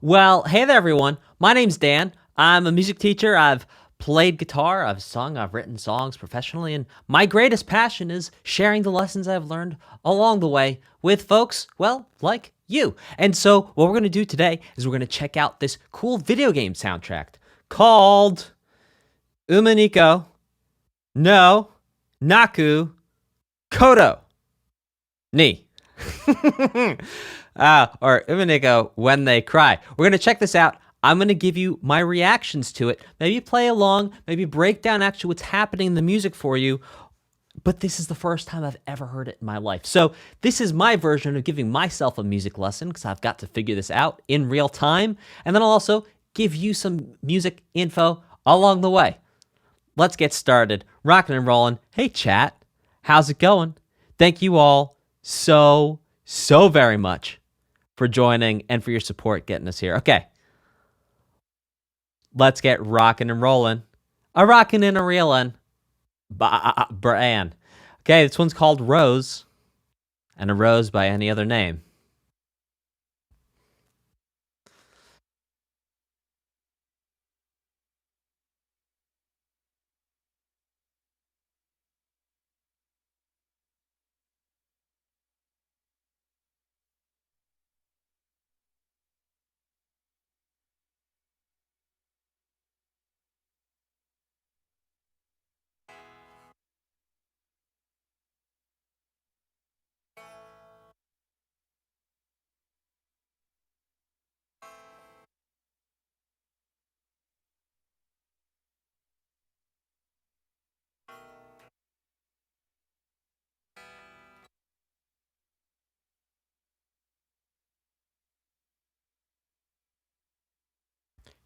Well, hey there, everyone. My name's Dan. I'm a music teacher. I've played guitar, I've sung, I've written songs professionally, and my greatest passion is sharing the lessons I've learned along the way with folks, well, like you. And so, what we're going to do today is we're going to check out this cool video game soundtrack called Umineko no Naku Koro ni. Or Umineko when they cry. We're going to check this out. I'm going to give you my reactions to it. Maybe play along, maybe break down actually what's happening in the music for you. But this is the first time I've ever heard it in my life. So this is my version of giving myself a music lesson because I've got to figure this out in real time. And then I'll also give you some music info along the way. Let's get started. Rocking and rolling. Hey, chat. How's it going? Thank you all so very much for joining and for your support getting us here. Okay. Let's get rocking and rolling. A rockin' and a reelin'. Brand. Okay, this one's called Rose. And a rose by any other name.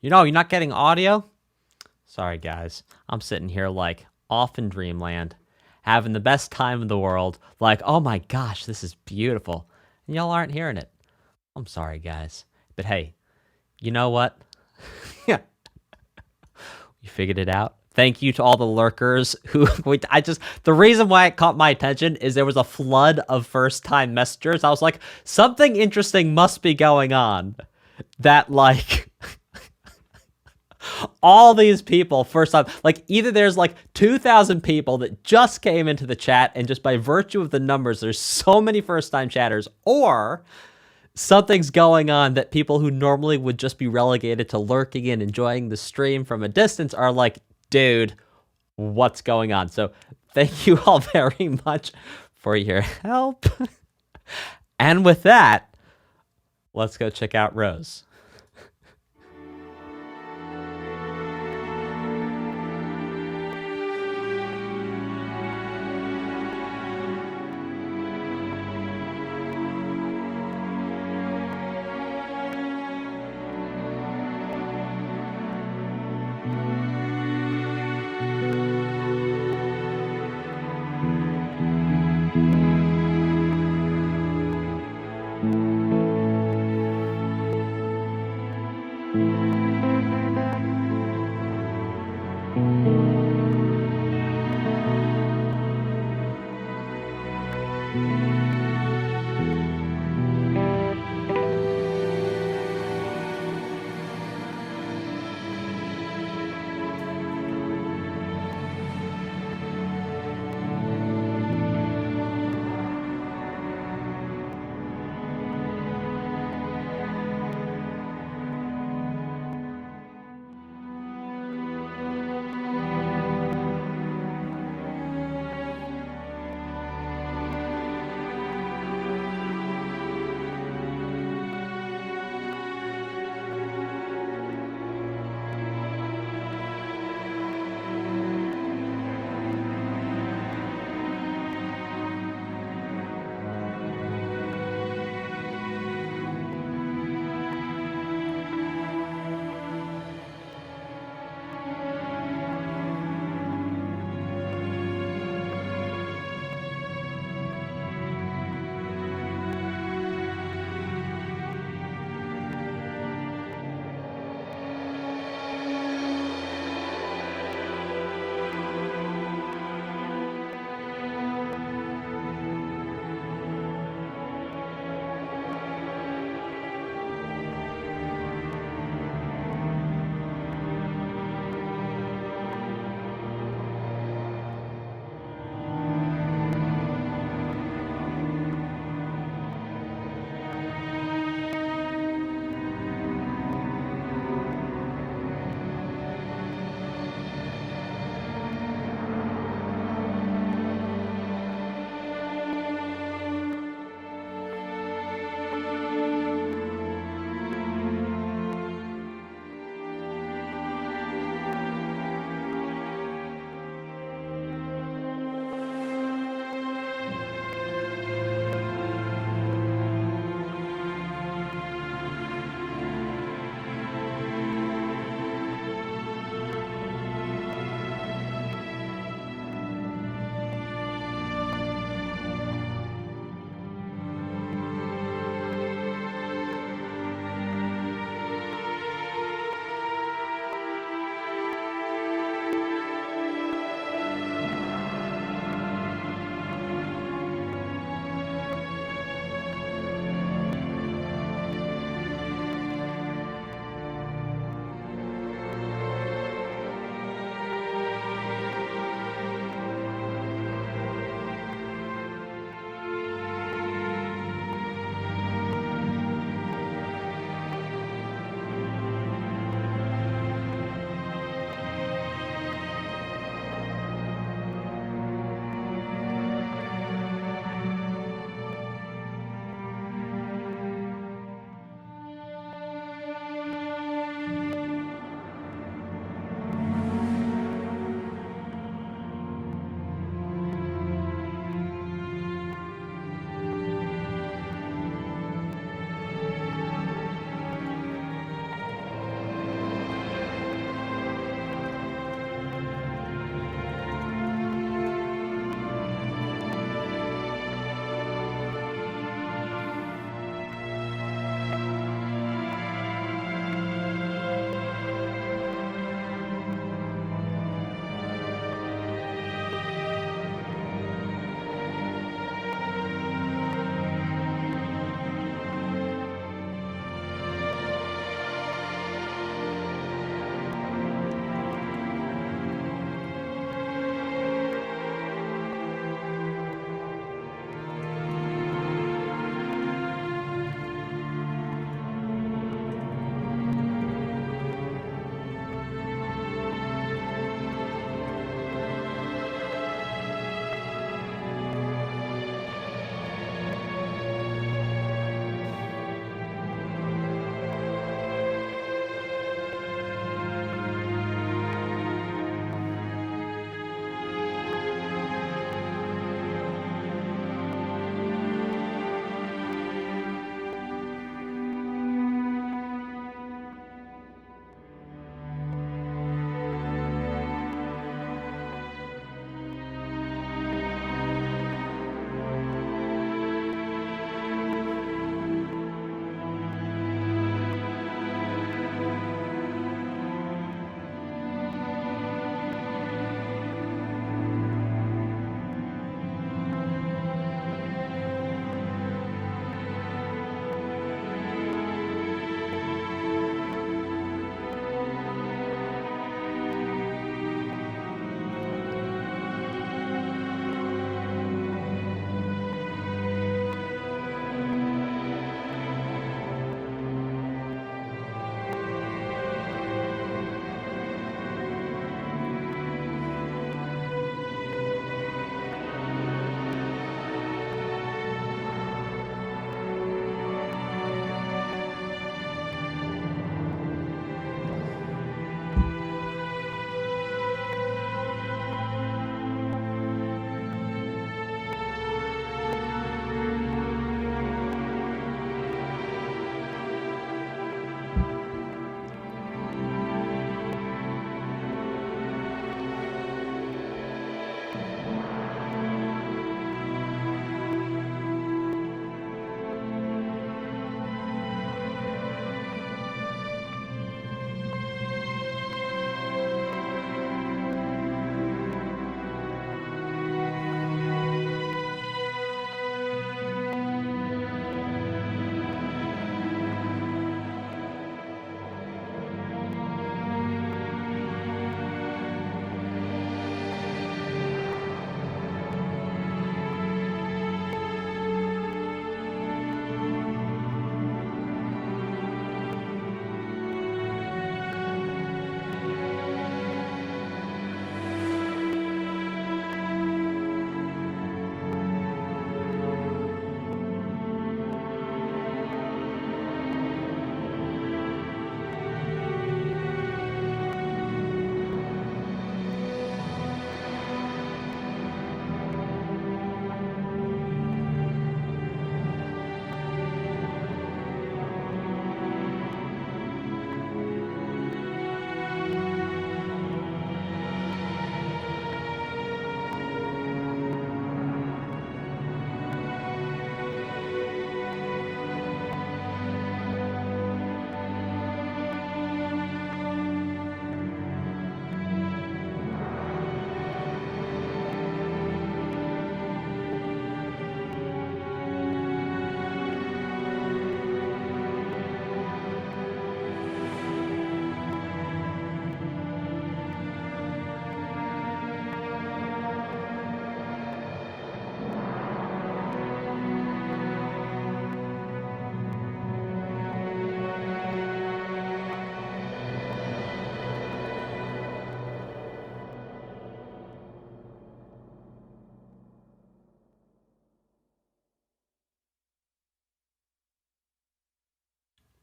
You know, you're not getting audio? Sorry, guys. I'm sitting here like off in dreamland, having the best time in the world. Like, oh my gosh, this is beautiful. And y'all aren't hearing it. I'm sorry, guys. But hey, you know what? Yeah. We figured it out. Thank you to all the lurkers who the reason why it caught my attention is there was a flood of first time messengers. I was like, something interesting must be going on. That like all these people first time, like either there's like 2,000 people that just came into the chat and just by virtue of the numbers, there's so many first time chatters, or something's going on that people who normally would just be relegated to lurking and enjoying the stream from a distance are like, dude, what's going on? So thank you all very much for your help. And with that, let's go check out Rose.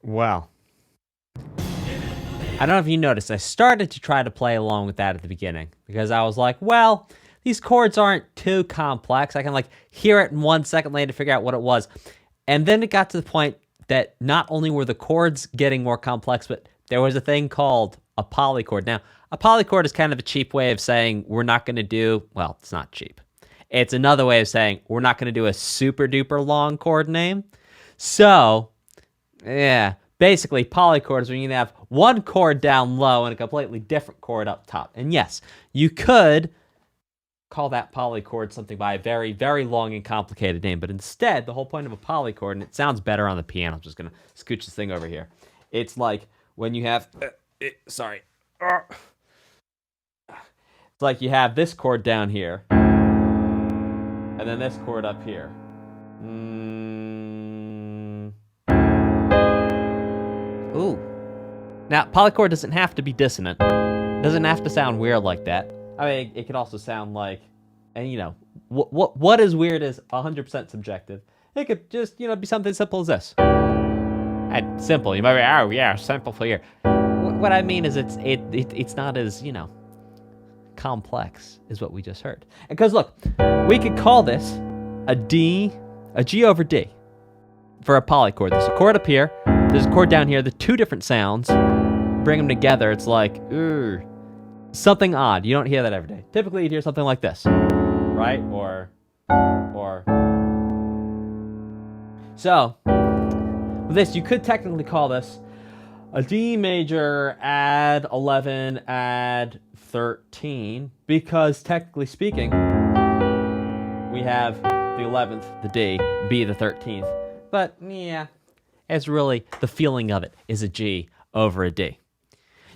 Well, I don't know if you noticed, I started to try to play along with that at the beginning because I was like, well, these chords aren't too complex. I can like hear it in 1 second later to figure out what it was. And then it got to the point that not only were the chords getting more complex, but there was a thing called a polychord. Now, a polychord is kind of a cheap way of saying we're not going to do, well, it's not cheap. It's another way of saying we're not going to do a super duper long chord name. So, yeah, basically polychords when you can have one chord down low and a completely different chord up top. And yes, you could call that polychord something by a very, very long and complicated name, but instead, the whole point of a polychord, and it sounds better on the piano, I'm just going to scooch this thing over here. It's like when you have, it's like you have this chord down here, and then this chord up here. Ooh. Now, polychord doesn't have to be dissonant. It doesn't have to sound weird like that. I mean, it could also sound like, and you know, what is weird is 100% subjective. It could just, you know, be something simple as this. And simple, you might be, oh yeah, simple for you. What I mean is it's not as, you know, complex as what we just heard. And because look, we could call this a G over D for a polychord. There's a chord up here, there's a chord down here, the two different sounds, bring them together, it's like, something odd. You don't hear that every day. Typically, you'd hear something like this, right? Or. So, with this, you could technically call this a D major add 11 add 13, because technically speaking, we have the 11th, the D, B the 13th. But, yeah, it's really, the feeling of it is a G over a D.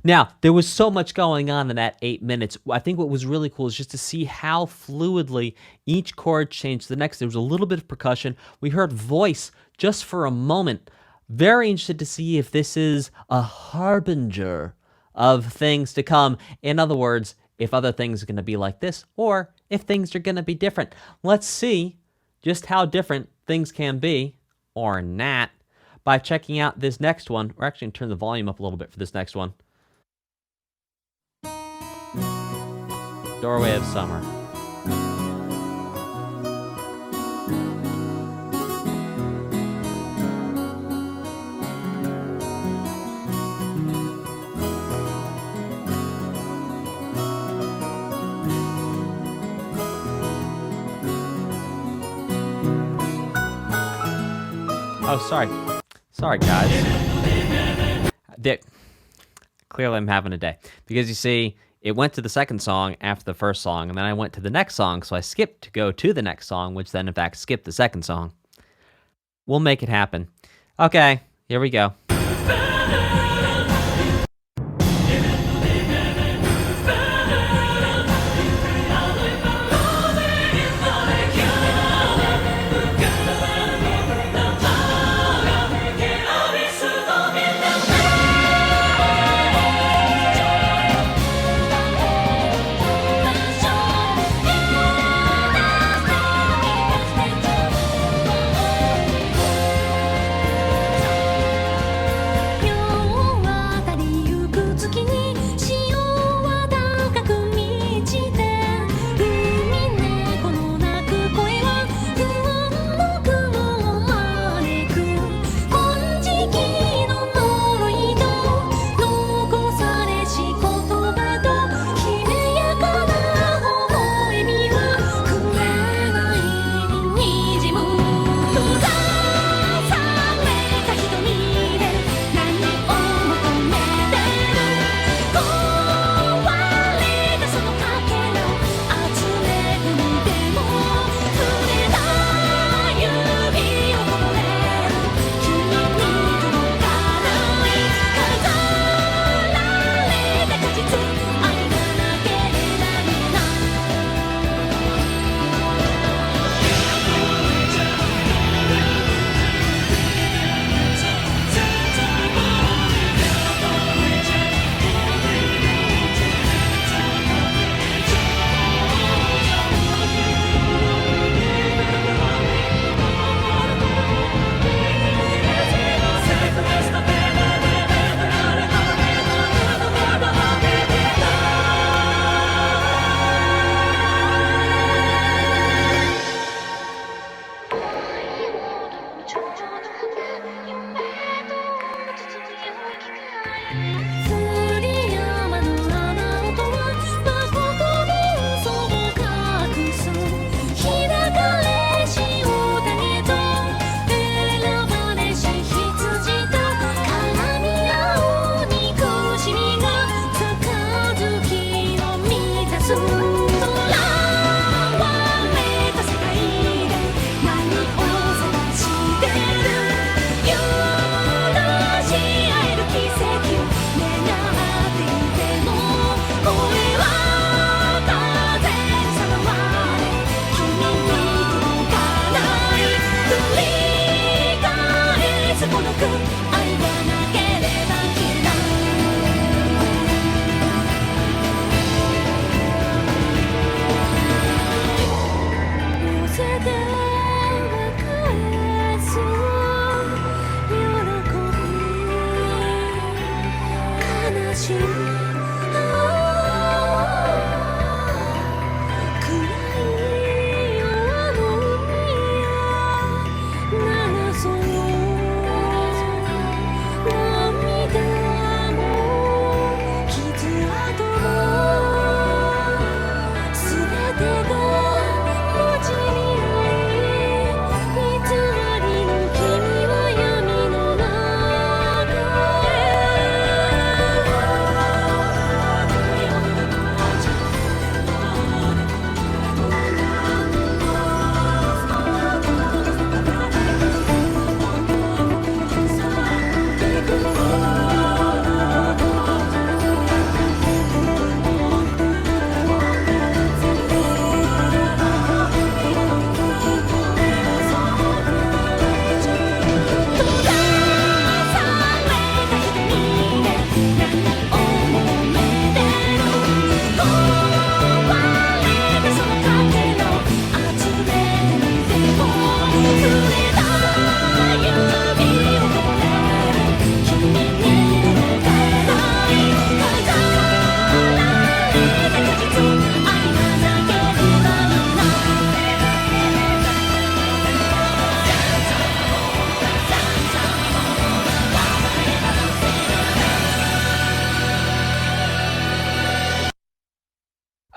Now, there was so much going on in that 8 minutes. I think what was really cool is just to see how fluidly each chord changed to the next. There was a little bit of percussion. We heard voice just for a moment. Very interested to see if this is a harbinger of things to come. In other words, if other things are going to be like this, or if things are going to be different. Let's see just how different things can be, or not, by checking out this next one. We're actually going to turn the volume up a little bit for this next one. Doorway of Summer. Oh, sorry. Sorry, guys. Clearly I'm having a day. Because you see, it went to the second song after the first song, and then I went to the next song, so I skipped to go to the next song, which then, in fact, skipped the second song. We'll make it happen. Okay, here we go.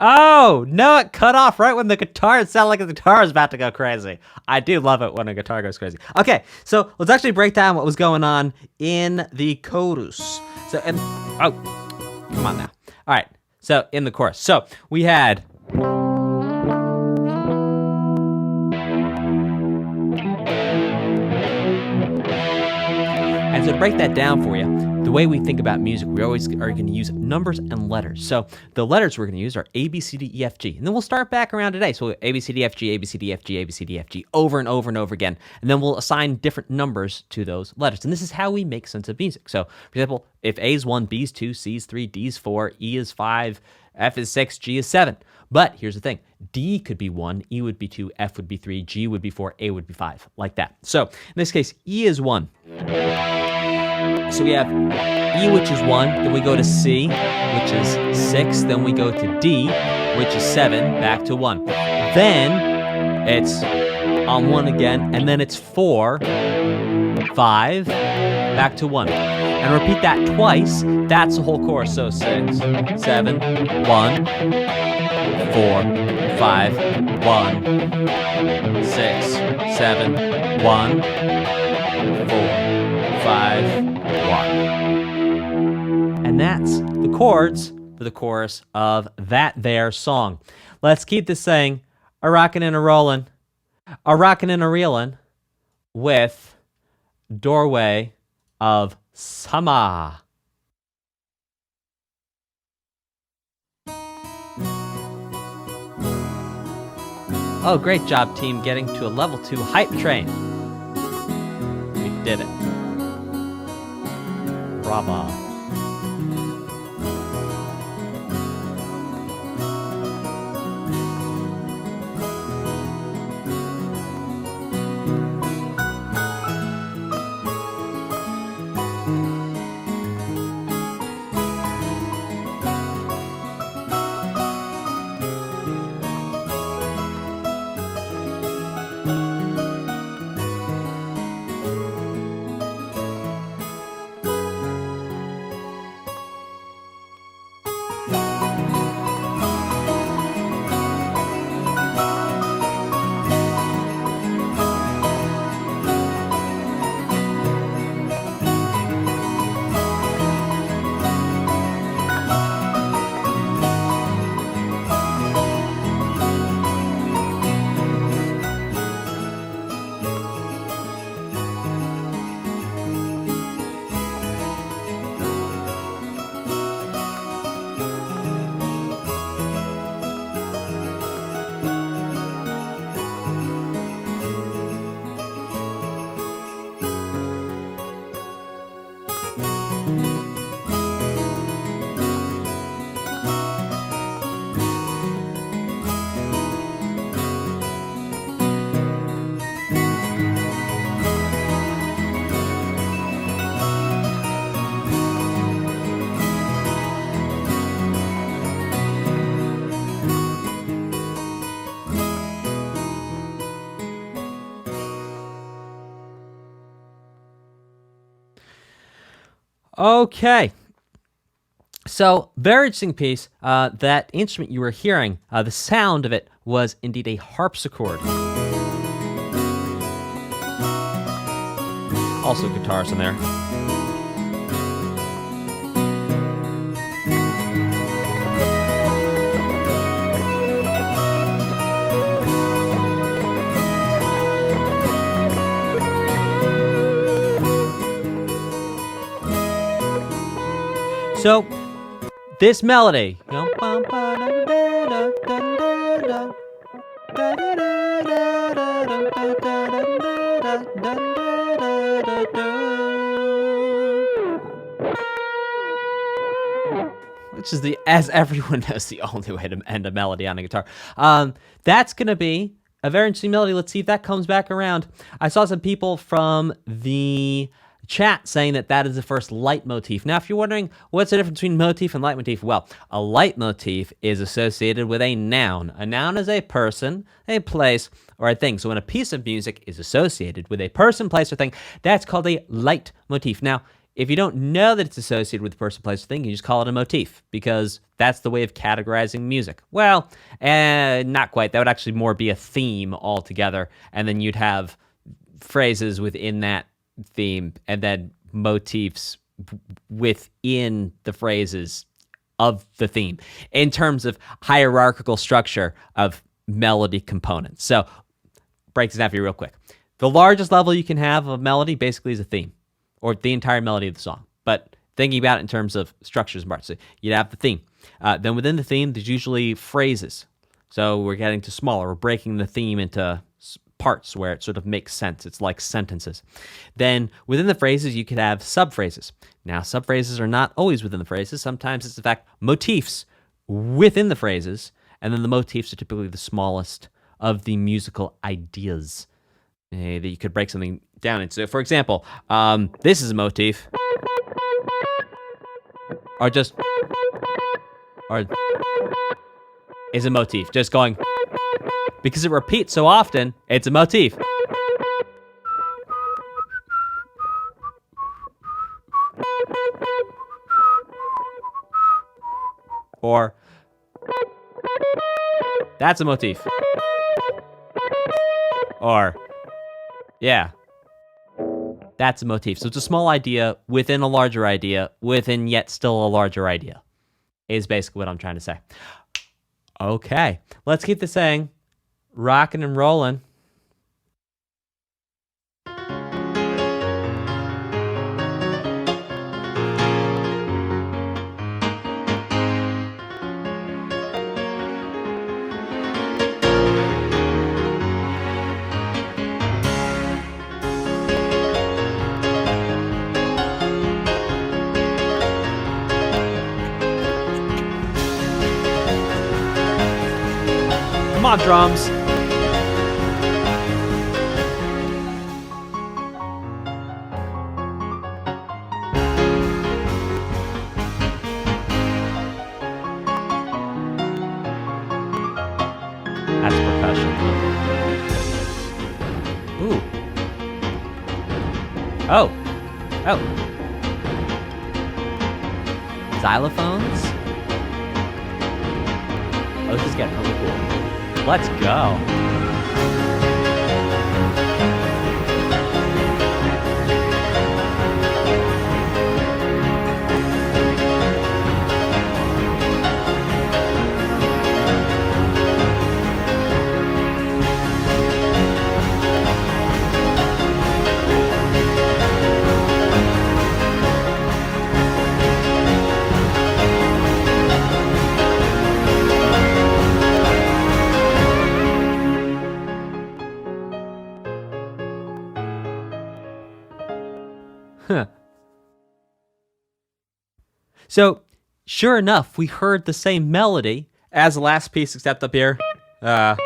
Oh, no, it cut off right when the guitar, it sounded like the guitar is about to go crazy. I do love it when a guitar goes crazy. Okay, so let's actually break down what was going on in the chorus. So, oh, come on now. All right, so in the chorus. So we had... And so to break that down for you, the way we think about music, we always are going to use numbers and letters. So the letters we're going to use are A, B, C, D, E, F, G. And then we'll start back around today. So A, B, C, D, F, G, A, B, C, D, F, G, A, B, C, D, F, G, over and over and over again. And then we'll assign different numbers to those letters. And this is how we make sense of music. So, for example, if A is 1, B is 2, C is 3, D is 4, E is 5, F is 6, G is 7. But here's the thing. D could be 1, E would be 2, F would be 3, G would be 4, A would be 5, like that. So in this case, E is 1. So we have E, which is 1, then we go to C, which is 6, then we go to D, which is 7, back to 1. Then it's on 1 again, and then it's 4, 5, back to 1. And repeat that twice, that's the whole chorus. So 6, 7, 1, 4, 5, 1, 6, 7, 1, 4, 5, 1. And that's the chords for the chorus of that there song. Let's keep this saying, a rockin' and a rollin', a rockin' and a reelin' with Doorway of Sama. Oh, great job, team, getting to a level 2 hype train. We did it. Bravo. Okay. So, very interesting piece. That instrument you were hearing, the sound of it was indeed a harpsichord. Also guitars in there. So, this melody, which is as everyone knows, the only way to end a melody on a guitar. That's going to be a very interesting melody. Let's see if that comes back around. I saw some people from the chat saying that is the first leitmotif. Now, if you're wondering what's the difference between motif and leitmotif, well, a leitmotif is associated with a noun. A noun is a person, a place, or a thing. So when a piece of music is associated with a person, place, or thing, that's called a leitmotif. Now, if you don't know that it's associated with a person, place, or thing, you just call it a motif, because that's the way of categorizing music. Well, not quite. That would actually more be a theme altogether, and then you'd have phrases within that theme and then motifs within the phrases of the theme in terms of hierarchical structure of melody components. So, breaks it down for you real quick. The largest level you can have of melody basically is a theme, or the entire melody of the song. But thinking about it in terms of structures and parts, so you'd have the theme. Then within the theme, there's usually phrases. So we're getting to smaller. We're breaking the theme into parts where it sort of makes sense. It's like sentences. Then within the phrases, you could have subphrases. Now, subphrases are not always within the phrases. Sometimes it's, in fact, motifs within the phrases, and then the motifs are typically the smallest of the musical ideas that you could break something down into. So, for example, this is a motif, or is a motif, just going, because it repeats so often, it's a motif. Or, that's a motif. Or, yeah, that's a motif. So it's a small idea within a larger idea, within yet still a larger idea, is basically what I'm trying to say. Okay, let's keep this saying, rocking and rolling. Come on, drums. That's percussion. Ooh. Oh. Oh. Xylophones? Oh, this is getting really cool. Let's go. So, sure enough, we heard the same melody as the last piece, except up here. Come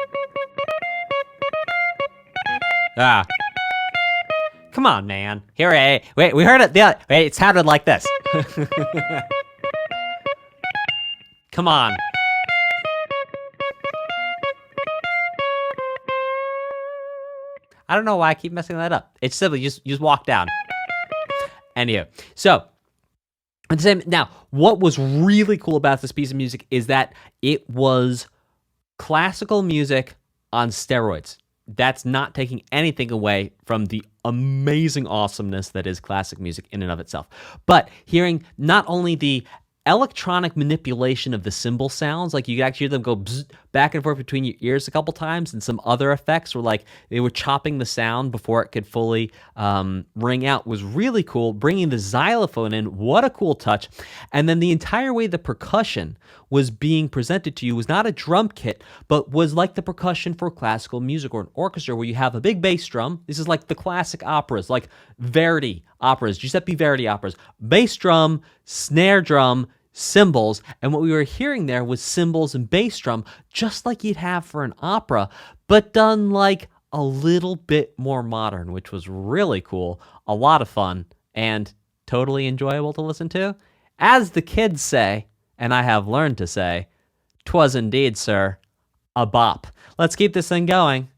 on, man. Here, wait, we heard it. Wait, it sounded like this. Come on. I don't know why I keep messing that up. It's simply just walk down. Anywho, so Now, what was really cool about this piece of music is that it was classical music on steroids. That's not taking anything away from the amazing awesomeness that is classic music in and of itself. But hearing not only the electronic manipulation of the cymbal sounds, like you could actually hear them go bzz, back and forth between your ears a couple times, and some other effects were like they were chopping the sound before it could fully ring out, was really cool. Bringing the xylophone in, what a cool touch. And then the entire way the percussion was being presented to you was not a drum kit, but was like the percussion for classical music or an orchestra, where you have a big bass drum. This is like the classic operas, like Verdi operas, Giuseppe Verdi operas. Bass drum, snare drum, cymbals, and what we were hearing there was cymbals and bass drum, just like you'd have for an opera, but done like a little bit more modern, which was really cool, a lot of fun, and totally enjoyable to listen to. As the kids say, and I have learned to say, 'twas indeed, sir, a bop. Let's keep this thing going.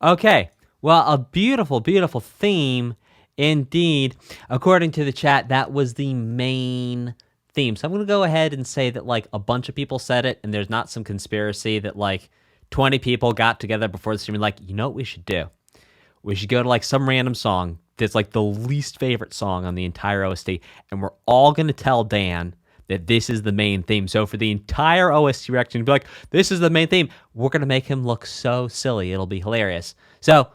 Okay, well, a beautiful, beautiful theme indeed. According to the chat, that was the main theme. So I'm going to go ahead and say that, like, a bunch of people said it, and there's not some conspiracy that, like, 20 people got together before the stream and, like, you know what we should do? We should go to, like, some random song that's, like, the least favorite song on the entire OST, and we're all going to tell Dan that this is the main theme. So for the entire OST reaction, be like, this is the main theme. We're going to make him look so silly. It'll be hilarious. So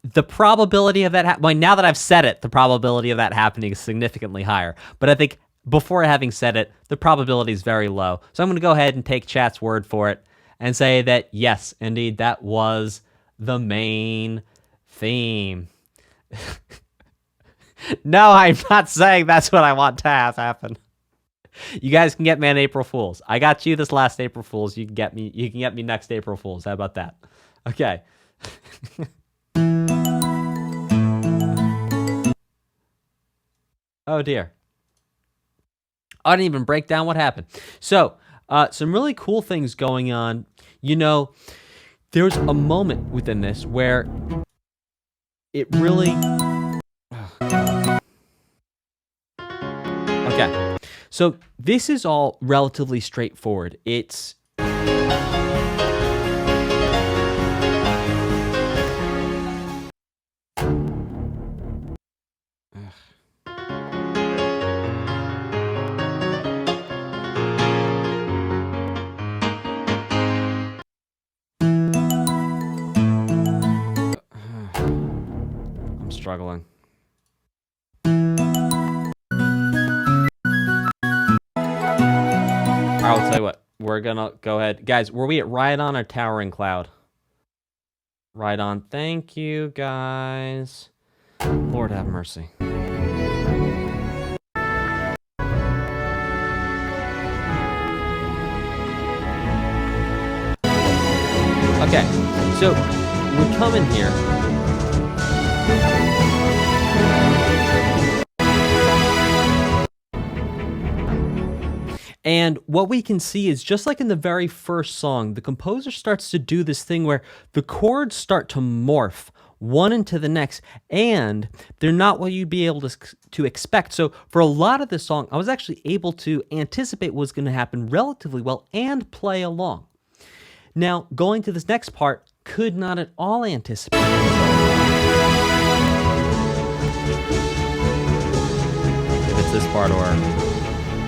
the probability of that, now that I've said it, the probability of that happening is significantly higher. But I think before having said it, the probability is very low. So I'm going to go ahead and take chat's word for it and say that, yes, indeed, that was the main theme. No, I'm not saying that's what I want to have happen. You guys can get me on April Fools. I got you this last April Fools. You can get me next April Fools. How about that? Okay. Oh dear. I didn't even break down what happened. So, some really cool things going on. You know, there's a moment within this where it really... Okay. So, this is all relatively straightforward. It's... I'm struggling. I'll tell you what. We're gonna go ahead. Guys, were we at Ride-On or Towering Cloud? Ride-On. Thank you, guys. Lord have mercy. Okay, so we come in here. And what we can see is, just like in the very first song, the composer starts to do this thing where the chords start to morph one into the next, and they're not what you'd be able to expect. So for a lot of this song, I was actually able to anticipate what was going to happen relatively well and play along. Now, going to this next part, could not at all anticipate. If it's this part or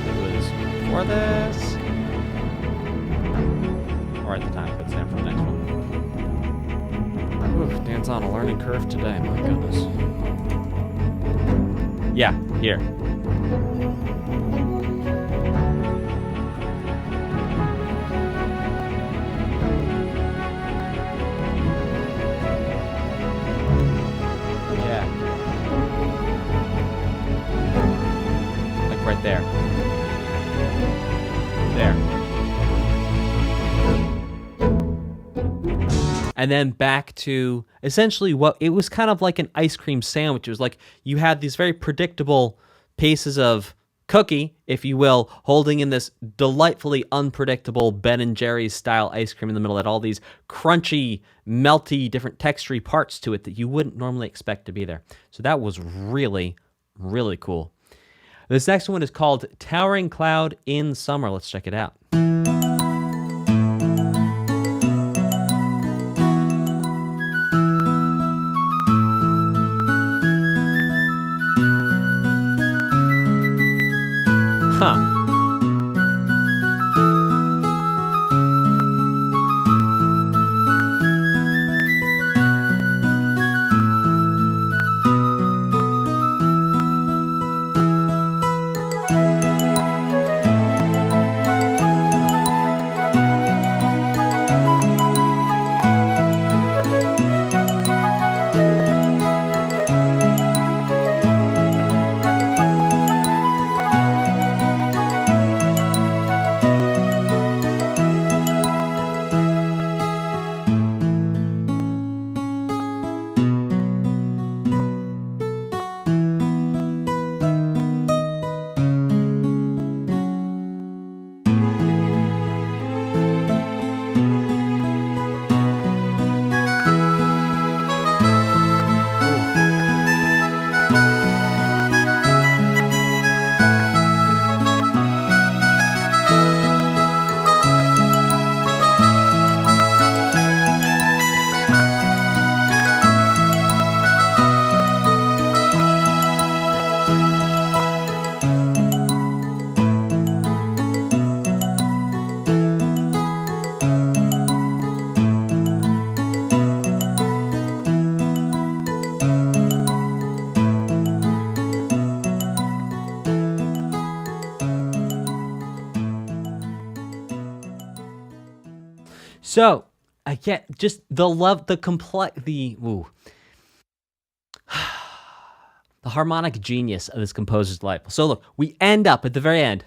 it was before this, or at the time, but stand for the next one. Ooh, Dan's on a learning curve today, my goodness. Yeah, here. Right there. There. And then back to essentially what it was, kind of like an ice cream sandwich. It was like you had these very predictable pieces of cookie, if you will, holding in this delightfully unpredictable Ben & Jerry's style ice cream in the middle that had all these crunchy, melty, different textury parts to it that you wouldn't normally expect to be there. So that was really, really cool. This next one is called Towering Cloud in Summer. Let's check it out. Huh. So, Again, just the love, the the harmonic genius of this composer's life. So look, we end up at the very end.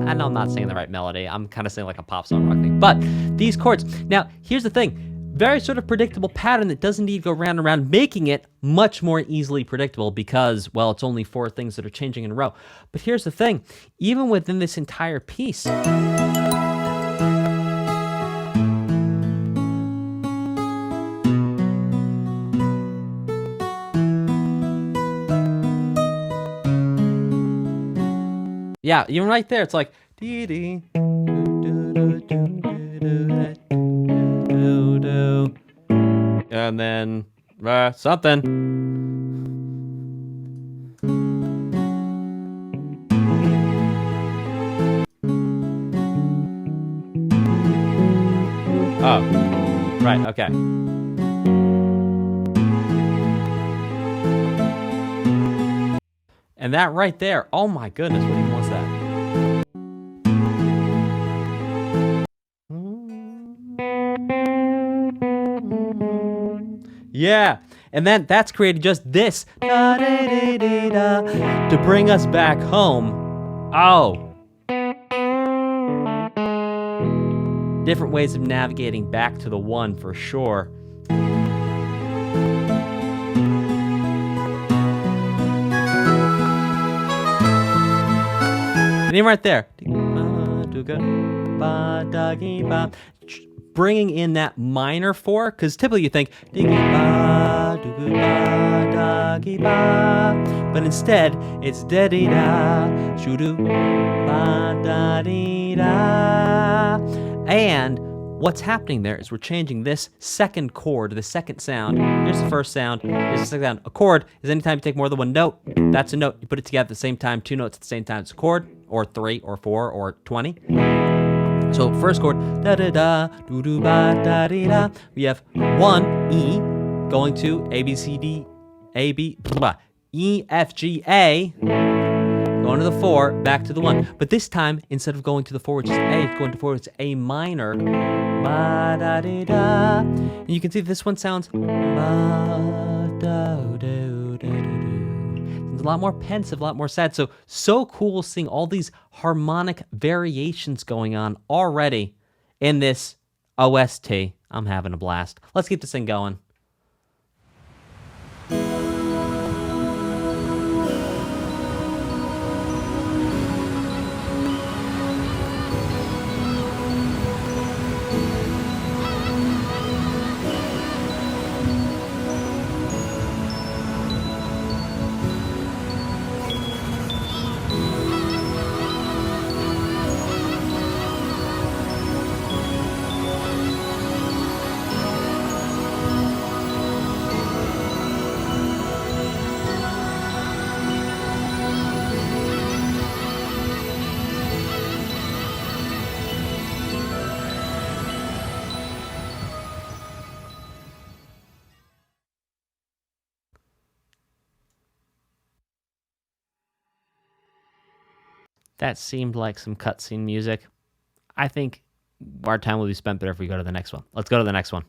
I know I'm not singing the right melody. I'm kind of singing like a pop song rock thing. But these chords. Now, here's the thing. Very sort of predictable pattern that does indeed go round and round, making it much more easily predictable because, well, it's only 4 things that are changing in a row. But here's the thing. Even within this entire piece, yeah, even right there, it's like dee-dee, and then something. Oh, right, okay. And that right there, oh my goodness, what even was that? Yeah, and then that's created just this to bring us back home. Oh. Different ways of navigating back to the one for sure. And even right there. Bringing in that minor 4, because typically you think, but instead it's and what's happening there is we're changing this second chord, the second sound. Here's the first sound, here's the second sound. A chord is anytime you take more than one note, that's a note. You put it together at the same time, 2 notes at the same time, it's a chord, or 3, or 4, or 20. So first chord, da da da, do do ba da dee da. We have 1 E going to A B C D A B E F G A, going to the 4, back to the 1. But this time, instead of going to the 4, which is A, it's going to 4, it's A minor. Ba da dee da. And you can see this one sounds ba da do da do. It's a lot more pensive, a lot more sad. So cool seeing all these harmonic variations going on already in this OST. I'm having a blast. Let's keep this thing going. That seemed like some cutscene music. I think our time will be spent better if we go to the next one. Let's go to the next one.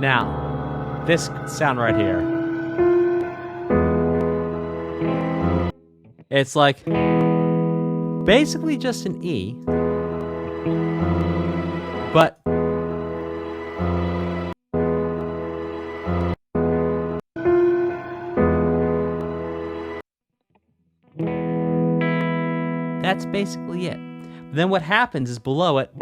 Now, this sound right here. It's like basically just an E, but that's basically it. But then what happens is below it,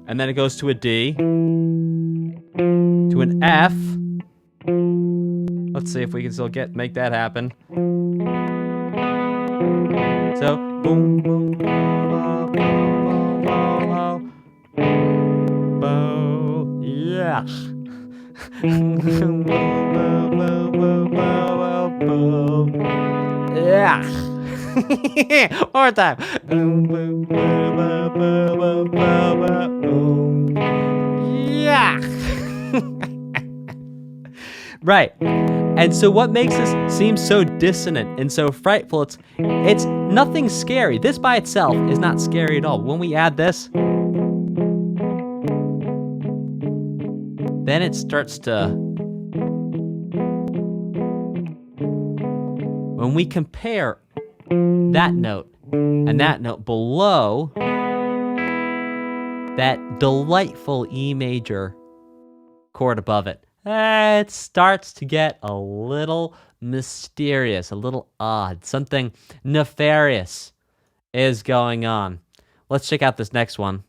and then it goes to a D, to an F. Let's see if we can still make that happen. So, boom, boom, boom, yeah. Yeah. One more time. Yeah. Right. And so what makes this seem so dissonant and so frightful, it's nothing scary. This by itself is not scary at all. When we add this, then it starts to... When we compare that note and that note below that delightful E major chord above it, it starts to get a little mysterious, a little odd. Something nefarious is going on. Let's check out this next one.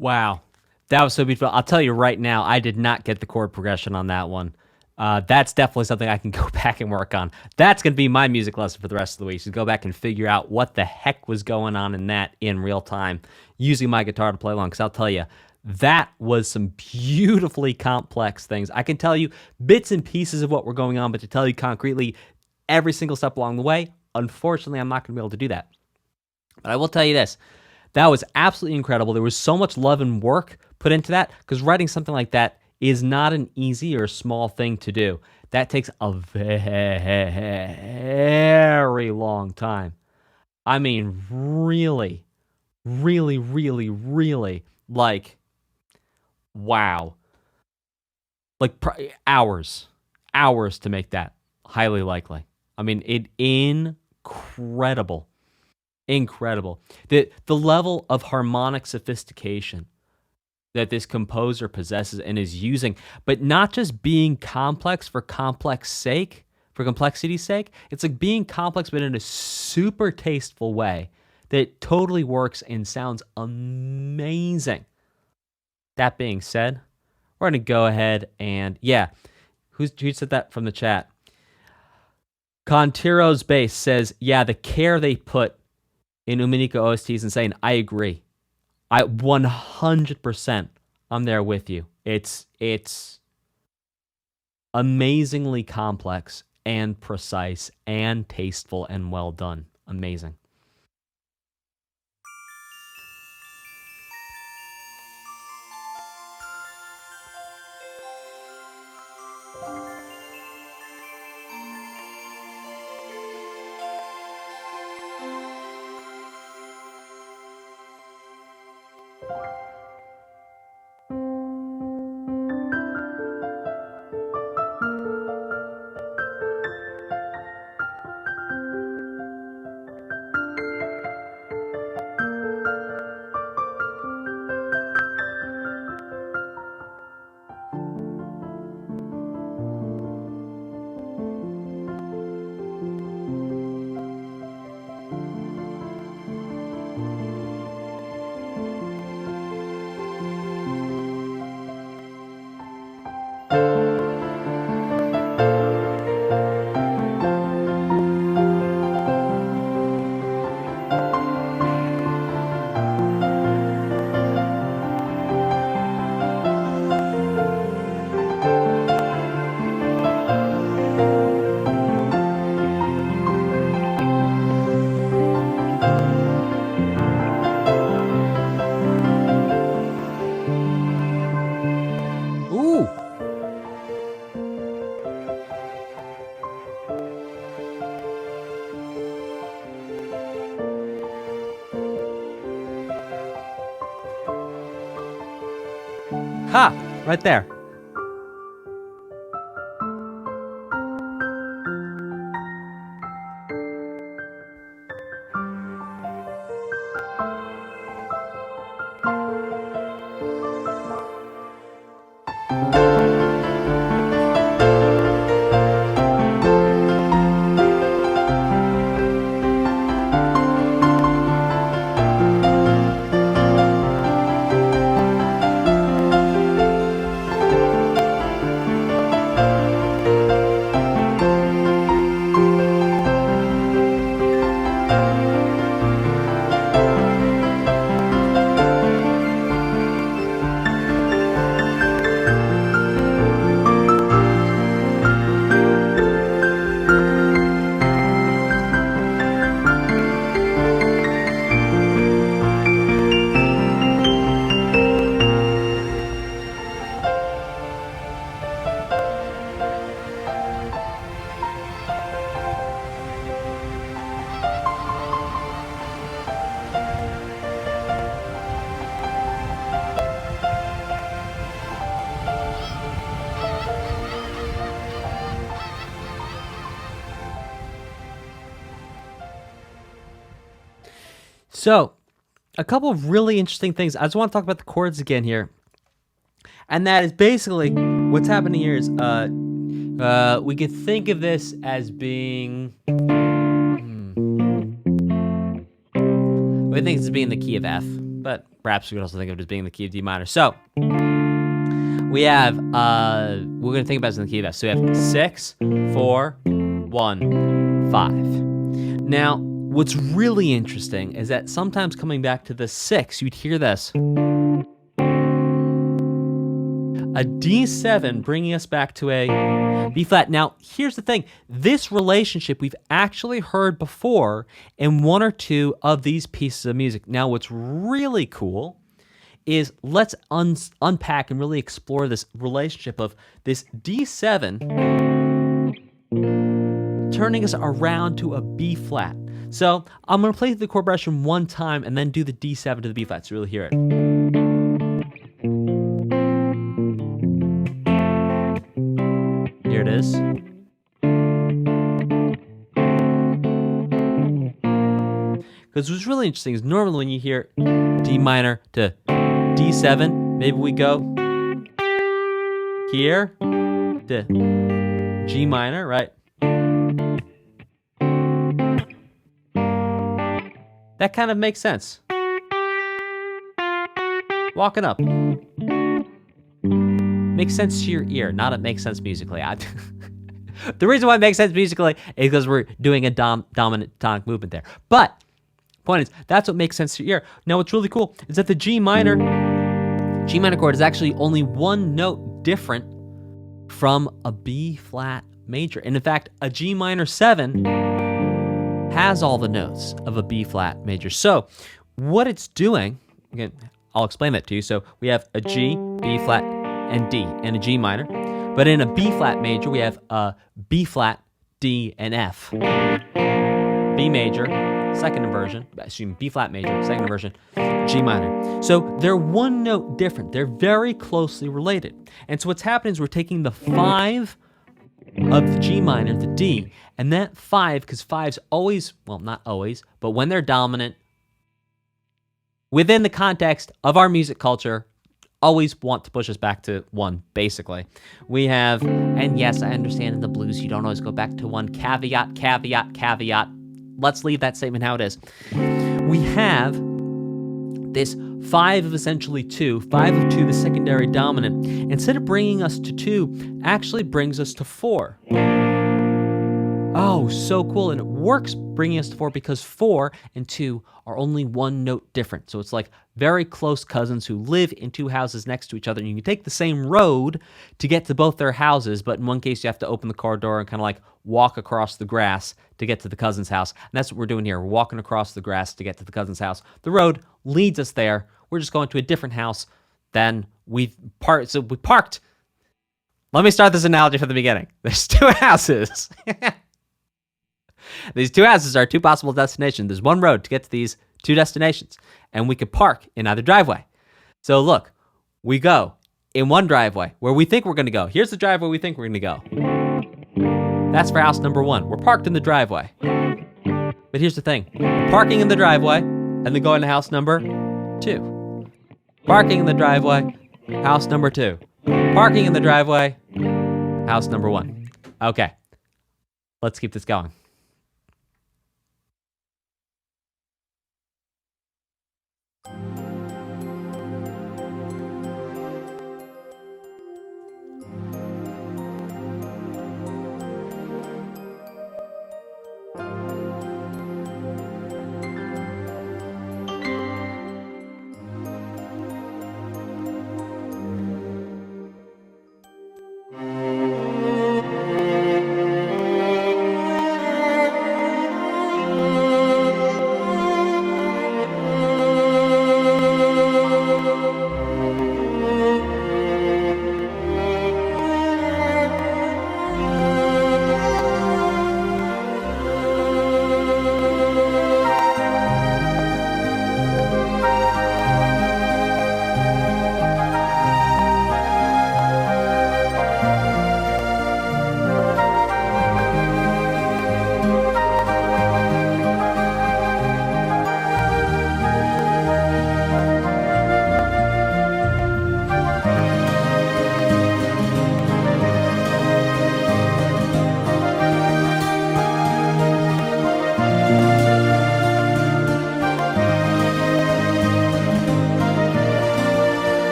Wow. That was so beautiful. I'll tell you right now, I did not get the chord progression on that one. That's definitely something I can go back and work on. That's going to be my music lesson for the rest of the week. So go back and figure out what the heck was going on in that in real time using my guitar to play along. Because I'll tell you, that was some beautifully complex things. I can tell you bits and pieces of what were going on, but to tell you concretely every single step along the way, unfortunately, I'm not going to be able to do that. But I will tell you this. That was absolutely incredible. There was so much love and work put into that because writing something like that is not an easy or small thing to do. That takes a very long time. I mean, really, really, really, really, like, wow. Like hours to make that, highly likely. I mean, incredible. The level of harmonic sophistication that this composer possesses and is using, but not just being complex for complexity's sake. It's like being complex, but in a super tasteful way that totally works and sounds amazing. That being said, we're going to go ahead and, who said that from the chat? Contiro's Bass says, the care they put in Umineko OST is insane. I agree. I 100%. I'm there with you. It's amazingly complex and precise and tasteful and well done. Amazing. Ha! Right there. So, a couple of really interesting things. I just want to talk about the chords again here. And that is basically what's happening here is we could think of this as being we think it's being the key of F. but perhaps we could also think of it as being the key of D minor. So we have, we're going to think about it in the key of F. So we have 6, 4, 1, 5. Now, what's really interesting is that sometimes coming back to the 6, you'd hear this. A D7 bringing us back to a B flat. Now, here's the thing. This relationship we've actually heard before in one or two of these pieces of music. Now, what's really cool is let's unpack and really explore this relationship of this D7 turning us around to a B flat. So I'm going to play the chord progression one time and then do the D7 to the B flat so you really hear it. Here it is. Because what's really interesting is normally when you hear D minor to D7, maybe we go here to G minor, right? That kind of makes sense. Walking up. Makes sense to your ear, not it makes sense musically. The reason why it makes sense musically is because we're doing a dominant tonic movement there. But point is, that's what makes sense to your ear. Now, what's really cool is that the G minor chord is actually only one note different from a B flat major. And in fact, a G minor 7 has all the notes of a B flat major. So what it's doing, again, I'll explain that to you. So we have a G, B flat, and D, and a G minor. But in a B flat major, we have a B flat, D, and F. B major, second inversion, B flat major, second inversion, G minor. So they're one note different. They're very closely related. And so what's happening is we're taking the 5 of the G minor, the D, and that 5, because 5's always, well, not always, but when they're dominant, within the context of our music culture, always want to push us back to 1, basically. We have, and yes, I understand in the blues you don't always go back to 1. Caveat, caveat, caveat. Let's leave that statement how it is. We have this 5 of essentially 2, 5 of 2, the secondary dominant, instead of bringing us to 2, actually brings us to 4. Oh, so cool. And it works bringing us to 4 because 4 and 2 are only one note different. So it's like very close cousins who live in 2 houses next to each other. And you can take the same road to get to both their houses, but in one case you have to open the car door and kind of like walk across the grass to get to the cousin's house. And that's what we're doing here. We're walking across the grass to get to the cousin's house. The road leads us there. We're just going to a different house than we've parked. So we parked. Let me start this analogy from the beginning. There's 2 houses. These 2 houses are 2 possible destinations. There's one road to get to these 2 destinations, and we could park in either driveway. So look, we go in one driveway where we think we're going to go. Here's the driveway we think we're going to go. That's for house number 1. We're parked in the driveway. But here's the thing. Parking in the driveway and then going to house number 2. Parking in the driveway, house number 2. Parking in the driveway, house number 1. Okay, let's keep this going.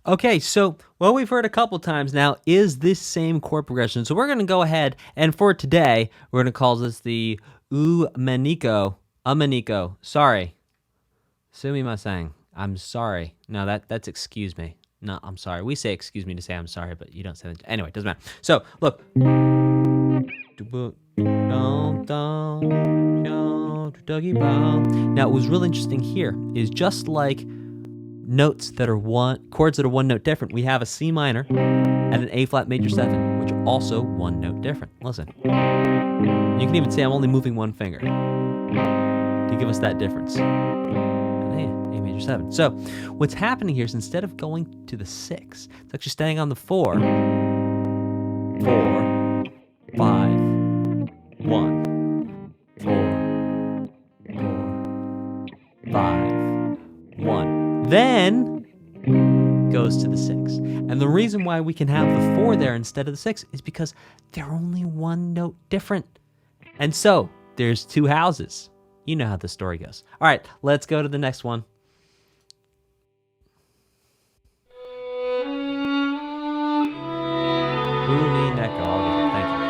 Okay, so what we've heard a couple times now is this same chord progression. So we're going to go ahead, and for today, we're going to call this the Umineko. Sorry. Sumimasen. I'm sorry. No, that's excuse me. No, I'm sorry. We say excuse me to say I'm sorry, but you don't say that. Anyway, it doesn't matter. So, look. Now, what was really interesting here is just like notes that are chords that are one note different, we have a C minor and an A flat major 7, which are also one note different. Listen. You can even say I'm only moving one finger to give us that difference. A major 7. So what's happening here is instead of going to the 6, it's actually staying on the 4, 4, 5, 1, 4, 4, 5, 1. Then goes to the 6. And the reason why we can have the 4 there instead of the 6 is because they're only one note different. And so there's 2 houses. You know how the story goes. All right, let's go to the next one. Umineko. I'll get it. Thank you.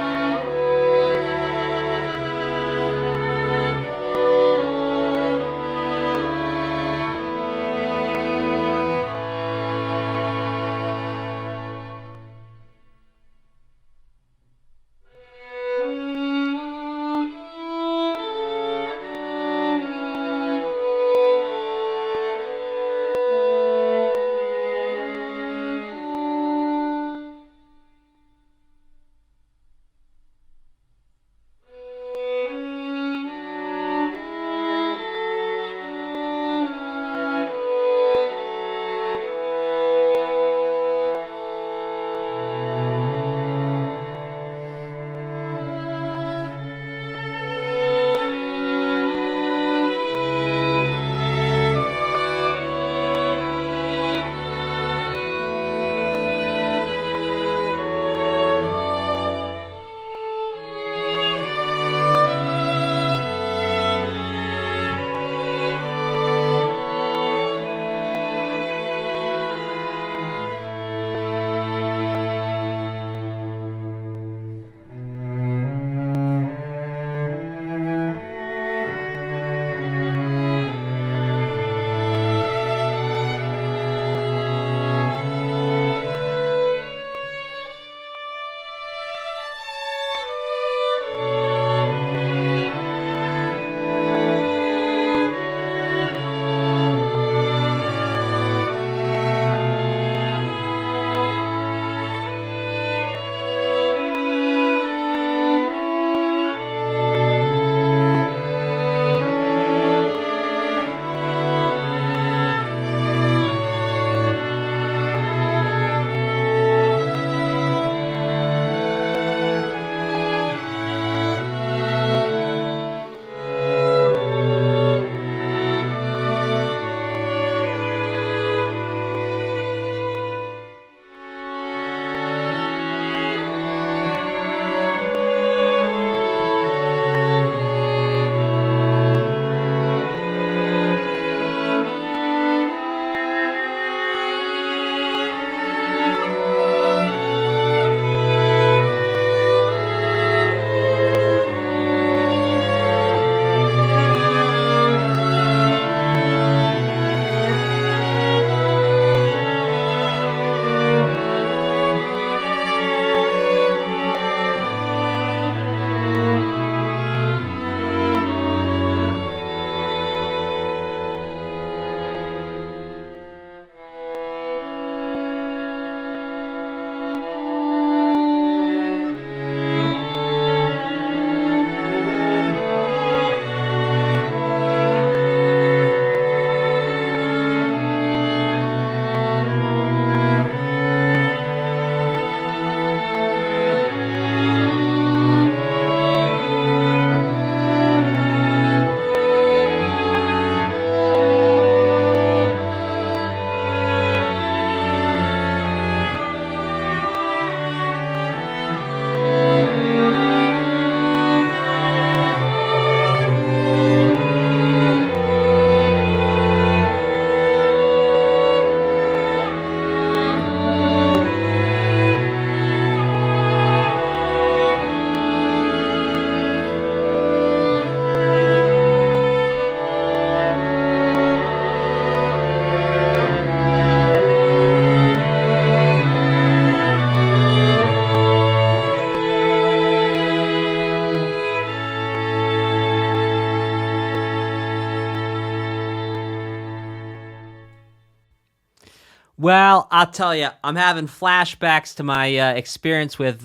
Well, I'll tell you, I'm having flashbacks to my experience with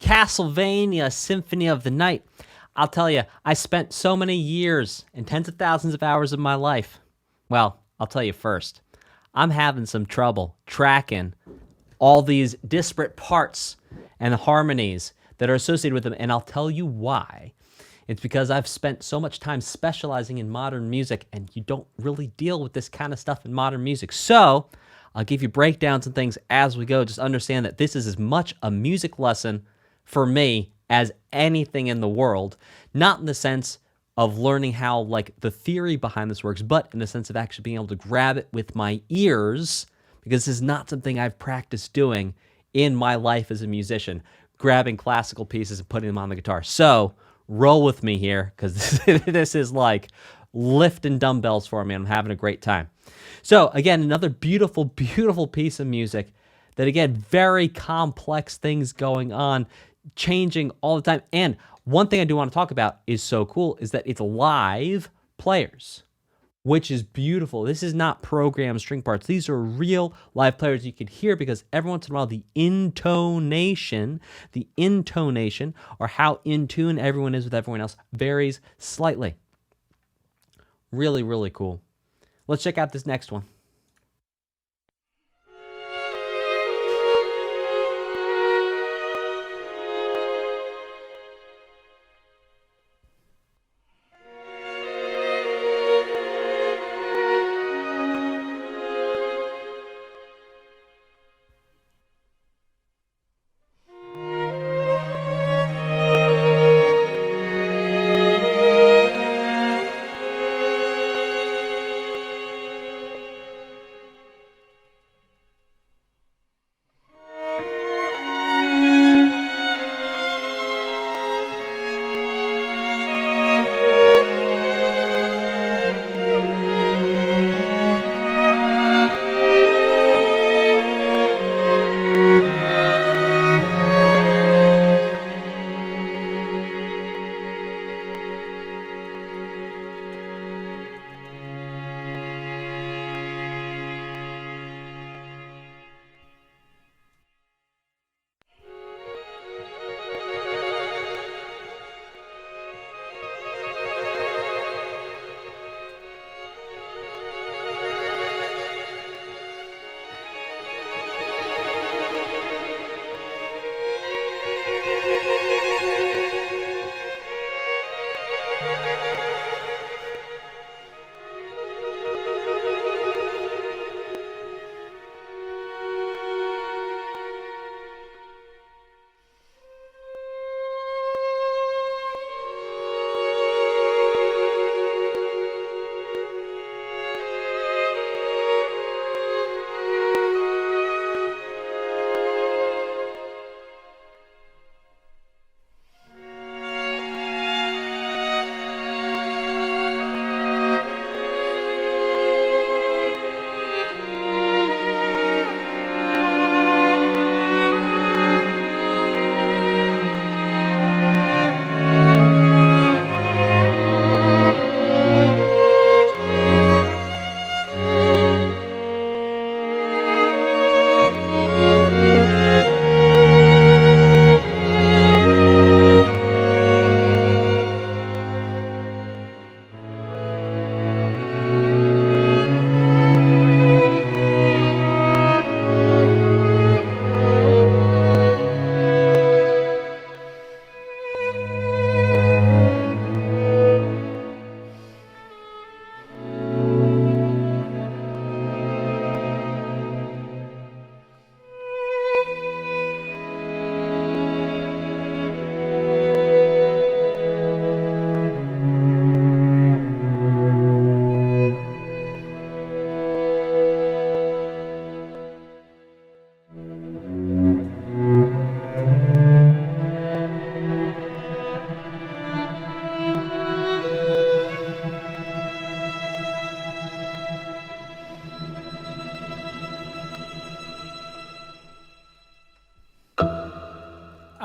Castlevania Symphony of the Night. I'll tell you, I spent so many years and tens of thousands of hours of my life. Well, I'll tell you first, I'm having some trouble tracking all these disparate parts and the harmonies that are associated with them, and I'll tell you why. It's because I've spent so much time specializing in modern music, and you don't really deal with this kind of stuff in modern music. So, I'll give you breakdowns and things as we go. Just understand that this is as much a music lesson for me as anything in the world. Not in the sense of learning how, like, the theory behind this works, but in the sense of actually being able to grab it with my ears, because this is not something I've practiced doing in my life as a musician, grabbing classical pieces and putting them on the guitar. So, roll with me here, because this is like lifting dumbbells for me, and I'm having a great time. So, again, another beautiful, beautiful piece of music that, again, very complex things going on, changing all the time. And one thing I do want to talk about is so cool is that it's live players, which is beautiful. This is not programmed string parts. These are real live players you can hear, because every once in a while the intonation, or how in tune everyone is with everyone else varies slightly. Really, really cool. Let's check out this next one.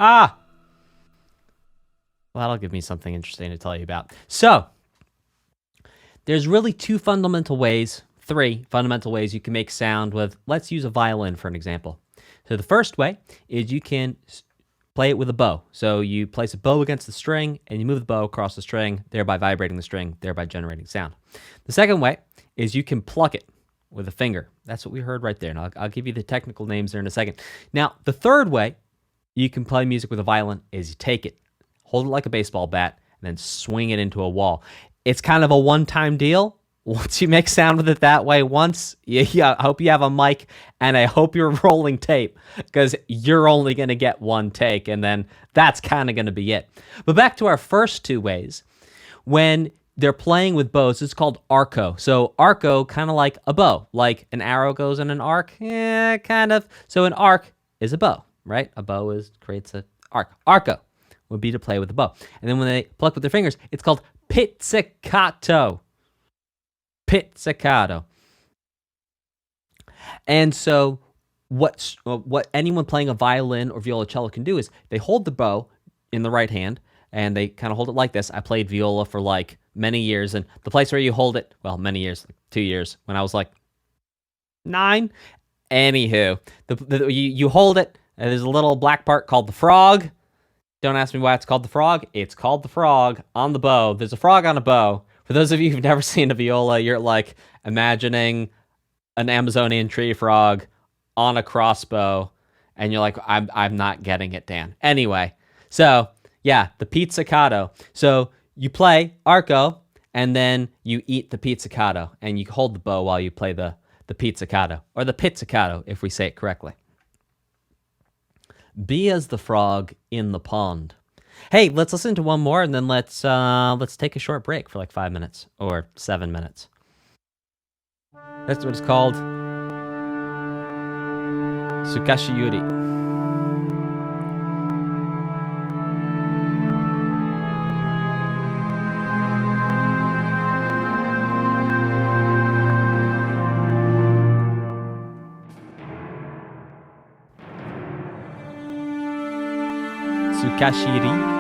Ah! Well, that'll give me something interesting to tell you about. So, there's really two fundamental ways three fundamental ways you can make sound with, let's use a violin for an example. So the first way is you can play it with a bow. So you place a bow against the string and you move the bow across the string, thereby vibrating the string, thereby generating sound. The second way is you can pluck it with a finger. That's what we heard right there. And I'll give you the technical names there in a second. Now, the third way you can play music with a violin is you take it, hold it like a baseball bat, and then swing it into a wall. It's kind of a one-time deal. Once you make sound with it that way once, I hope you have a mic, and I hope you're rolling tape, because you're only going to get one take, and then that's kind of going to be it. But back to our first two ways. When they're playing with bows, it's called arco. So arco, kind of like a bow, like an arrow goes in an arc. Yeah, kind of. So an arc is a bow, right? A bow creates an arc. Arco would be to play with a bow. And then when they pluck with their fingers, it's called pizzicato. Pizzicato. And so what anyone playing a violin or violoncello can do is they hold the bow in the right hand and they kind of hold it like this. I played viola for like many years, and the place where you hold it, well, many years, like 2 years, when I was like 9. Anywho, you hold it, and there's a little black part called the frog. Don't ask me why it's called the frog. It's called the frog on the bow. There's a frog on a bow. For those of you who've never seen a viola, you're like imagining an Amazonian tree frog on a crossbow, and you're like, I'm not getting it, Dan. Anyway, so yeah, the pizzicato. So you play arco, and then you eat the pizzicato, and you hold the bow while you play the pizzicato, or the pizzicato, if we say it correctly. Be as the frog in the pond. Hey, let's listen to one more, and then let's take a short break for like 5 minutes or 7 minutes. That's what it's called. Sukashiyuri. Sukashiyuri.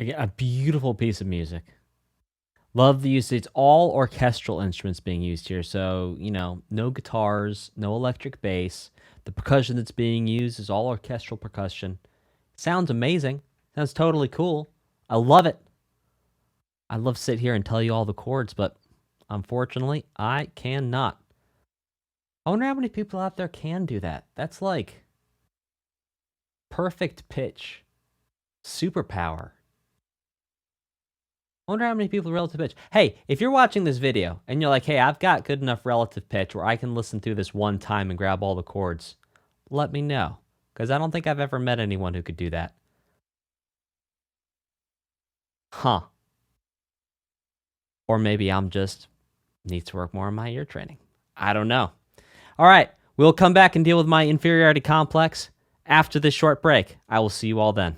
Again, a beautiful piece of music. Love the use. It's all orchestral instruments being used here. So, you know, no guitars, no electric bass. The percussion that's being used is all orchestral percussion. Sounds amazing. Sounds totally cool. I love it. I'd love to sit here and tell you all the chords, but unfortunately, I cannot. I wonder how many people out there can do that. That's like perfect pitch, superpower. I wonder how many people relative pitch. Hey, if you're watching this video and you're like, hey, I've got good enough relative pitch where I can listen through this one time and grab all the chords, let me know. Because I don't think I've ever met anyone who could do that. Huh. Or maybe I'm just need to work more on my ear training. I don't know. All right, we'll come back and deal with my inferiority complex after this short break. I will see you all then.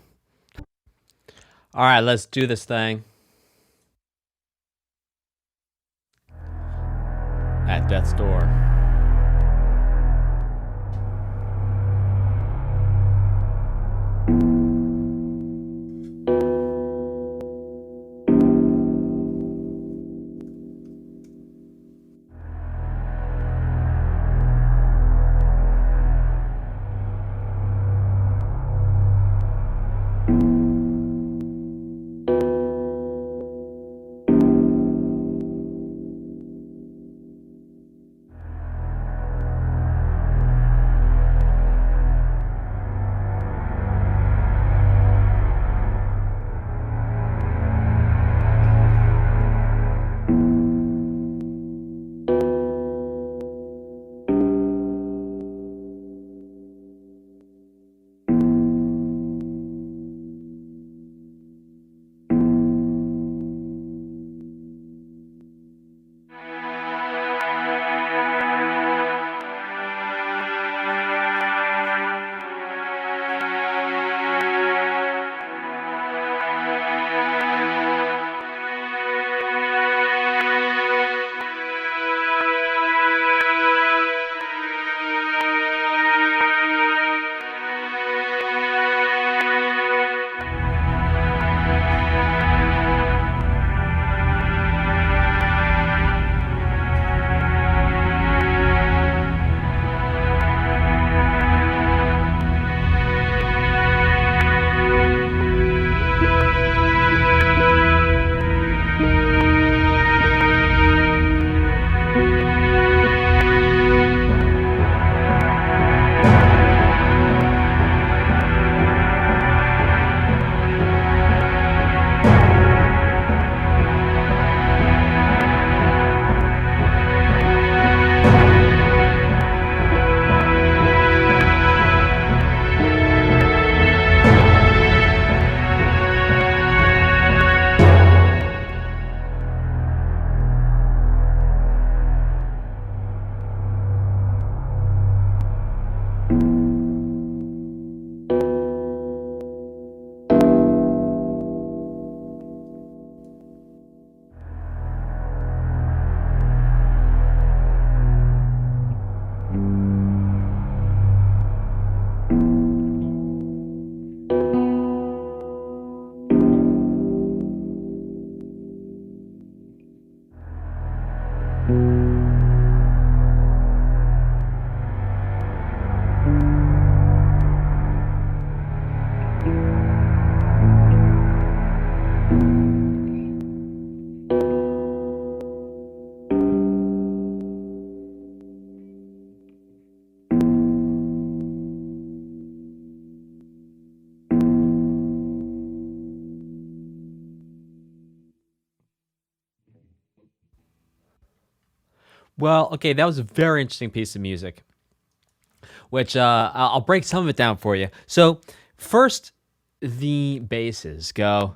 All right, let's do this thing. At death's door. Well, okay, that was a very interesting piece of music, which I'll break some of it down for you. So first, the basses go.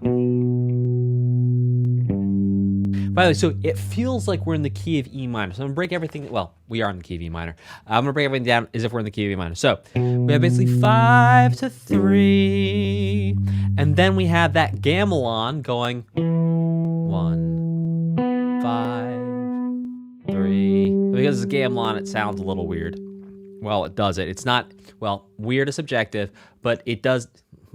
By the way, so it feels like we're in the key of E minor. So I'm gonna break everything. Well, we are in the key of E minor. I'm gonna break everything down as if we're in the key of E minor. So we have basically 5 to 3, and then we have that gamelan going 1, 5, 3. Because it's gamelan, it sounds a little weird. Well, it does it. It's not, well, weird is subjective, but it does.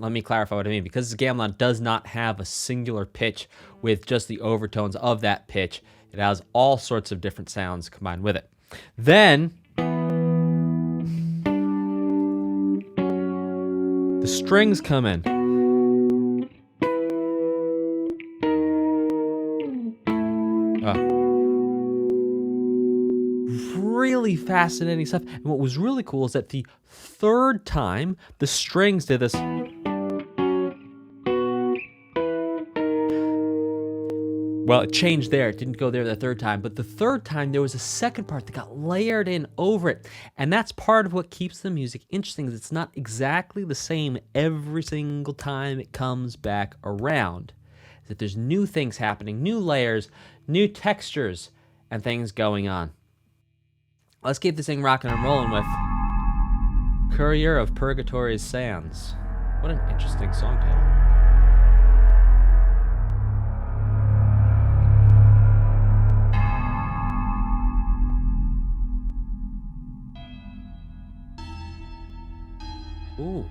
let me clarify what I mean. Because this gamelan does not have a singular pitch with just the overtones of that pitch. It has all sorts of different sounds combined with it. Then the strings come in. Really fascinating stuff. And what was really cool is that the third time the strings did this. Well, it changed there. It didn't go there the third time. But the third time, there was a second part that got layered in over it. And that's part of what keeps the music interesting, is it's not exactly the same every single time it comes back around. Is that there's new things happening, new layers, new textures, and things going on. Let's keep this thing rocking and rolling with Courier of Purgatory's Sands. What an interesting song title. Ooh.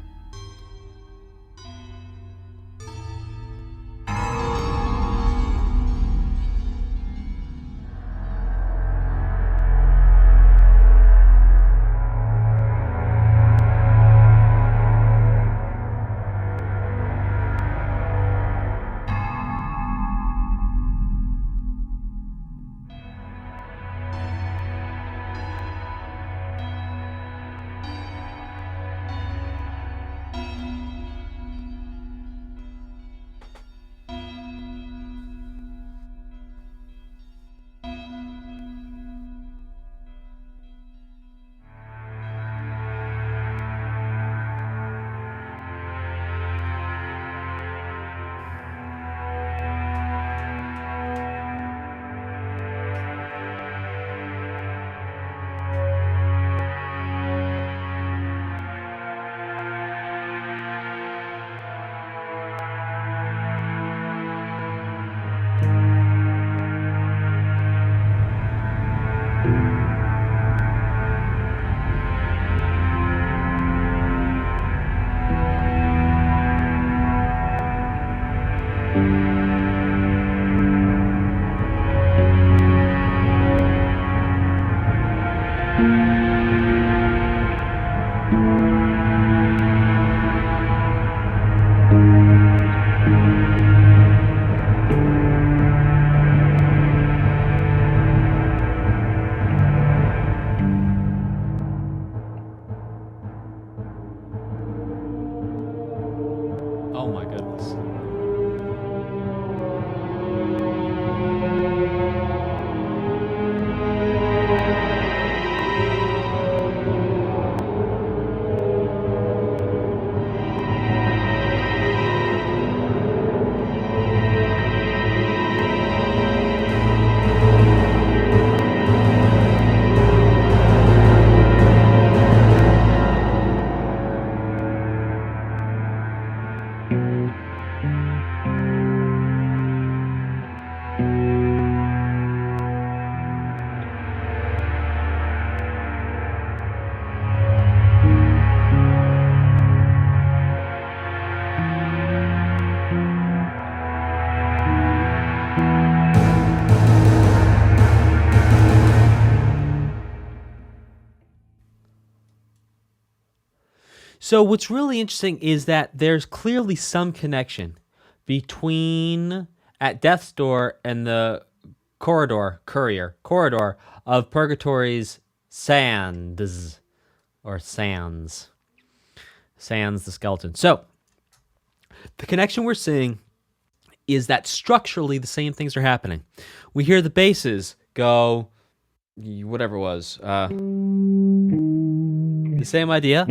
Oh my goodness. So what's really interesting is that there's clearly some connection between at Death's Door and the corridor of Purgatory's sands, or sands the skeleton. So the connection we're seeing is that structurally the same things are happening. We hear the basses go, whatever it was, the same idea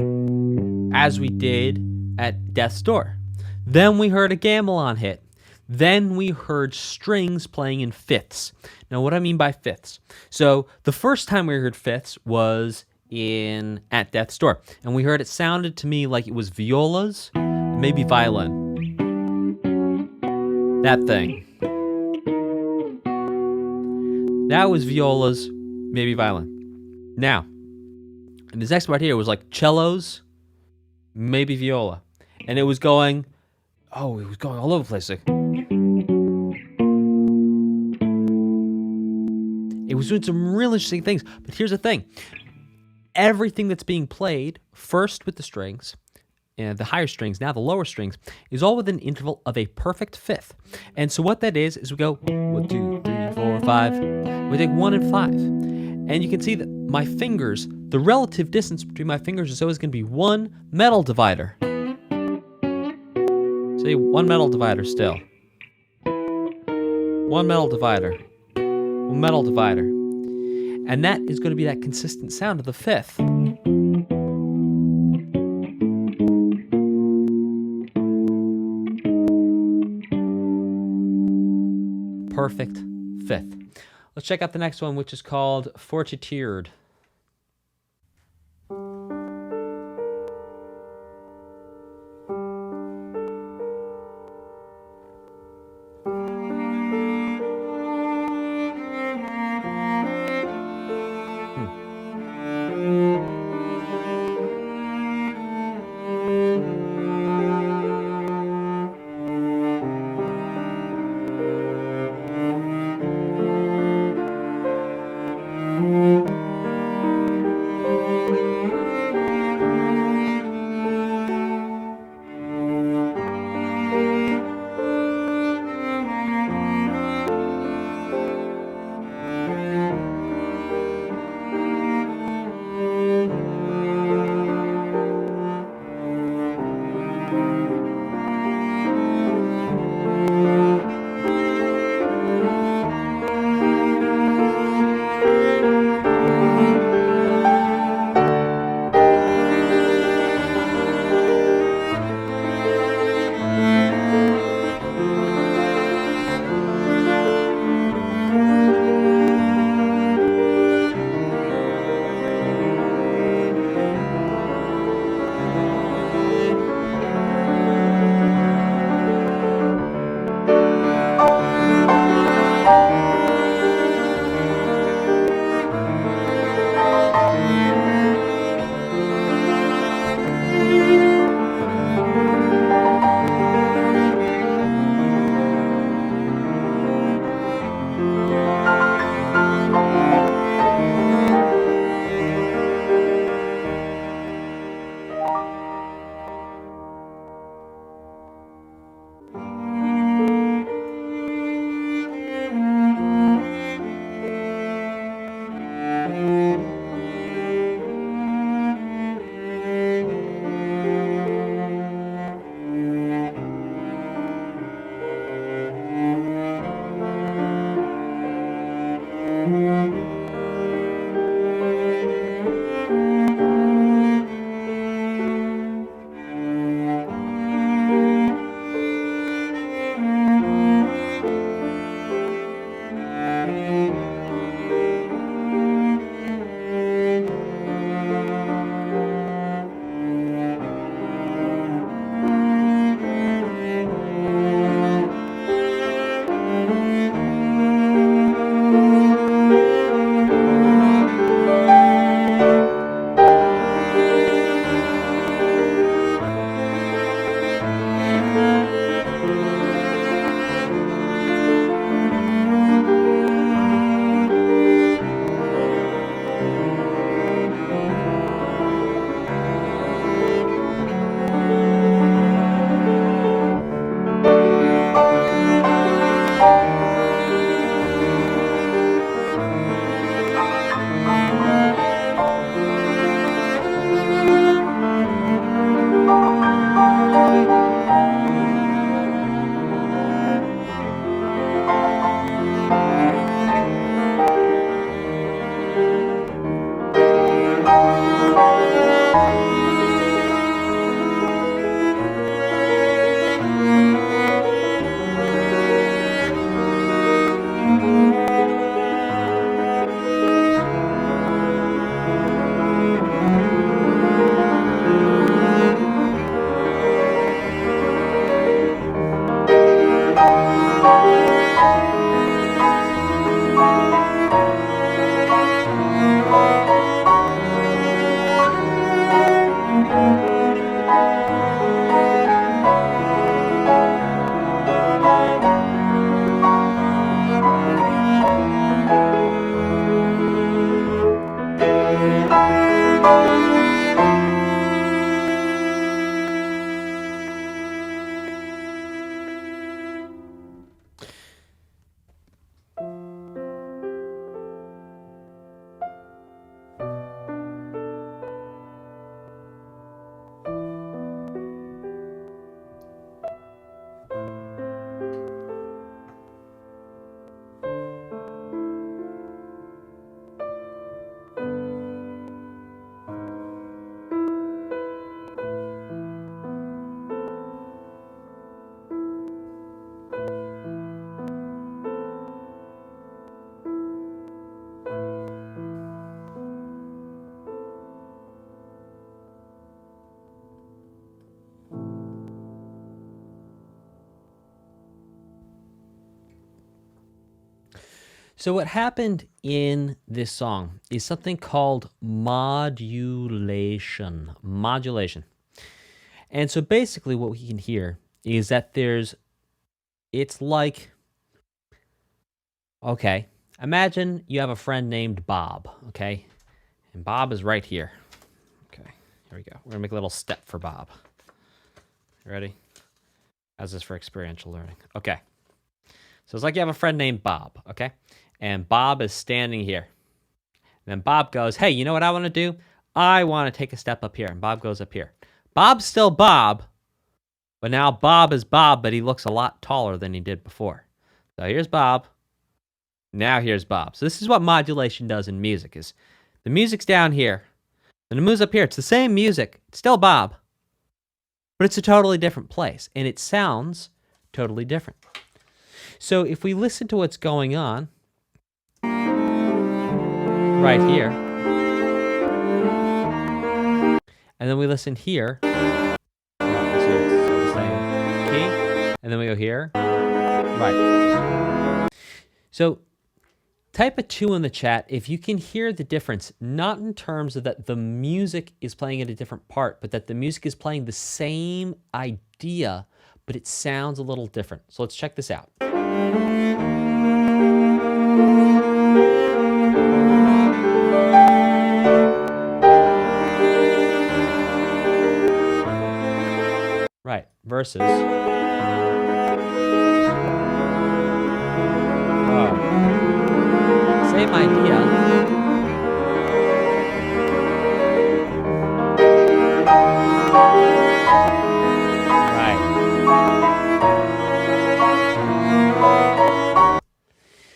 as we did at Death's Door. Then we heard a gamelan hit. Then we heard strings playing in fifths. Now, what I mean by fifths. So the first time we heard fifths was at Death's Door. And we heard it sounded to me like it was violas, maybe violin. That thing. That was violas, maybe violin. Now, and this next part here was like cellos, maybe viola. and it was going, oh, it was going all over the place. Like, it was doing some really interesting things. But here's the thing. Everything that's being played, first with the strings, and the higher strings, now the lower strings, is all within an interval of a perfect fifth. And so what that is we go 1, 2, 3, 4, 5. We take 1 and 5. And you can see that my fingers, the relative distance between my fingers is always going to be 1 metal divider. See, 1 metal divider still. 1 metal divider. 1 metal divider. And that is going to be that consistent sound of the fifth. Perfect fifth. Let's check out the next one, which is called Fortitude. So what happened in this song is something called modulation. Modulation. And so basically what we can hear is that it's like, okay, imagine you have a friend named Bob, okay? And Bob is right here. Okay, here we go. We're gonna make a little step for Bob. You ready? How's this for experiential learning? Okay. So it's like you have a friend named Bob, okay? And Bob is standing here. And then Bob goes, hey, you know what I want to do? I want to take a step up here. And Bob goes up here. Bob's still Bob, but now Bob is Bob, but he looks a lot taller than he did before. So here's Bob. Now here's Bob. So this is what modulation does in music, is the music's down here. Then it moves up here. It's the same music. It's still Bob, but it's a totally different place. And it sounds totally different. So if we listen to what's going on right here, and then we listen here, so it's the same key, and then we go here, right. So type a 2 in the chat if you can hear the difference, not in terms of that the music is playing at a different part, but that the music is playing the same idea, but it sounds a little different. So let's check this out. Right, versus. Oh. Same idea. Right.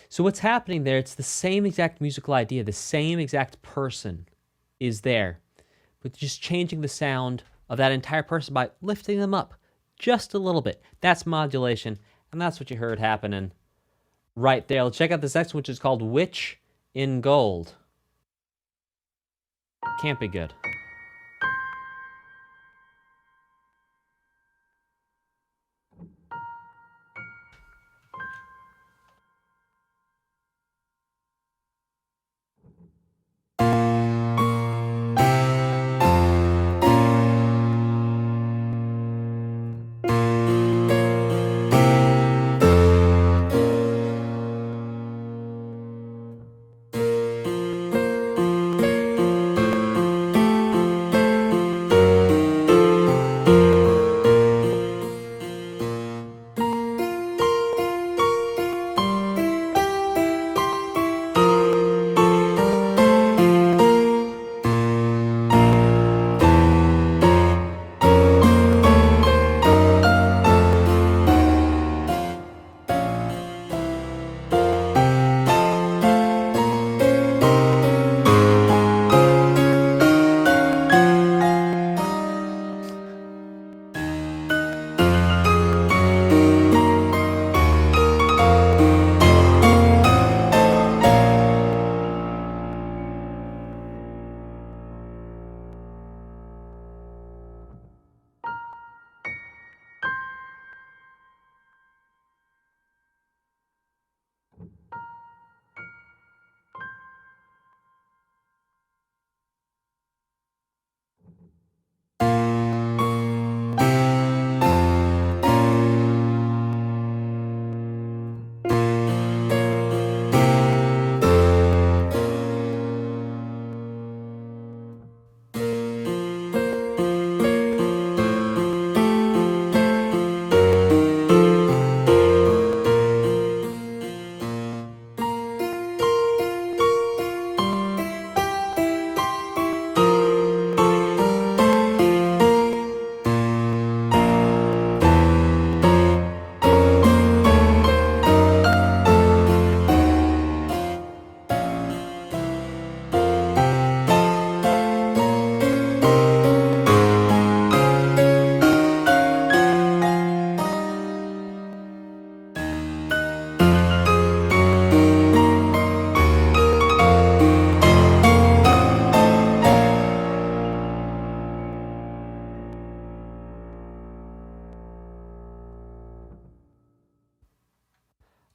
So what's happening there, it's the same exact musical idea, the same exact person is there, but just changing the sound of that entire person by lifting them up just a little bit. That's modulation, and that's what you heard happening right there. Let's check out this next one, which is called Witch in Gold. Can't be good.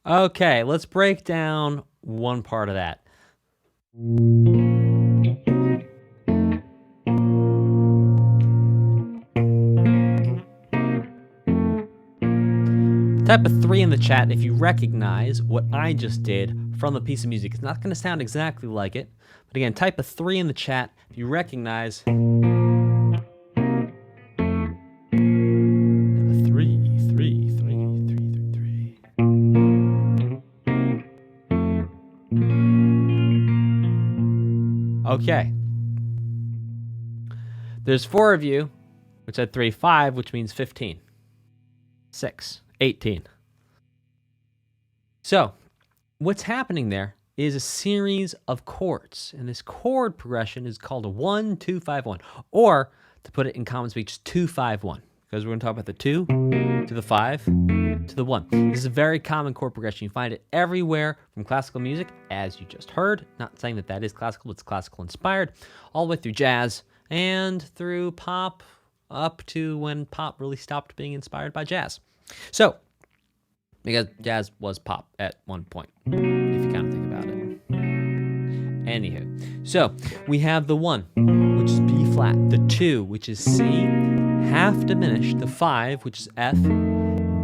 Okay, let's break down one part of that. Type a 3 in the chat if you recognize what I just did from the piece of music. It's not going to sound exactly like it, but again, type a 3 in the chat if you recognize. Okay. There's 4 of you, which had 3, 5, which means 15. 6, 18. So, what's happening there is a series of chords, and this chord progression is called a 1, 2, 5, 1, or to put it in common speech, 2, 5, 1, because we're going to talk about the 2 to the 5 to the 1. This is a very common chord progression. You find it everywhere from classical music, as you just heard. Not saying that that is classical, it's classical inspired, all the way through jazz and through pop, up to when pop really stopped being inspired by jazz. So, because jazz was pop at one point, if you kind of think about it. Anywho, so we have the 1, which is B flat, the 2, which is C, half diminished, the 5, which is F,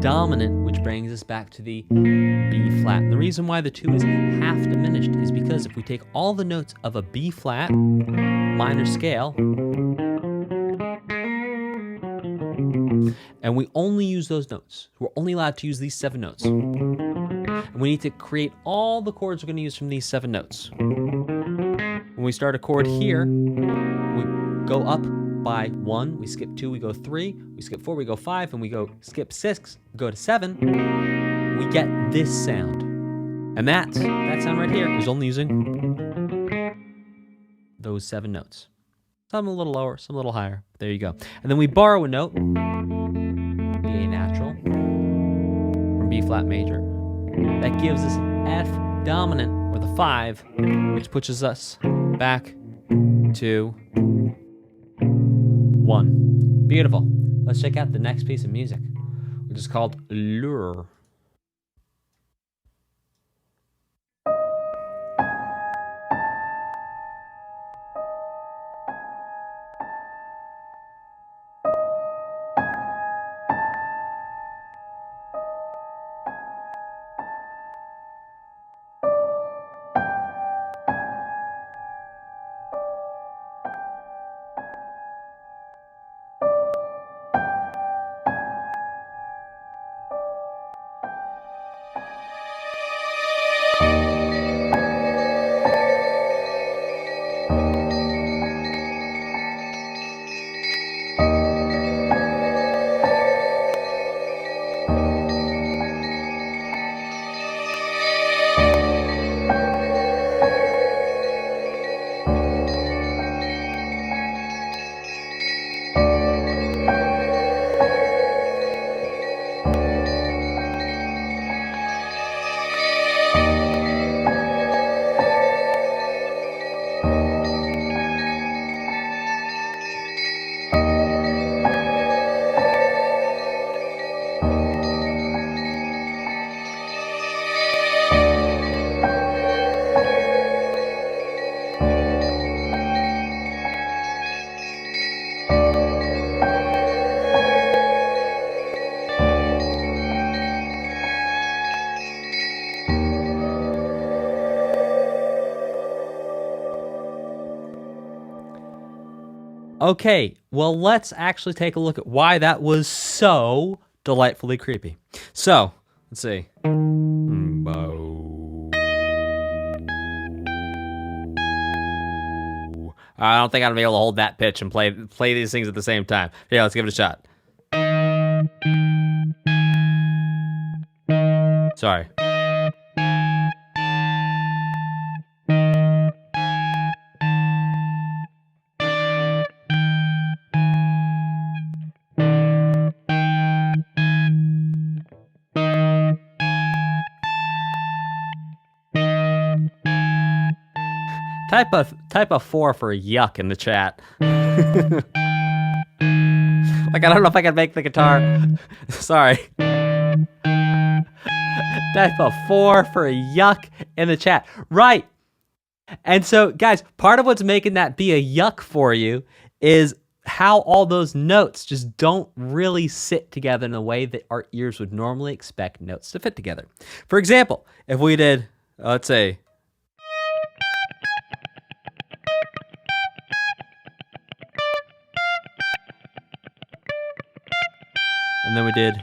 dominant, which brings us back to the B flat. And the reason why the 2 is half diminished is because if we take all the notes of a B flat minor scale, and we only use those notes, we're only allowed to use these 7 notes. And we need to create all the chords we're going to use from these 7 notes. When we start a chord here, we go up by 1, we skip 2, we go 3, we skip 4, we go 5, and we go skip 6, go to 7, we get this sound. And that sound right here is only using those 7 notes. Some a little lower, some a little higher. There you go. And then we borrow a note, A natural, from B flat major. That gives us F dominant, or the 5, which pushes us back to 1. Beautiful. Let's check out the next piece of music, which is called Lure. Okay, well, let's actually take a look at why that was so delightfully creepy. So, let's see. I don't think I'm gonna be able to hold that pitch and play these things at the same time. Yeah, let's give it a shot. Sorry. Type a 4 for yuck in the chat. Like, I don't know if I can make the guitar. Sorry. Type a 4 for a yuck in the chat. Right. And so, guys, part of what's making that be a yuck for you is how all those notes just don't really sit together in a way that our ears would normally expect notes to fit together. For example, if we did, let's say, and then we did,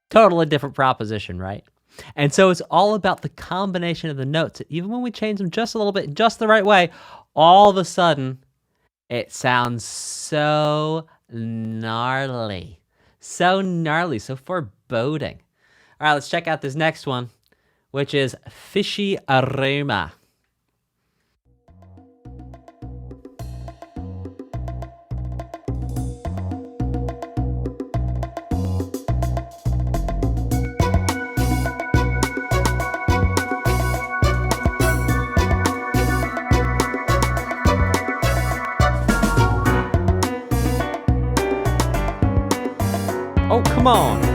totally different proposition, right? And so it's all about the combination of the notes. Even when we change them just a little bit, in just the right way, all of a sudden, it sounds so gnarly. So gnarly, so foreboding. All right, let's check out this next one, which is Fishy Aroma. Oh, come on.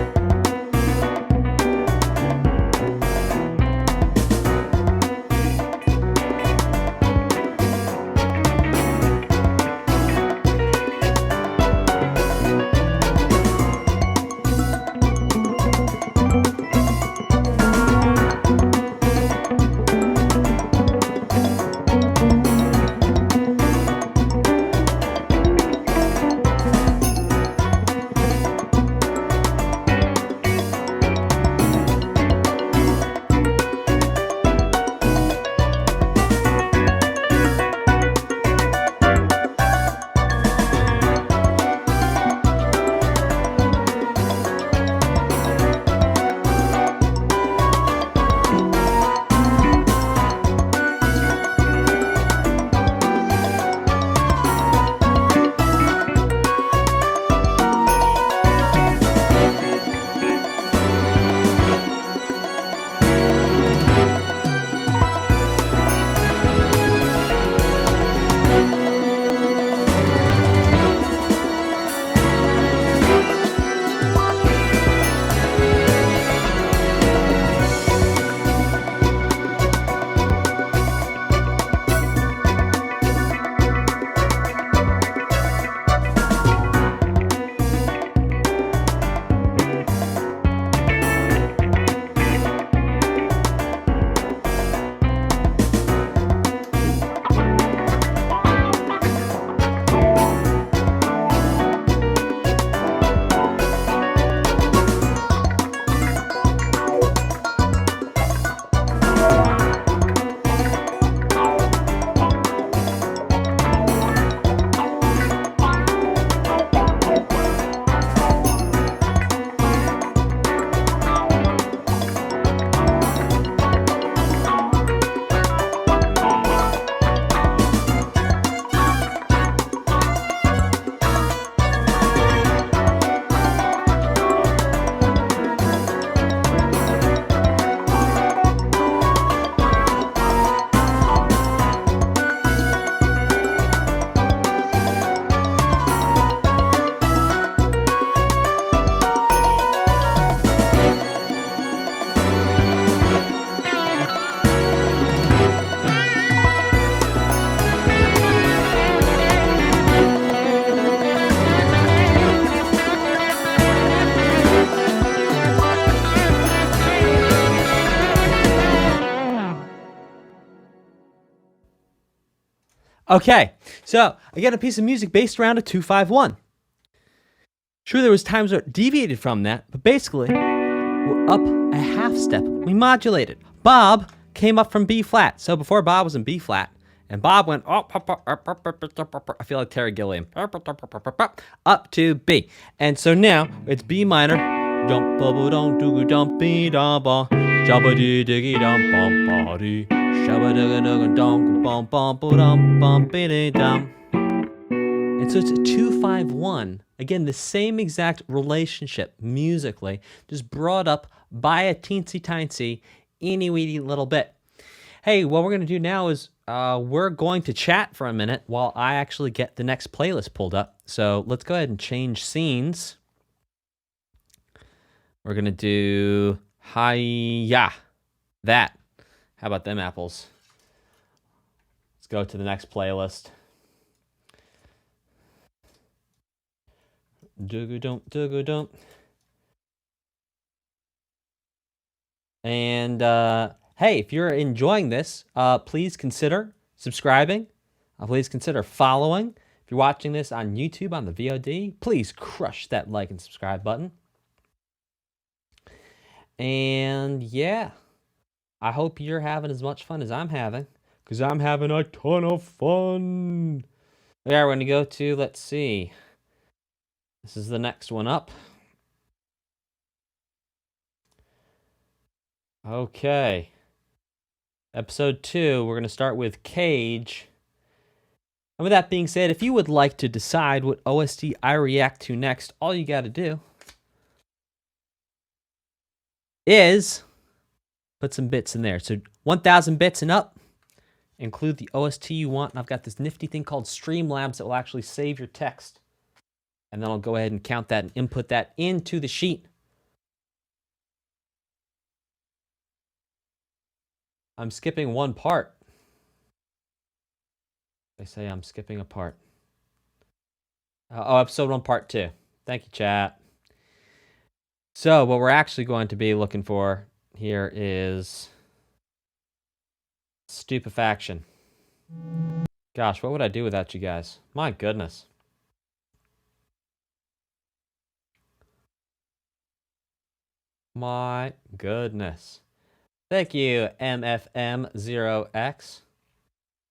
Okay, so I got a piece of music based around a 2-5-1. Sure, there was times where it deviated from that, but basically, we're up a half step. We modulated. Bob came up from B flat. So before Bob was in B flat, and Bob went up, I feel like Terry Gilliam, up to B. And so now it's B minor. Dump bubble don't do dump be da ba shabba dee diggy dump bum ba dee shabba digga digga dum bum bum dum bum be dum. And so it's a 2-5-1. Again, the same exact relationship musically, just brought up by a teensy-tiny, eeny-weeny little bit. Hey, what we're going to do now is we're going to chat for a minute while I actually get the next playlist pulled up. So let's go ahead and change scenes. We're going to do Hiya. That. How about them apples? Let's go to the next playlist. Doogo-dump, doogo-dump. And hey, if you're enjoying this, please consider subscribing. Please consider following. If you're watching this on YouTube on the VOD, please crush that like and subscribe button. And yeah, I hope you're having as much fun as I'm having, because I'm having a ton of fun. Yeah, we're going to go to, let's see. This is the next one up. Okay. Episode 2, we're going to start with Cage. And with that being said, if you would like to decide what OST I react to next, all you got to do is put some bits in there. So 1,000 bits and up. Include the OST you want. And I've got this nifty thing called Streamlabs that will actually save your text. And then I'll go ahead and count that and input that into the sheet. I'm skipping one part. They say I'm skipping a part. Episode 1, part 2. Thank you, chat. So what we're actually going to be looking for here is Stupefaction. Gosh, what would I do without you guys? My goodness. My goodness. Thank you, MFM0X.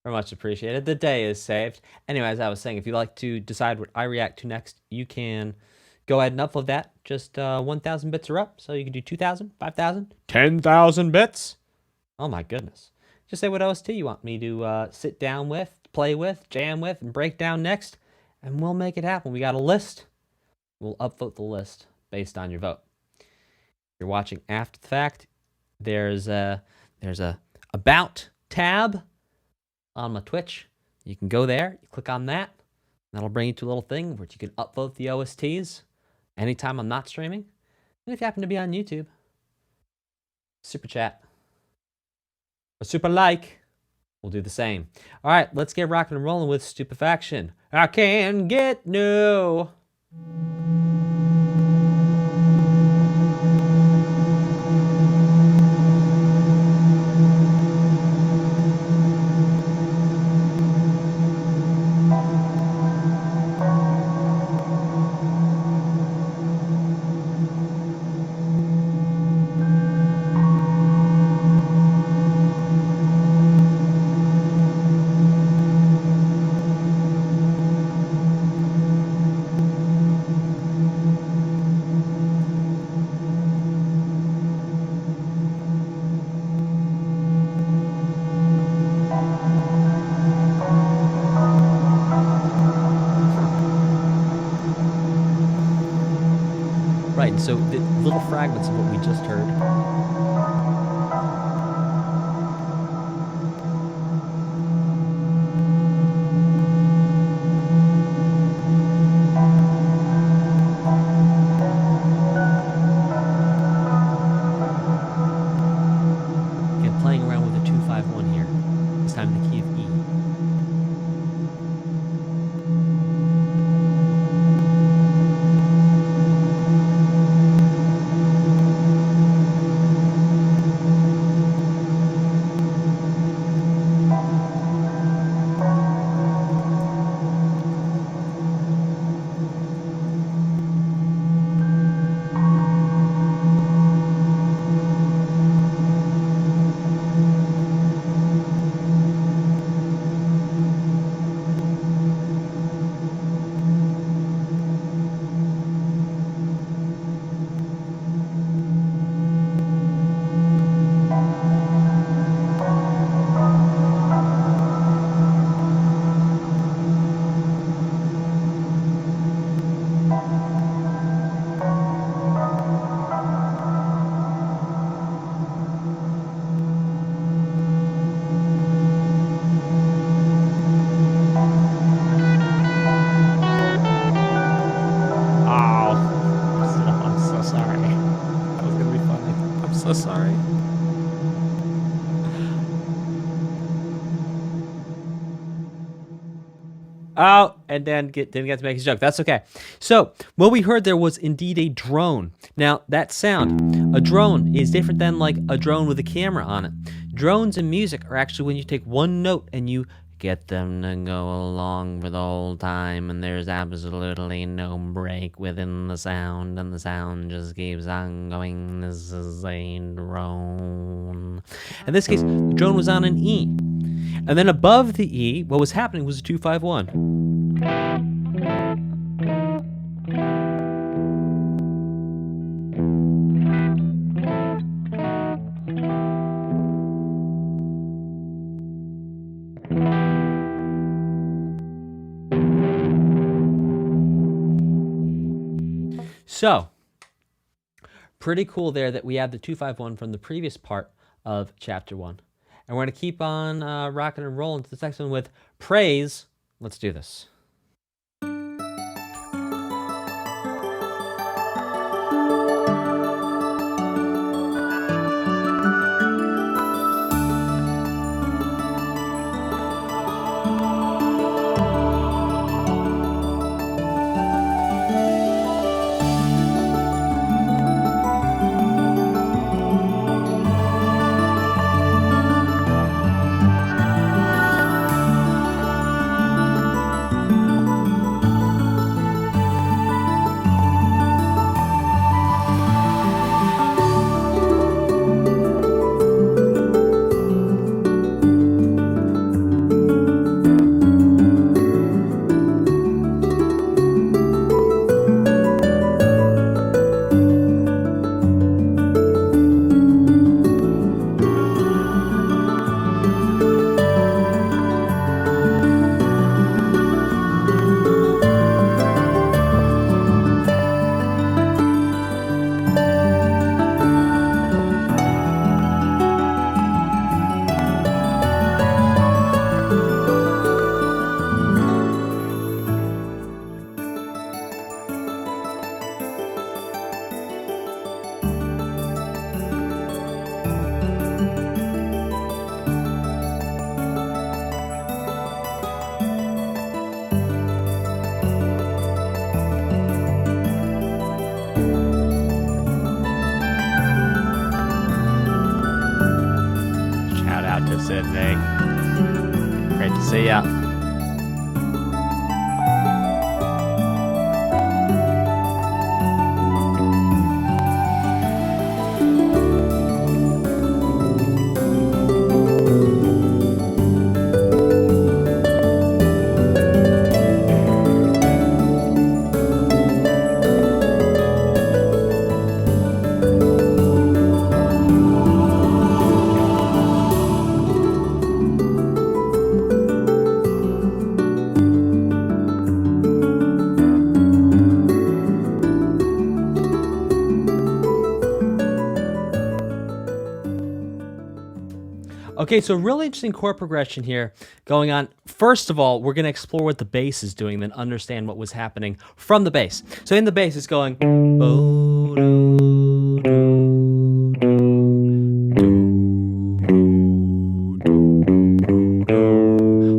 Very much appreciated. The day is saved. Anyway, as I was saying, if you'd like to decide what I react to next, you can go ahead and upload that. Just 1,000 bits are up. So you can do 2,000, 5,000, 10,000 bits. Oh my goodness. Just say what OST you want me to sit down with, play with, jam with, and break down next. And we'll make it happen. We got a list. We'll upvote the list based on your vote. If you're watching after the fact, there's a About tab on my Twitch. You can go there, you click on that, and that'll bring you to a little thing where you can upvote the OSTs anytime I'm not streaming. And if you happen to be on YouTube, super chat, a super like, we'll do the same. All right, let's get rocking and rolling with Stupefaction. I can get no. Right, so the little fragments of what we just heard. Again, playing around with a 2-5-1 here. This time in the key of E. sorry. Oh, and then didn't get to make his joke. That's okay. So what we heard there was indeed a drone. Now that sound, a drone, is different than like a drone with a camera on it. Drones in music are actually when you take one note and you get them to go along for the whole time, and there's absolutely no break within the sound, and the sound just keeps on going. This is a drone. In this case, the drone was on an E. And then above the E, what was happening was a 2-5-1. So, pretty cool there that we have the 2-5-1 from the previous part of Chapter 1. And we're going to keep on rocking and rolling to the next one with Praise. Let's do this. Sydney. Great to see ya. Okay, so really interesting chord progression here going on. First of all, we're going to explore what the bass is doing, then understand what was happening from the bass. So in the bass, it's going...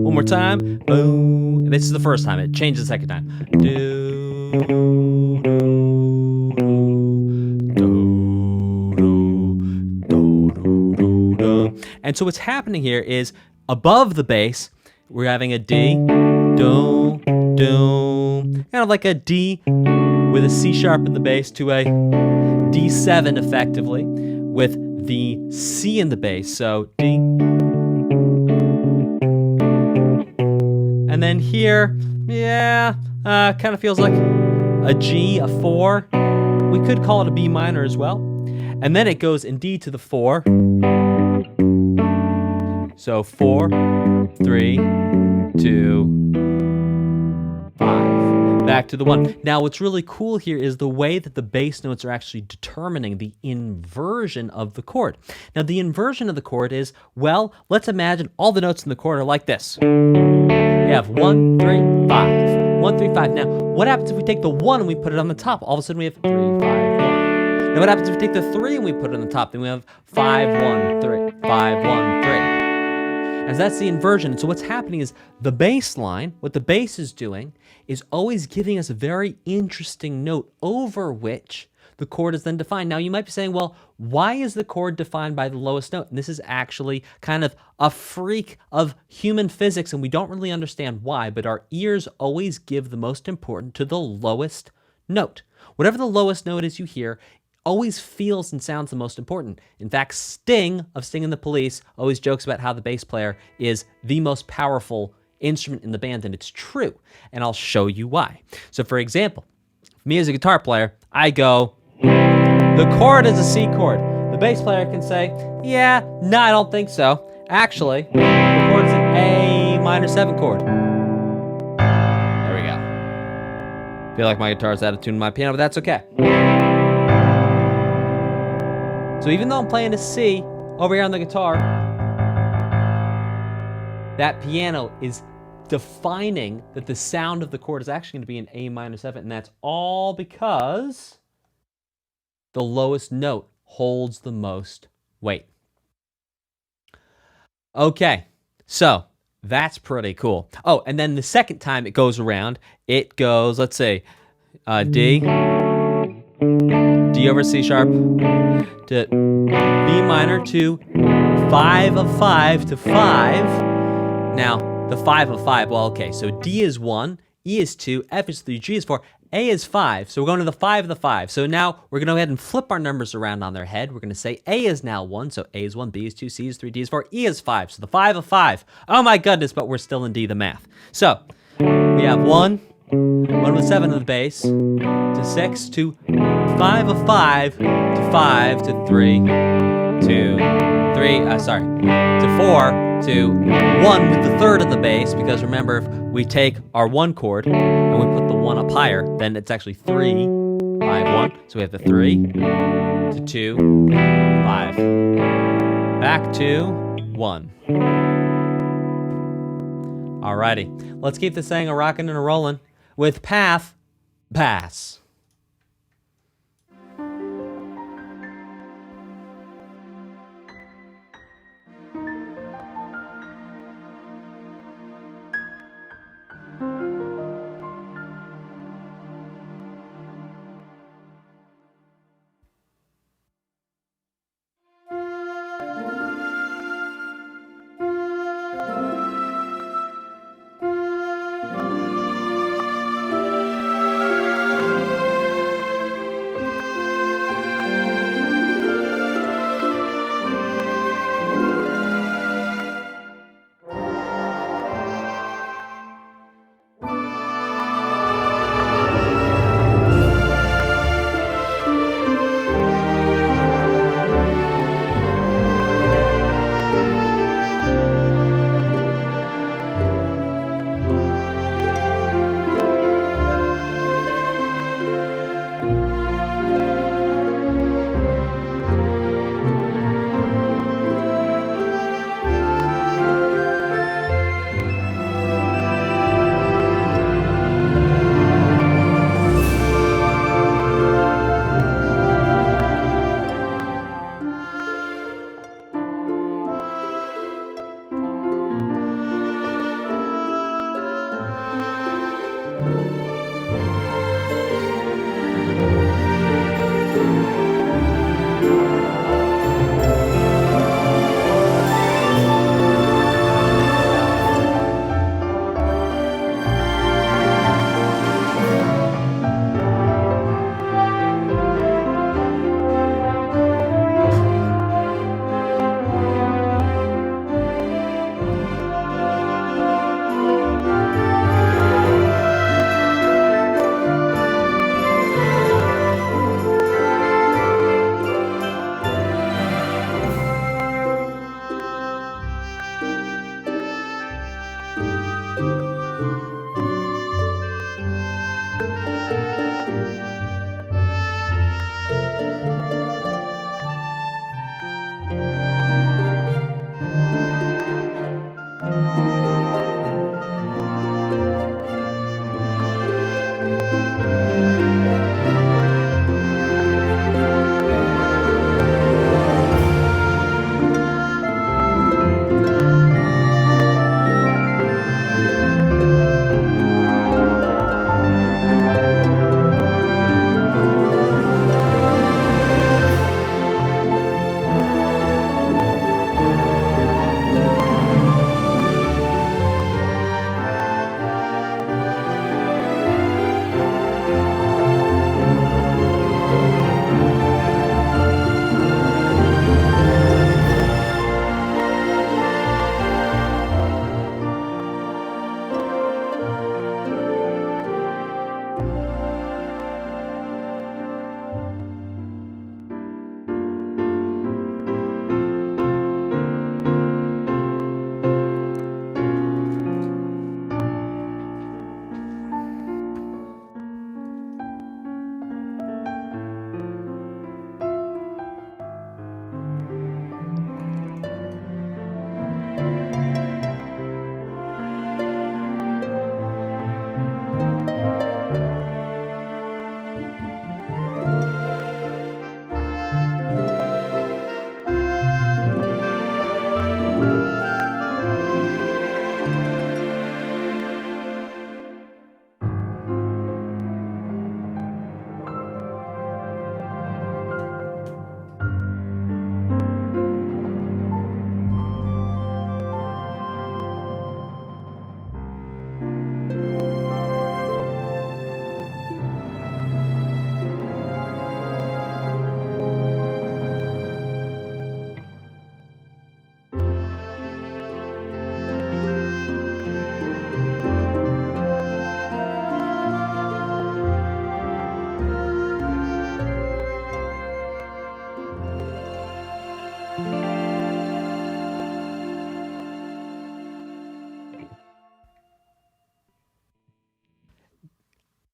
One more time. This is the first time. It changes the second time. And so what's happening here is above the bass, we're having a D, do, do, kind of like a D with a C sharp in the bass to a D7 effectively with the C in the bass. So D. And then here, yeah, kind of feels like a G, a 4. We could call it a B minor as well. And then it goes in D to the 4. So 4, 3, 2, 5. Back to the 1. Now what's really cool here is the way that the bass notes are actually determining the inversion of the chord. Now the inversion of the chord is, well, let's imagine all the notes in the chord are like this. We have 1, 3, 5. 1, 3, 5. Now, what happens if we take the 1 and we put it on the top? All of a sudden we have 3, 5, 1. Now what happens if we take the 3 and we put it on the top? Then we have 5, 1, 3, 5, 1, 3. As that's the inversion. So what's happening is the bass line, what the bass is doing, is always giving us a very interesting note over which the chord is then defined. Now you might be saying, well, why is the chord defined by the lowest note? And this is actually kind of a freak of human physics, and we don't really understand why, but our ears always give the most important to the lowest note. Whatever the lowest note is you hear always feels and sounds the most important. In fact, Sting of Sting and the Police always jokes about how the bass player is the most powerful instrument in the band, and it's true. And I'll show you why. So for example, me as a guitar player, I go, the chord is a C chord. The bass player can say, yeah, no, I don't think so. Actually, the chord is an A minor 7 chord. There we go. Feel like my guitar's out of tune with my piano, but that's okay. So even though I'm playing a C over here on the guitar, that piano is defining that the sound of the chord is actually going to be an A minor 7, and that's all because the lowest note holds the most weight. Okay, so that's pretty cool. Oh, and then the second time it goes around, it goes, let's say, D over C sharp, to B minor to 5 of 5 to 5. Now, the 5 of 5, well, okay, so D is 1, E is 2, F is 3, G is 4, A is 5. So we're going to the 5 of the 5. So now we're going to go ahead and flip our numbers around on their head. We're going to say A is now 1, so A is 1, B is 2, C is 3, D is 4, E is 5. So the 5 of 5. Oh my goodness, but we're still in D the math. So we have 1 with 7 on the bass, to 6, to 5 of 5, to 5, to 3, to 4, to 1 with the third of the bass, because remember, if we take our 1 chord and we put the 1 up higher, then it's actually 3, 5, 1. So we have the 3, to 2, 5, back to 1. Alrighty, let's keep this thing a rockin' and a rollin' with Path Pass.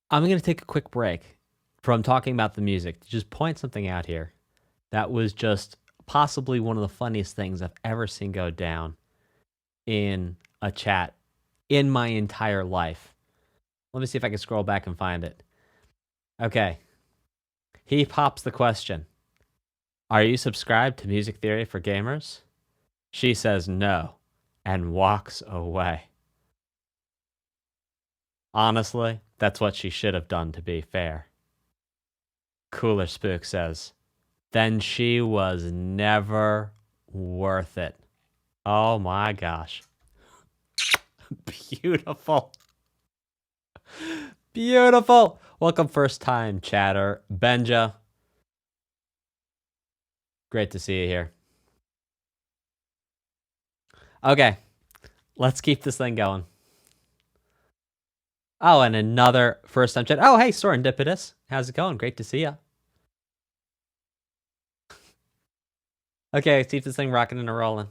I'm going to take a quick break from talking about the music to just point something out here. That was just possibly one of the funniest things I've ever seen go down in a chat in my entire life. Let me see if I can scroll back and find it. Okay. He pops the question. Are you subscribed to Music Theory for Gamers? She says no and walks away. Honestly, that's what she should have done, to be fair. Cooler Spook says, then she was never worth it. Oh my gosh. Beautiful. Beautiful. Welcome first time chatter. Benja. Great to see you here. Okay. Let's keep this thing going. Oh, and another first time chat. Oh, hey, Serendipitous. How's it going? Great to see you. Okay, let's keep this thing rocking and rolling.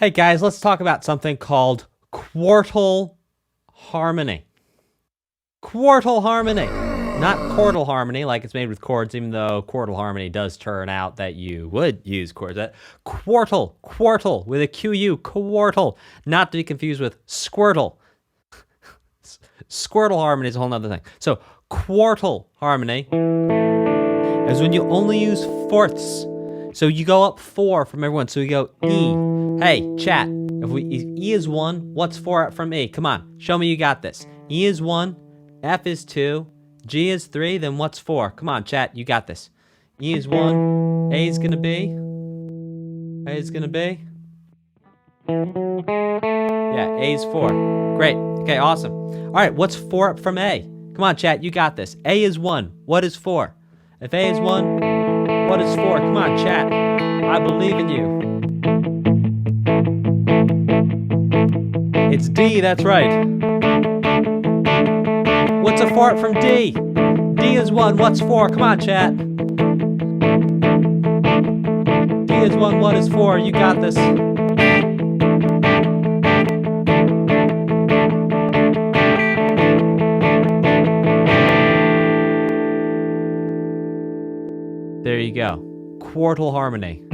Hey guys, let's talk about something called quartal harmony. Quartal harmony. Not chordal harmony, like it's made with chords, even though quartal harmony does turn out that you would use chords. Quartal, with a Q-U, quartal. Not to be confused with squirtle. Squirtle harmony is a whole nother thing. So, quartal harmony is when you only use fourths. So you go up 4 from everyone. So you go E. Hey, chat. If E is 1, what's 4 up from E? Come on, show me you got this. E is 1, F is 2, G is 3, then what's 4? Come on, chat, you got this. E is 1, A is gonna be? A is gonna be? Yeah, A is 4. Great, okay, awesome. All right, what's 4 up from A? Come on, chat, you got this. A is 1, what is 4? If A is 1, what is 4? Come on, chat, I believe in you. It's D, that's right. What's a 4 up from D? D is 1, what's 4? Come on, chat. D is 1, what is 4? You got this. There you go. Quartal harmony.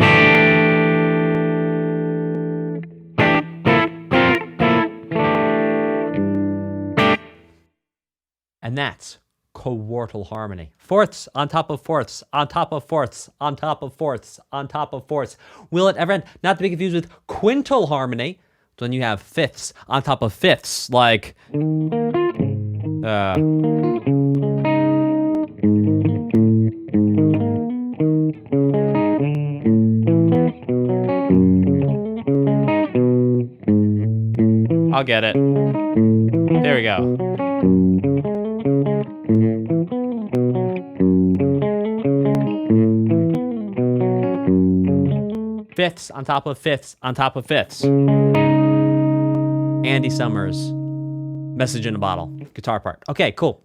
And that's quartal harmony. Fourths on top of fourths, on top of fourths, on top of fourths, on top of fourths. Will it ever end? Not to be confused with quintal harmony. It's when you have fifths on top of fifths, like I'll get it. There we go. Fifths on top of fifths on top of fifths. Andy Summers. Message in a Bottle. Guitar part. Okay, cool.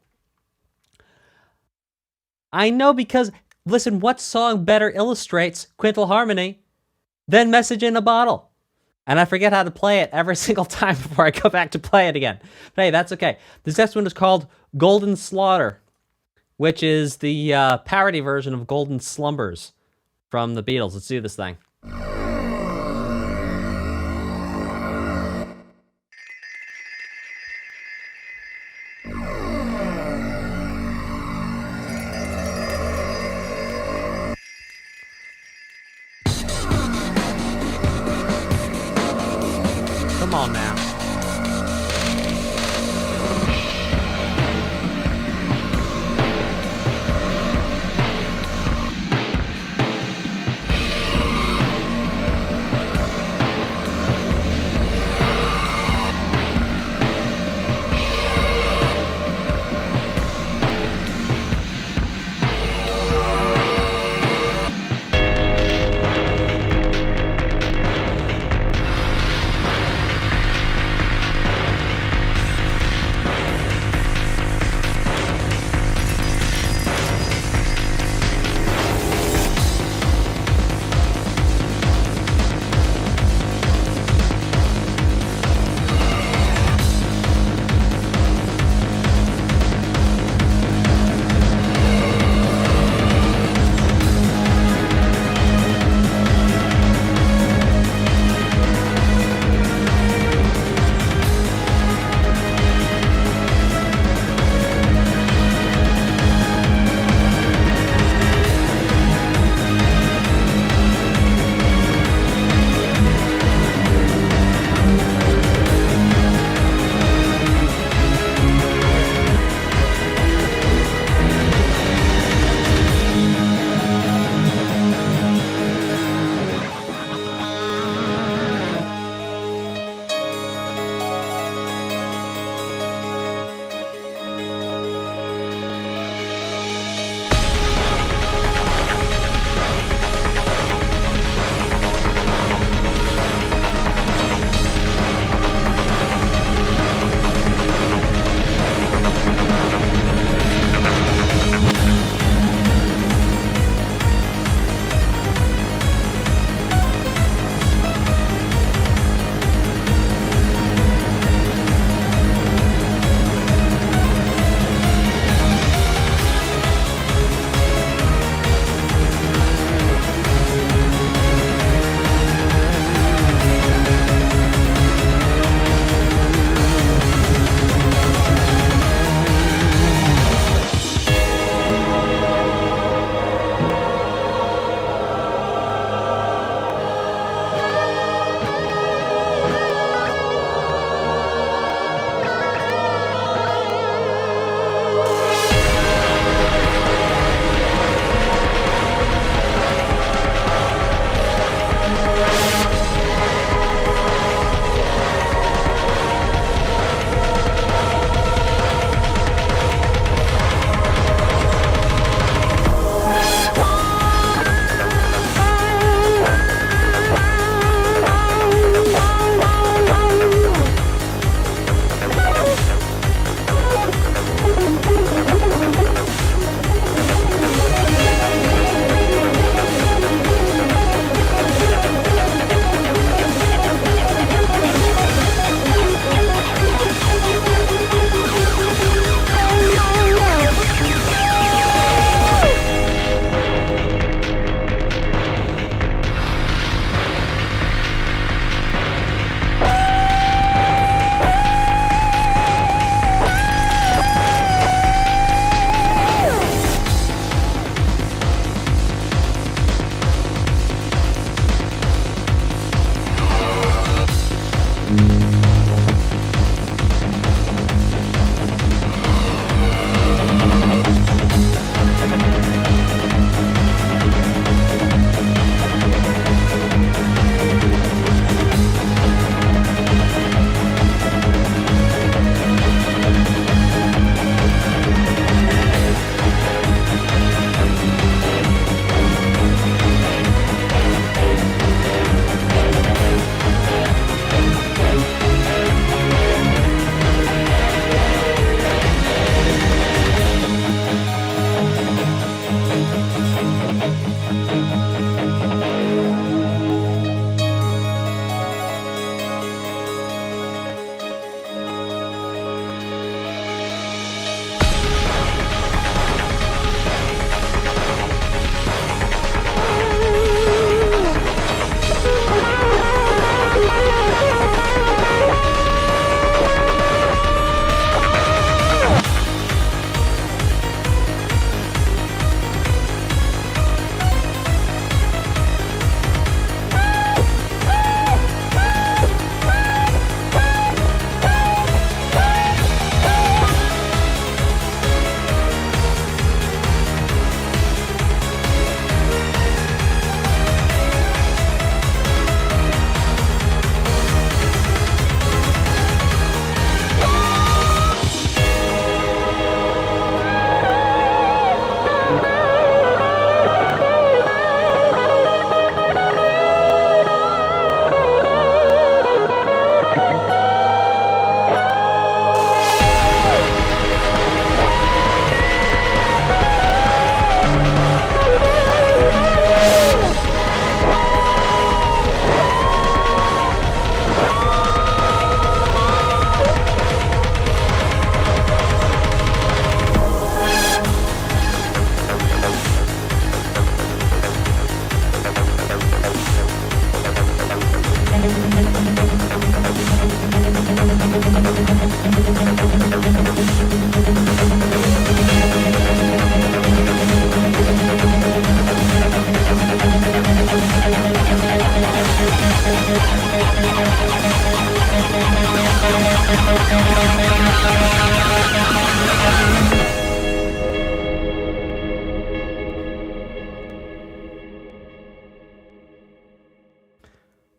I know because, listen, what song better illustrates quintal harmony than Message in a Bottle? And I forget how to play it every single time before I go back to play it again. But hey, that's okay. This next one is called Goldenslaughterer, which is the parody version of Golden Slumbers from the Beatles. Let's do this thing. Come on now.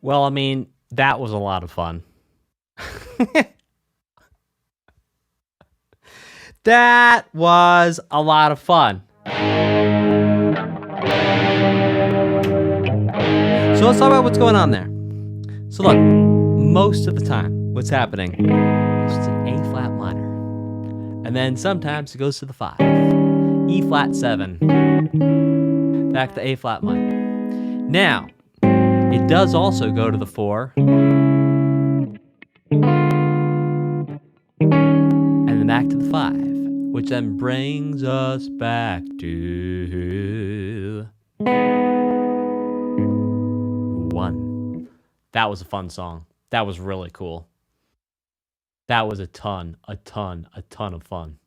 Well, I mean, that was a lot of fun. That was a lot of fun. So let's talk about what's going on there. So look, most of the time, what's happening is it's an A flat minor. And then sometimes it goes to the 5. E flat 7. Back to A flat minor. Now, it does also go to the 4. And then back to the 5, which then brings us back to 1. That was a fun song. That was really cool. That was a ton of fun.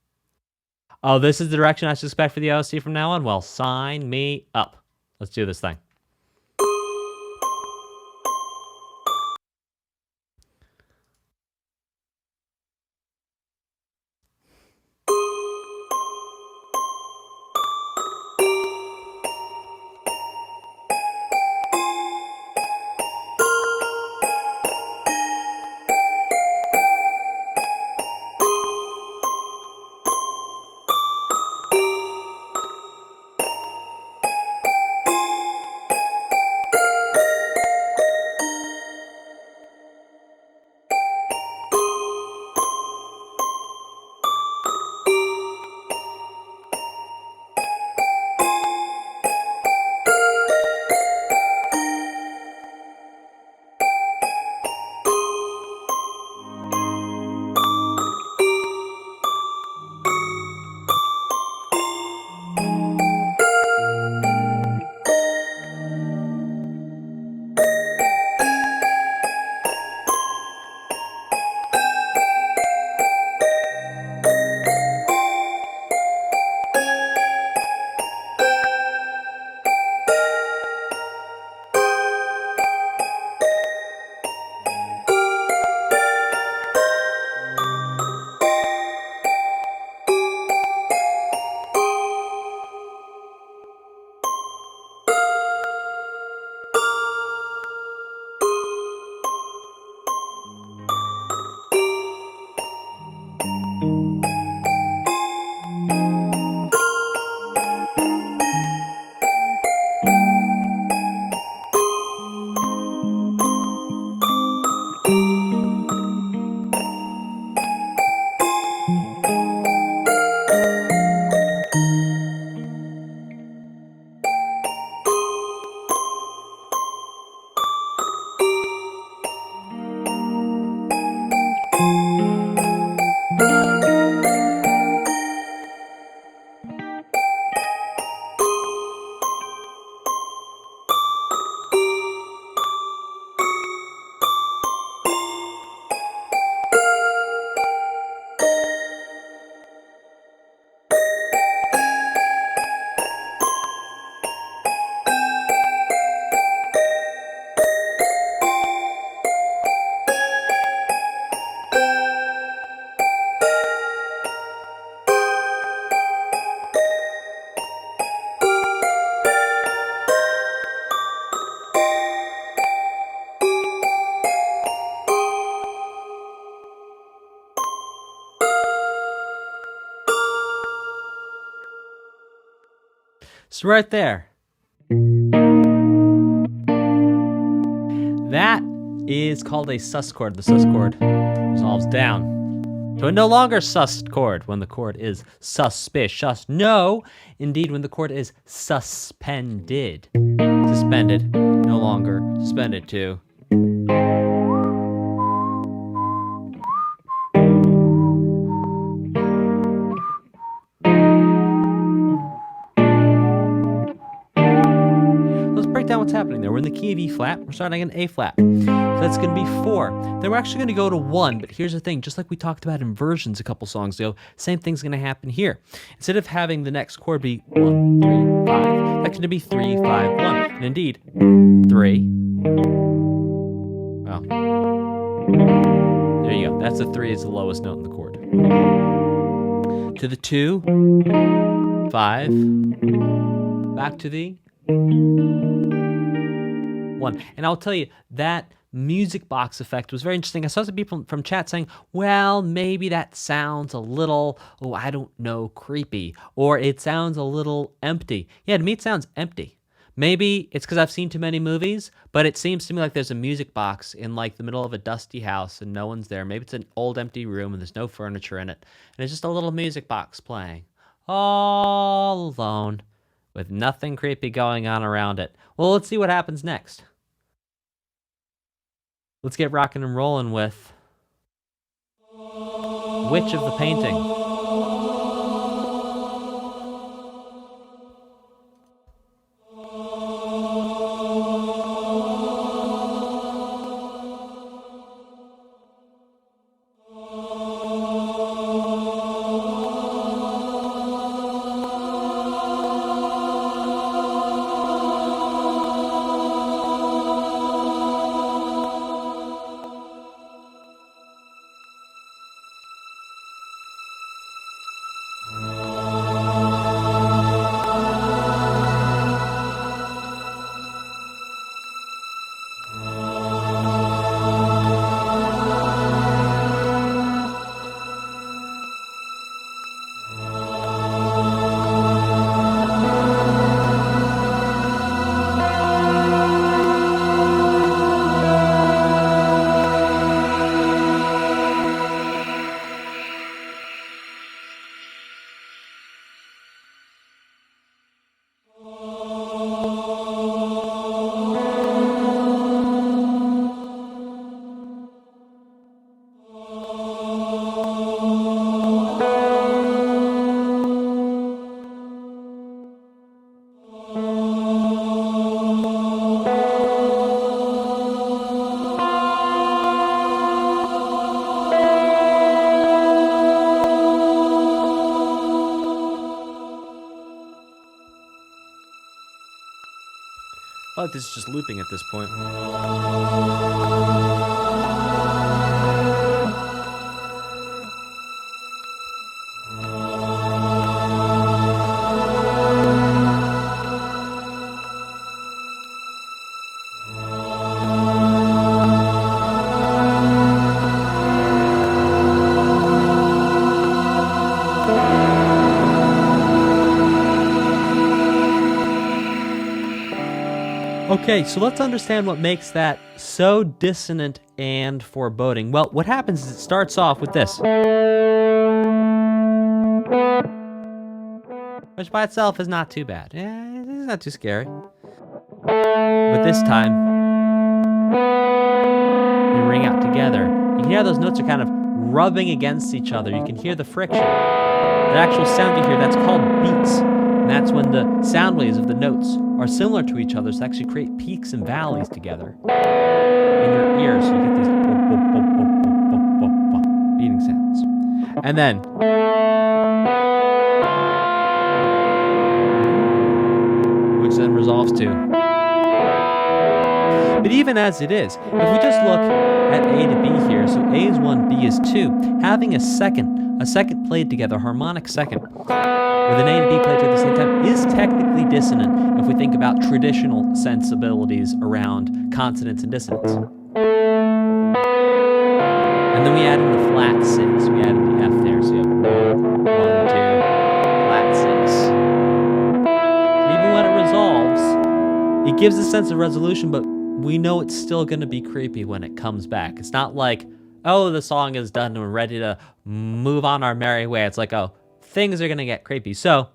Oh, this is the direction I should expect for the OST from now on? Well, sign me up. Let's do this thing. So right there. That is called a sus chord. The sus chord resolves down to a no longer sus chord when the chord is suspicious. No, indeed, when the chord is suspended. Suspended, no longer suspended to. Down what's happening there. We're in the key of E flat. We're starting in A flat. So that's going to be 4. Then we're actually going to go to 1. But here's the thing. Just like we talked about inversions a couple songs ago, same thing's going to happen here. Instead of having the next chord be 1, 3, 5, that's going to be 3, 5, 1. And indeed, 3. Well, there you go. That's the 3 is the lowest note in the chord. To the 2, 5, back to the one. And I'll tell you, that music box effect was very interesting. I saw some people from chat saying, well, maybe that sounds a little, oh, I don't know, creepy, or it sounds a little empty. Yeah, to me it sounds empty. Maybe it's because I've seen too many movies, but it seems to me like there's a music box in like the middle of a dusty house and no one's there. Maybe it's an old empty room and there's no furniture in it. And it's just a little music box playing all alone with nothing creepy going on around it. Well, let's see what happens next. Let's get rocking and rolling with Witch of the Painting. I feel like this is just looping at this point. Okay, so let's understand what makes that so dissonant and foreboding. Well, what happens is it starts off with this, which by itself is not too bad. Yeah, it's not too scary. But this time, they ring out together. You can hear those notes are kind of rubbing against each other. You can hear the friction. The actual sound you hear, that's called beats. And that's when the sound waves of the notes are similar to each other, so they actually create peaks and valleys together in your ear, so you get these beating sounds. And then which then resolves to. But even as it is, if we just look at A to B here, so A is 1, B is 2, having a second played together, harmonic second, with an A and B played together at the same time, is technically dissonant if we think about traditional sensibilities around consonance and dissonance. And then we add in the flat 6, we add in the F there, so you have 1, 1, 2, flat 6. Even when it resolves, it gives a sense of resolution, but we know it's still going to be creepy when it comes back. It's not like, oh, the song is done and we're ready to move on our merry way. It's like, oh, things are going to get creepy. So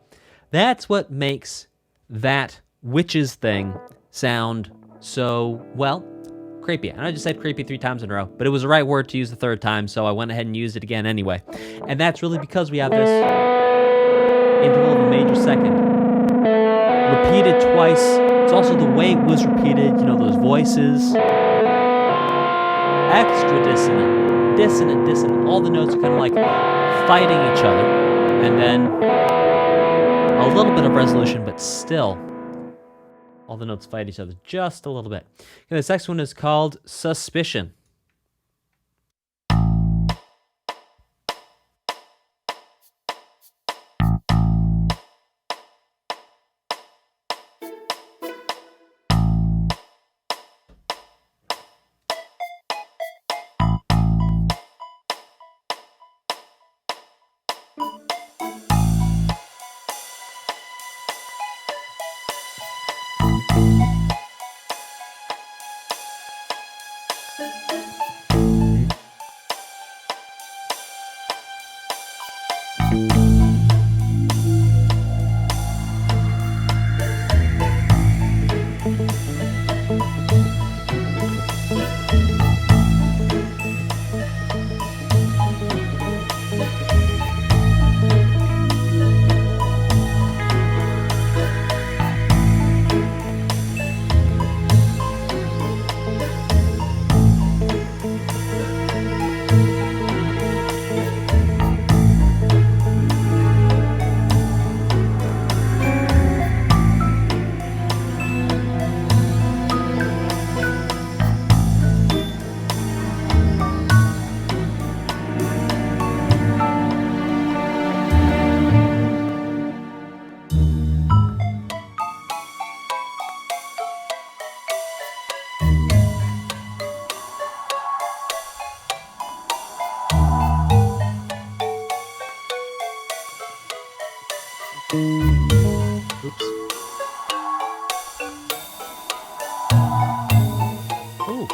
that's what makes that witches thing sound so, well, creepy. And I just said creepy 3 times in a row, but it was the right word to use the 3rd time, so I went ahead and used it again anyway. And that's really because we have this interval of a major second, repeated twice. It's also the way it was repeated, you know, those voices. Extra dissonant, dissonant, dissonant. All the notes are kind of like fighting each other. And then a little bit of resolution, but still, all the notes fight each other just a little bit. Okay, this next one is called Suspicion. Oops. Ooh.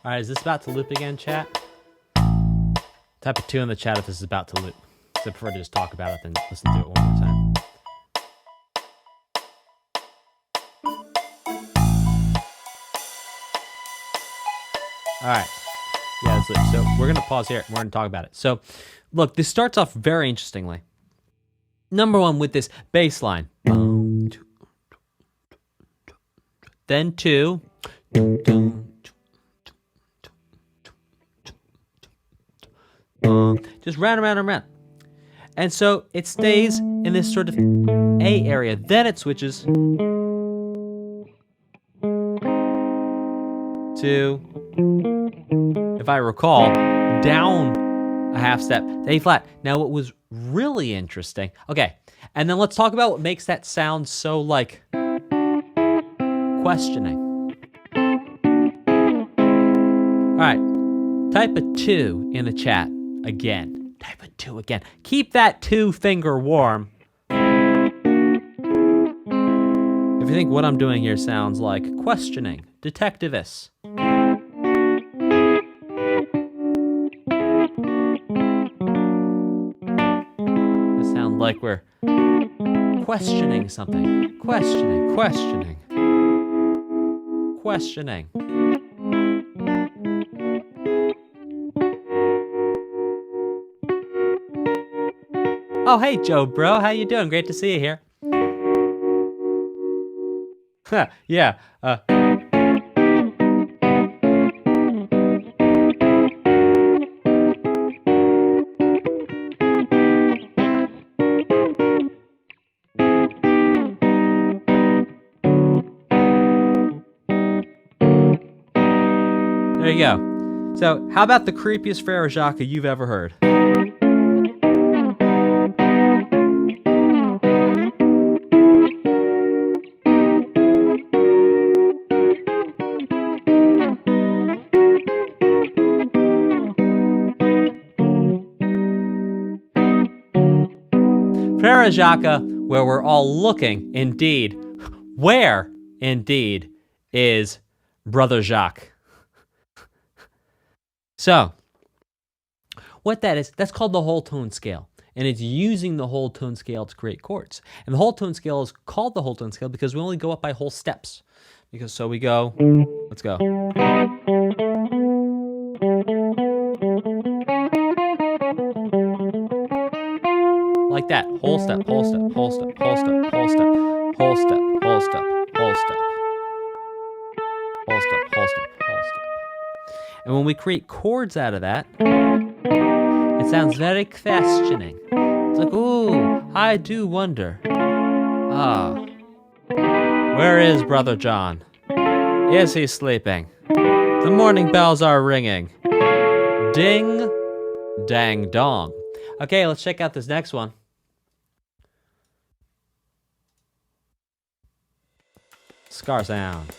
All right, is this about to loop again, chat? Type a 2 in the chat if this is about to loop. I prefer to just talk about it than listen to it one more time. All right. Yeah, it's loop. So we're going to pause here. We're going to talk about it. So, look, this starts off very interestingly. Number one, with this bass line. Then 2. Just round and round and round. And so it stays in this sort of A area. Then it switches to, if I recall, down a half step to A flat. Now what was really interesting, okay, and then let's talk about what makes that sound so like questioning. All right, type a 2 in the chat again. Type a 2 again. Keep that 2 finger warm. If you think what I'm doing here sounds like questioning, detectivist. It sounds like we're questioning something. Questioning. Oh, hey, Joe, bro. How you doing? Great to see you here. Yeah. There you go. So, how about the creepiest Frere Jacques you've ever heard? Frere Jacques, where we're all looking, indeed, where, indeed, is Brother Jacques. So, what that is, that's called the whole tone scale. And it's using the whole tone scale to create chords. And the whole tone scale is called the whole tone scale because we only go up by whole steps. Because so we go, let's go. Like that, whole step, whole step, whole step, whole step, whole step, whole step, whole step, whole step, whole step, whole step, whole step. And when we create chords out of that, it sounds very questioning. It It's like, ooh, I do wonder. Ah. Where is Brother John? Is he sleeping? The morning bells are ringing. Ding, dang, dong. Okay, let's check out this next one. Scar sound.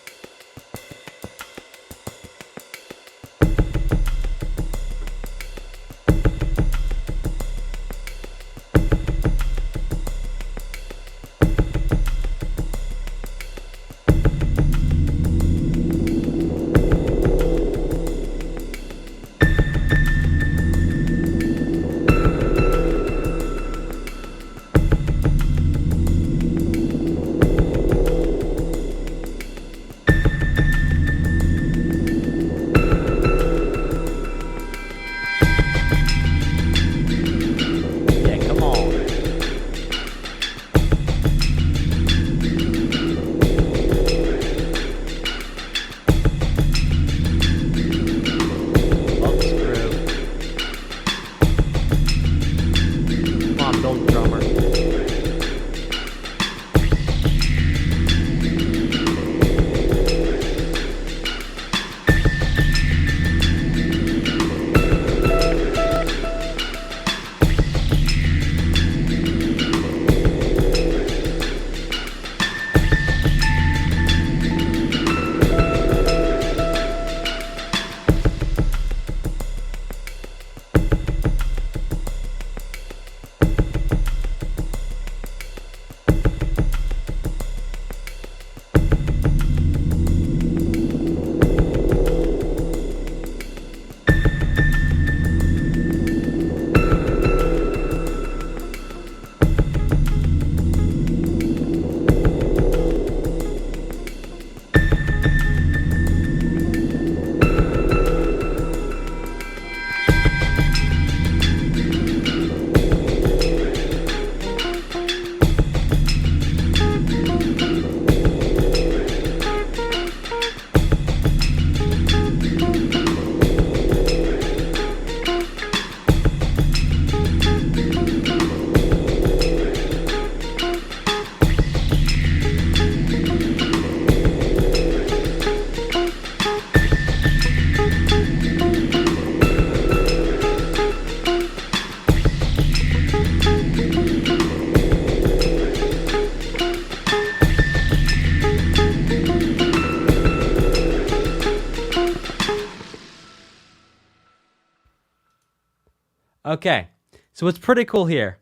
Okay, so what's pretty cool here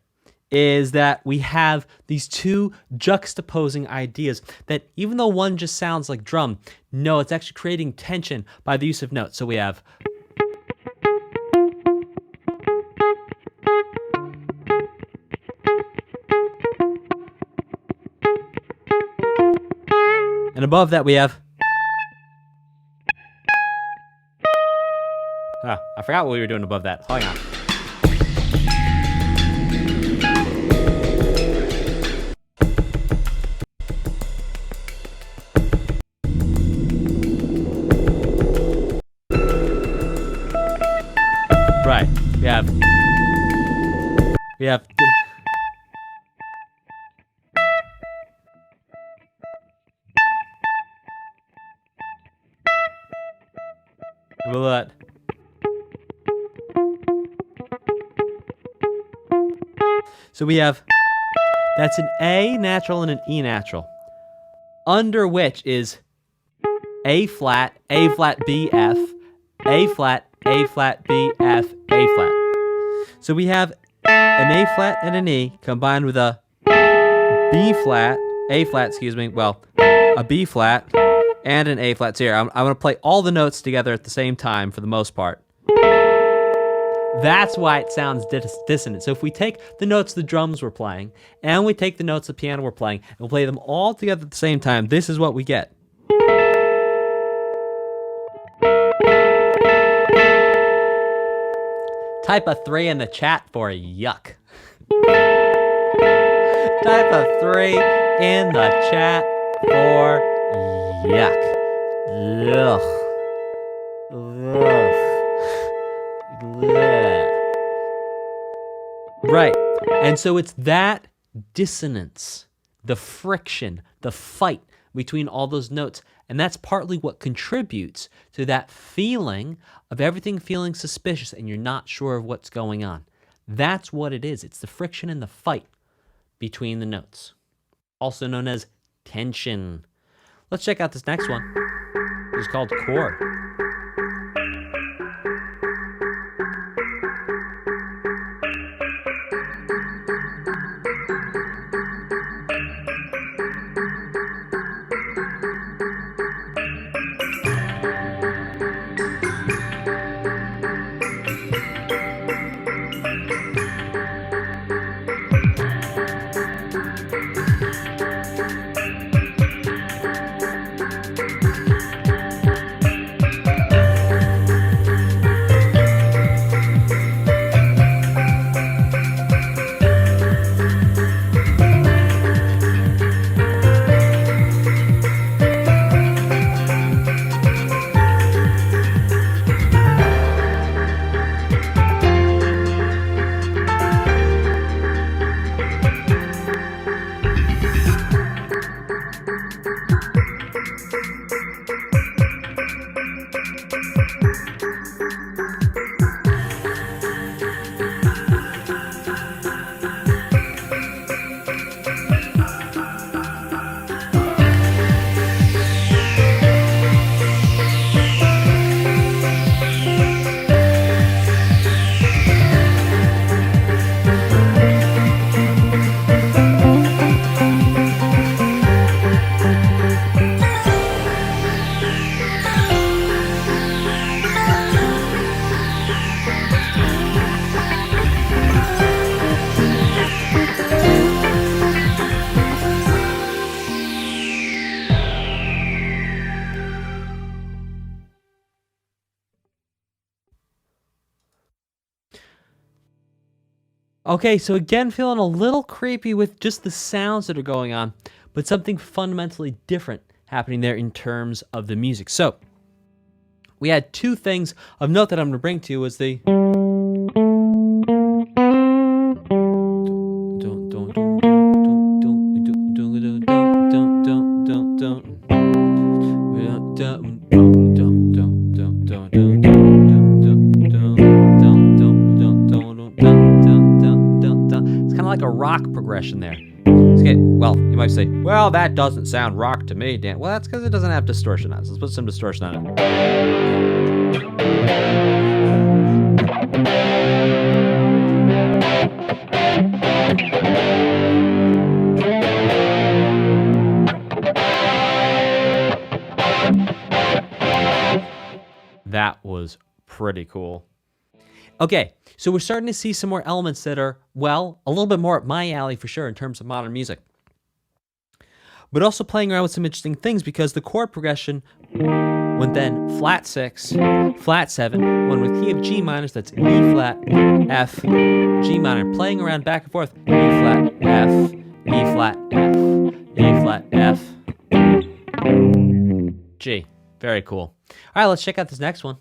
is that we have these two juxtaposing ideas that even though one just sounds like drum, no, it's actually creating tension by the use of notes. So we have and above that we have I forgot what we were doing above that. Hang on. Right. We have Novelette. So we have, that's an A natural and an E natural, under which is A flat, B, F, A flat, B, F, A flat. So we have an A flat and an E combined with a B flat, A flat, excuse me, well, a B flat and an A flat. So here, I'm going to play all the notes together at the same time for the most part. That's why it sounds dissonant. So if we take the notes the drums were playing, and we take the notes the piano were playing, and we'll play them all together at the same time, this is what we get. Type a 3 in the chat for yuck. Type a 3 in the chat for yuck. Ugh. Ugh. Right. And so it's that dissonance, the friction, the fight between all those notes. And that's partly what contributes to that feeling of everything feeling suspicious and you're not sure of what's going on. That's what it is. It's the friction and the fight between the notes, also known as tension. Let's check out this next one. It's called Chord. Okay, so again, feeling a little creepy with just the sounds that are going on, but something fundamentally different happening there in terms of the music. So, we had two things of note that I'm going to bring to you was the... like a rock progression there. Okay, well, you might say, well, that doesn't sound rock to me, Dan. Well, that's because it doesn't have distortion on it. So let's put some distortion on it. That was pretty cool. Okay, so we're starting to see some more elements that are, well, a little bit more up my alley for sure in terms of modern music. But also playing around with some interesting things because the chord progression went then flat 6, flat 7, one with key of G minors, that's E flat, F, G minor, playing around back and forth, E flat, F, E flat, F, E flat, F, G. Very cool. All right, let's check out this next one.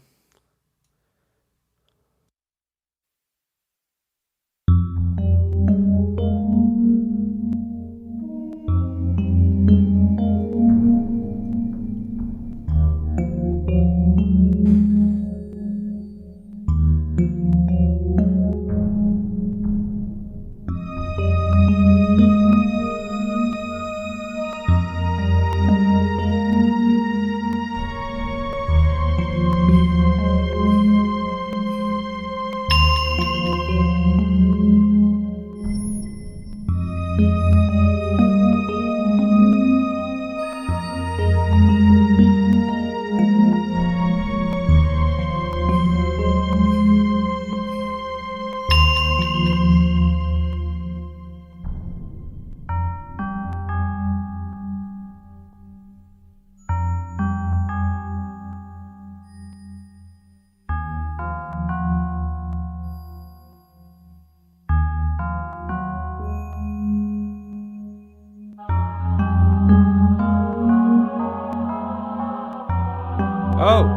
Oh!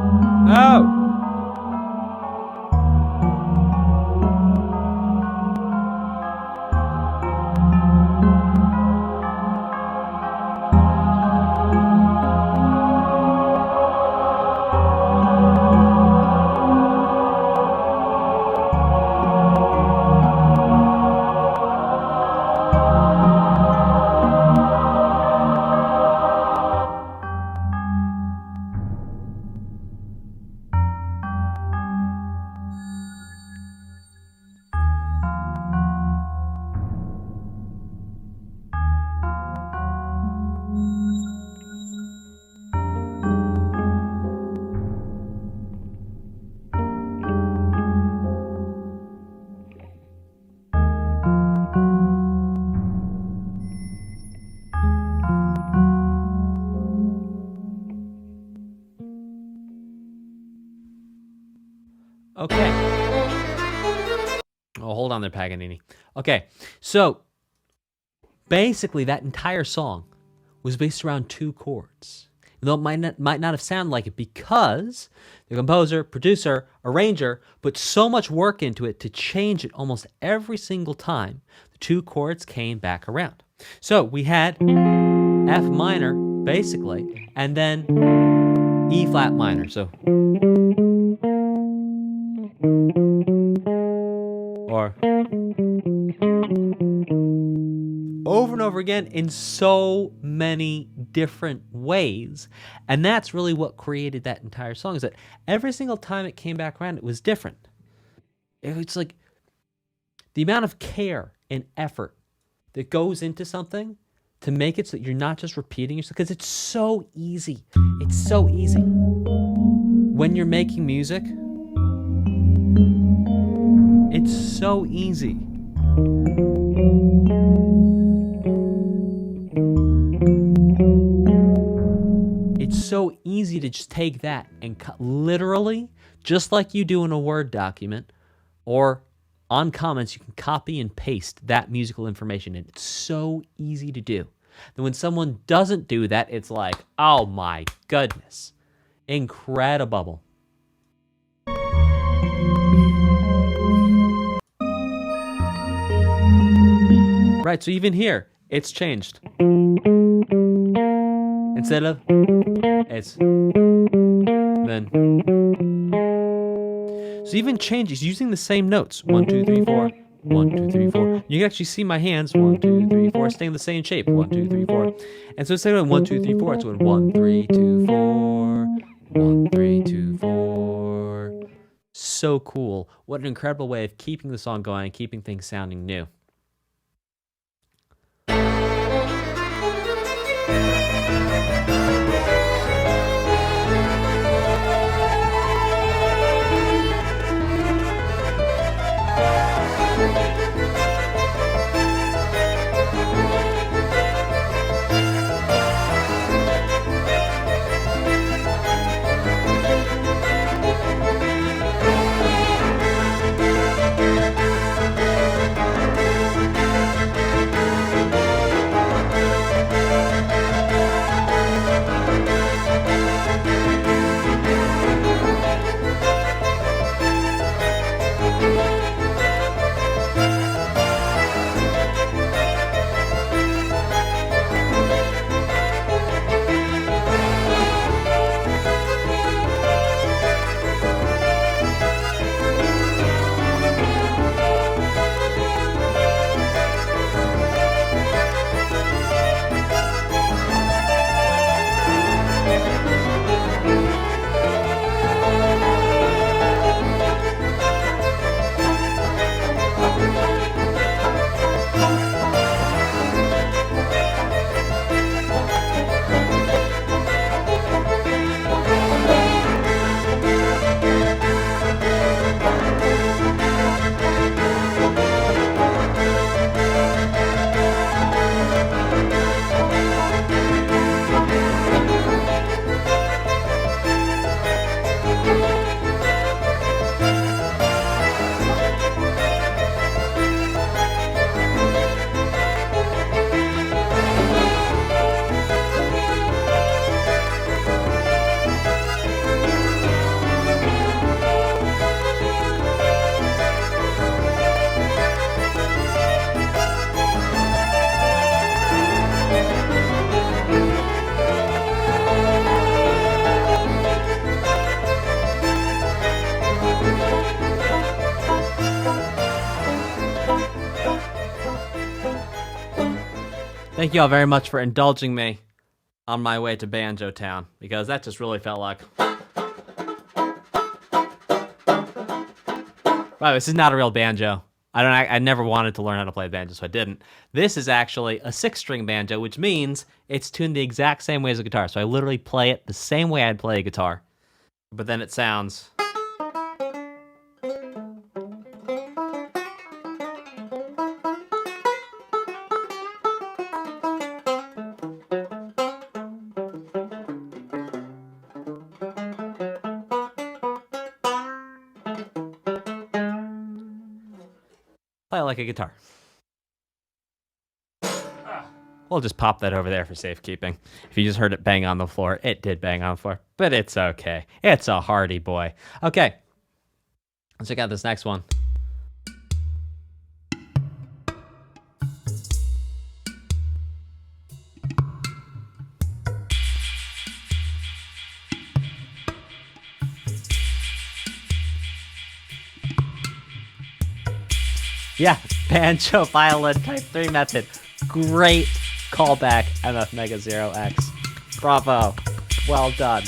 Oh! Hold on there, Paganini. Okay, so basically that entire song was based around 2 chords. Though it might not have sounded like it because the composer, producer, arranger put so much work into it to change it almost every single time the 2 chords came back around. So we had F minor, basically, and then E flat minor. So, or over and over again in so many different ways. And that's really what created that entire song, is that every single time it came back around, it was different. It's like the amount of care and effort that goes into something to make it so that you're not just repeating yourself, because it's so easy. It's so easy. When you're making music, it's so easy. It's so easy to just take that and literally, just like you do in a Word document, or on comments, you can copy and paste that musical information in. It's so easy to do. Then when someone doesn't do that, it's like, oh my goodness. Incredible. Right, so even here, it's changed. Instead of, it's then. So even changes using the same notes. 1, 2, 3, 4. 1, 2, 3, 4. You can actually see my hands. 1, 2, 3, 4, staying the same shape. 1, 2, 3, 4. And so instead of 1, 2, 3, 4, it's going 1, 3, 2, 4. 1, 3, 2, 4. So cool. What an incredible way of keeping the song going and keeping things sounding new. Thank you all very much for indulging me on my way to Banjo Town, because that just really felt like... Wow, this is not a real banjo. I never wanted to learn how to play banjo, so I didn't. This is actually a 6-string banjo, which means it's tuned the exact same way as a guitar. So I literally play it the same way I'd play a guitar. But then it sounds... Play it like a guitar. We'll just pop that over there for safekeeping. If you just heard it bang on the floor, it did bang on the floor, but it's okay. It's a hardy boy. Okay, let's check out this next one. Yeah, banjo violin type 3 method. Great callback, MF Mega Zero X. Bravo. Well done.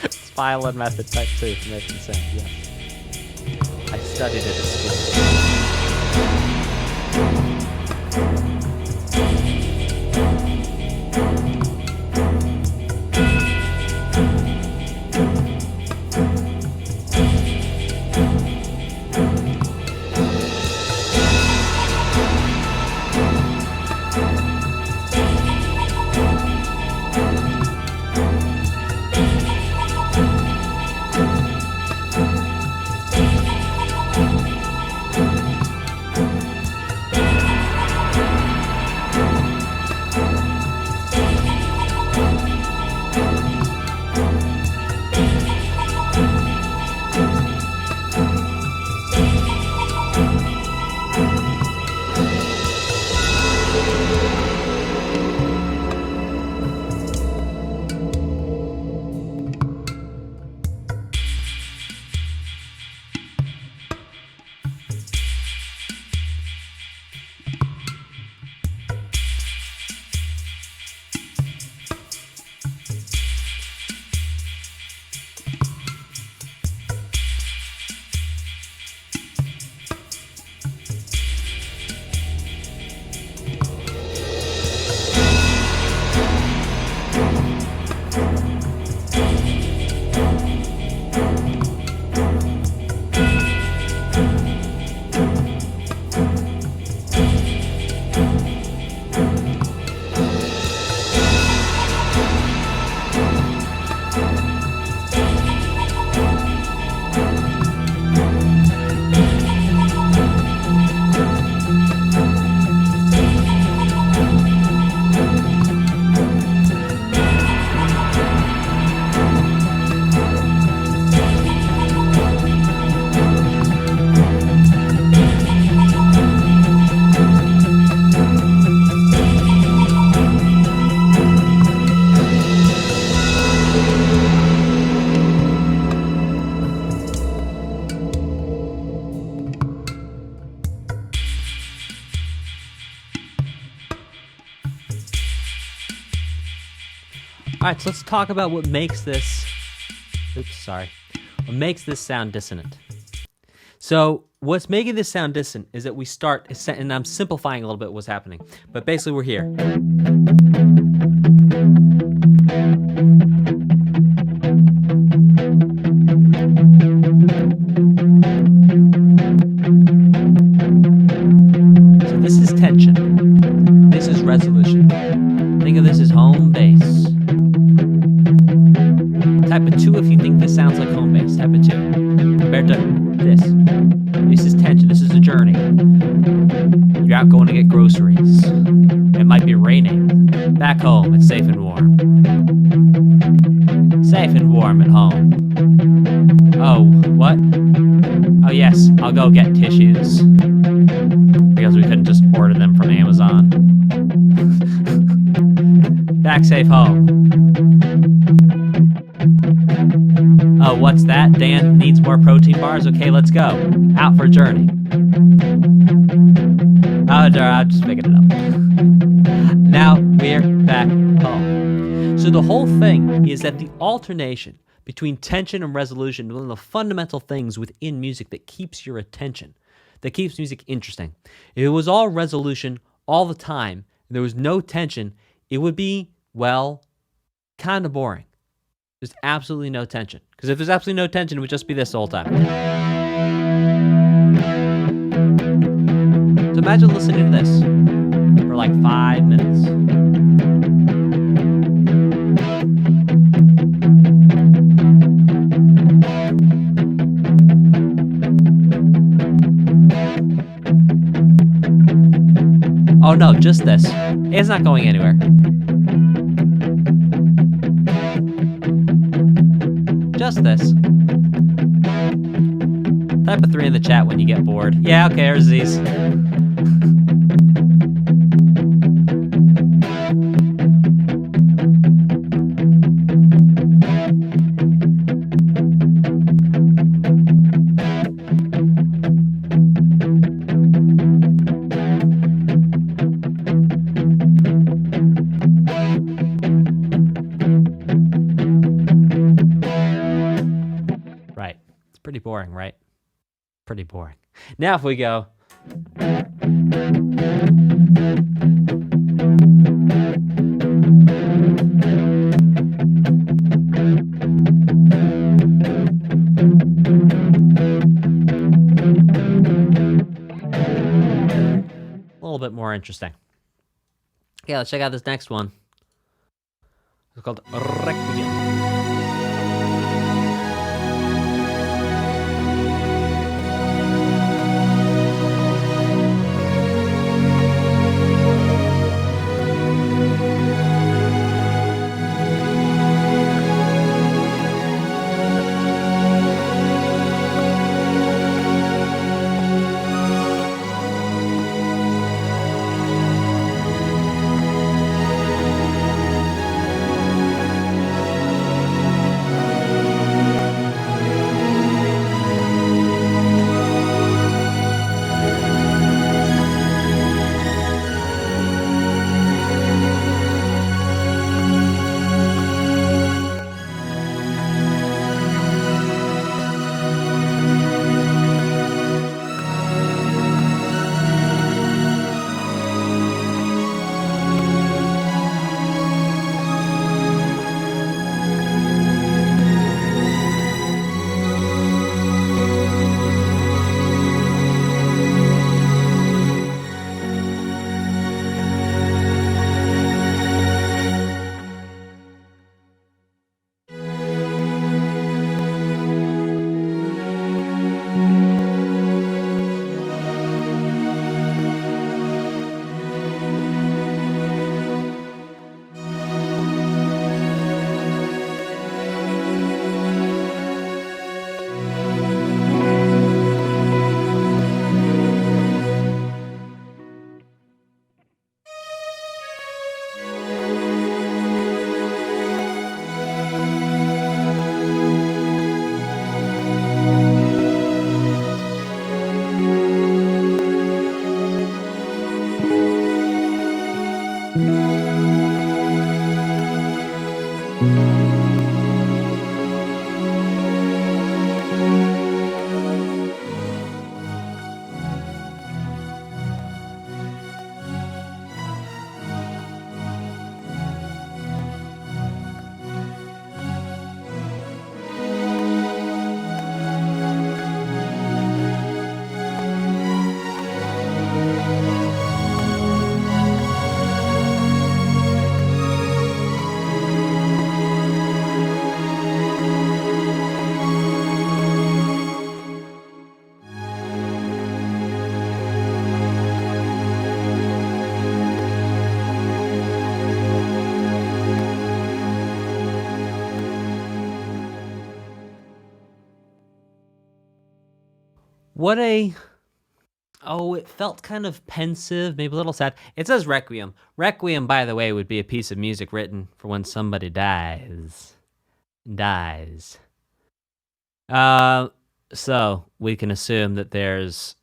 It's violin method type 2 for making sound, yes. I studied it at school. All right, so let's talk about what makes this, what makes this sound dissonant. So what's making this sound dissonant is that we start, and I'm simplifying a little bit what's happening, but basically we're here. So this is tension. This is resolution. Think of this as home bass. Type of 2 if you think this sounds like home bass. Type of 2. Compared to this. This is tension. This is a journey. You're out going to get groceries. It might be raining. Back home, it's safe and warm. Safe and warm at home. Oh, what? Oh yes, I'll go get tissues. Because we couldn't just order them from Amazon. Back safe home. Oh, what's that? Dan needs more protein bars? Okay, let's go. Out for a journey. Oh, I'm just making it up. Now we're back home. So the whole thing is that the alternation between tension and resolution is one of the fundamental things within music that keeps your attention, that keeps music interesting. If it was all resolution all the time, and there was no tension, it would be, well, kind of boring. There's absolutely no tension. Because if there's absolutely no tension, it would just be this the whole time. So imagine listening to this for like 5 minutes. Oh no, just this. It's not going anywhere. Just this. Type a 3 in the chat when you get bored. Yeah, okay, here's these. Right. It's pretty boring, right? Pretty boring. Now if we go. A little bit more interesting. Okay, let's check out this next one. It's called Requiem. What a... Oh, it felt kind of pensive, maybe a little sad. It says Requiem. Requiem, by the way, would be a piece of music written for when somebody dies. So we can assume that there's...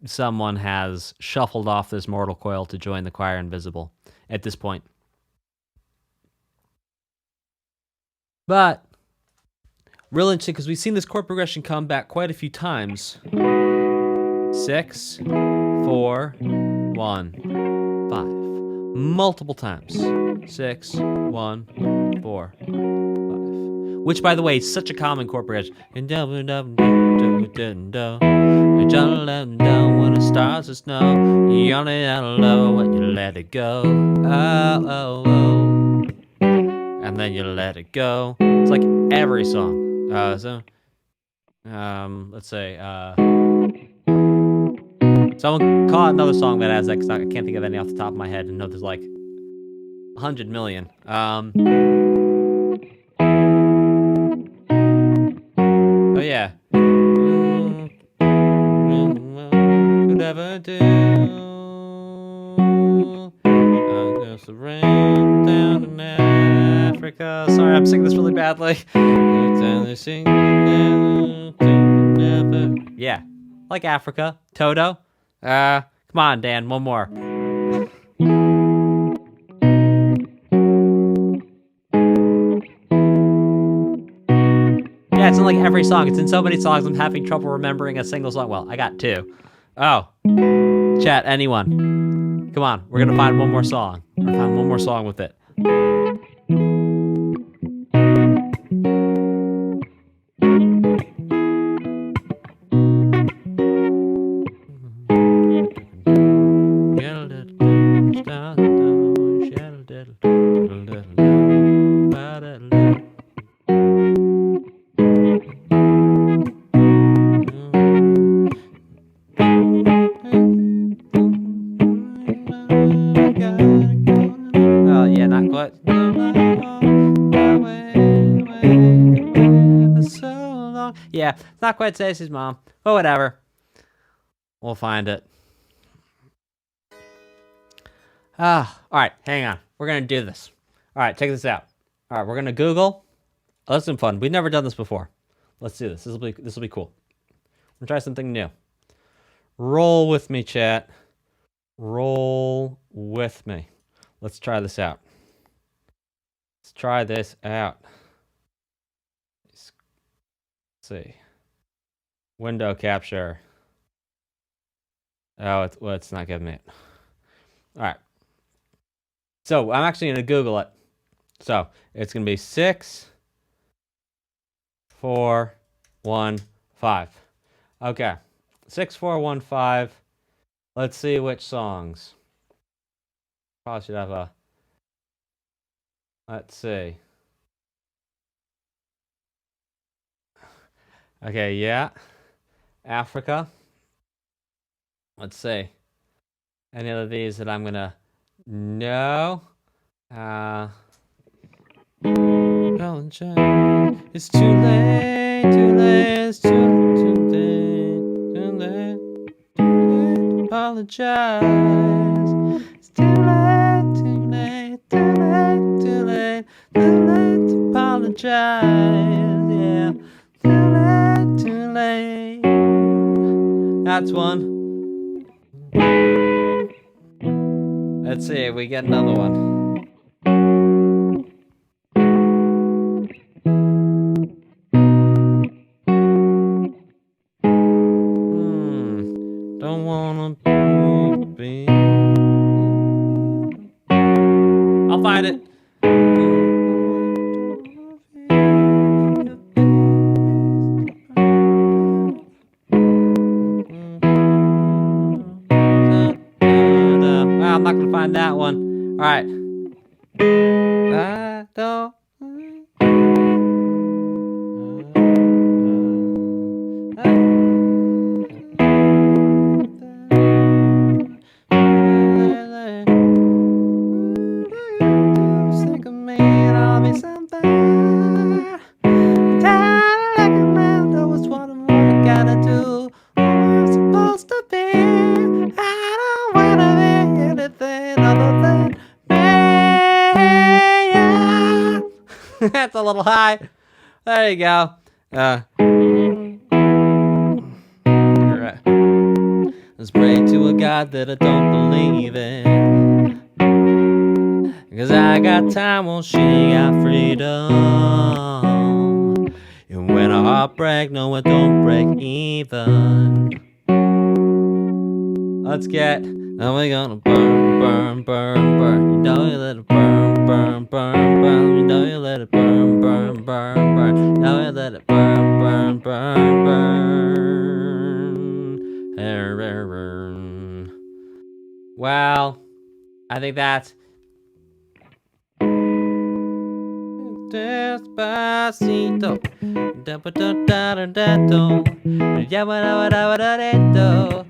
someone has shuffled off this mortal coil to join the choir invisible at this point. But... real interesting, because we've seen this chord progression come back quite a few times. 6, 4, 1, 5. Multiple times. 6, 1, 4, 5. Which, by the way, is such a common chord progression. When the stars are snow, you only down low when you let it go. And then you let it go. It's like every song. Let's say, Someone call out another song that has that, because I can't think of any off the top of my head. And know there's like 100 million. Oh yeah. Could ever do. I'm just rain down in Africa. Sorry, I'm singing this really badly. Yeah, like Africa. Toto. Come on, Dan, one more. Yeah, it's in like every song. It's in so many songs, I'm having trouble remembering a single song. Well, I got two. Oh. Chat, anyone. Come on, we're gonna find one more song. We're gonna find one more song with it. Yeah, it's not quite Stacey's mom, but whatever. We'll find it. All right, hang on. We're gonna do this. All right, check this out. All right, we're gonna Google. Oh, that's some fun. We've never done this before. Let's do this. This will be cool. We'll try something new. Roll with me, chat. Roll with me. Let's try this out. Let's try this out. Let's see. Window capture. Oh, it's not giving me it. All right. So I'm actually going to Google it. So it's going to be 6, 4, 1, 5. Okay. 6, 4, 1, 5. Let's see which songs. Probably should have a. Let's see. Okay, yeah. Africa. Let's see. Any of these that I'm gonna know? It's too late, it's too late, apologize. It's too late, to apologize. Yeah, too late. That's one. Let's see if we get another one. Don't wanna be. I'll find it. I'm not gonna find that one. All right. I don't. Think of me and I'll be something. That was what I gotta do. What I'm supposed to be. I don't wanna be anything other than me. That's a little high. There you go. Right. Let's pray to a God that I don't believe in. 'Cause I got time while she got freedom. And when a heart break, no, it don't break even. Let's get. Now we're gonna burn, burn, burn, burn. You know you let it burn, burn, burn, burn. You know you let it burn, burn, burn, burn. Now you let it burn, burn, burn, burn. Well, I think that's. Despacito.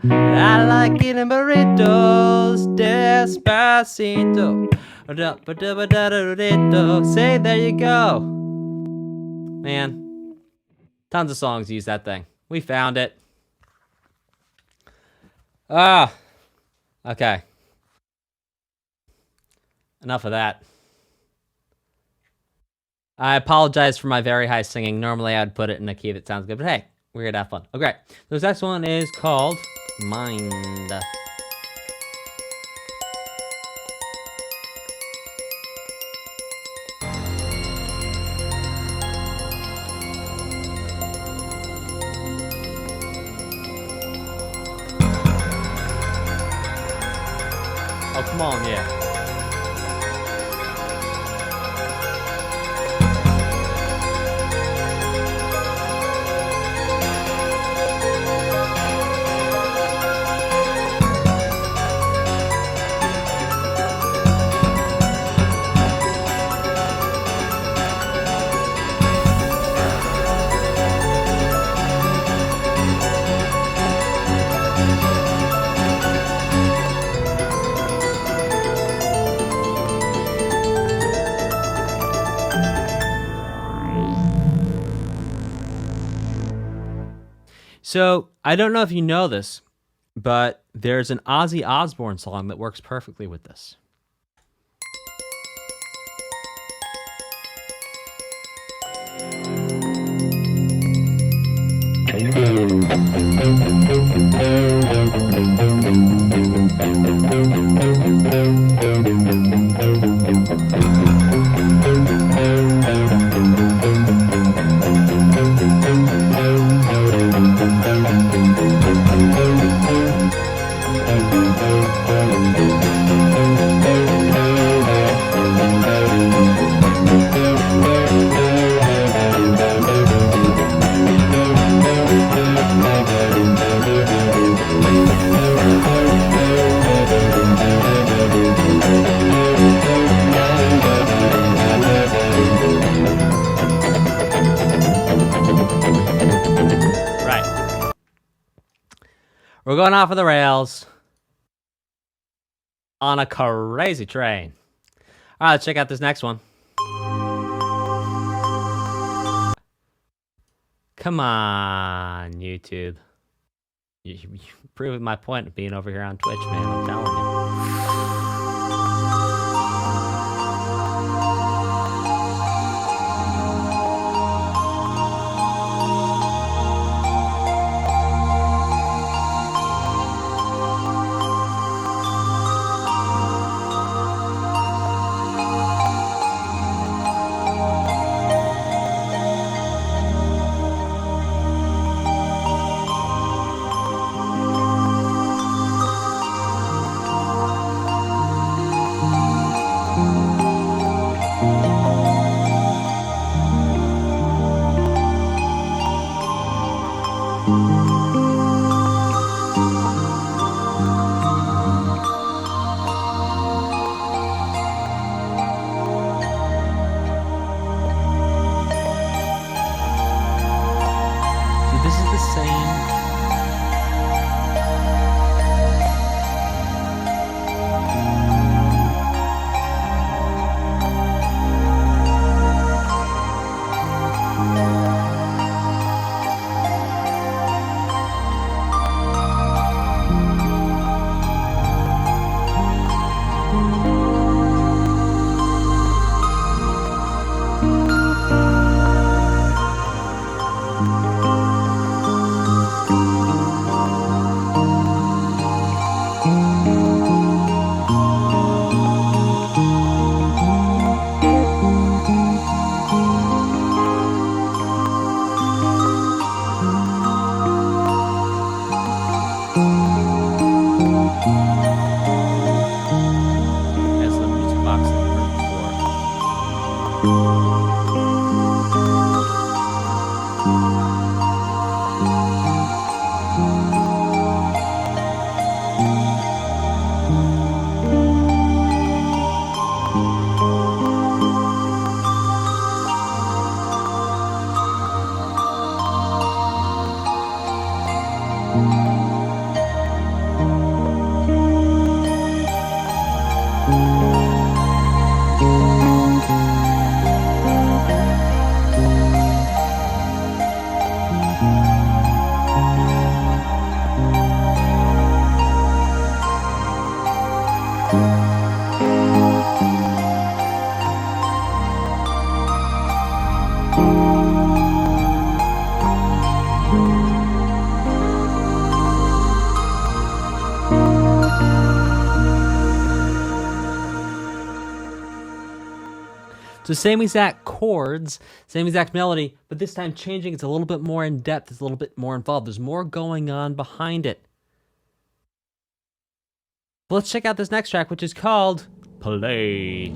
I like eating burritos. Despacito. Say, there you go. Man, tons of songs use that thing. We found it. Okay. Enough of that. I apologize for my very high singing. Normally I would put it in a key that sounds good, but hey, we're here to have fun. Okay, this next one is called Mind. Oh, come on, yeah. So, I don't know if you know this, but there's an Ozzy Osbourne song that works perfectly with this. We're going off of the rails on a crazy train. All right, let's check out this next one. Come on, YouTube. You proving my point of being over here on Twitch, man. I'm telling you. So same exact chords, same exact melody, but this time changing, it's a little bit more in depth, it's a little bit more involved, there's more going on behind it. Let's check out this next track, which is called Play.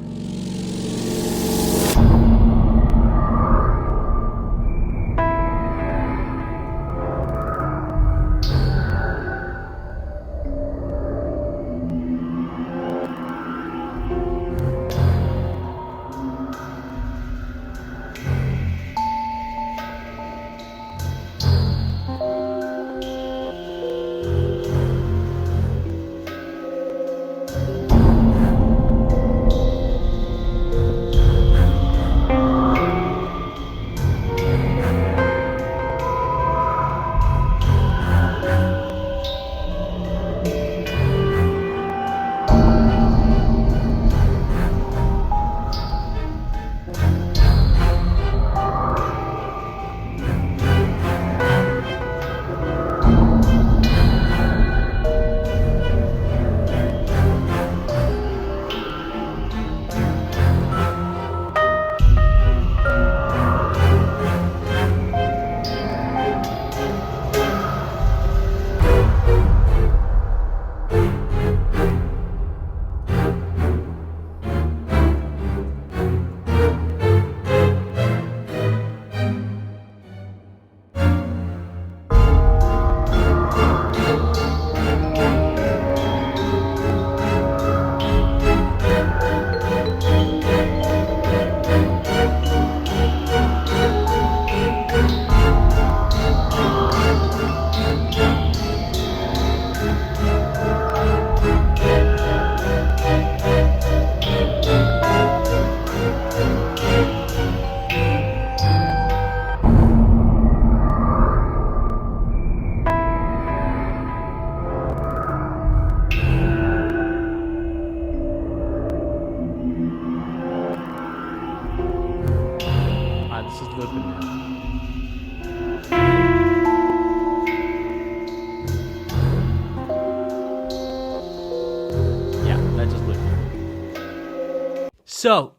So,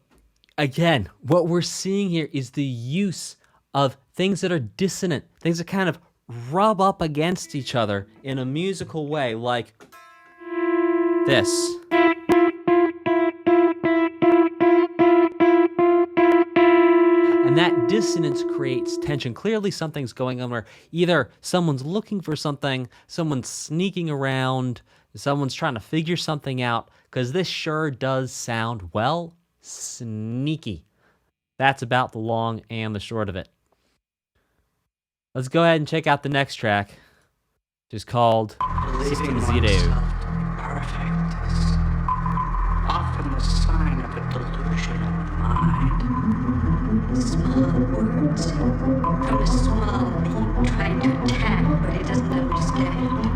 again, what we're seeing here is the use of things that are dissonant, things that kind of rub up against each other in a musical way, like this. And that dissonance creates tension. Clearly something's going on where either someone's looking for something, someone's sneaking around, someone's trying to figure something out, because this sure does sound, well, sneaky. That's about the long and the short of it. Let's go ahead and check out the next track, which is called System Zero. Perfect is often the sign of a delusional mind. Small words from a small being trying to attack what he doesn't understand.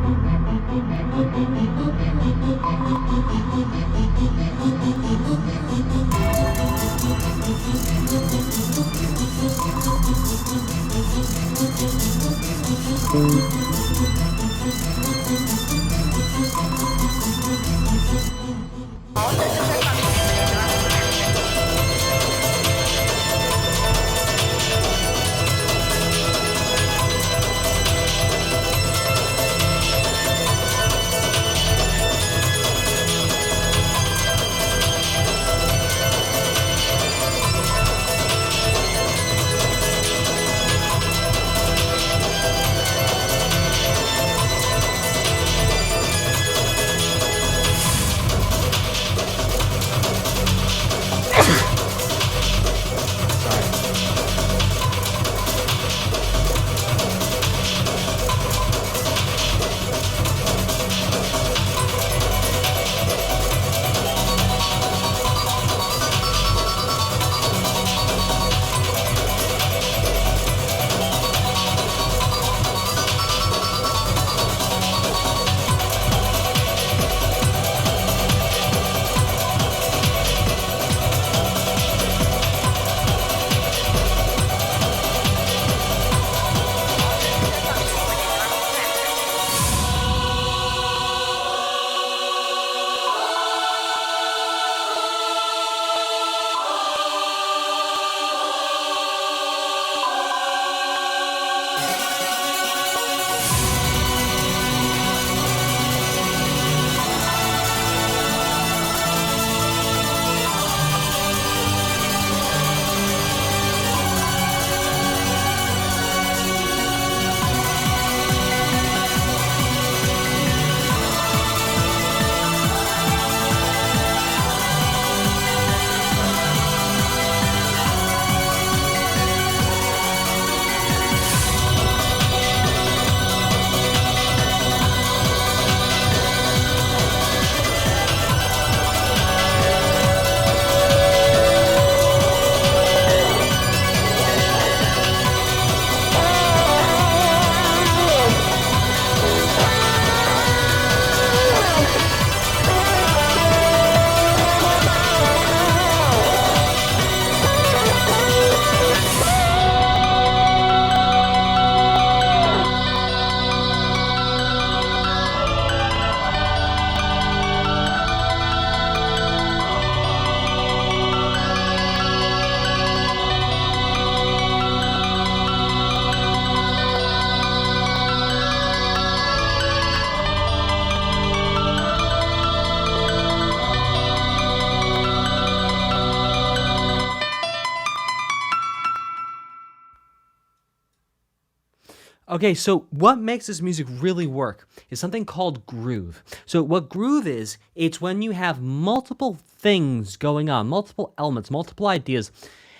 Okay, so what makes this music really work is something called groove. So what groove is, it's when you have multiple things going on, multiple elements, multiple ideas,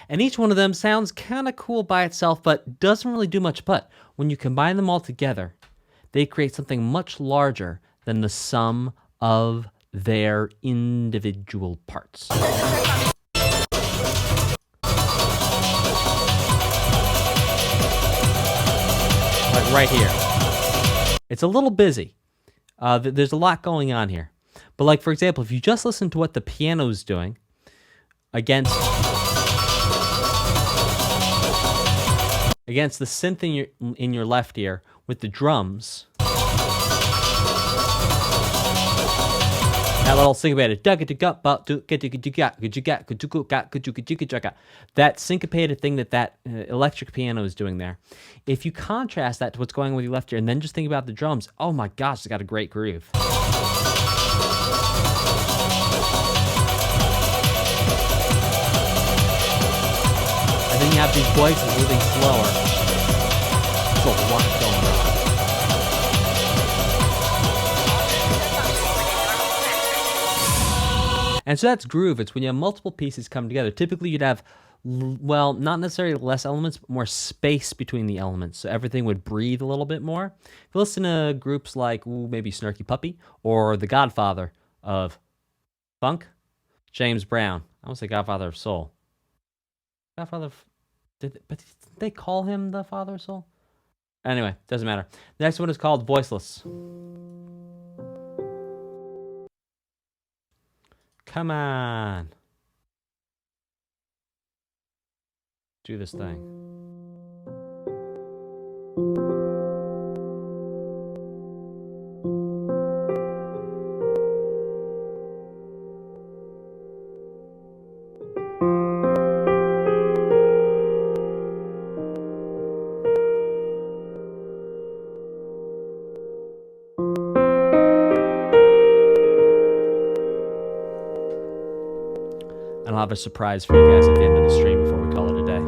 and each one of them sounds kind of cool by itself, but doesn't really do much. But when you combine them all together, they create something much larger than the sum of their individual parts. Right here. It's a little busy. There's a lot going on here. But like, for example, if you just listen to what the piano's doing against the synth in your left ear with the drums, that little syncopated, that syncopated thing that electric piano is doing there. If you contrast that to what's going on with your left ear and then just think about the drums, oh my gosh, it's got a great groove. And then you have these voices moving slower. There's a lot going on. And so that's groove. It's when you have multiple pieces come together. Typically, you'd have, well, not necessarily less elements, but more space between the elements. So everything would breathe a little bit more. If you listen to groups like, maybe Snarky Puppy, or the godfather of funk, James Brown. I won't say godfather of soul. Godfather of... Did they call him the father of soul? Anyway, doesn't matter. The next one is called Voiceless. Come on. Do this thing. I'll have a surprise for you guys at the end of the stream before we call it a day.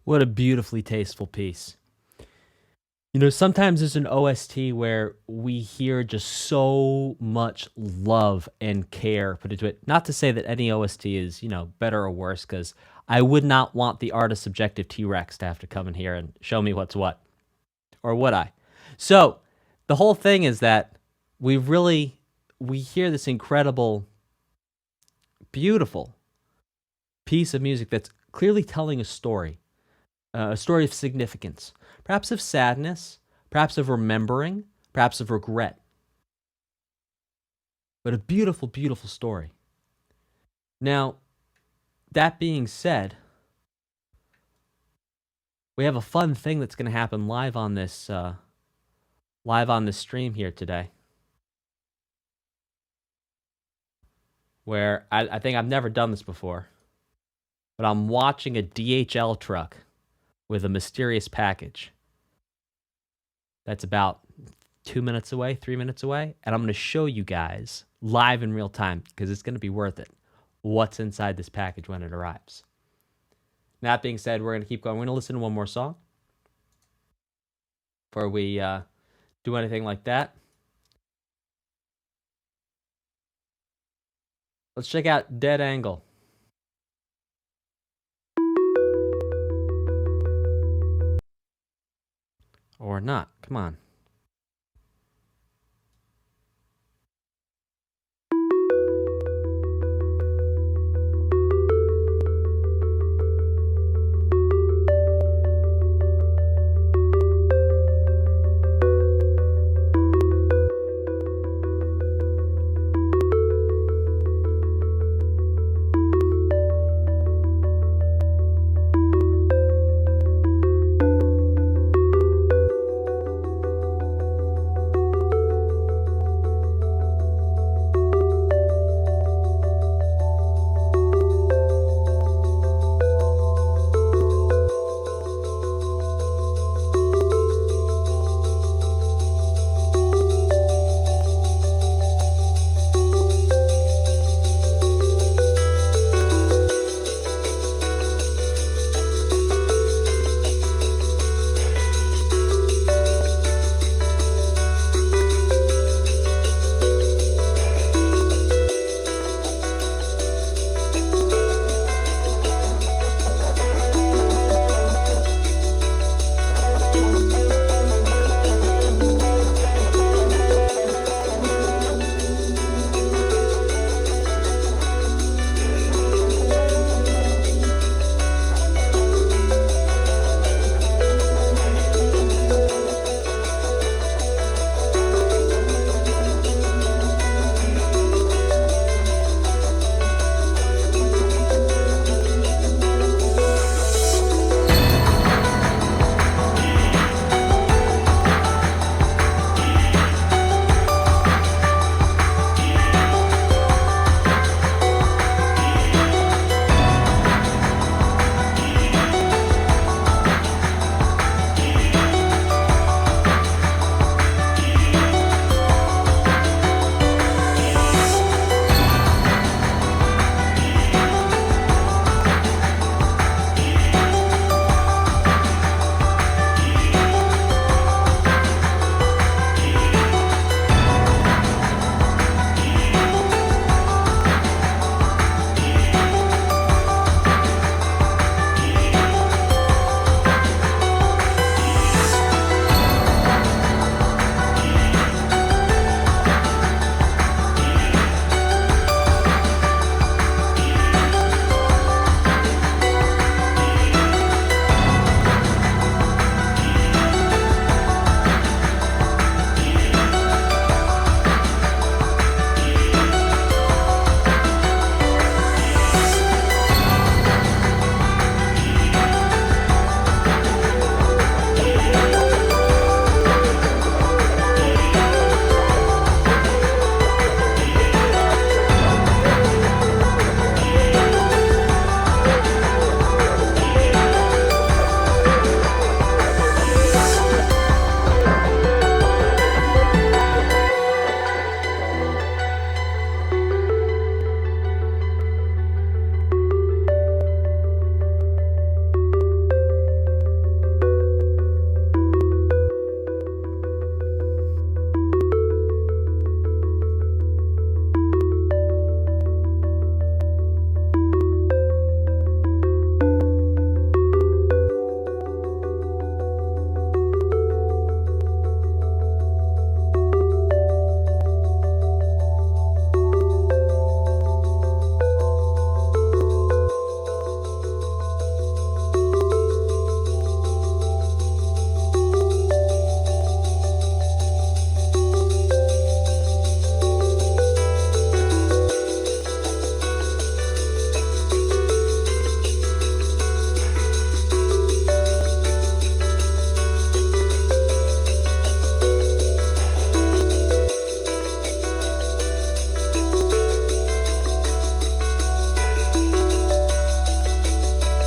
What a beautifully tasteful piece. You know, sometimes there's an OST where we hear just so much love and care put into it. Not to say that any OST is, you know, better or worse, because I would not want the artist subjective T-Rex to have to come in here and show me what's what. Or would I? So, the whole thing is that we hear this incredible, beautiful piece of music that's clearly telling a story of significance. Perhaps of sadness, perhaps of remembering, perhaps of regret. But a beautiful, beautiful story. Now, that being said, we have a fun thing that's going to happen live on this stream here today. Where I think I've never done this before, but I'm watching a DHL truck with a mysterious package that's about 2 minutes away, 3 minutes away, and I'm going to show you guys live in real time, because it's going to be worth it, what's inside this package when it arrives. That being said, we're going to keep going. We're going to listen to one more song before we do anything like that. Let's check out Dead Angle. Or not. Come on.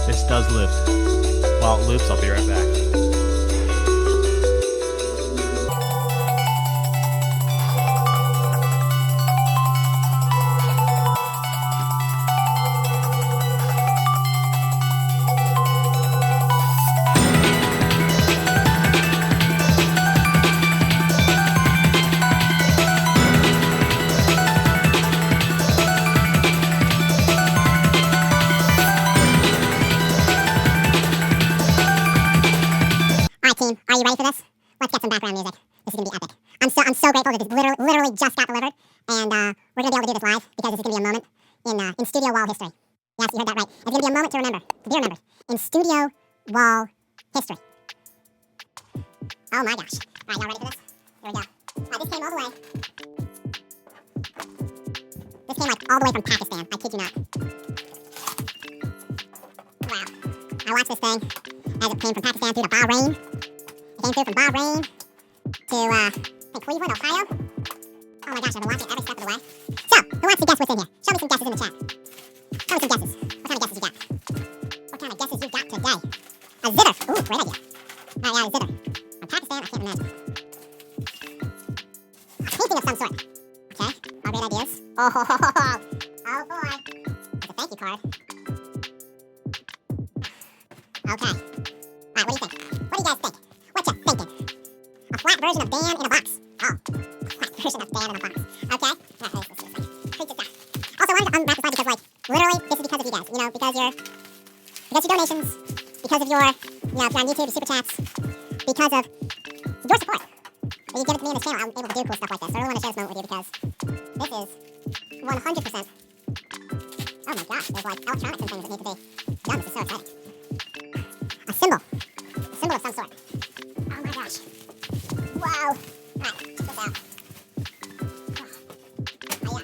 This does loop. While it loops, I'll be right back. Team, are you ready for this? Let's get some background music. This is gonna be epic. I'm so grateful that this literally just got delivered, and we're gonna be able to do this live because this is gonna be a moment in studio wall history. Yes, you heard that right. It's gonna be a moment to remember, to be remembered in studio wall history. Oh my gosh! All right, y'all ready for this? Here we go. This came all the way. This came like all the way from Pakistan. I kid you not. Wow. I watched this thing as it came from Pakistan through to Bahrain. Came through from Bahrain to, I think Cleveland, Ohio. Oh my gosh, I've been watching every step of the way. So, who wants to guess what's in here? Show me some guesses in the chat. Show me some guesses. What kind of guesses you got? What kind of guesses you got today? A zither. Ooh, great idea. Oh yeah, a zither. From Pakistan, I can't imagine. A painting of some sort. Okay, all great ideas. Oh boy. That's a thank you card. Okay. Alright, what do you think? What do you guys think? What you thinking? A flat version of Dan in a box. Oh. Flat version of Dan in a box. Okay? Alright, let's see this thing. Also, I wanted to unwrap this slide because, like, literally, this is because of you guys. You know, because your donations, because of your, you know, if you're on YouTube, your super chats, because of your support. When you give it to me on this channel, I'm able to do cool stuff like this. So I really want to share this moment with you because this is 100%. Oh my gosh, there's like electronics and things that need to be done. This is so exciting. A symbol of some sort. Oh my gosh. Wow. Alright, check this out. Oh yeah.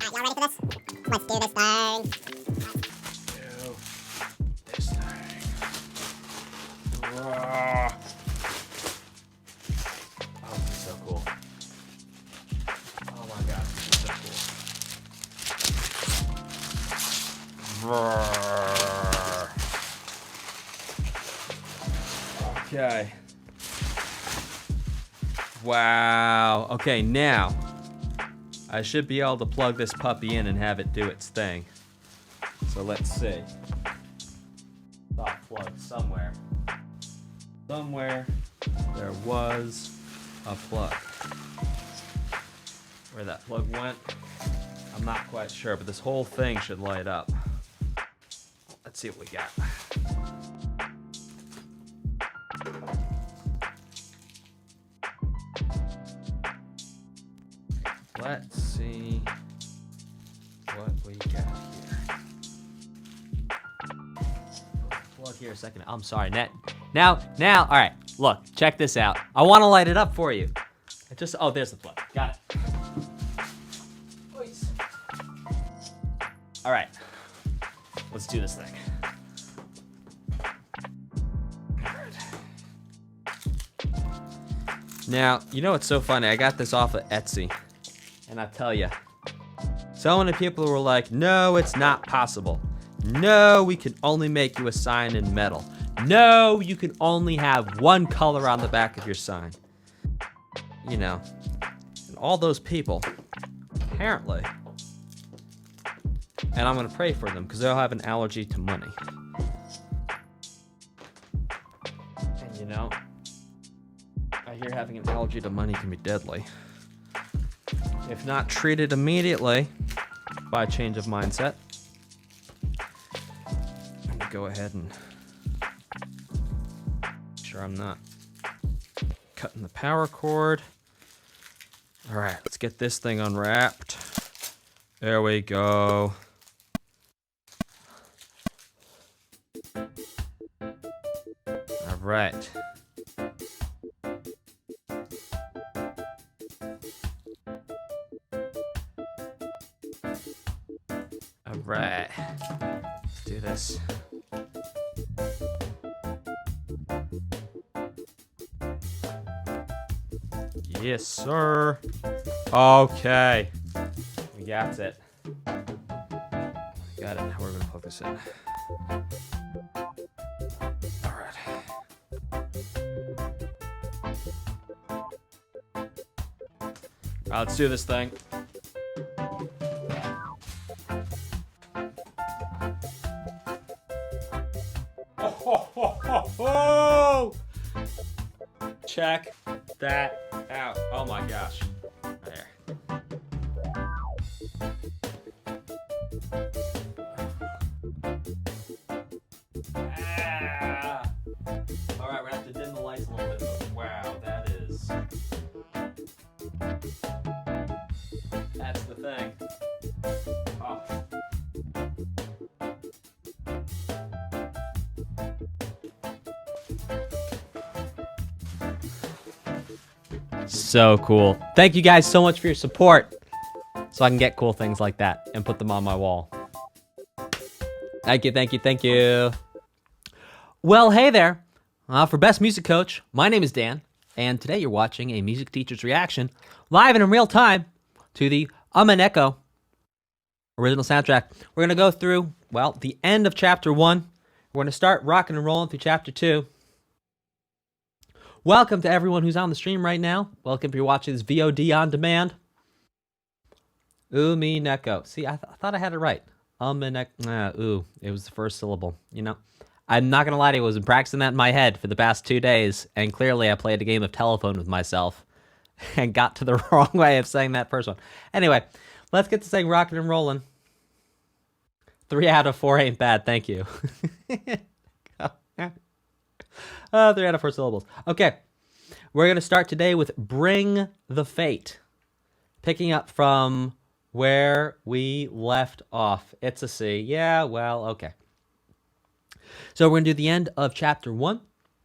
Alright, y'all ready for this? Let's do this thing. Oh, this is so cool. Oh my gosh, this is so cool. Okay. Wow. Okay, now I should be able to plug this puppy in and have it do its thing. So let's see. Soft plug somewhere. Somewhere there was a plug. Where that plug went, I'm not quite sure, but this whole thing should light up. Let's see what we got. Let's see what we got here. Plug here a second. I'm sorry, now, all right, look, check this out. I want to light it up for you. Oh, there's the plug. Got it. All right, let's do this thing. Now, you know what's so funny? I got this off of Etsy, and I tell you, so many people were like, no, it's not possible. No, we can only make you a sign in metal. No, you can only have one color on the back of your sign. You know, and all those people, apparently, and I'm gonna pray for them because they'll have an allergy to money. And you know, I hear having an allergy to money can be deadly. If not treated immediately by a change of mindset. I'm gonna go ahead and make sure I'm not cutting the power cord. All right, let's get this thing unwrapped. There we go. All right. All right. Let's do this. Yes, sir. Okay. We got it. Got got it. Now we're gonna plug this in. All right, let's do this thing. Oh! Check that out. Oh my gosh. There. Ah. All right, we're gonna have to dim the lights a little bit. Wow, that is. That's the thing. Oh. So cool. Thank you guys so much for your support so I can get cool things like that and put them on my wall. Thank you, thank you, thank you. Well, hey there. For Best Music Coach, my name is Dan, and today you're watching a music teacher's reaction live and in real time to the Umineko original soundtrack. We're going to go through, well, the end of Chapter 1. We're going to start rocking and rolling through Chapter 2. Welcome to everyone who's on the stream right now. Welcome if you're watching this VOD on demand. Umineko. See, I thought I had it right. Umineko. It was the first syllable. You know, I'm not going to lie to you. I was practicing that in my head for the past 2 days, and clearly I played a game of telephone with myself and got to the wrong way of saying that first one. Anyway, let's get to saying rocking and rolling. 3 out of 4 ain't bad. Thank you. 3 out of 4 syllables. Okay, we're going to start today with Bring the Fate. Picking up from where we left off. It's a C. Yeah, well, okay. So we're going to do the end of Chapter 1,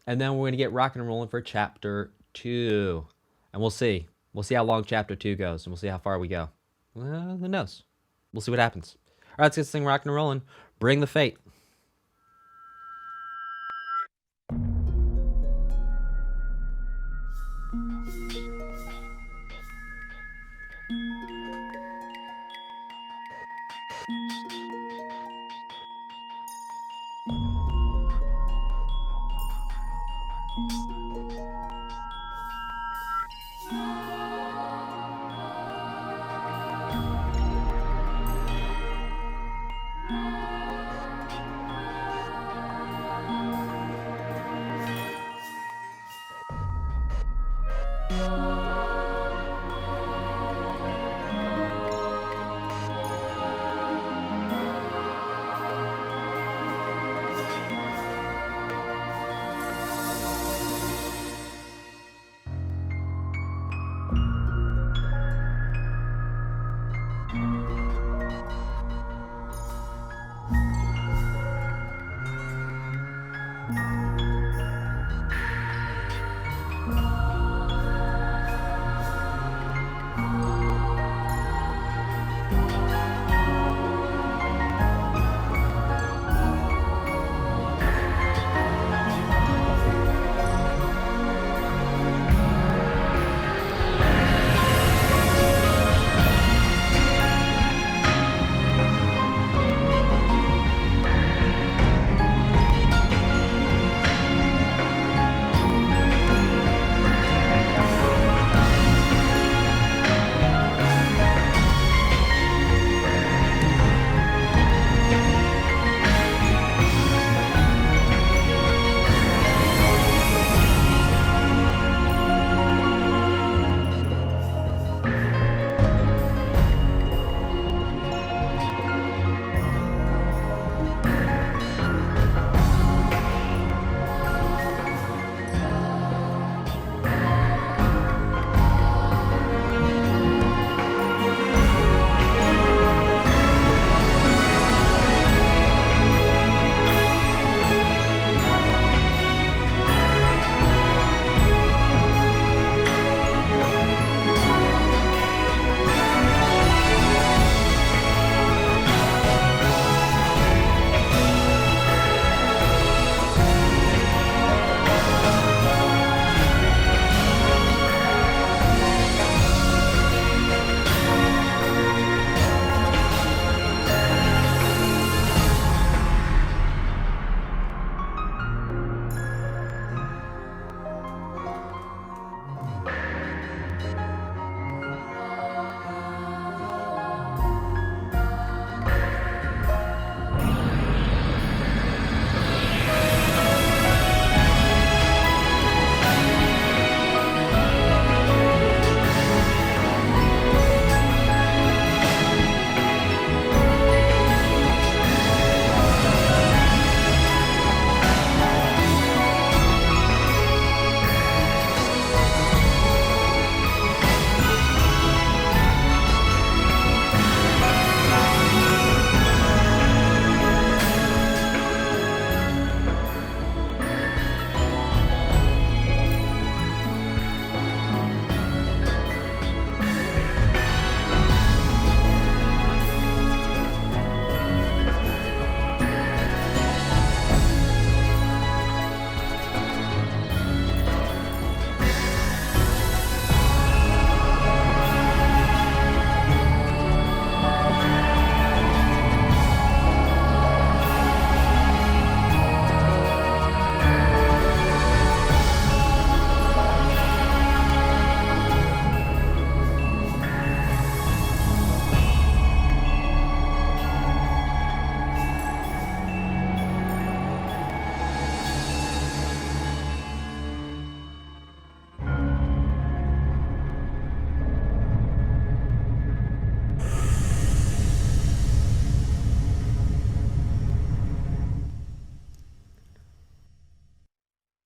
and then we're going to get rocking and rolling for Chapter 2. And we'll see. We'll see how long Chapter 2 goes, and we'll see how far we go. Well, who knows? We'll see what happens. All right, let's get this thing rocking and rolling. Bring the Fate.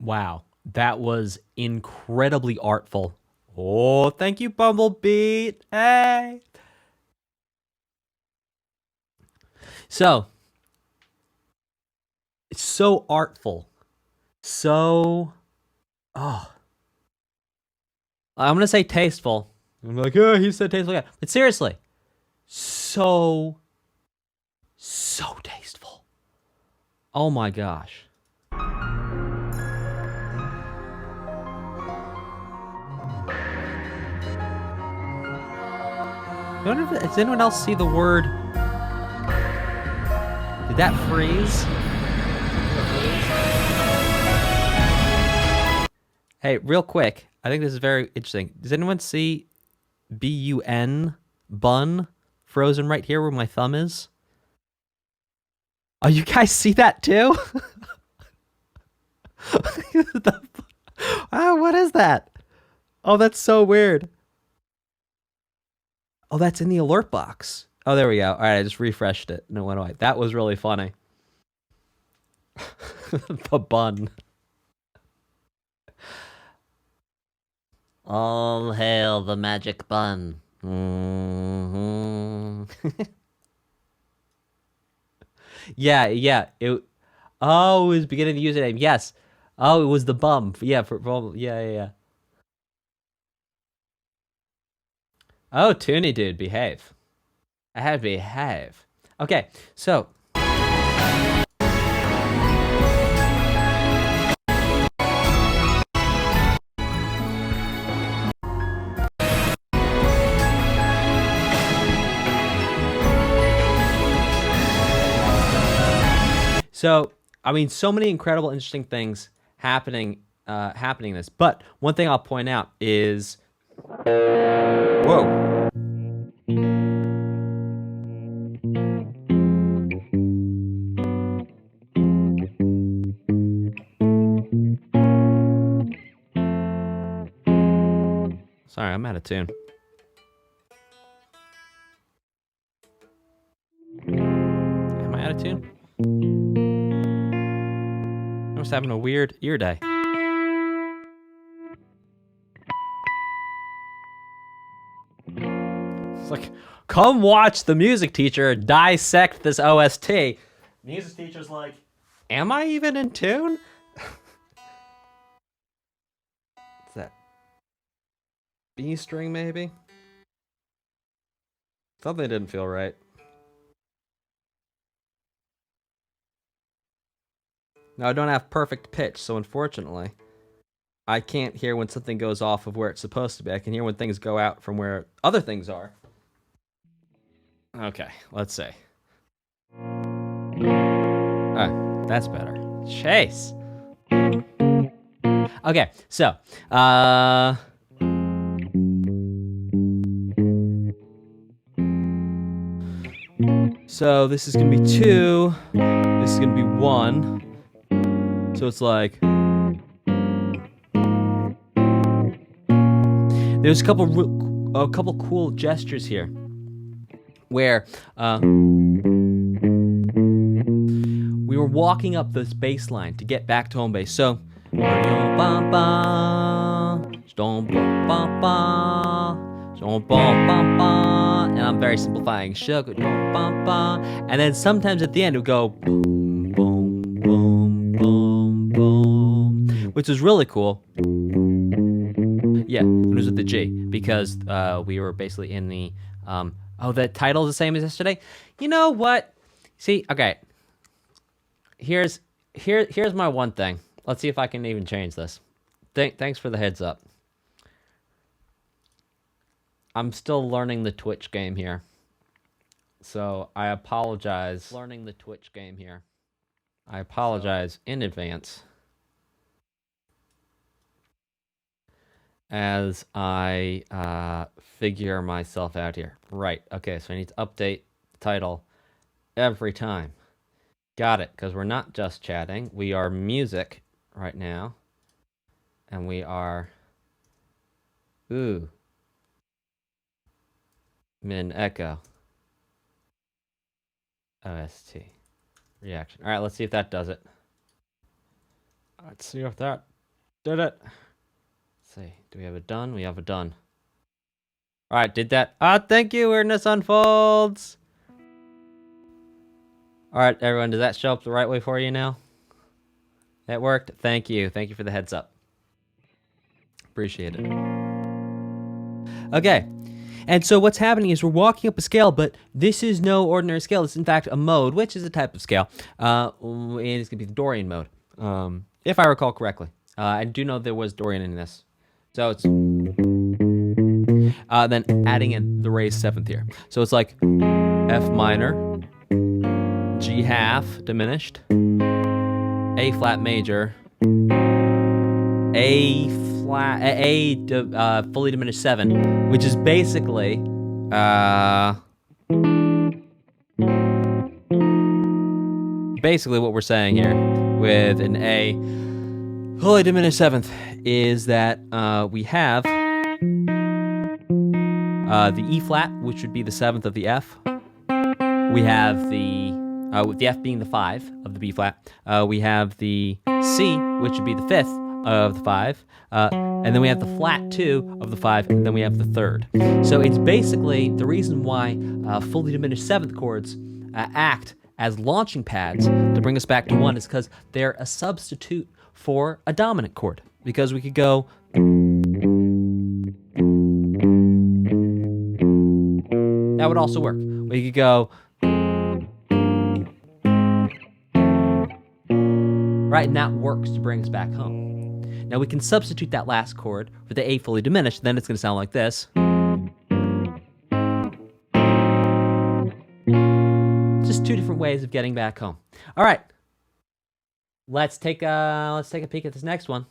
Wow, that was incredibly artful. Oh, thank you, Bumblebee. Hey. So, it's so artful. So, oh. I'm going to say tasteful. I'm like, oh, he said tasteful. Yeah. But seriously, so tasteful. Oh my gosh. Does anyone else see the word? Did that freeze? Hey, real quick. I think this is very interesting. Does anyone see BUN, bun, frozen right here where my thumb is? Oh, you guys see that too? Oh, what is that? Oh, that's so weird. Oh, that's in the alert box. Oh, there we go. All right, I just refreshed it. No, went away. That was really funny. The bun. All hail the magic bun. Mm-hmm. Yeah. It was beginning the username. Yes. Oh, it was the bum. Yeah, yeah. Oh, Toonie dude, behave. I had to behave. Okay, so I mean, so many incredible, interesting things happening in this. But one thing I'll point out is, whoa. Sorry, I'm out of tune. Am I out of tune? I was having a weird ear day. It's like, come watch the music teacher dissect this OST. Music teacher's like, am I even in tune? What's that? B string, maybe? Something didn't feel right. Now, I don't have perfect pitch, so unfortunately, I can't hear when something goes off of where it's supposed to be. I can hear when things go out from where other things are. Okay, let's see. Oh, that's better. Chase. Okay, so, so this is gonna be 2. This is gonna be 1. So it's like, there's a couple cool gestures here, where we were walking up this bass line to get back to home base. So, and I'm very simplifying. And then sometimes at the end it would go boom, boom, boom, boom, boom, which was really cool. Yeah, it was with the G, because we were basically in the the title's the same as yesterday. You know what? See, okay. Here's my one thing. Let's see if I can even change this. Thanks for the heads up. I'm still learning the Twitch game here. So I apologize. Learning the Twitch game here. I apologize in advance. As I figure myself out here. Right, okay, so I need to update the title every time. Got it, because we're not just chatting. We are music right now. And we are... Umineko. OST. Reaction. Alright, let's see if that does it. Let's see if that Did it. Let's see. Do we have it done? We have it done. All right, did that. Ah, thank you, Weirdness Unfolds. All right, everyone, does that show up the right way for you now? That worked? Thank you. Thank you for the heads up. Appreciate it. Okay. And so what's happening is we're walking up a scale, but this is no ordinary scale. It's, in fact, a mode, which is a type of scale. And it's going to be the Dorian mode, if I recall correctly. I do know there was Dorian in this. So it's... then adding in the raised 7th here. So it's like F minor, G half diminished, A flat major, A fully diminished 7, which is basically what we're saying here with an A fully diminished 7th is that we have the E flat, which would be the 7th of the F. We have with the F being the 5 of the B flat. We have the C, which would be the 5th of the 5. And then we have the flat 2 of the 5, and then we have the 3rd. So it's basically the reason why fully diminished 7th chords act as launching pads to bring us back to 1 is because they're a substitute for a dominant chord. Because we could go... That would also work. We could go... Right, and that works to bring us back home. Now we can substitute that last chord for the A fully diminished, then it's going to sound like this. Just two different ways of getting back home. All right, let's take a peek at this next one.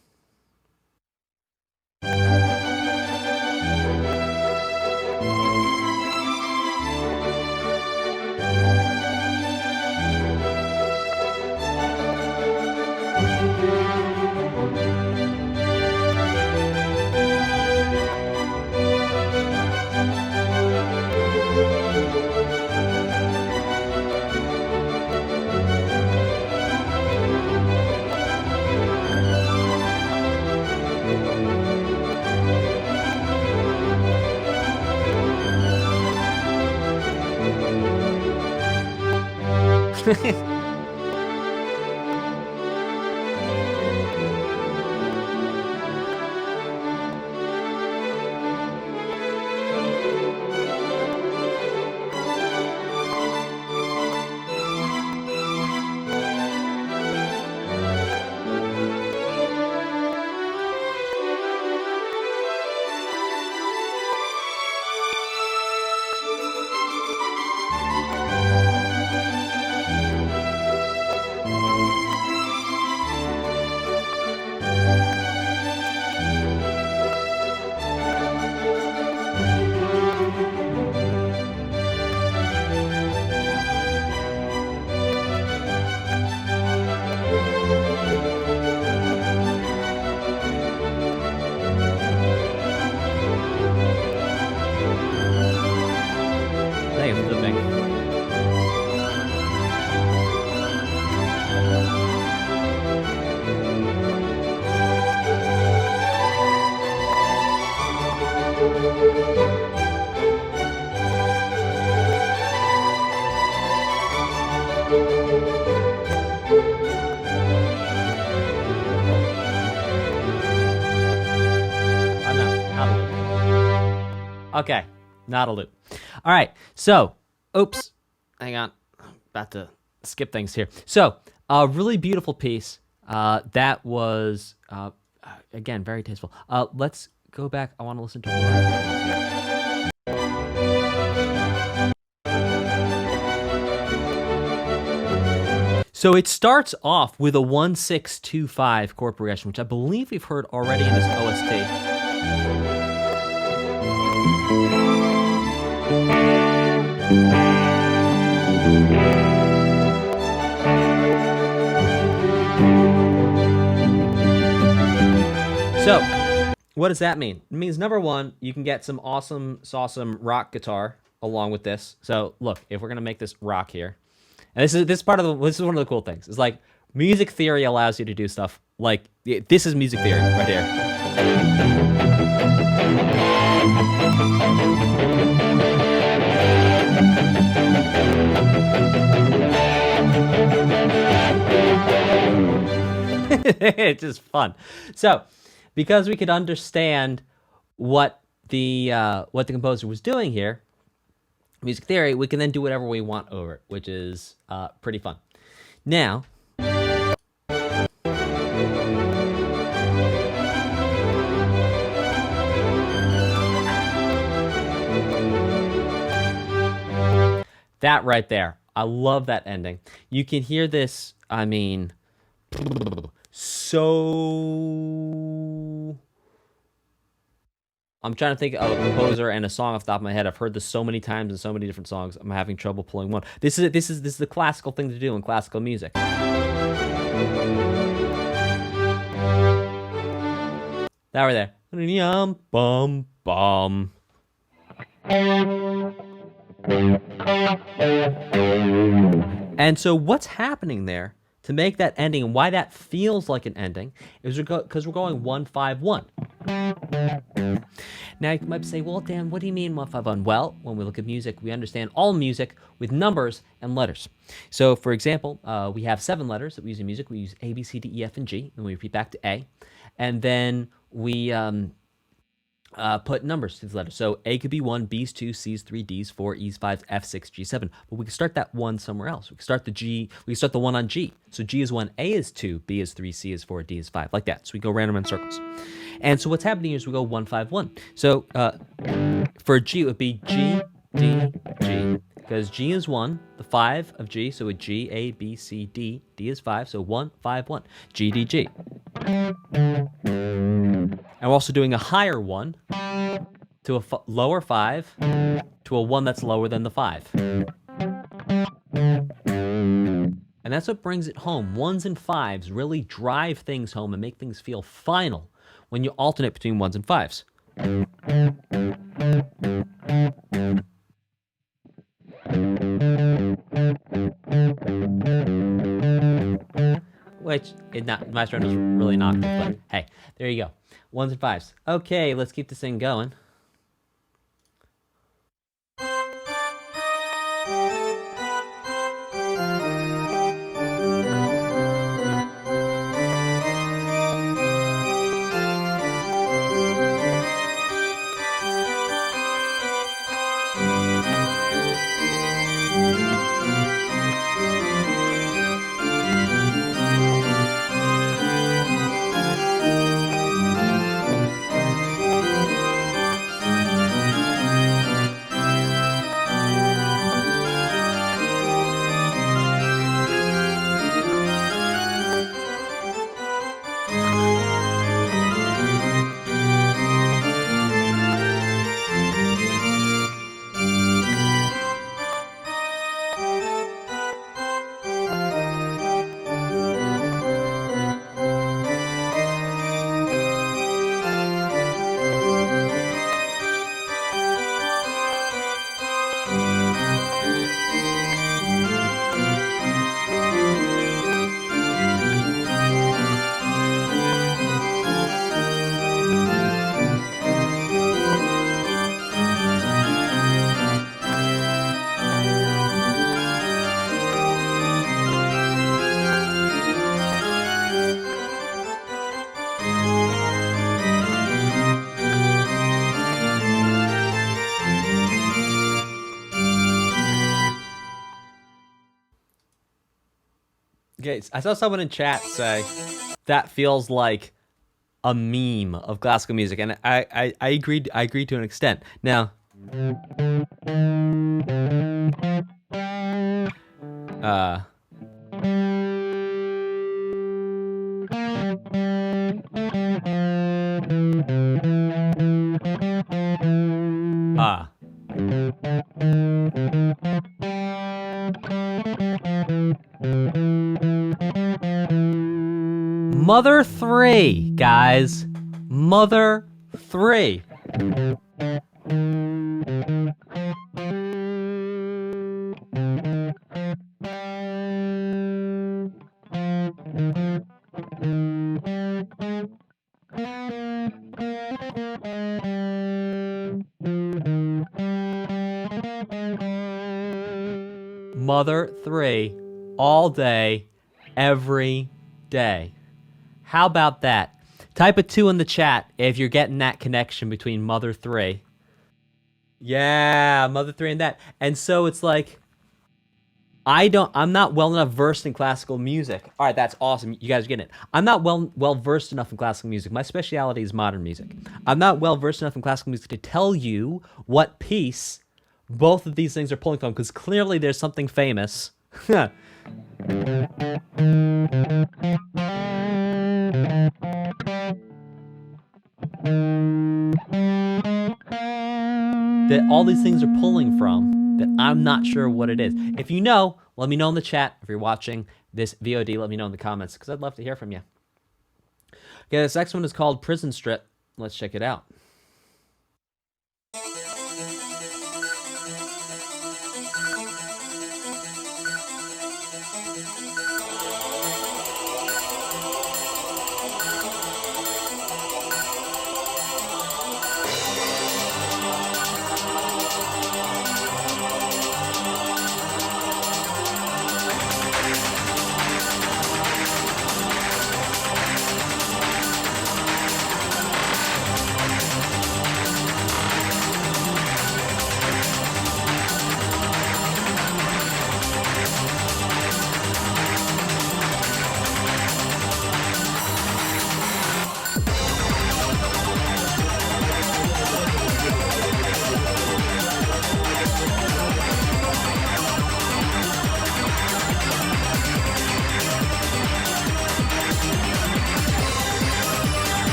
Okay, not a loop. All right, so, oops, hang on, about to skip things here. So, a really beautiful piece. That was, again, very tasteful. Let's go back. I want to listen to more of these. So it starts off with a 1-6-2-5 chord progression, which I believe we've heard already in this OST. So, what does that mean? It means, number one, you can get some awesome rock guitar along with this. So, look, if we're gonna make this rock here, and this is one of the cool things. It's like Music theory allows you to do stuff like this is music theory right here. It's just fun. So, because we could understand what the composer was doing here, music theory, we can then do whatever we want over it, which is pretty fun. Now, that right there, I love that ending. You can hear this, I mean, so... I'm trying to think of a composer and a song off the top of my head. I've heard this so many times in so many different songs. I'm having trouble pulling one. This is the classical thing to do in classical music. That right there. Yum bum bum. And so what's happening there to make that ending and why that feels like an ending is because we're going 1-5-1. Now you might say, well, Dan, what do you mean 1-5-1? Well, when we look at music, we understand all music with numbers and letters. So, for example, we have 7 letters that we use in music. We use A, B, C, D, E, F, and G. Then we repeat back to A. And then we put numbers to the letters. So A could be 1, B's 2, C's 3, D's 4, E's 5, F 6, G 7. But we can start that 1 somewhere else. We can start the G. We can start the 1 on G. So G is 1, A is 2, B is 3, C is 4, D is 5, like that. So we go random in circles. And so what's happening is we go 1-5-1. So for G, it would be G, D, G. Because G is 1, the 5 of G, so a G, A, B, C, D. D is 5, so 1-5-1. G, D, G. And we're also doing a higher 1 to a lower 5 to a 1 that's lower than the 5. And that's what brings it home. 1s and 5s really drive things home and make things feel final when you alternate between 1s and 5s. Which, my friend was really not good, but hey, there you go. 1s and 5s. Okay, let's keep this thing going. Okay, I saw someone in chat say that feels like a meme of classical music, and I agreed to an extent. Now, Mother 3, guys. Mother 3. Mother 3 all day, every day. How about that? Type a 2 in the chat if you're getting that connection between Mother 3. Yeah, Mother 3 and that. And so it's like, I'm not well enough versed in classical music. All right, that's awesome. You guys are getting it. I'm not well versed enough in classical music. My specialty is modern music. I'm not well versed enough in classical music to tell you what piece both of these things are pulling from, because clearly there's something famous. That all these things are pulling from, that I'm not sure what it is. If you know, let me know in the chat. If you're watching this VOD, let me know in the comments, because I'd love to hear from you. Okay, this next one is called Prison Strip. Let's check it out.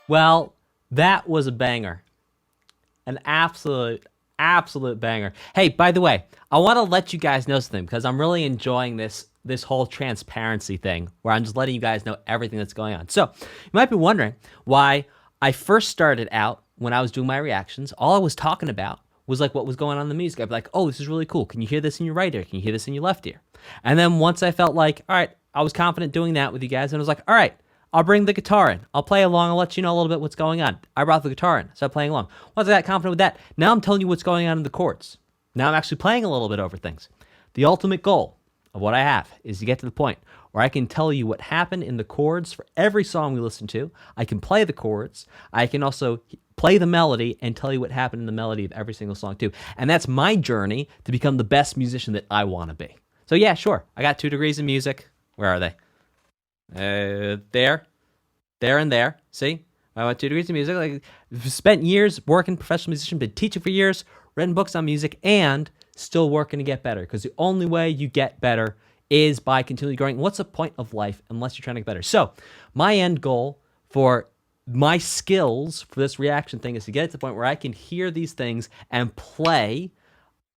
Well, that was a banger. An absolute banger. Hey, by the way, I want to let you guys know something because I'm really enjoying this whole transparency thing where I'm just letting you guys know everything that's going on. So, you might be wondering why I first started out when I was doing my reactions. All I was talking about was like what was going on in the music. I'd be like, oh, this is really cool. Can you hear this in your right ear? Can you hear this in your left ear? And then once I felt like, all right, I was confident doing that with you guys, and I was like, all right, I'll bring the guitar in. I'll play along. I'll let you know a little bit what's going on. I brought the guitar in. Started playing along. Once I got confident with that, now I'm telling you what's going on in the chords. Now I'm actually playing a little bit over things. The ultimate goal of what I have is to get to the point where I can tell you what happened in the chords for every song we listen to. I can play the chords. I can also play the melody and tell you what happened in the melody of every single song too. And that's my journey to become the best musician that I want to be. So yeah, sure. I got 2 degrees in music. Where are they? There, and there. See? I went 2 degrees in music. Like, spent years working professional musician, been teaching for years, written books on music, and still working to get better. Because the only way you get better is by continually growing. What's the point of life unless you're trying to get better? So, my end goal for my skills for this reaction thing is to get it to the point where I can hear these things and play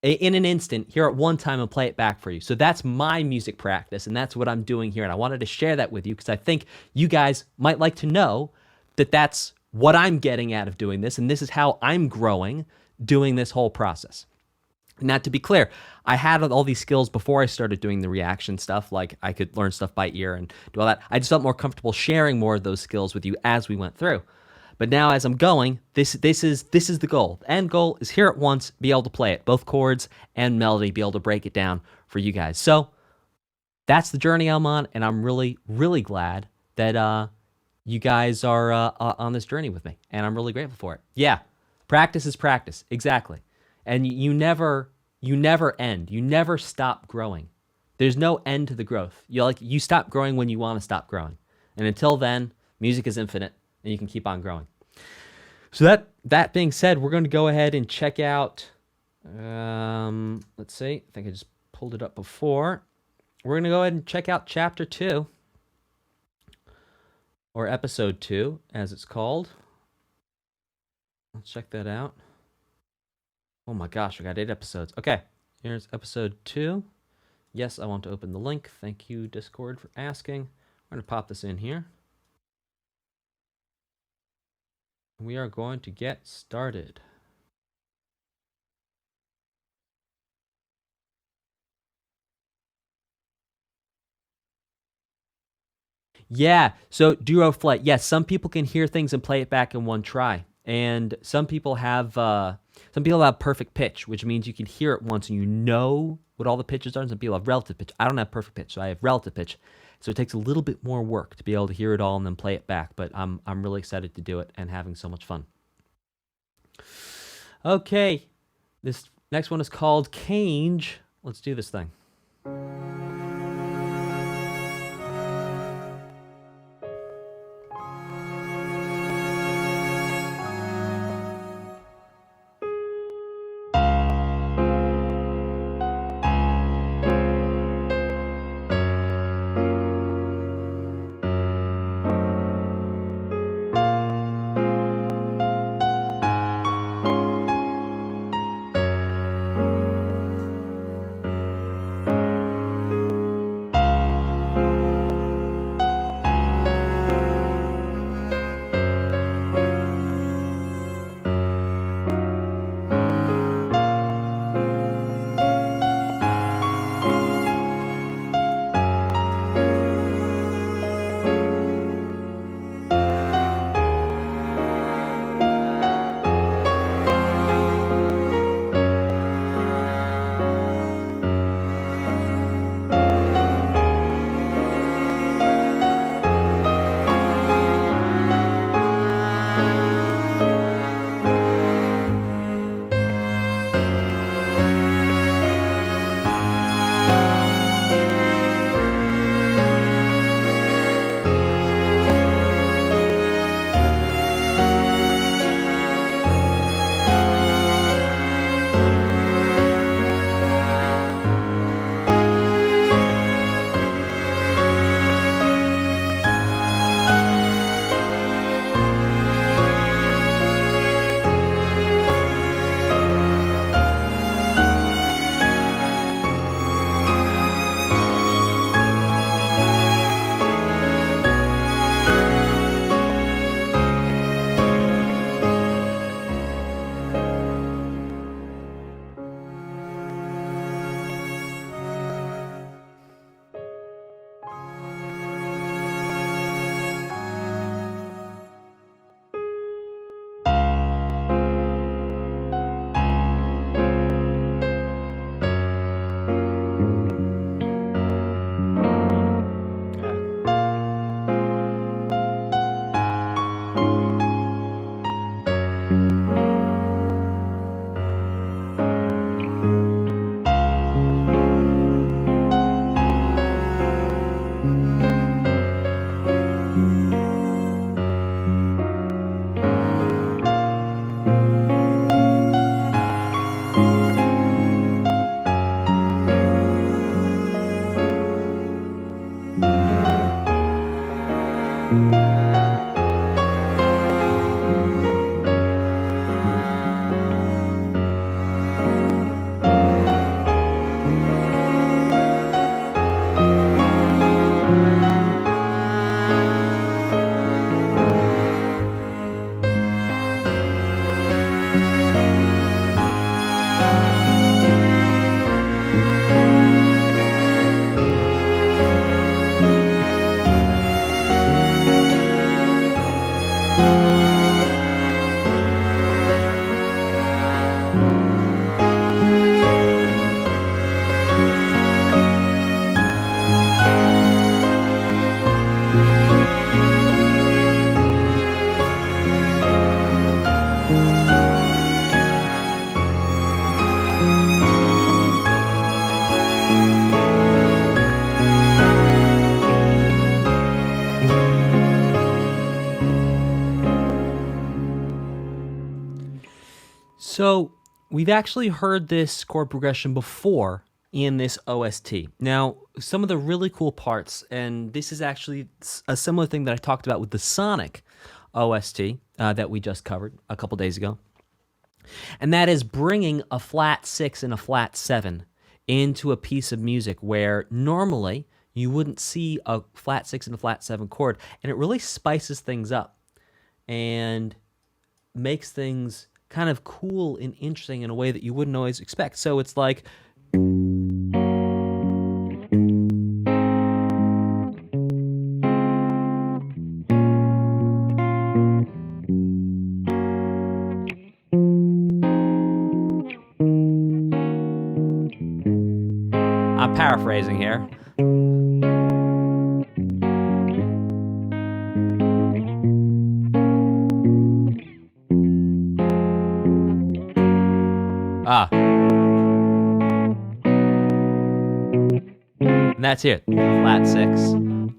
in an instant, here at one time, and play it back for you. So that's my music practice, and that's what I'm doing here. And I wanted to share that with you because I think you guys might like to know that that's what I'm getting out of doing this, and this is how I'm growing doing this whole process. Now, to be clear, I had all these skills before I started doing the reaction stuff, like I could learn stuff by ear and do all that. I just felt more comfortable sharing more of those skills with you as we went through. But now as I'm going, this is the goal. The end goal is here at once, be able to play it, both chords and melody, be able to break it down for you guys. So that's the journey I'm on, and I'm really, really glad that you guys are on this journey with me, and I'm really grateful for it. Yeah, practice is practice, exactly. And you never end. You never stop growing. There's no end to the growth. You stop growing when you want to stop growing. And until then, music is infinite, and you can keep on growing. So that being said, we're going to go ahead and check out, let's see, I think I just pulled it up before. We're going to go ahead and check out Chapter 2, or Episode 2, as it's called. Let's check that out. Oh my gosh, we got 8 episodes. Okay, here's Episode 2. Yes, I want to open the link. Thank you, Discord, for asking. We're going to pop this in here. We are going to get started. Yeah, so duo flight. Yes, some people can hear things and play it back in one try. And some people have perfect pitch, which means you can hear it once and you know what all the pitches are. And some people have relative pitch. I don't have perfect pitch, so I have relative pitch. So it takes a little bit more work to be able to hear it all and then play it back. But I'm really excited to do it and having so much fun. Okay, this next one is called Cage. Let's do this thing. So we've actually heard this chord progression before in this OST. Now, some of the really cool parts, and this is actually a similar thing that I talked about with the Sonic OST that we just covered a couple days ago, and that is bringing a flat 6 and a flat 7 into a piece of music where normally you wouldn't see a flat 6 and a flat 7 chord, and it really spices things up and makes things kind of cool and interesting in a way that you wouldn't always expect. So it's like... I'm paraphrasing here. And that's it. Flat 6,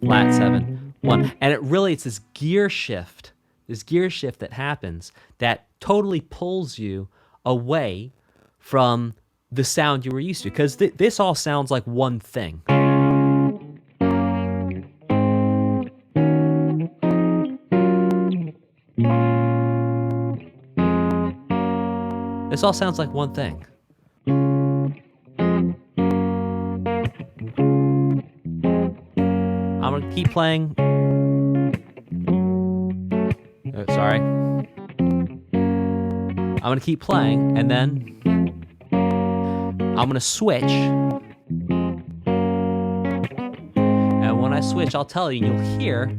flat 7, 1. And it's this gear shift that happens that totally pulls you away from the sound you were used to, because this all sounds like one thing. This all sounds like one thing. I'm gonna keep playing. Sorry. I'm gonna keep playing, and then I'm gonna switch. And when I switch, I'll tell you, and you'll hear.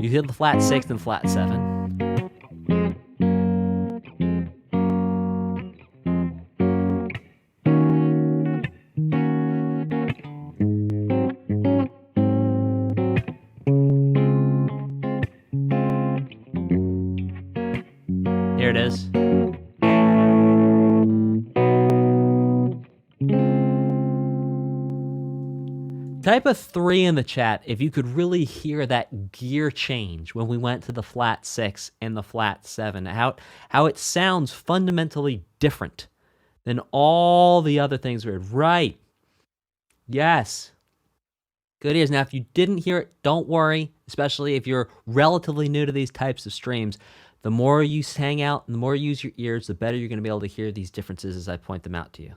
You hear the flat 6 and flat 7. Here it is. Type a 3 in the chat if you could really hear that gear change when we went to the flat 6 and the flat 7. How it sounds fundamentally different than all the other things we heard. Right. Yes. Good ears. Now, if you didn't hear it, don't worry, especially if you're relatively new to these types of streams. The more you hang out and the more you use your ears, the better you're going to be able to hear these differences as I point them out to you.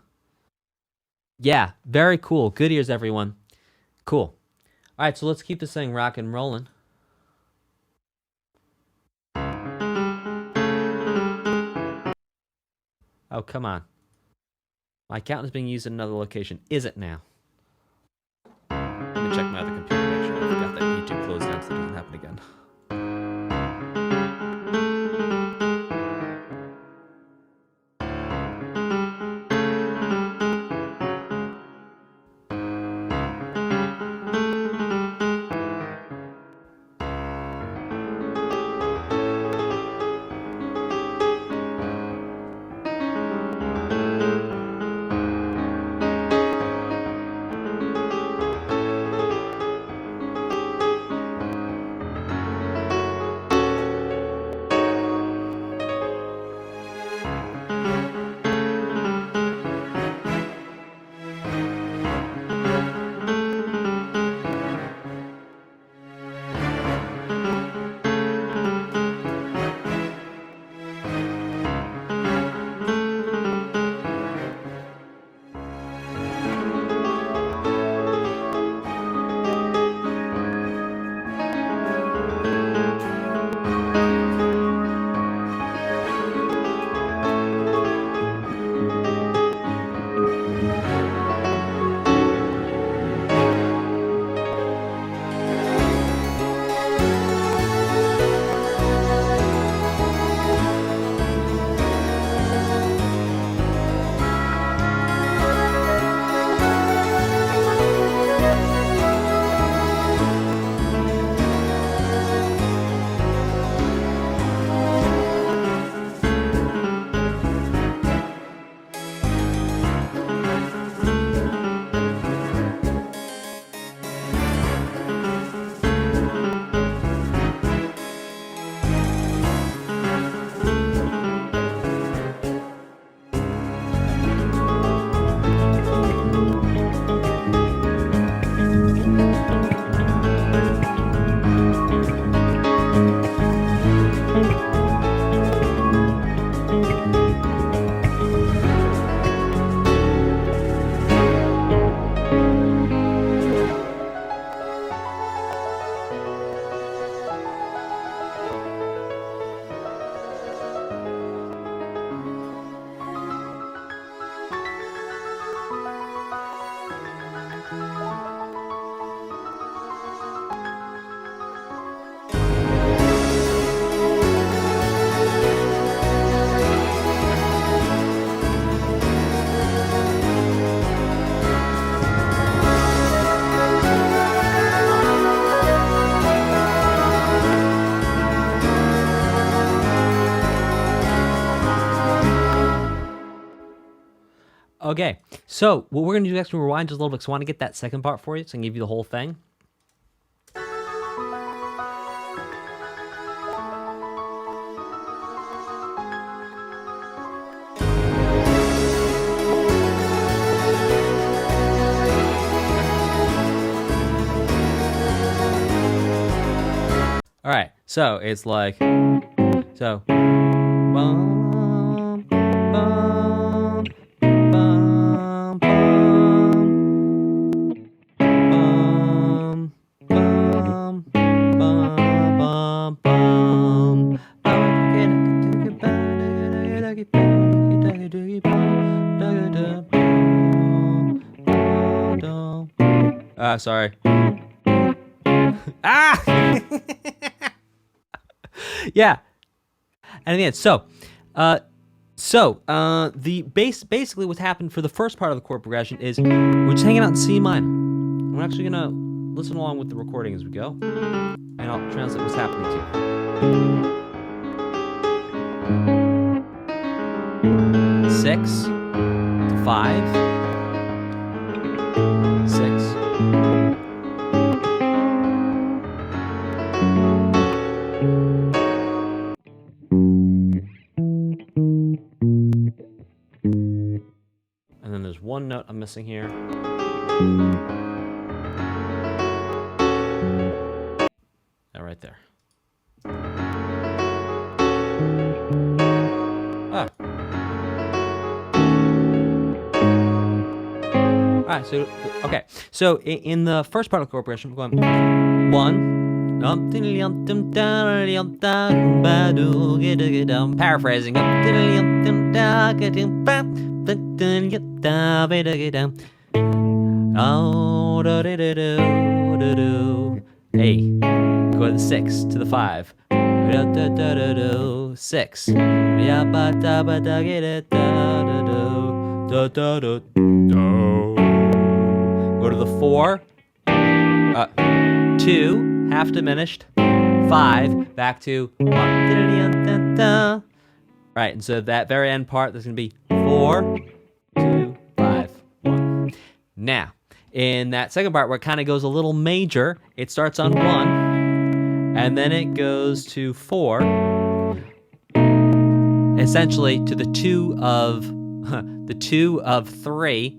Yeah, very cool. Good ears, everyone. Cool. All right, so let's keep this thing rock and rolling. Oh, come on. My account is being used in another location. Is it now? Let me check my other computer to make sure I forgot that YouTube closed down so it doesn't happen again. Okay, so what we're gonna do next, we rewind just a little bit, because I want to get that second part for you, so I can give you the whole thing. All right, so it's like, so, bum, bum, bum, bum, bum, bum, bum, bum. Sorry. Ah! Yeah. And again, basically what's happened for the first part of the chord progression is we're just hanging out in C minor. I'm actually gonna listen along with the recording as we go, and I'll translate what's happening to you. 6 to 5, 6. And then there's one note I'm missing here. That right there. Ah. All right, so, okay. So in the first part of the chord progression, we're going 1. Paraphrasing. A. Go to the 6 to the 5. 6. Go to the 4. 2, half diminished. 5, back to 1. Right, and so that very end part, there's going to be 4, 2, 5, 1. Now, in that second part where it kind of goes a little major, it starts on 1, and then it goes to 4, essentially to the 2 of, the 2 of 3,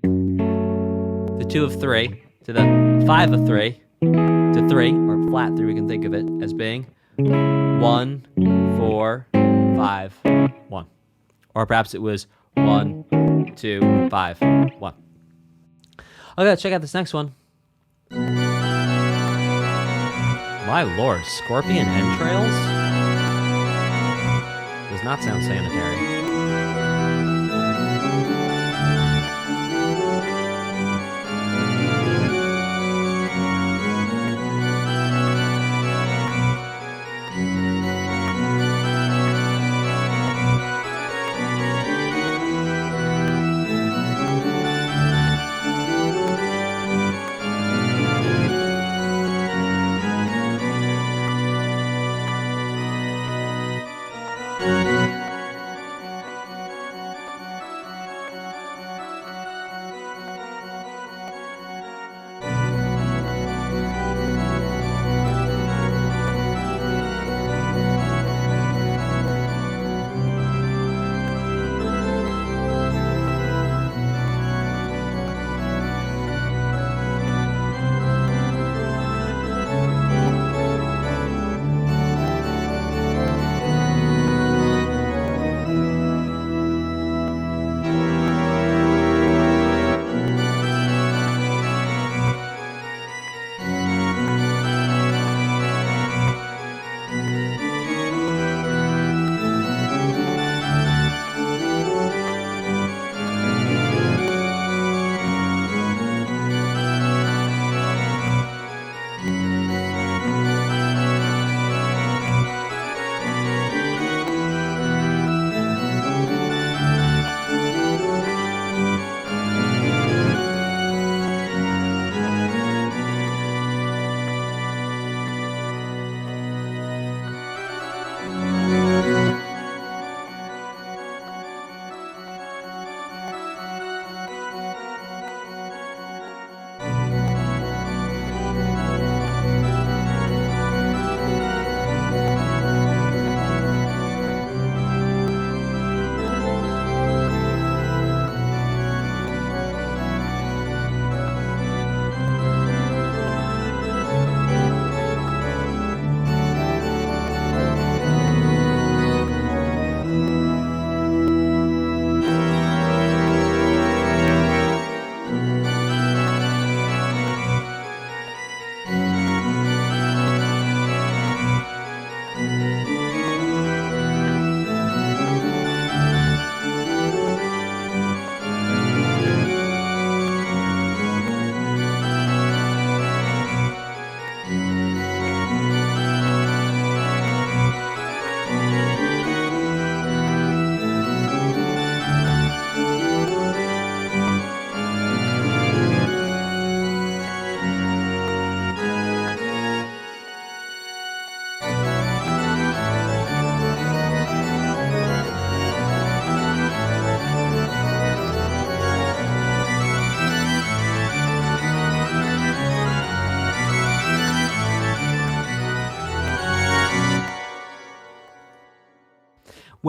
the 2 of 3, to the 5 of 3, to 3, or flat 3, we can think of it as being 1, 4, 5, 1. Or perhaps it was 1, 2, 5, 1. Okay, let's check out this next one. My lord, scorpion entrails? Does not sound sanitary.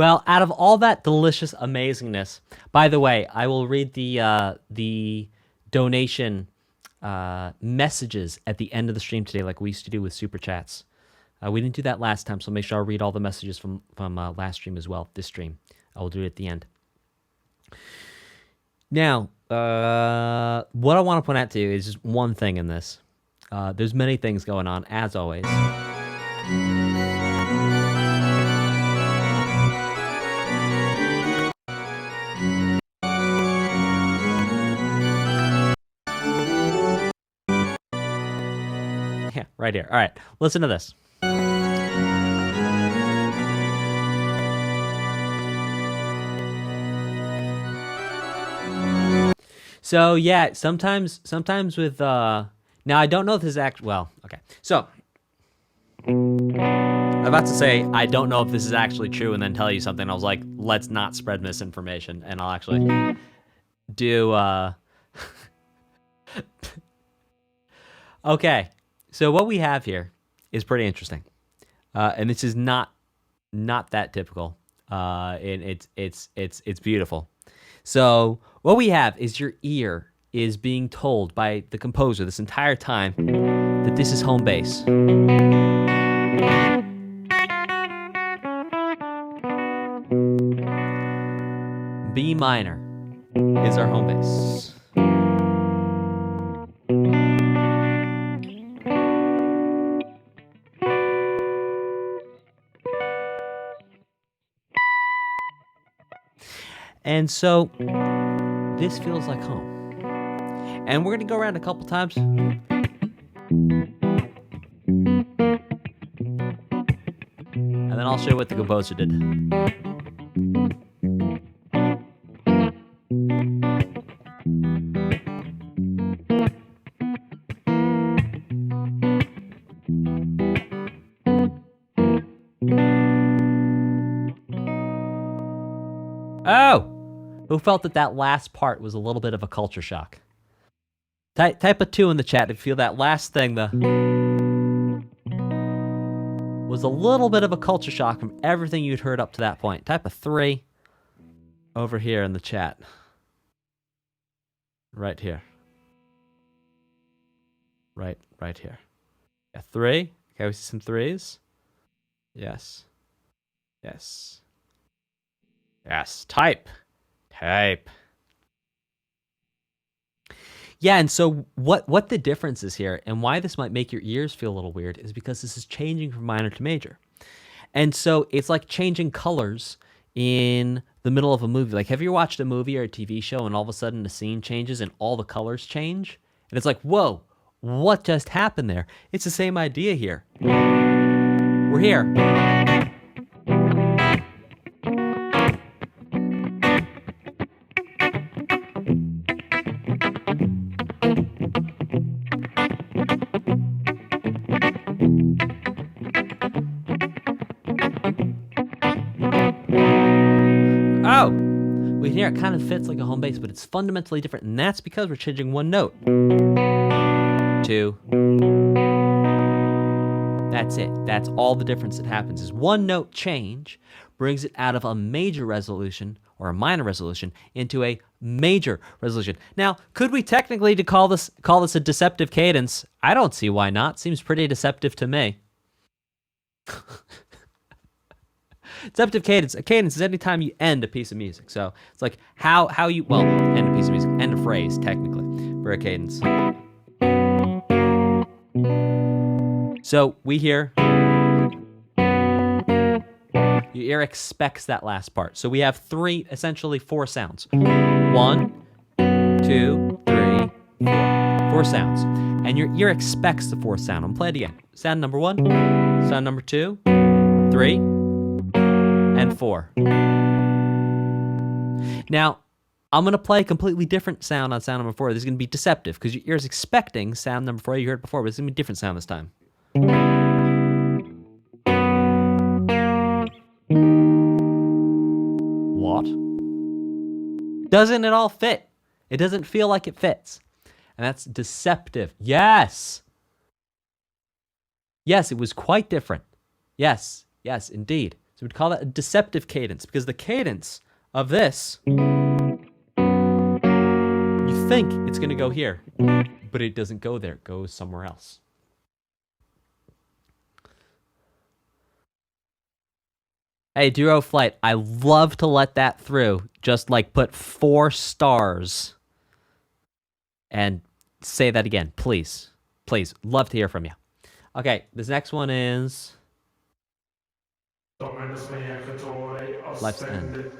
Well, out of all that delicious amazingness, by the way, I will read the donation messages at the end of the stream today, like we used to do with super chats. We didn't do that last time, so make sure I'll read all the messages from last stream as well. This stream, I will do it at the end. Now, what I want to point out to you is just one thing in this. There's many things going on, as always. Yeah, right here. All right, listen to this. So yeah, sometimes with now I don't know if this is actually okay. So I'm about to say I don't know if this is actually true, and then tell you something. I was like, let's not spread misinformation, and I'll actually do. Okay, so what we have here is pretty interesting, and this is not that typical, and it's beautiful. So what we have is your ear is being told by the composer this entire time that this is home base. B minor is our home base. And so this feels like home. And we're going to go around a couple times. And then I'll show you what the composer did. Oh! Who felt that last part was a little bit of a culture shock? Type a 2 in the chat if you feel that last thing was a little bit of a culture shock from everything you'd heard up to that point. Type a 3 over here in the chat. Right here. Right here. Yeah, 3. Okay, we see some 3s. Yes. Yes. Yes. Type. Yeah, and so what the difference is here, and why this might make your ears feel a little weird, is because this is changing from minor to major. And so it's like changing colors in the middle of a movie. Like, have you watched a movie or a TV show and all of a sudden the scene changes and all the colors change? And it's like, whoa, what just happened there? It's the same idea here. We're here. Here it kind of fits like a home bass, but it's fundamentally different, and that's because we're changing one note. 2. That's it. That's all the difference that happens is one note change brings it out of a major resolution or a minor resolution into a major resolution. Now, could we technically call this a deceptive cadence? I don't see why not. Seems pretty deceptive to me. Deceptive cadence. A cadence is any time you end a piece of music. So it's like how you end a piece of music, end a phrase technically for a cadence. So we hear your ear expects that last part. So we have essentially 4 sounds. 1, 2, 3, 4. 4 sounds, and your ear expects the 4th sound. I'm playing it again. Sound number 1, sound number 2, 3. And 4. Now, I'm going to play a completely different sound on sound number 4. This is going to be deceptive because your ear's expecting sound number 4 you heard before, but it's going to be a different sound this time. What? Doesn't it all fit? It doesn't feel like it fits. And that's deceptive. Yes! Yes, it was quite different. Yes, indeed. So we'd call that a deceptive cadence, because the cadence of this, you think it's going to go here, but it doesn't go there. It goes somewhere else. Hey, Duo Flight, I love to let that through. Just like put 4 stars and say that again, please. Please, love to hear from you. Okay, this next one is Life's End.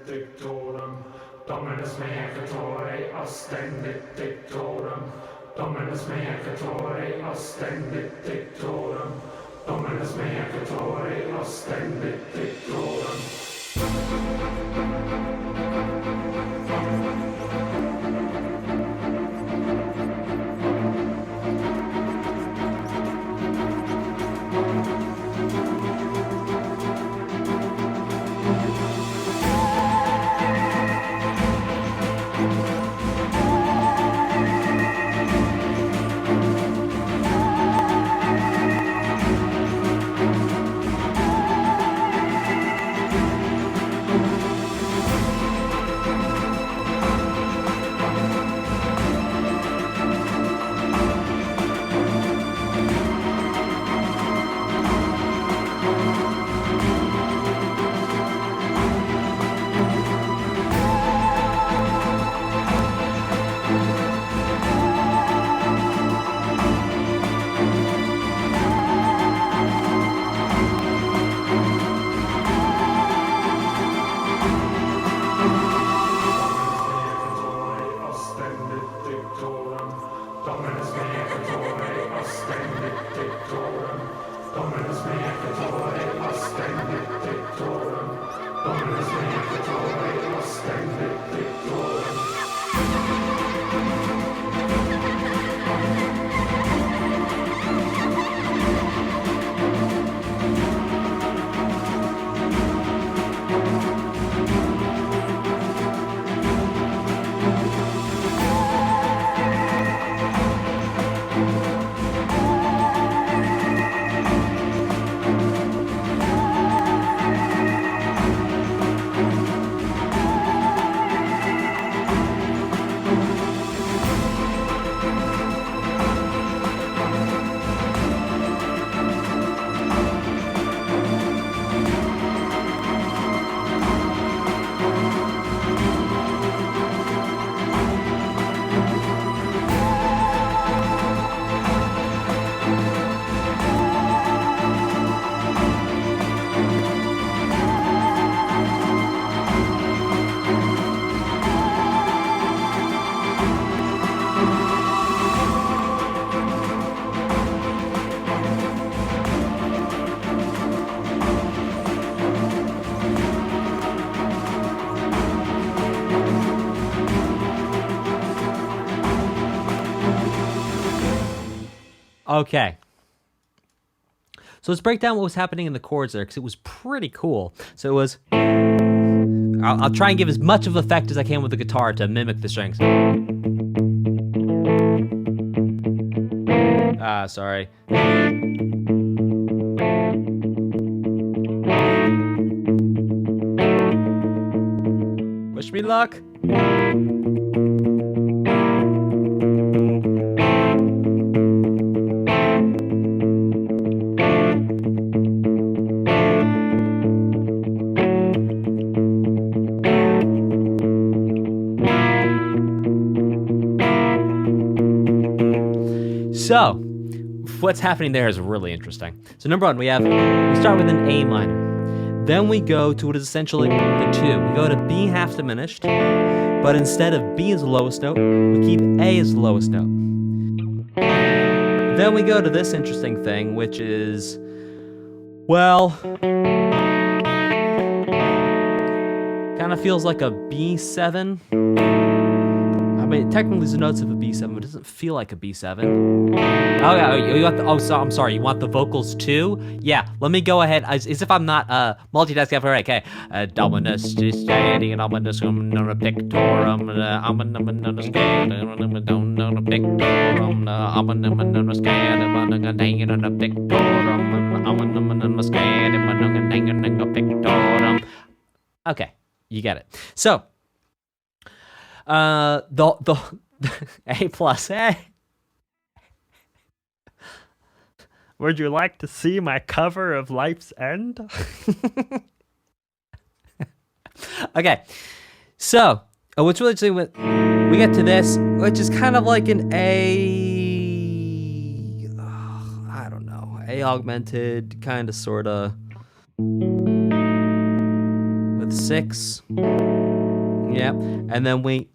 Okay. So let's break down what was happening in the chords there, because it was pretty cool. So it was... I'll try and give as much of effect as I can with the guitar to mimic the strings. Sorry. Wish me luck. So, what's happening there is really interesting. So number one, we start with an A minor. Then we go to what is essentially the 2. We go to B half diminished, but instead of B as the lowest note, we keep A as the lowest note. Then we go to this interesting thing, which is, well, kind of feels like a B7. I mean, technically the notes of a B7, but it doesn't feel like a B7. Oh yeah, you want I'm sorry, you want the vocals too? Yeah, let me go ahead, as if I'm not multitasking. All right, okay. Dominus standing and ominous pictorum, ominous pictorum, pictorum, Okay, you get it. So, the A plus A. Would you like to see my cover of Life's End? Okay, so what's really interesting with we get to this, which is kind of like an A, I don't know, A augmented, kind of, sort of, with 6. Yeah, and then we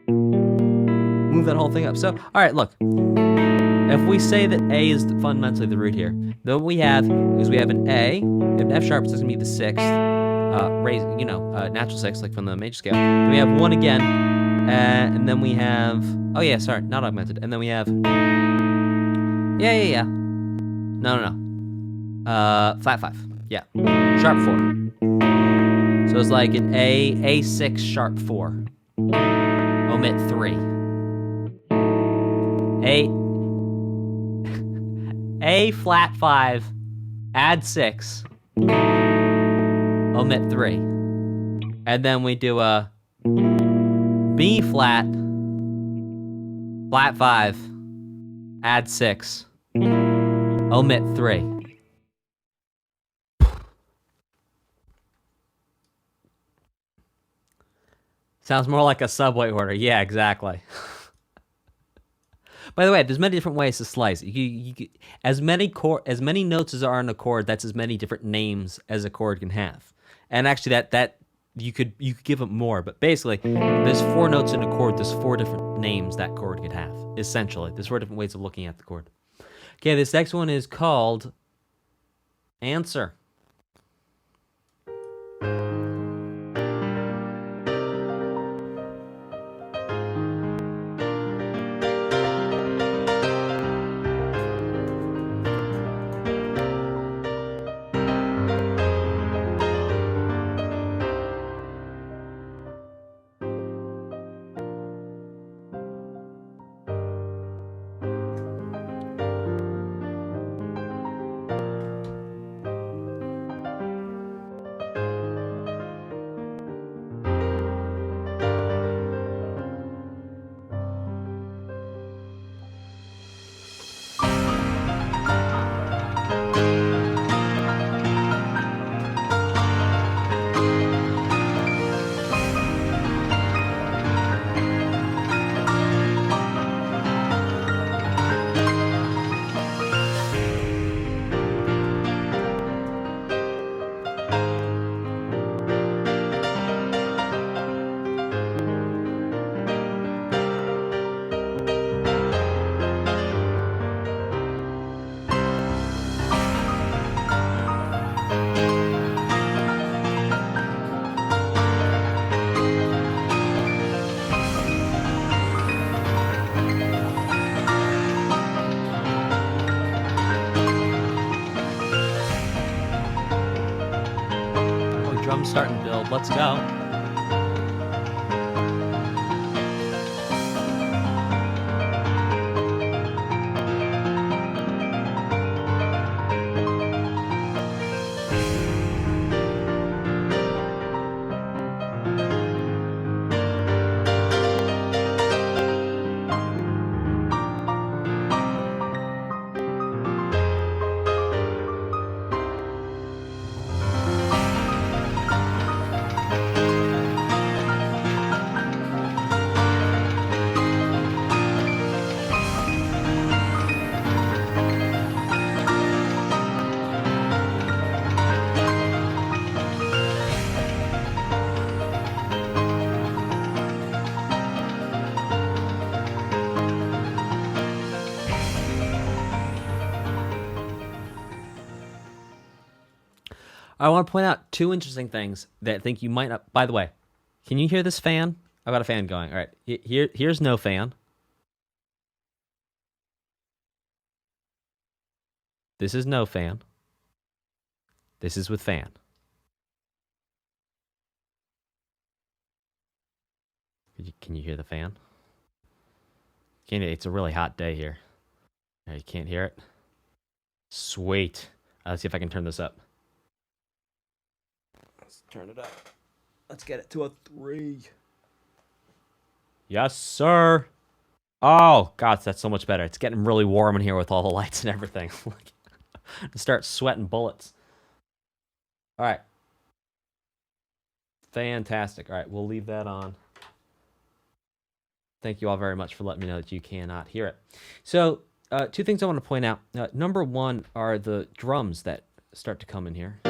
move that whole thing up. So, all right, look. If we say that A is fundamentally the root here, then what we have is we have an A, we have an F sharp, so it's gonna be the 6th, raise, natural 6, like from the major scale. Then we have 1 again, and then we have, oh yeah, sorry, not augmented. And then we have, no, flat 5, yeah, sharp 4. So it's like an A6 sharp 4, omit 3. A flat 5, add 6, omit 3. And then we do a B flat, flat 5, add 6, omit 3. Sounds more like a subway order. Yeah, exactly. By the way, there's many different ways to slice. As many notes as are in a chord, that's as many different names as a chord can have. And actually, that you could give it more, but basically, there's 4 notes in a chord. There's 4 different names that chord could have. Essentially, there's 4 different ways of looking at the chord. Okay, this next one is called Answer. Starting to build. Let's go. I want to point out 2 interesting things that I think you might not. By the way, can you hear this fan? I've got a fan going. All right, here's no fan. This is no fan. This is with fan. Can you hear the fan? It's a really hot day here. You can't hear it? Sweet. Let's see if I can turn this up. Turn it up. Let's get it to a 3. Yes, sir. Oh, God, that's so much better. It's getting really warm in here with all the lights and everything. Start sweating bullets. All right. Fantastic. All right, we'll leave that on. Thank you all very much for letting me know that you cannot hear it. So, 2 things I want to point out. Number 1 are the drums that start to come in here.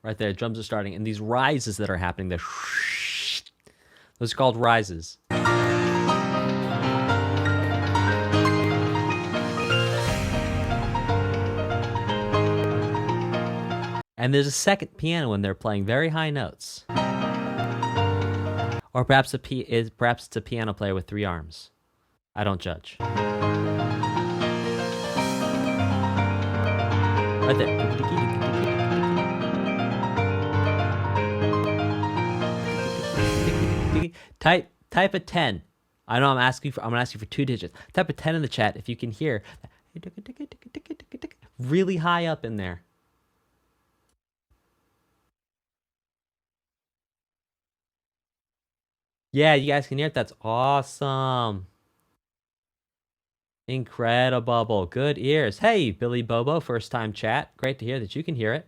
Right there, drums are starting, and these rises that are happening, those are called rises. And there's a second piano in there playing very high notes. Or perhaps it's a piano player with 3 arms. I don't judge. Right there. Type a 10. I know I'm gonna ask you for 2 digits. Type a 10 in the chat if you can hear really high up in there. Yeah, you guys can hear it. That's awesome. Incredible. Good ears. Hey, Billy Bobo, first time chat. Great to hear that you can hear it.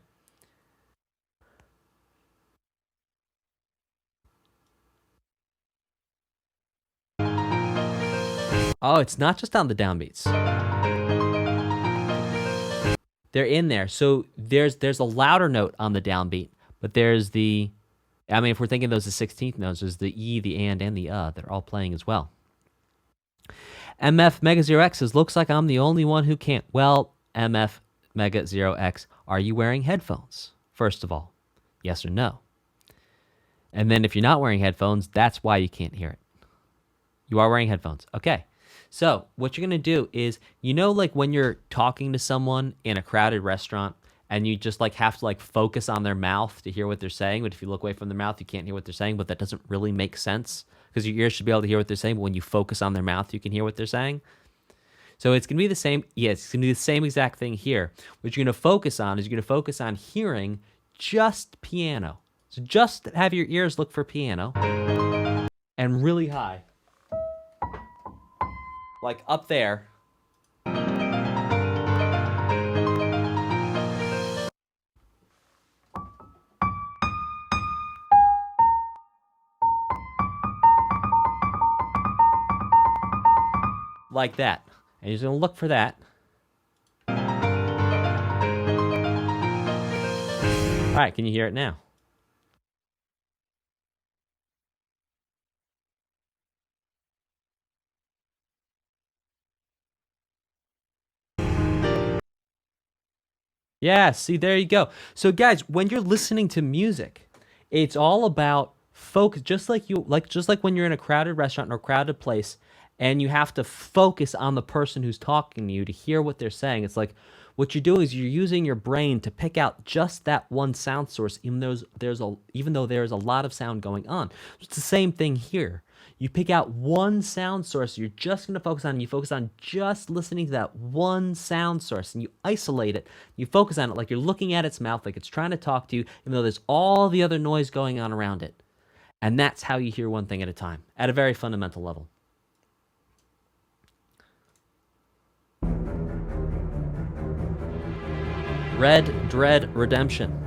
Oh, it's not just on the downbeats. They're in there. So there's a louder note on the downbeat, but there's the, I mean, if we're thinking those the 16th notes, there's the E, the and the They're all playing as well. MF Mega 0X says, looks like I'm the only one who can't. Well, MF Mega 0X, are you wearing headphones? First of all, yes or no? And then if you're not wearing headphones, that's why you can't hear it. You are wearing headphones. Okay. So what you're going to do is, you know, like when you're talking to someone in a crowded restaurant and you just like have to like focus on their mouth to hear what they're saying. But if you look away from their mouth, you can't hear what they're saying, but that doesn't really make sense because your ears should be able to hear what they're saying. But when you focus on their mouth, you can hear what they're saying. So it's going to be the same. Yes, it's going to be the same exact thing here. What you're going to focus on is you're going to focus on hearing just piano. So just have your ears look for piano and really high. Like up there. Like that. And you're just going to look for that. All right, can you hear it now? Yeah, see, there you go. So guys, when you're listening to music, it's all about focus, just like when you're in a crowded restaurant or a crowded place and you have to focus on the person who's talking to you to hear what they're saying. It's like what you're doing is you're using your brain to pick out just that one sound source, even though there's a lot of sound going on. It's the same thing here. You pick out one sound source you're just going to focus on, and you focus on just listening to that one sound source, and you isolate it. You focus on it like you're looking at its mouth, like it's trying to talk to you, even though there's all the other noise going on around it. And that's how you hear one thing at a time, at a very fundamental level. Red Dread Redemption.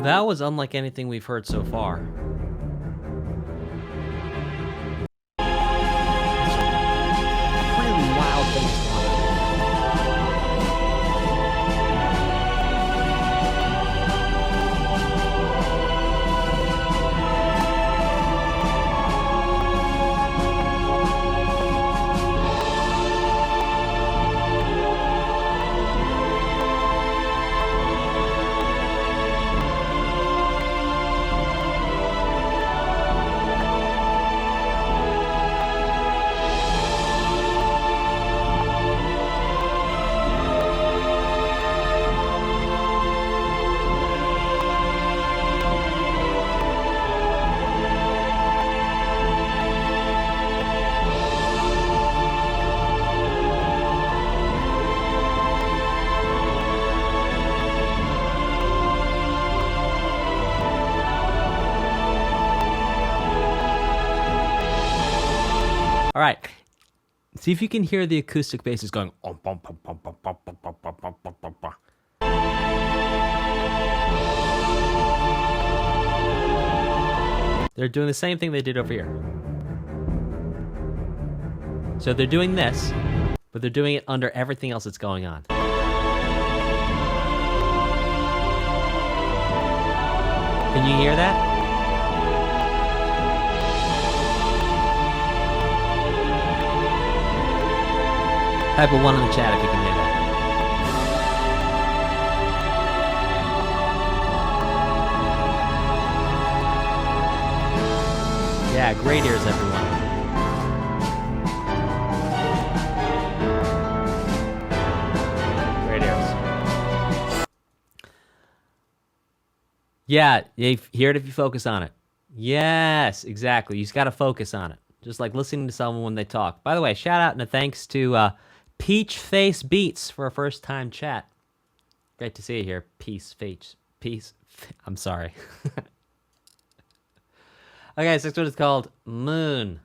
Well, that was unlike anything we've heard so far. Pretty wild things going on. All right. See if you can hear the acoustic basses going. They're doing the same thing they did over here. So they're doing this, but they're doing it under everything else that's going on. Can you hear that? Type a 1 in the chat if you can hear that. Yeah, great ears, everyone. Great ears. Yeah, you hear it if you focus on it. Yes, exactly. You just got to focus on it. Just like listening to someone when they talk. By the way, shout out and a thanks to Peach Face Beats for a first time chat. Great to see you here. Peace. I'm sorry. Okay, so next one is called Moon.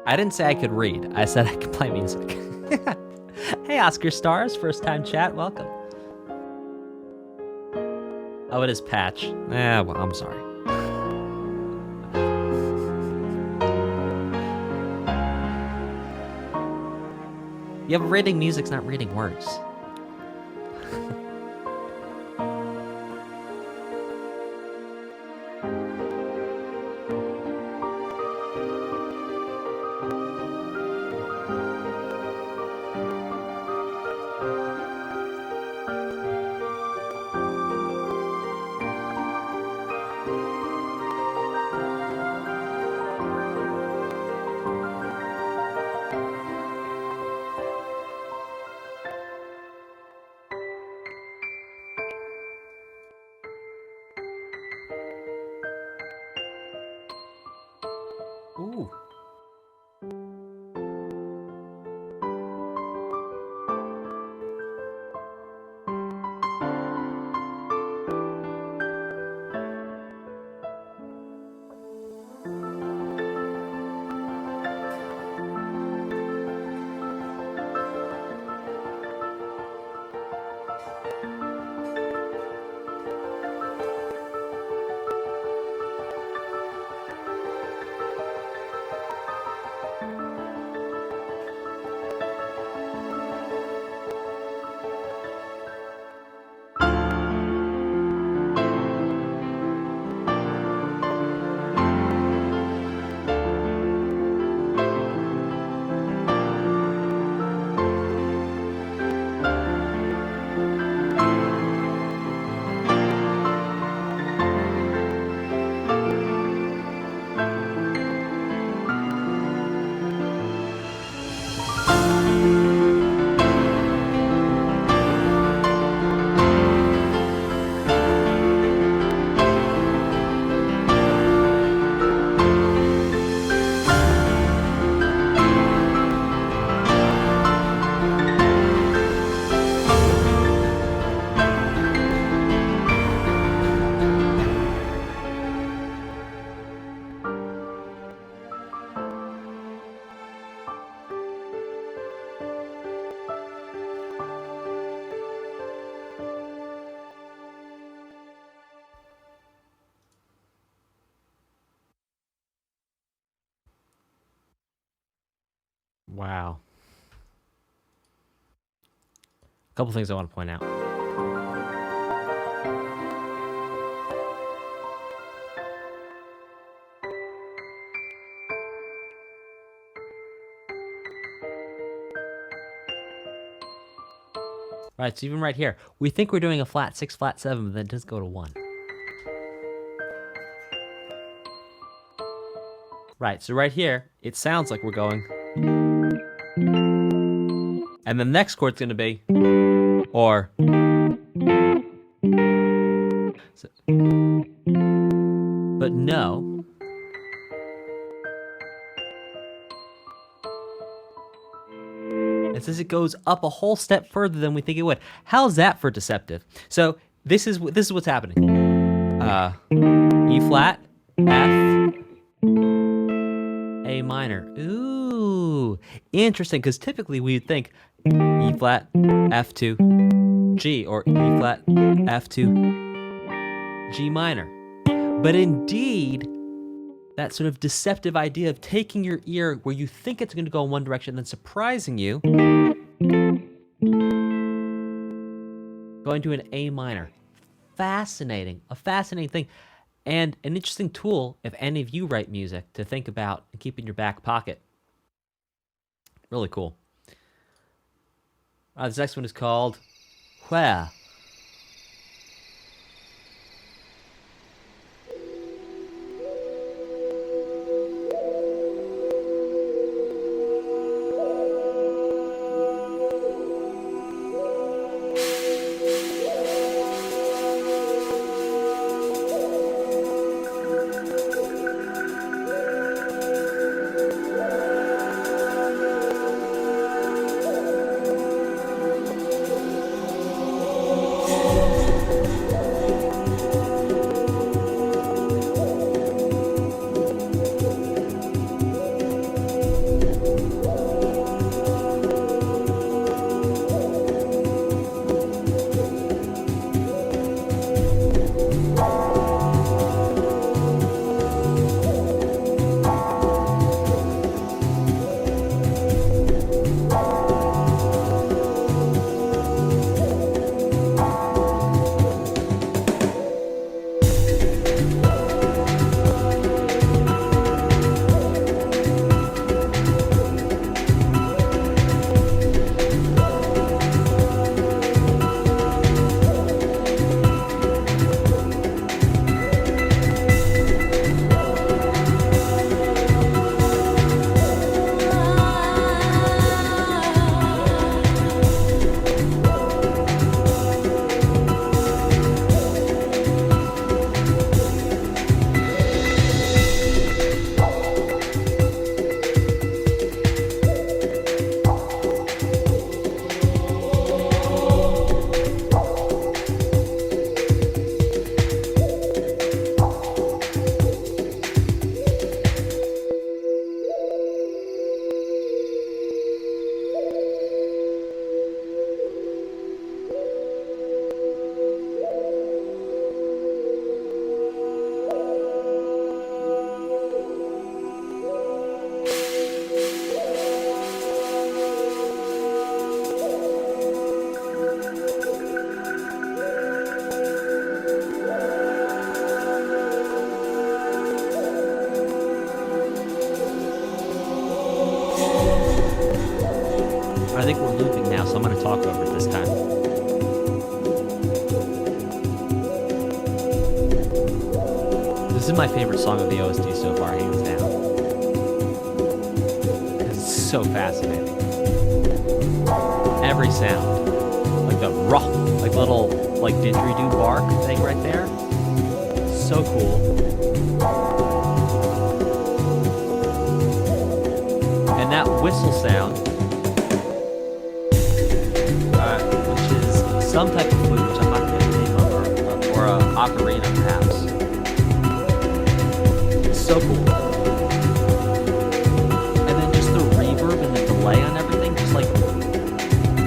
I didn't say I could read. I said I could play music. Hey, Oscar Stars, first time chat, welcome. Oh, it is Patch. Well, I'm sorry. Yeah, but reading music's not reading words. Wow. A couple things I want to point out. Right, so even right here, we think we're doing a flat 6, flat 7, but then it does go to 1. Right, so right here, it sounds like we're going. And the next chord's going to be, or. So, but no. It says it goes up a whole step further than we think it would. How's that for deceptive? So this is what's happening. E flat, F, A minor. Ooh, interesting. Because typically we'd think E flat, F2, G, or E flat, F2, G minor. But indeed, that sort of deceptive idea of taking your ear where you think it's going to go in one direction and then surprising you, going to an A minor. Fascinating. A fascinating thing. And an interesting tool, if any of you write music, to think about and keep in your back pocket. Really cool. This next one is called Where. I think we're looping now, so I'm going to talk over it this time. This is my favorite song of the OST so far, hands down. It's so fascinating. Every sound. Like the rock, like little, like didgeridoo bark thing right there. So cool. And that whistle sound, which is some type of flute, which I'm not going to name of, or a ocarina perhaps. It's so cool. And then just the reverb and the delay on everything, just like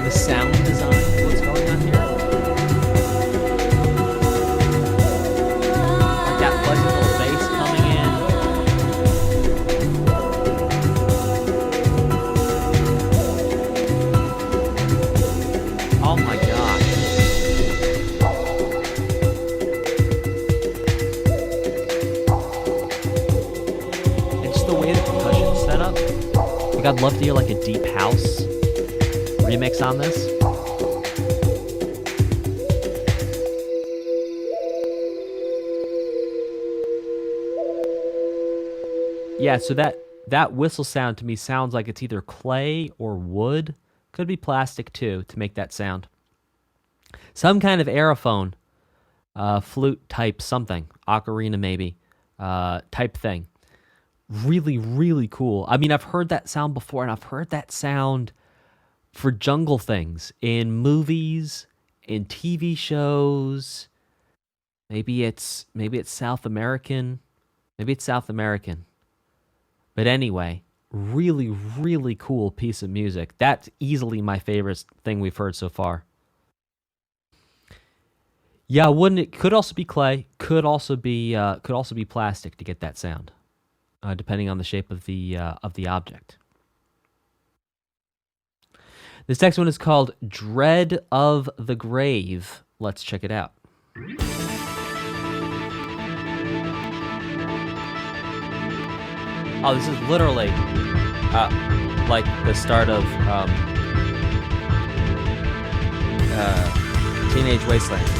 the sound design of what's going on here. Like that fuzzy little bass coming in. Like, I'd love to hear like a deep house remix on this. Yeah, so that whistle sound to me sounds like it's either clay or wood. Could be plastic too to make that sound. Some kind of aerophone, flute type something, ocarina maybe, type thing. Really, really cool. I mean, I've heard that sound before, and I've heard that sound for jungle things in movies, in TV shows. Maybe it's South American. Maybe it's South American. But anyway, really, really cool piece of music. That's easily my favorite thing we've heard so far. Yeah, wouldn't it? Could also be clay. Could also be plastic to get that sound, depending on the shape of the object. This next one is called "Dread of the Grave." Let's check it out. Oh, this is literally like the start of Teenage Wasteland.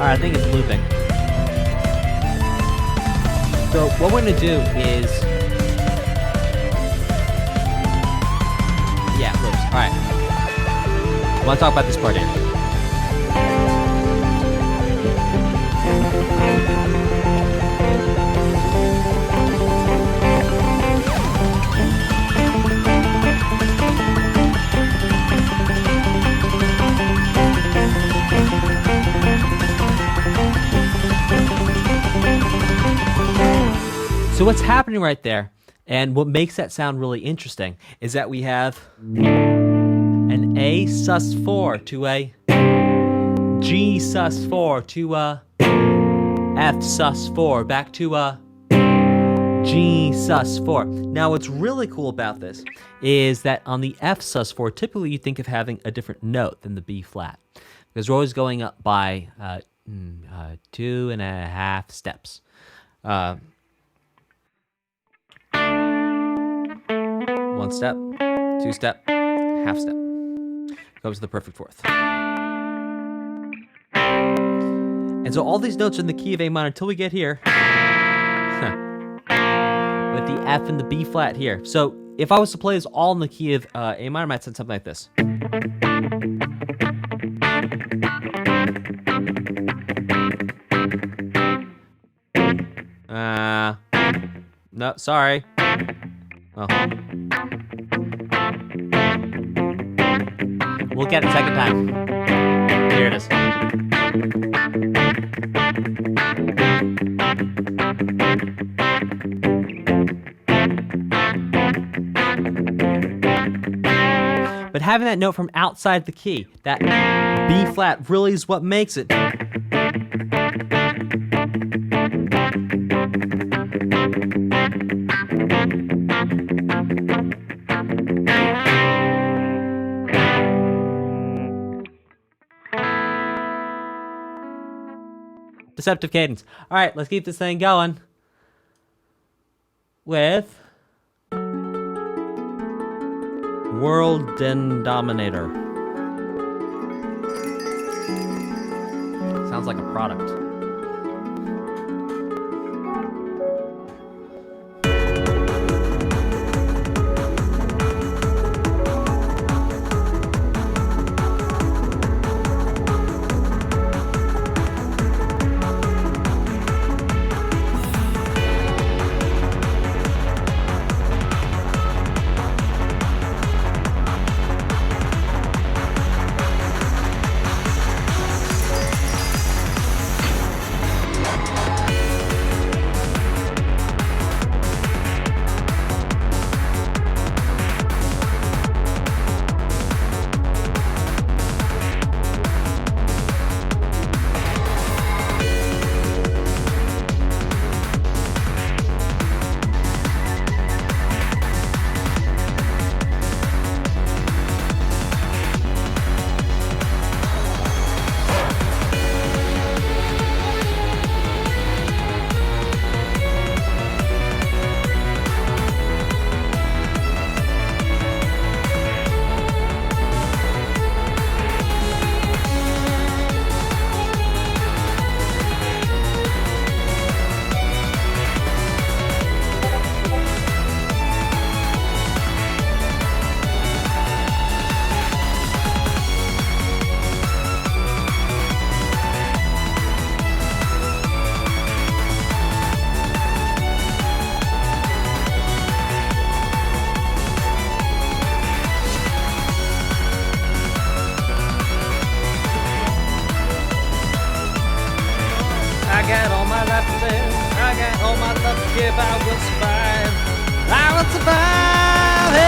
Alright, I think it's looping. So what we're gonna do is... Yeah, it loops. Alright. I wanna talk about this part here. So what's happening right there, and what makes that sound really interesting, is that we have an A sus4 to a G sus4 to a F sus4 back to a G sus4. Now what's really cool about this is that on the F sus4, typically you think of having a different note than the B flat, because we're always going up by 2.5 steps. One step, 2 step, half step. Comes to the perfect fourth. And so all these notes are in the key of A minor until we get here. With the F and the B flat here. So if I was to play this all in the key of A minor, I might sound something like this. No, sorry. Well, we'll get it second time. Here it is. But having that note from outside the key, that B flat, really is what makes it. Deceptive cadence. All right, let's keep this thing going with Worldenddominator. Sounds like a product. If I will survive, I will survive. Hey!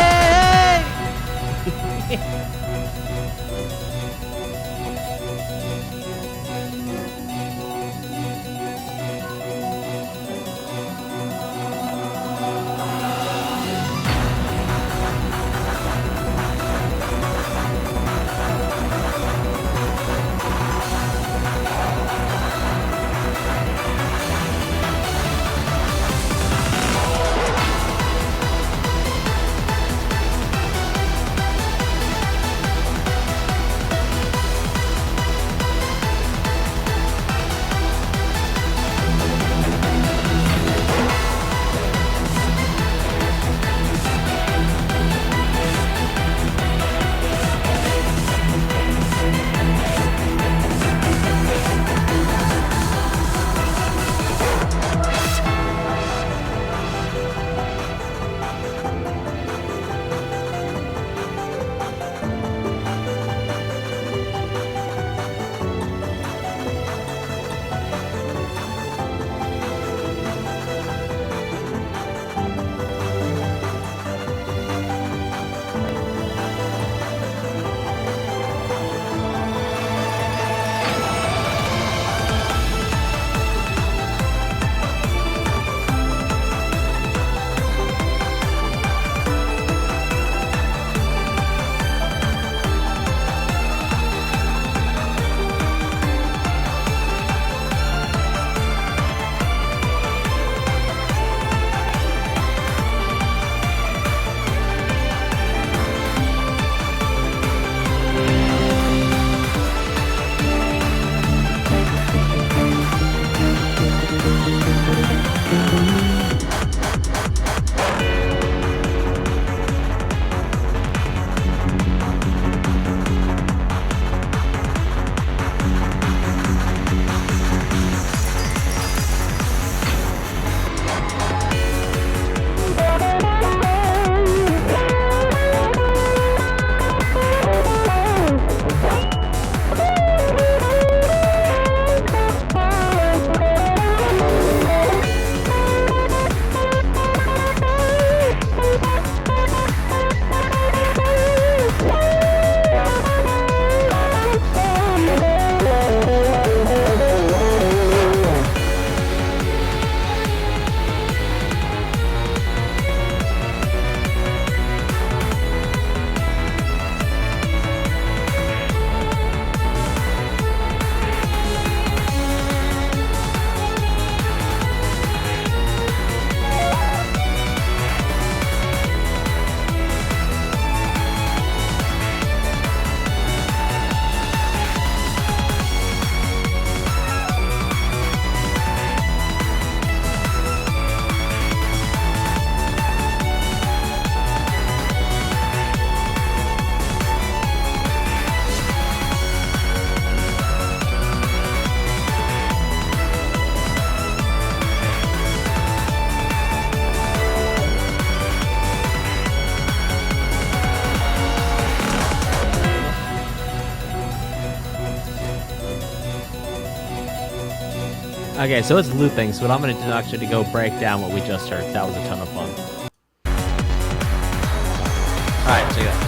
Okay, so it's looping, so what I'm going to do actually to go break down what we just heard. That was a ton of fun. Alright, check it out.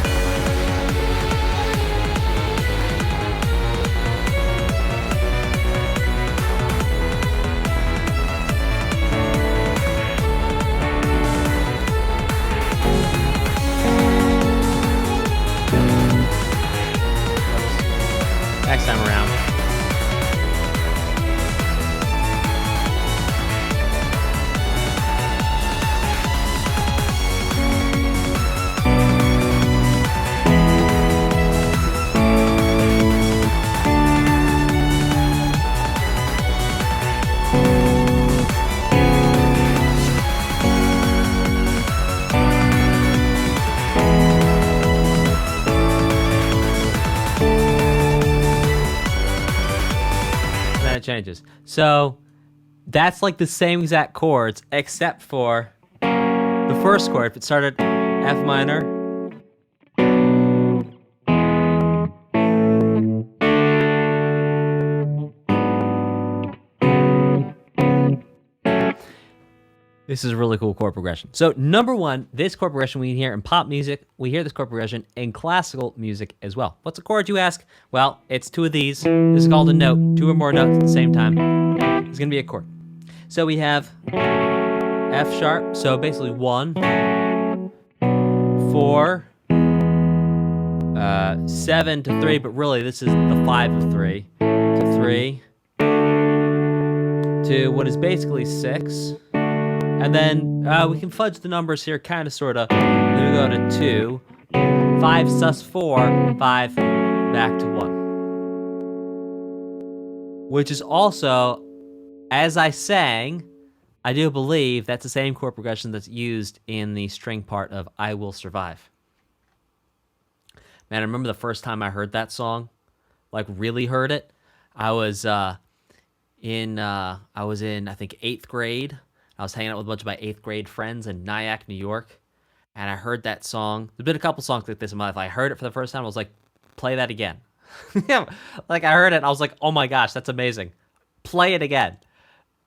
Next time around. Changes. So that's like the same exact chords except for the first chord. If it started F minor, this is a really cool chord progression. So number one, this chord progression we hear in pop music, we hear this chord progression in classical music as well. What's a chord, you ask? Well, it's two of these. This is called a note. Two or more notes at the same time. It's going to be a chord. So we have F sharp. So basically 1, 4, 7 to 3, but really this is the 5 of 3 to 3 to what is basically 6. And then we can fudge the numbers here, kind of, sort of. Then we go to 2, 5 sus 4, 5, back to 1. Which is also, as I sang, I do believe that's the same chord progression that's used in the string part of I Will Survive. Man, I remember the first time I heard that song, like really heard it. I was in, I think, 8th grade. I was hanging out with a bunch of my 8th grade friends in Nyack, New York, and I heard that song. There's been a couple songs like this in my life. I heard it for the first time. I was like, play that again. Like, I heard it, and I was like, oh my gosh, that's amazing. Play it again.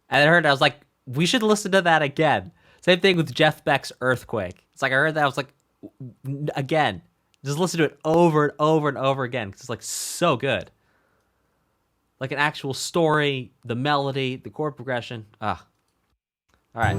And I heard it, I was like, we should listen to that again. Same thing with Jeff Beck's Earthquake. It's like, I heard that, I was like, again. Just listen to it over and over and over again, because it's like so good. Like an actual story, the melody, the chord progression. All right.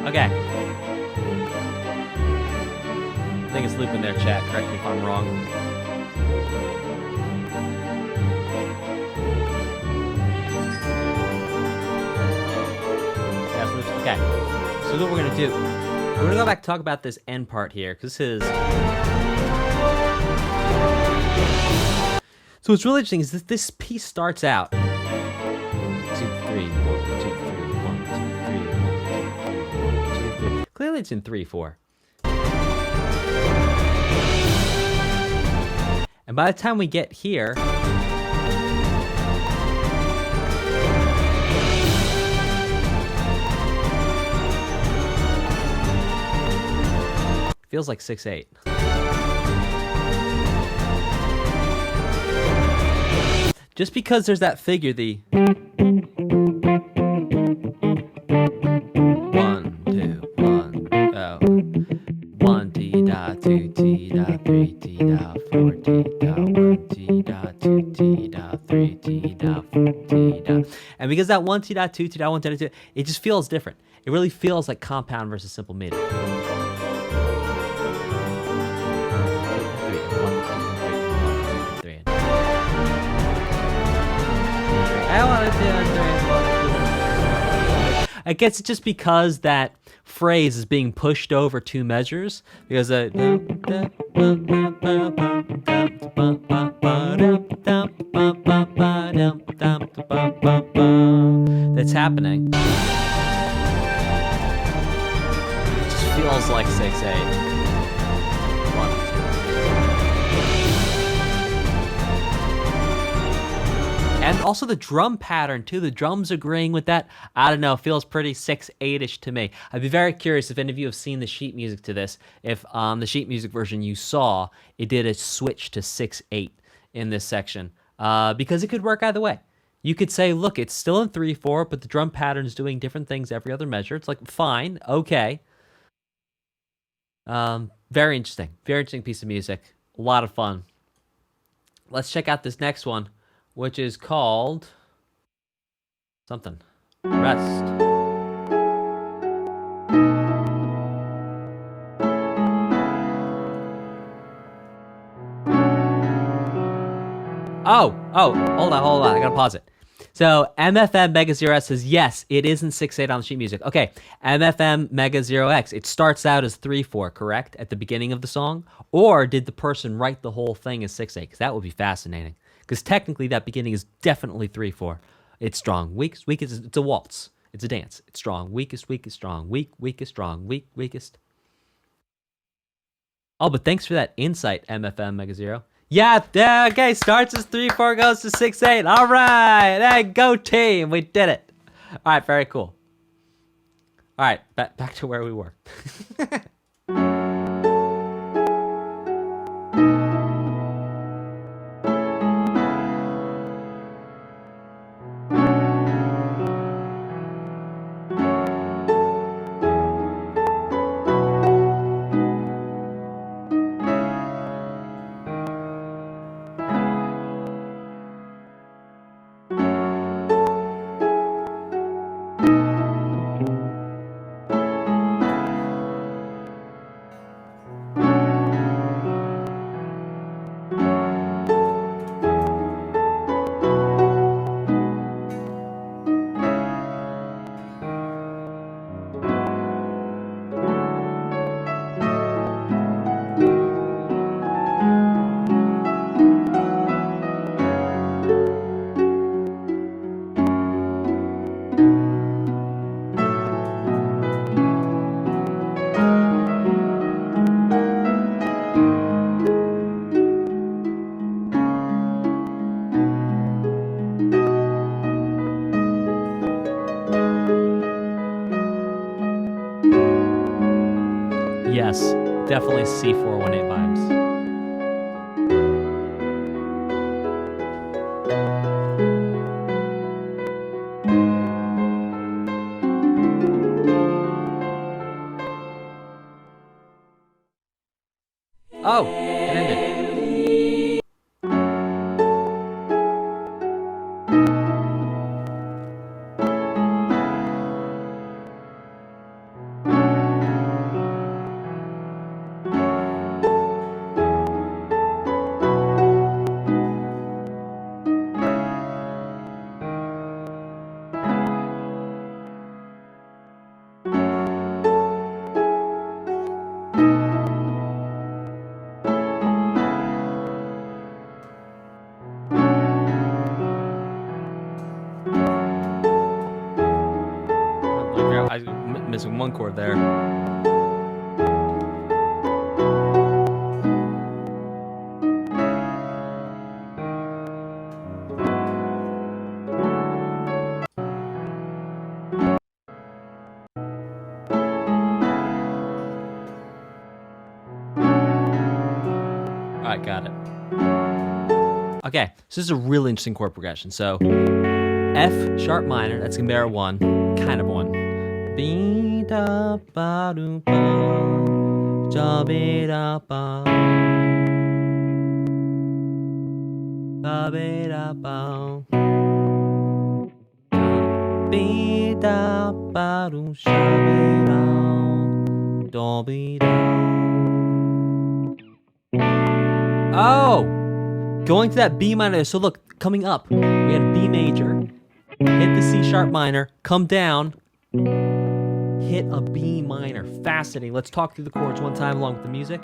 Okay. I think it's looping there, chat. Correct me if I'm wrong. Yeah, okay. So what we're gonna do, we're gonna go back and talk about this end part here, because this is. So what's really interesting is that this piece starts out 2, 3, 1, 2, 3, 1, 2, 3, 1, 2, 3, 1, 2, 3. Clearly it's in 3/4. And by the time we get here, it feels like 6/8. Just because there's that figure, the 1, 2, 1, oh, 1 T dot 2 T dot 3 T dot 4 T dot 1 T dot 2 T dot 3 T dot 4 T dot, and because that 1 T dot 2 T dot 1 T dot 2, it just feels different. It really feels like compound versus simple MIDI. I guess it's just because that phrase is being pushed over 2 measures, because that's happening. It just feels like 6/8. And also the drum pattern too, the drums agreeing with that, I don't know, feels pretty 6/8-ish to me. I'd be very curious if any of you have seen the sheet music to this, if the sheet music version you saw, it did a switch to 6/8 in this section, because it could work either way. You could say, look, it's still in 3/4, but the drum pattern is doing different things every other measure. It's like, fine, okay. Very interesting piece of music, a lot of fun. Let's check out this next one, which is called something. Rest. Oh, hold on. I gotta pause it. So MFM Mega 0S says, yes, it is in 6/8 on the sheet music. Okay, MFM Mega 0X, it starts out as 3/4, correct? At the beginning of the song? Or did the person write the whole thing as 6/8? Because that would be fascinating. Because technically that beginning is definitely 3/4. It's strong, weakest, it's a waltz. It's a dance. It's strong, weakest, strong, weakest, strong, weakest. Oh, but thanks for that insight, MFM Mega 0. Yeah, okay, starts as 3/4, goes to 6/8. All right, hey, go team, we did it. All right, very cool. All right, back to where we were. Definitely C418 vibes. Oh, it ended. I'm missing one chord there. Alright, got it. Okay, so this is a really interesting chord progression. So F sharp minor, that's gonna be our one, kind of one. Be da ba do ba, ja be da ba, da be da ba, be da ba do sha be da, do be da. Oh, going to that B minor. So look, coming up, we had B major, hit the C sharp minor, come down, hit a B minor. Fascinating. Let's talk through the chords one time along with the music.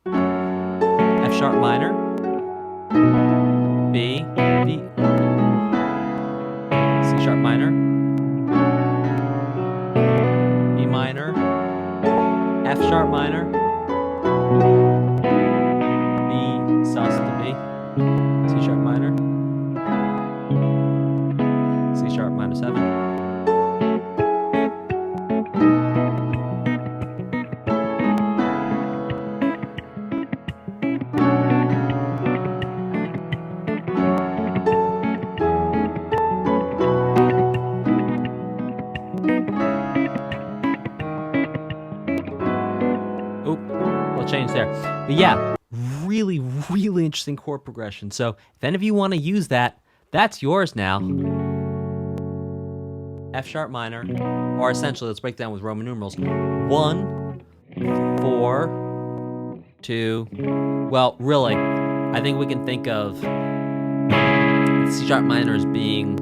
F sharp minor, B, D, C sharp minor, B minor, F sharp minor, B sus to B, C sharp minor, C sharp minor 7. Change there. But yeah, really, really interesting chord progression. So if any of you want to use that, that's yours now. F sharp minor, or essentially, let's break down with Roman numerals. 1, 4, 2. Well, really, I think we can think of C sharp minor as being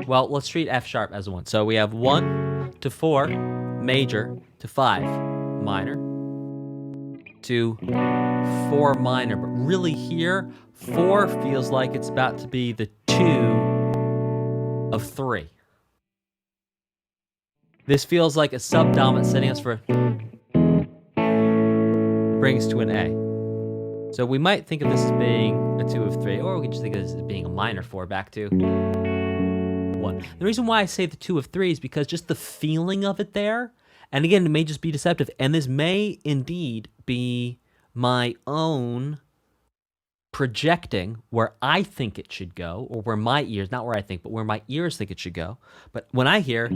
well, let's treat F sharp as a 1. So we have 1 to 4, major, to 5, minor, to 4 minor. But really here, 4 feels like it's about to be the 2 of 3. This feels like a subdominant setting us for brings to an A. So we might think of this as being a 2 of 3, or we can just think of this as being a minor 4 back to 1. The reason why I say the 2 of 3 is because just the feeling of it there, and again, it may just be deceptive, and this may indeed be my own projecting where I think it should go, or where my ears, not where I think, but where my ears think it should go. But when I hear,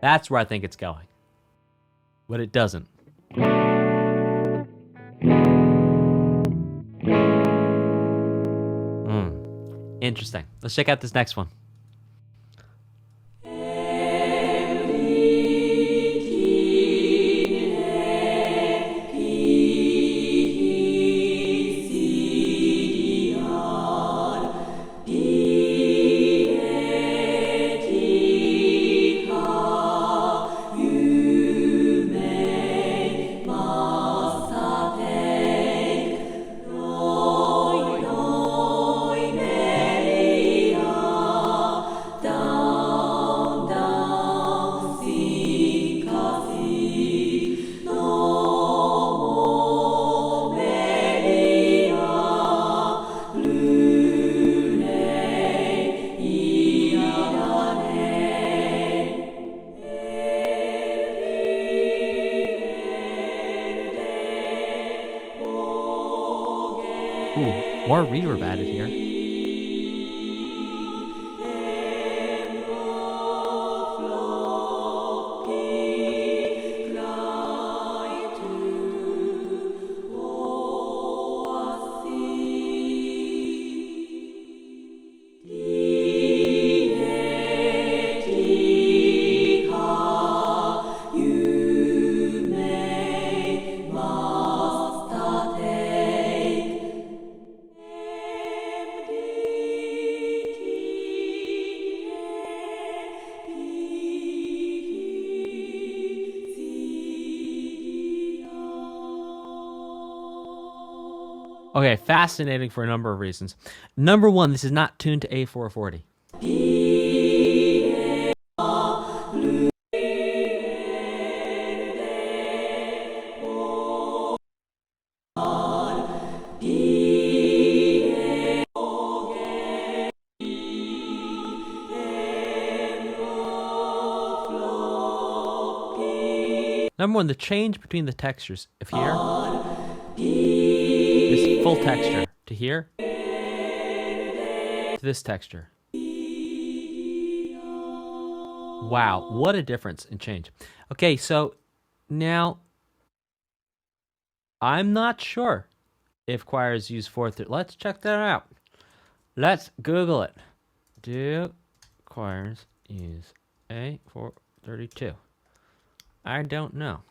that's where I think it's going. But it doesn't. Interesting. Let's check out this next one. More reverb added here. Okay, fascinating for a number of reasons. Number one, this is not tuned to A440. Number one, the change between the textures of here, this full texture to here, to this texture. Wow, what a difference in change. Okay, so now I'm not sure if choirs use 4/3. Let's check that out. Let's Google it. Do choirs use A432? I don't know.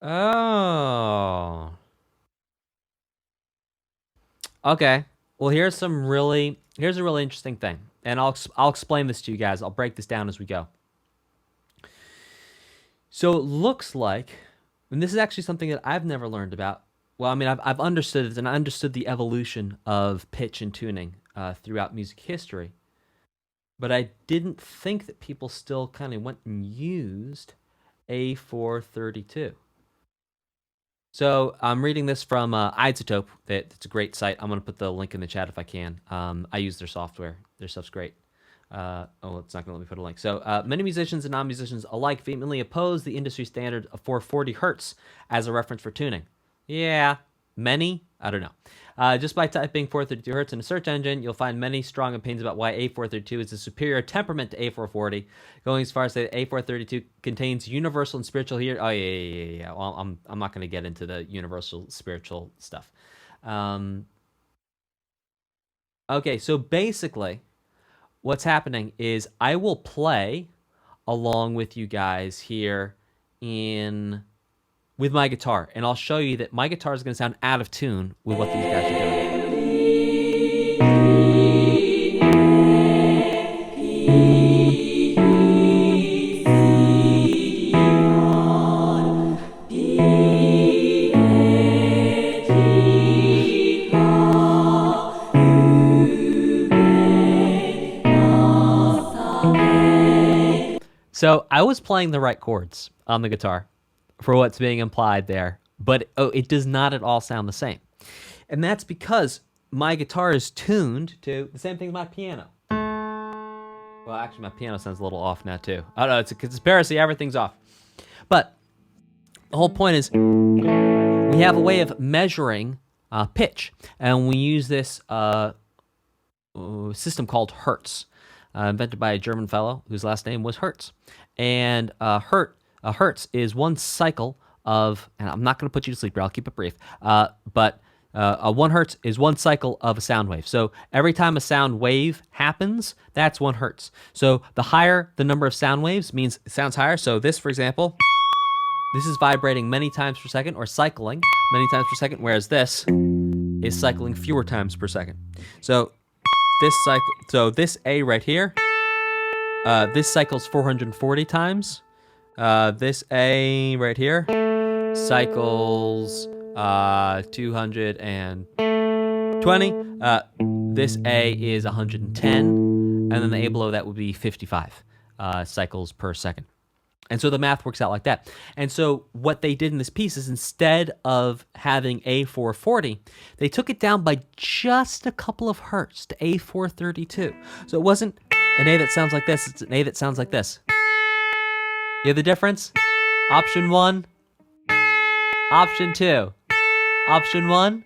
Oh. Okay. Well, here's a really interesting thing, and I'll explain this to you guys. I'll break this down as we go. So it looks like, and this is actually something that I've never learned about. Well, I mean, I've understood it, and I understood the evolution of pitch and tuning throughout music history. But I didn't think that people still kind of went and used A432. So I'm reading this from Isotope. It's a great site. I'm going to put the link in the chat if I can. I use their software. Their stuff's great. Oh, it's not going to let me put a link. So many musicians and non-musicians alike vehemently oppose the industry standard of 440 hertz as a reference for tuning. Yeah, many? I don't know. Just by typing 432 hertz in a search engine, you'll find many strong opinions about why A432 is a superior temperament to A440, going as far as to say that A432 contains universal and spiritual here. Oh, yeah. Well, I'm not going to get into the universal spiritual stuff. Okay, so basically, what's happening is I will play along with you guys here with my guitar, and I'll show you that my guitar is going to sound out of tune with what these guys are doing. So I was playing the right chords on the guitar for what's being implied there, but it does not at all sound the same. And that's because my guitar is tuned to the same thing as my piano. Well, actually, my piano sounds a little off now, too. I don't know, it's a conspiracy, everything's off. But the whole point is we have a way of measuring pitch, and we use this system called Hertz, invented by a German fellow whose last name was Hertz. And Hertz is one cycle of, and I'm not going to put you to sleep here, I'll keep it brief, but 1 hertz is one cycle of a sound wave. So every time a sound wave happens, that's 1 hertz. So the higher the number of sound waves means it sounds higher. So this, for example, this is vibrating many times per second, or cycling many times per second, whereas this is cycling fewer times per second. So this A right here, this cycles 440 times. This A right here cycles 220. This A is 110, and then the A below that would be 55 cycles per second. And so the math works out like that. And so what they did in this piece is, instead of having A440, they took it down by just a couple of hertz to A432. So it wasn't an A that sounds like this, it's an A that sounds like this. You hear the difference? Option 1, option 2. Option 1.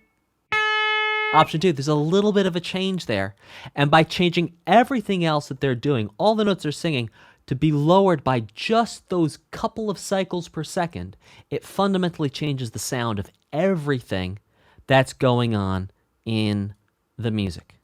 Option 2, there's a little bit of a change there. And by changing everything else that they're doing, all the notes they're singing, to be lowered by just those couple of cycles per second, it fundamentally changes the sound of everything that's going on in the music.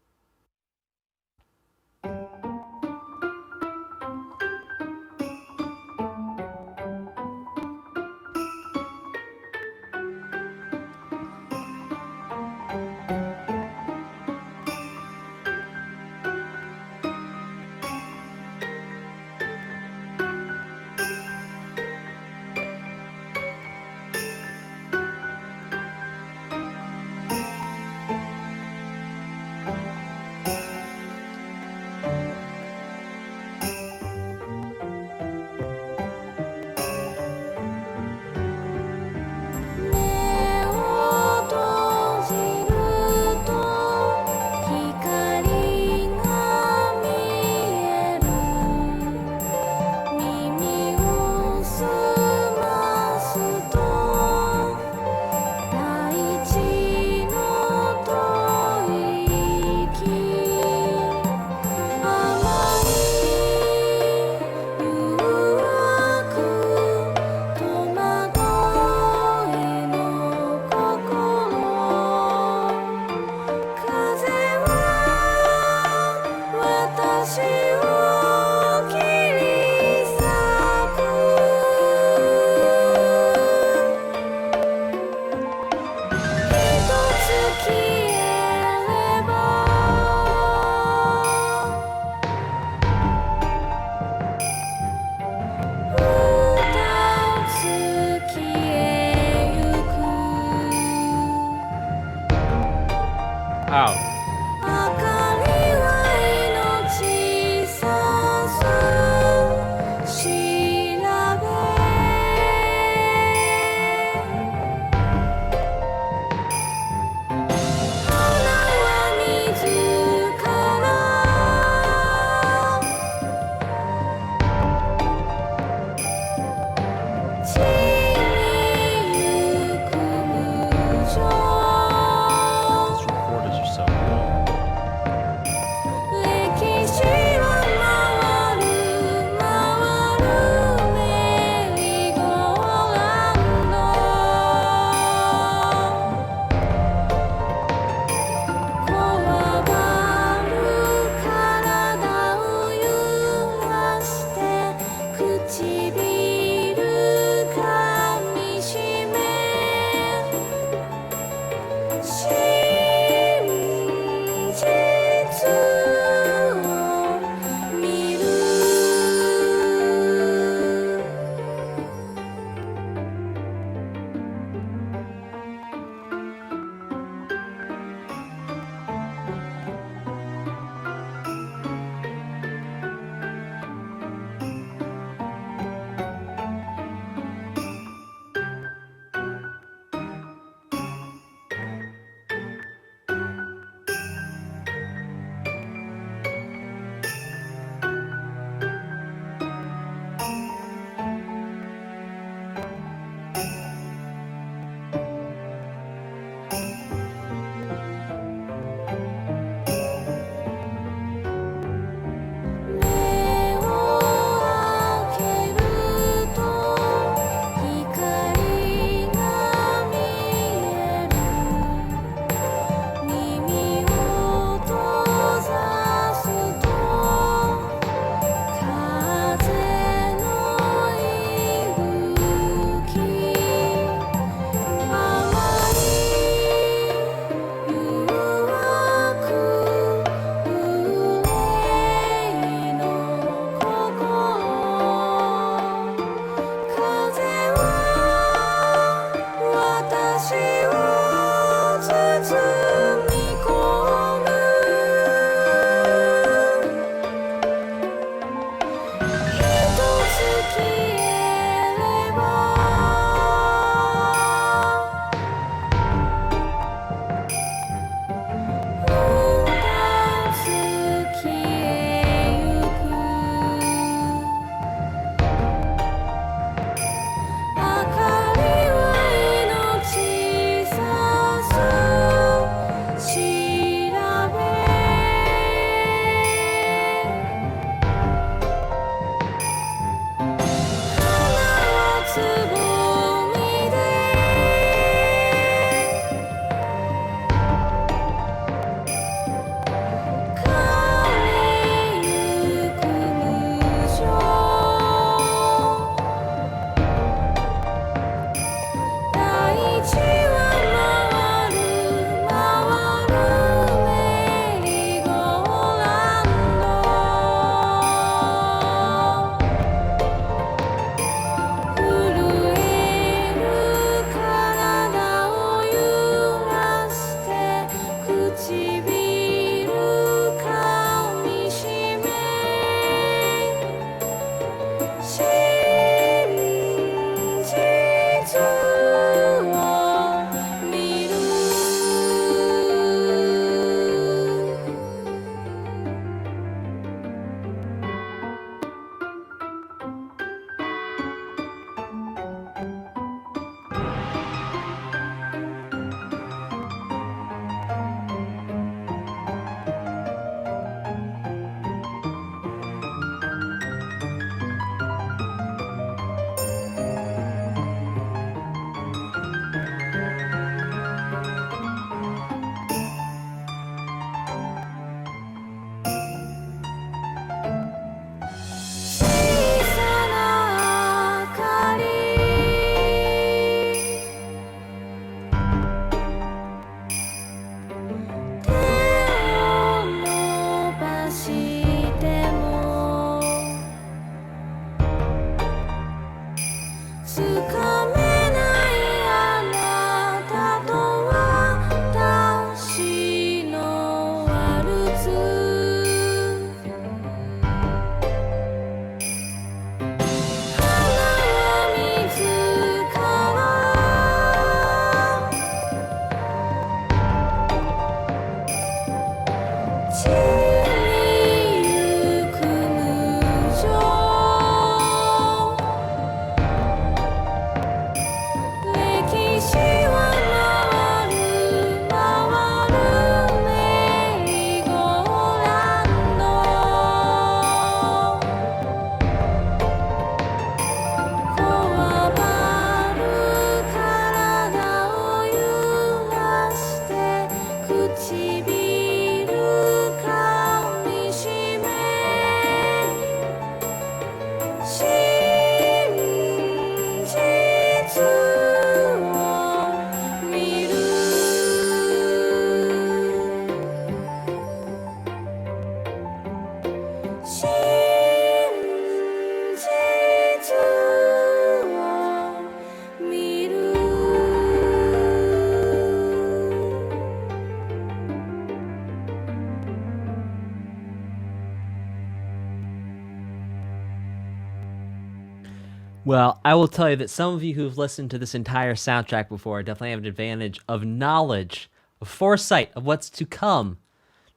Well, I will tell you that some of you who've listened to this entire soundtrack before definitely have an advantage of knowledge, of foresight, of what's to come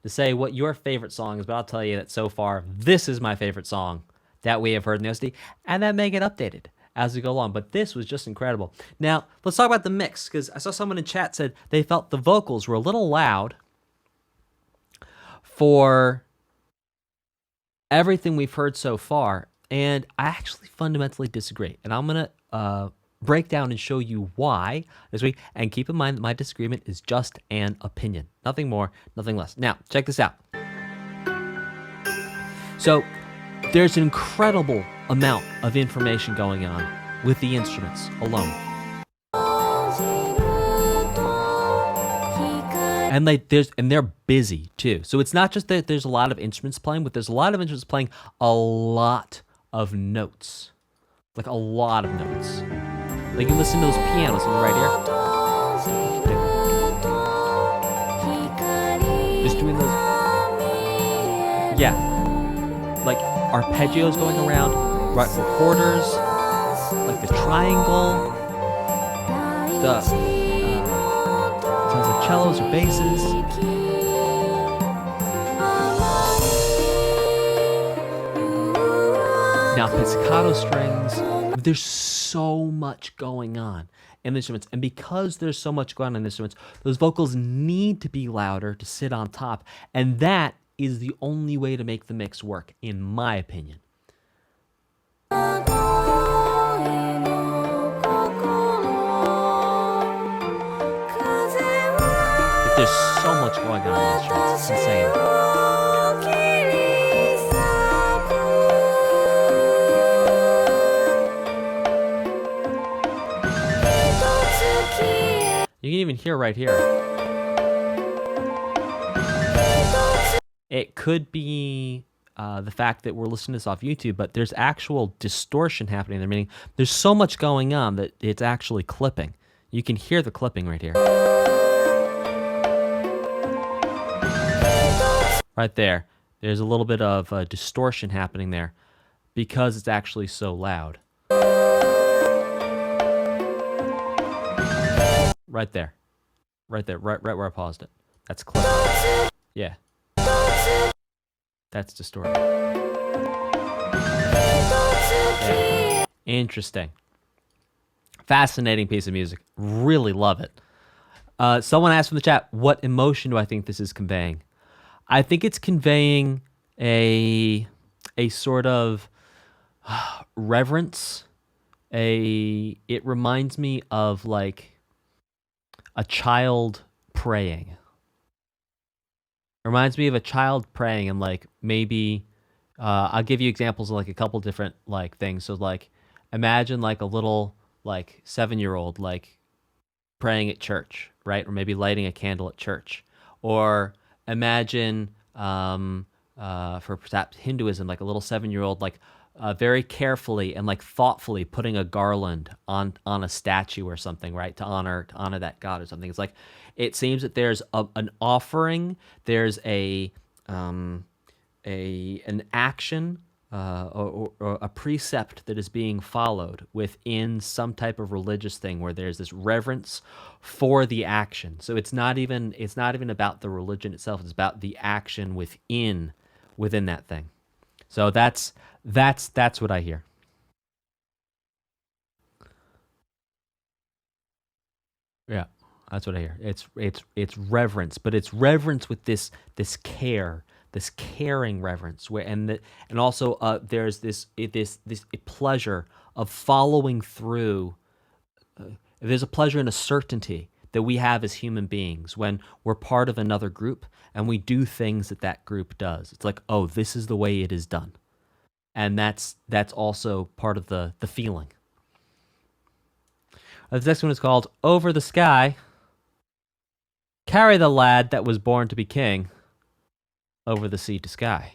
to say what your favorite song is. But I'll tell you that so far, this is my favorite song that we have heard in the OST, and that may get updated as we go along. But this was just incredible. Now, let's talk about the mix, because I saw someone in chat said they felt the vocals were a little loud for everything we've heard so far. And I actually fundamentally disagree. And I'm going to break down and show you why this week. And keep in mind that my disagreement is just an opinion. Nothing more, nothing less. Now, check this out. So, there's an incredible amount of information going on with the instruments alone. And they're busy too. So it's not just that there's a lot of instruments playing, but there's a lot of instruments playing a lot of notes. Like a lot of notes. Like you listen to those pianos right here. Just doing those. Yeah. Like arpeggios going around, right, quarters, like the triangle, the sounds like cellos or basses. Now, pizzicato strings, there's so much going on in the instruments. And because there's so much going on in the instruments, those vocals need to be louder to sit on top. And that is the only way to make the mix work, in my opinion. There's so much going on in the instruments. It's insane. You can even hear right here. It could be the fact that we're listening to this off YouTube, but there's actual distortion happening there, meaning there's so much going on that it's actually clipping. You can hear the clipping right here. Right there. There's a little bit of distortion happening there because it's actually so loud. Right there. Right there. Right where I paused it. That's clip. Yeah. That's distorted. Yeah. Interesting. Fascinating piece of music. Really love it. Someone asked from the chat, what emotion do I think this is conveying? I think it's conveying a sort of reverence. It reminds me of like a child praying. It reminds me of a child praying, and like maybe I'll give you examples of like a couple different like things. So like imagine like a little like 7-year-old like praying at church, right? Or maybe lighting a candle at church. Or imagine for perhaps Hinduism, like a little 7-year-old like very carefully and like thoughtfully putting a garland on a statue or something, right, to honor that god or something. It's like it seems that there's an offering, there's an action or a precept that is being followed within some type of religious thing where there's this reverence for the action. So it's not even about the religion itself. It's about the action within that thing. So that's what I hear. Yeah, that's what I hear. It's reverence, but it's reverence with this care, this caring reverence, and also there's this pleasure of following through. There's a pleasure and a certainty that we have as human beings when we're part of another group and we do things that group does. It's like, oh, this is the way it is done, and that's also part of the feeling. The next one is called Over the Sky. Carry the lad that was born to be king over the sea to sky.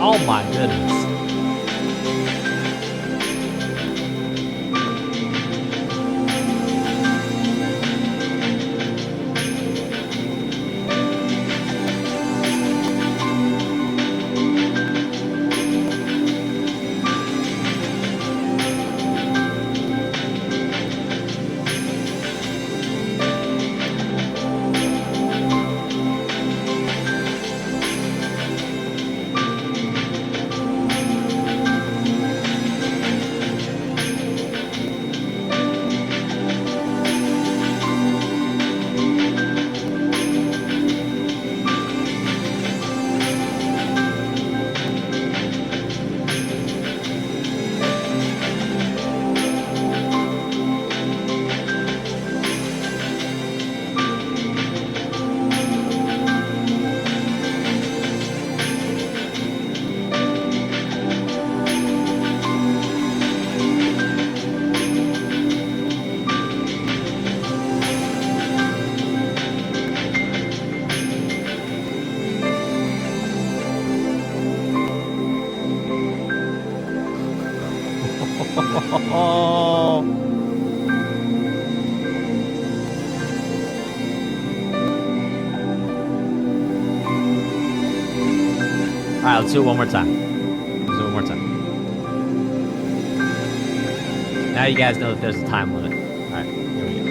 Oh my goodness. Alright, let's do it one more time. Let's do it one more time. Now you guys know that there's a time limit. Alright, here we go.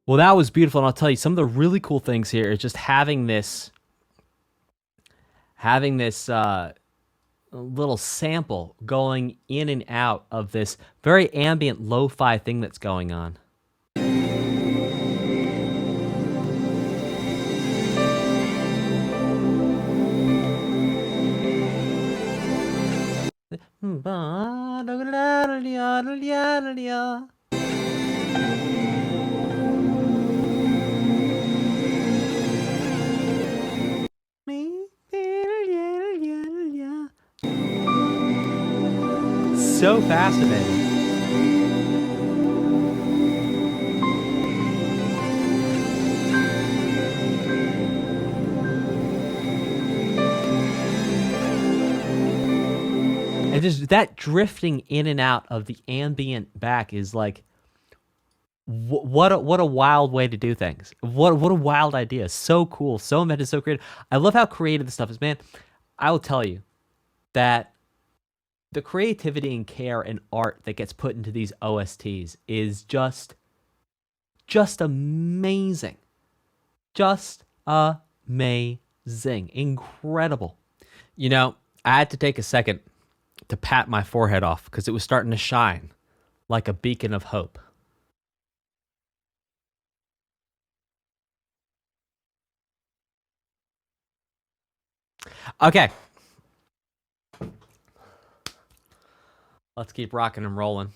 Well, that was beautiful, and I'll tell you, some of the really cool things here is just having this little sample going in and out of this very ambient lo-fi thing that's going on. so fascinating. And just that drifting in and out of the ambient back is like, what a wild way to do things. What a wild idea. So cool, so inventive, so creative. I love how creative this stuff is, man. I will tell you that the creativity and care and art that gets put into these OSTs is just amazing. Just amazing. Incredible. You know, I had to take a second to pat my forehead off because it was starting to shine like a beacon of hope. Okay. Let's keep rocking and rolling.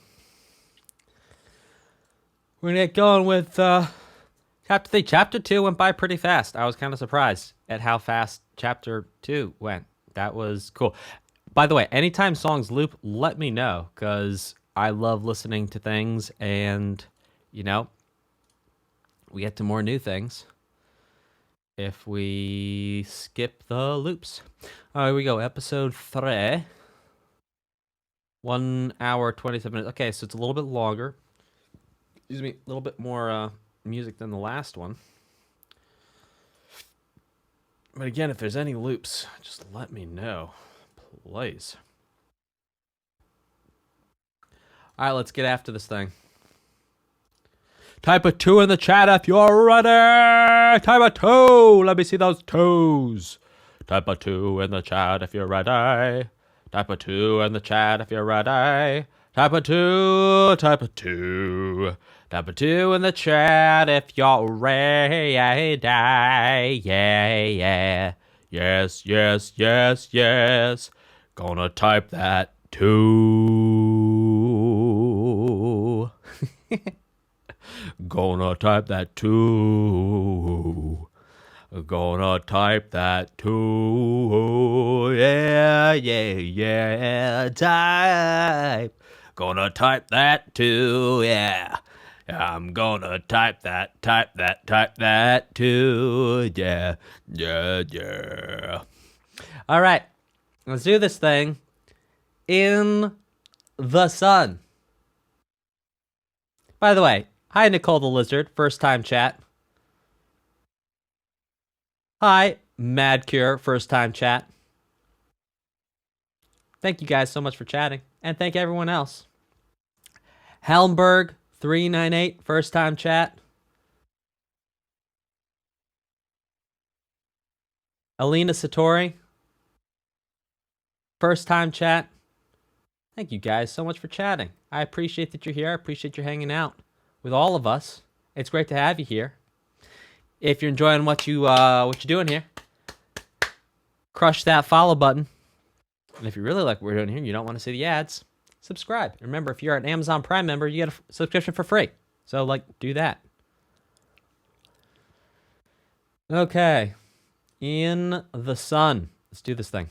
We're going to get going with Chapter 3. Chapter 2 went by pretty fast. I was kind of surprised at how fast Chapter 2 went. That was cool. By the way, anytime songs loop, let me know, because I love listening to things, and, you know, we get to more new things if we skip the loops. All right, here we go. Episode 3. 1 hour, 27 minutes. Okay, so it's a little bit longer. Excuse me, a little bit more music than the last one. But again, if there's any loops, just let me know, please. All right, let's get after this thing. Type a 2 in the chat if you're ready. Type a 2. Let me see those toes. Type a 2 in the chat if you're ready. Type a 2 in the chat if you're ready. Type a 2. Type a 2. Type a 2 in the chat if you're ready. Yeah. Yes. Gonna type that 2. Gonna type that 2. Gonna type that 2. Yeah. Type. Gonna type that 2. Yeah. I'm gonna type that 2. Yeah. All right. Let's do this thing in the sun. By the way, hi, Nicole the Lizard. First time chat. Hi, Mad Cure. First time chat. Thank you guys so much for chatting. And thank everyone else. Helmberg 398. First time chat. Alina Satori. First time chat. Thank you guys so much for chatting. I appreciate that you're here. I appreciate you hanging out with all of us. It's great to have you here. If you're enjoying what you're doing here, crush that follow button. And if you really like what we're doing here and you don't want to see the ads, subscribe. Remember, if you're an Amazon Prime member, you get a subscription for free. So, do that. Okay. In the sun. Let's do this thing.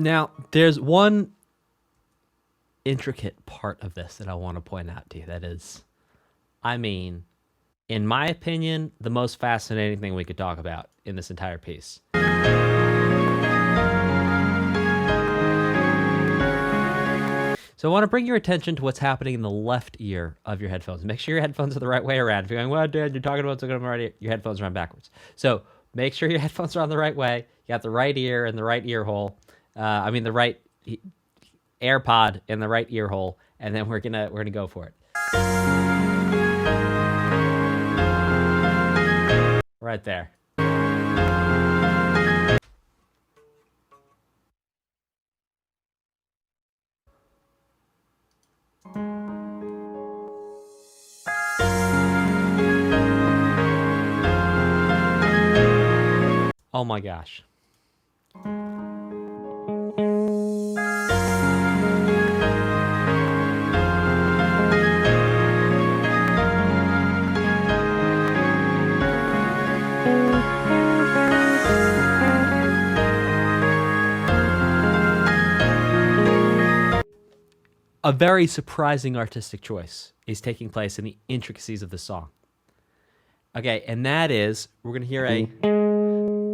Now, there's one intricate part of this that I want to point out to you. That is, I mean, in my opinion, the most fascinating thing we could talk about in this entire piece. So I want to bring your attention to what's happening in the left ear of your headphones. Make sure your headphones are the right way around. If you're going, well, Dad, you're talking about something right ear, your headphones are on backwards. So make sure your headphones are on the right way. You got the right ear and the right ear hole. The right AirPod in the right ear hole, and then we're gonna go for it. Right there. Oh my gosh. A very surprising artistic choice is taking place in the intricacies of the song. Okay, and that is, we're going to hear a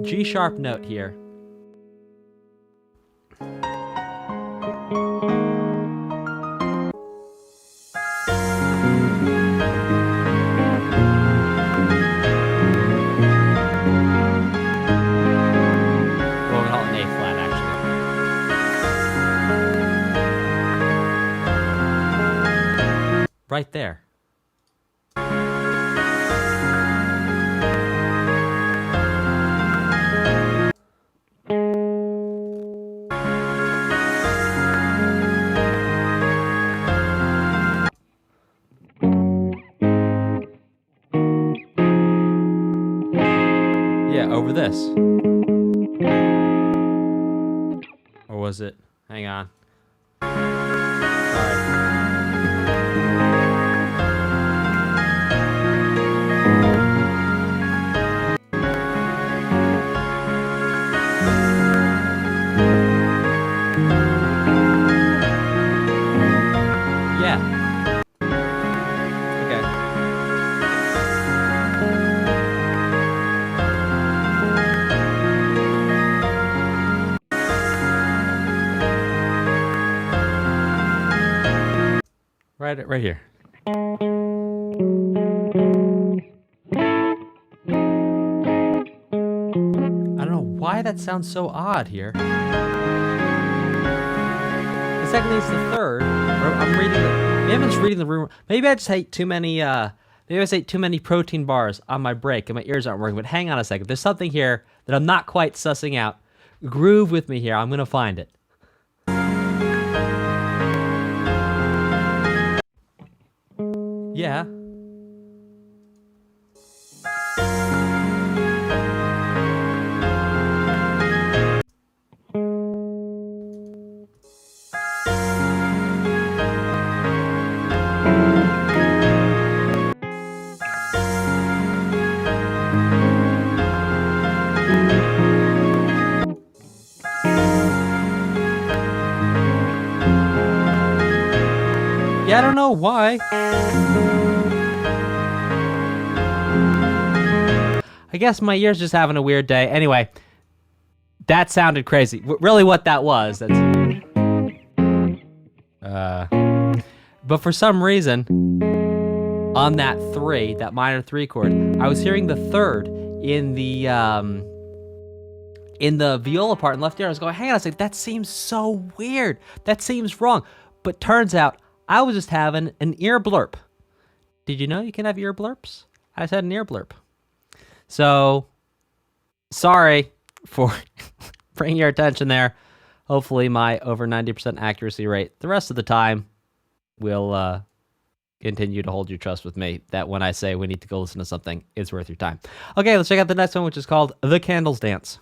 G sharp note here. Right there. Yeah, over this. Or was it? Hang on. Sorry. Right here. I don't know why that sounds so odd here. The second is the third. I'm reading maybe I'm just reading the room. Maybe I just ate too many protein bars on my break and my ears aren't working. But hang on a second. There's something here that I'm not quite sussing out. Groove with me here. I'm gonna find it. Yeah. Yeah, I don't know why. I guess my ear's just having a weird day. Anyway, that sounded crazy. Really what that was. But for some reason, on that 3, that minor 3 chord, I was hearing the 3rd in the viola part in left ear. I was going, hang on a second, that seems so weird. That seems wrong. But turns out, I was just having an ear blurp. Did you know you can have ear blurps? I just had an ear blurp. So, sorry for bringing your attention there. Hopefully my over 90% accuracy rate the rest of the time will continue to hold your trust with me that when I say we need to go listen to something, it's worth your time. Okay, let's check out the next one, which is called The Candles Dance.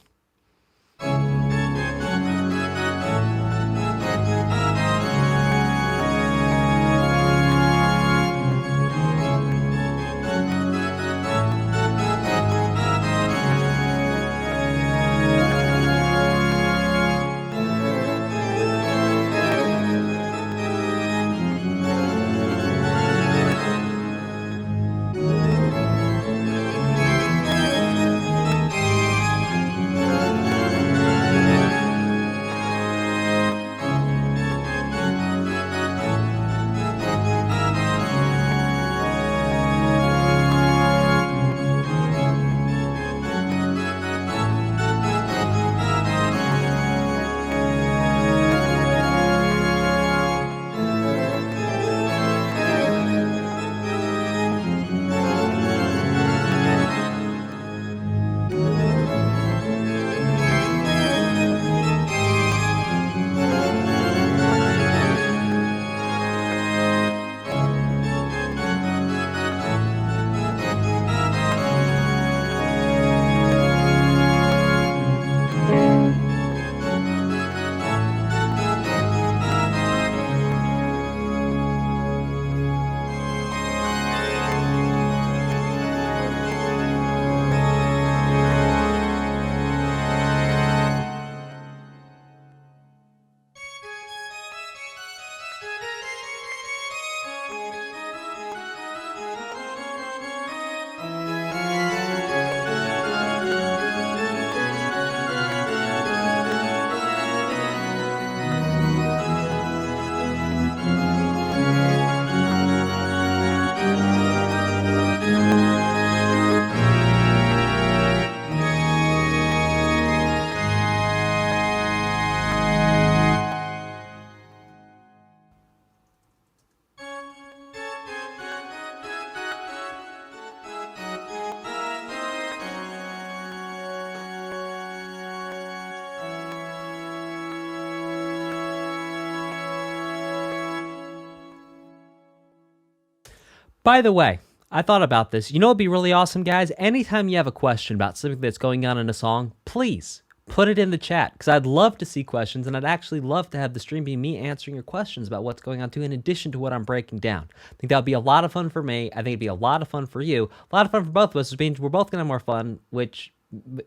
By the way, I thought about this. You know what'd be really awesome, guys? Anytime you have a question about something that's going on in a song, please put it in the chat, because I'd love to see questions, and I'd actually love to have the stream be me answering your questions about what's going on too, in addition to what I'm breaking down. I think that would be a lot of fun for me. I think it'd be a lot of fun for you. A lot of fun for both of us, which means we're both going to have more fun, which,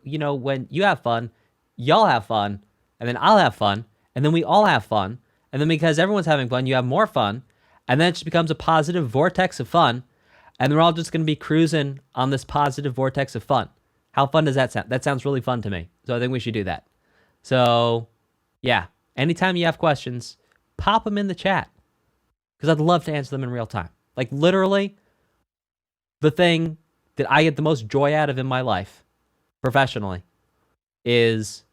you know, when you have fun, y'all have fun, and then I'll have fun, and then we all have fun, and then because everyone's having fun, you have more fun, and then it just becomes a positive vortex of fun, and we're all just going to be cruising on this positive vortex of fun. How fun does that sound? That sounds really fun to me. So I think we should do that. So, yeah. Anytime you have questions, pop them in the chat, because I'd love to answer them in real time. Like, literally, the thing that I get the most joy out of in my life, professionally, is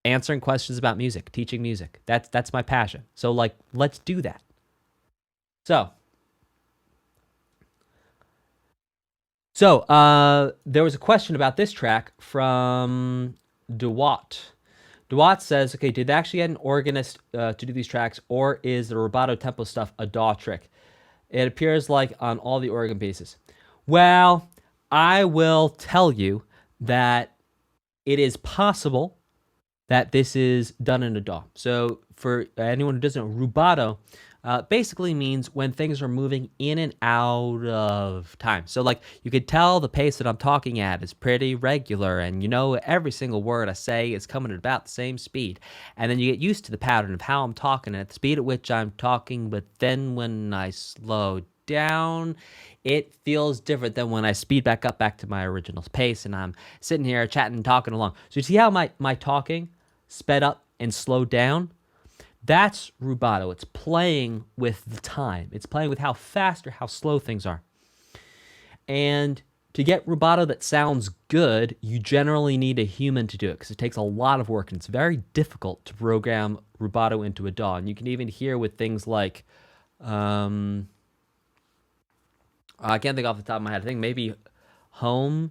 answering questions about music, teaching music. That's my passion. So, like, let's do that. So, there was a question about this track from DeWatt. DeWatt says, okay, did they actually get an organist to do these tracks, or is the rubato tempo stuff a DAW trick? It appears like on all the organ pieces. Well, I will tell you that it is possible that this is done in a DAW. So for anyone who doesn't know, rubato basically means when things are moving in and out of time. So, like, you could tell the pace that I'm talking at is pretty regular, and you know every single word I say is coming at about the same speed. And then you get used to the pattern of how I'm talking at the speed at which I'm talking, but then when I slow down, it feels different than when I speed back up back to my original pace, and I'm sitting here chatting and talking along. So you see how my talking sped up and slowed down? That's rubato. It's playing with the time. It's playing with how fast or how slow things are. And to get rubato that sounds good, you generally need a human to do it, because it takes a lot of work, and it's very difficult to program rubato into a DAW. And you can even hear with things like, I can't think off the top of my head. I think maybe Home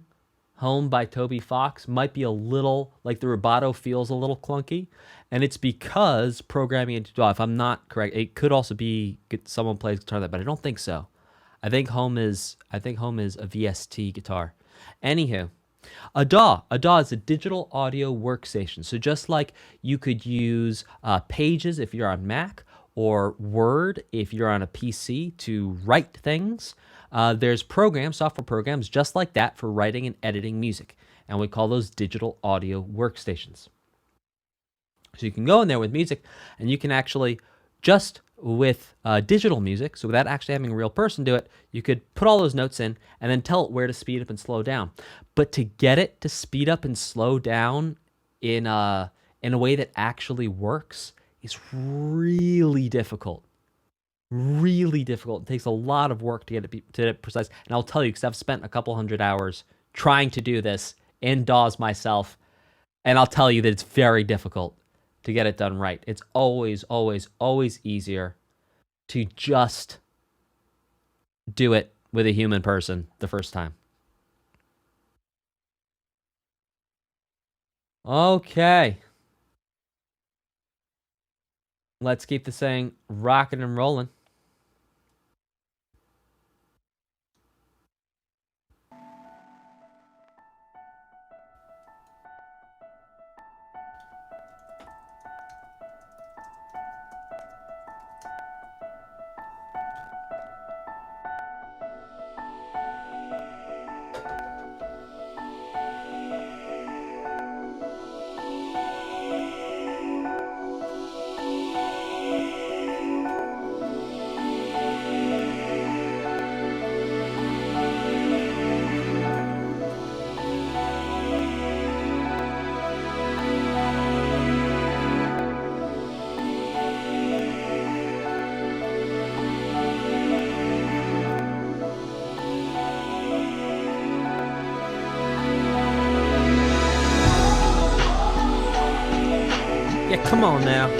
by Toby Fox might be a little, like, the rubato feels a little clunky, and it's because programming into DAW, if I'm not correct, it could also be someone plays guitar that, but I don't think so. I think Home is a VST guitar. Anywho, a DAW is a digital audio workstation. So just like you could use Pages if you're on Mac, or Word if you're on a PC to write things, there's software programs just like that for writing and editing music, and we call those digital audio workstations. So you can go in there with music, and you can actually, just with digital music, so without actually having a real person do it, you could put all those notes in and then tell it where to speed up and slow down. But to get it to speed up and slow down in a way that actually works is really difficult. Really difficult. It takes a lot of work to get it precise. And I'll tell you, because I've spent a couple hundred hours trying to do this in DAWs myself, and I'll tell you that it's very difficult to get it done right. It's always, always, always easier to just do it with a human person the first time. Okay. Let's keep this thing rocking and rolling. Yeah, come on now.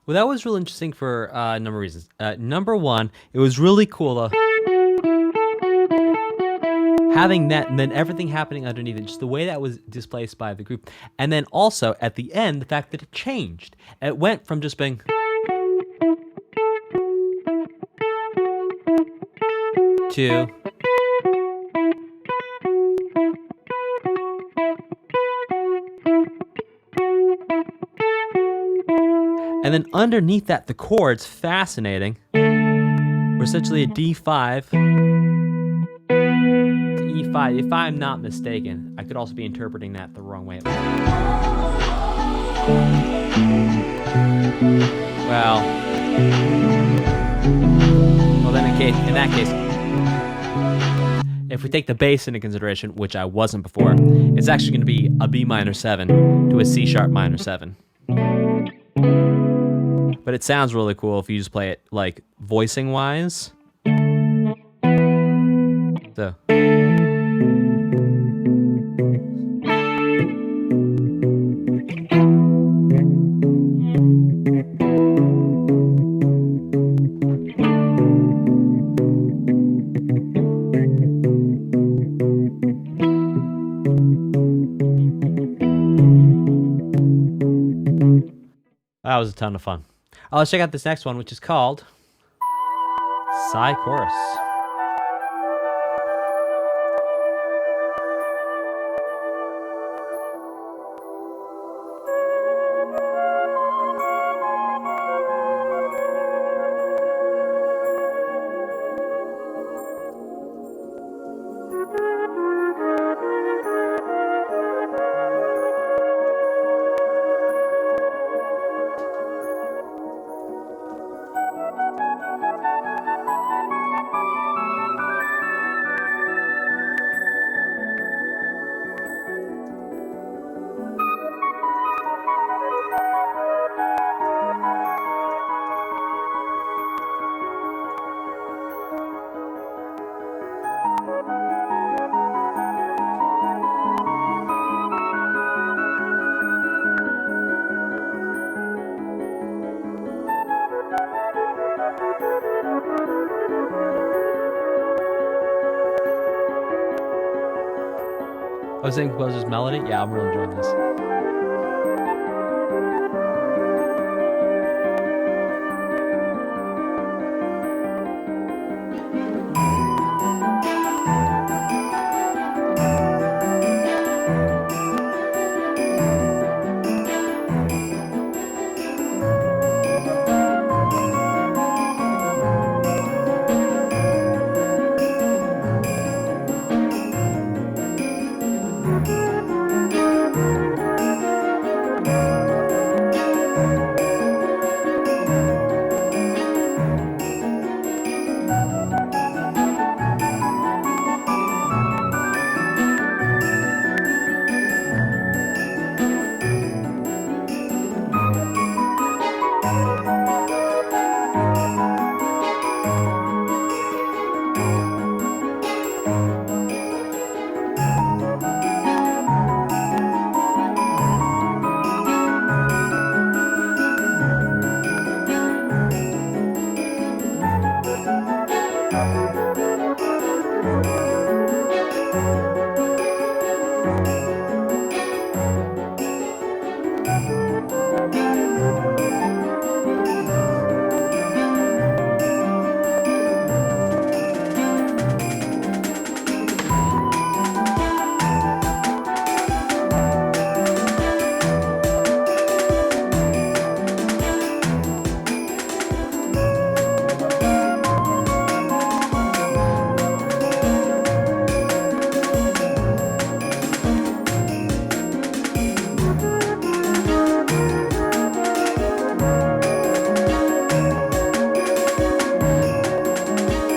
Well, that was really interesting for a number of reasons. Number one, it was really cool though. Having that and then everything happening underneath it, just the way that was displaced by the group. And then also at the end, the fact that it changed. It went from just being to and then underneath that, the chords, fascinating, were essentially a D5 to E5, if I'm not mistaken. I could also be interpreting that the wrong way. Well, then in that case, if we take the bass into consideration, which I wasn't before, it's actually going to be a B minor 7 to a C sharp minor 7. But it sounds really cool if you just play it like voicing wise. So. That was a ton of fun. Let's check out this next one, which is called Psy-Chorus. I was saying composer's melody. Yeah, I'm really enjoying this.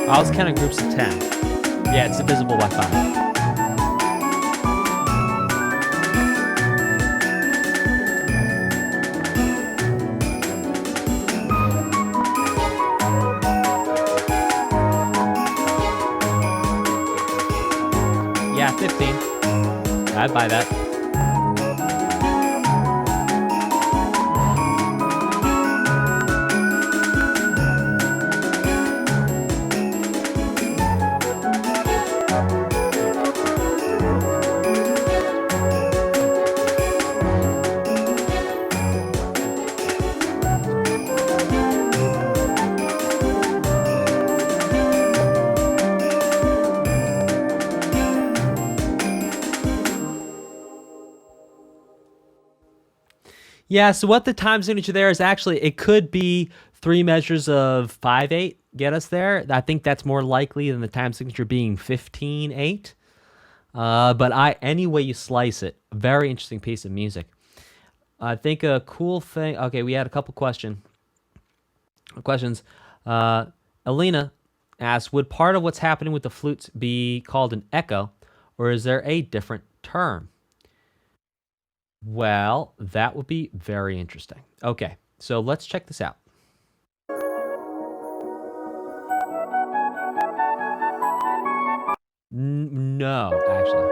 I was counting groups of 10. Yeah, it's divisible by 5. Yeah, 15. I'd buy that. Yeah, so what the time signature there is actually, it could be 3 measures of 5/8 get us there. I think that's more likely than the time signature being 15/8. But any way you slice it, very interesting piece of music. I think a cool thing. Okay, we had a couple questions. Alina asks, would part of what's happening with the flutes be called an echo, or is there a different term? Well, that would be very interesting. Okay, so let's check this out. No, actually.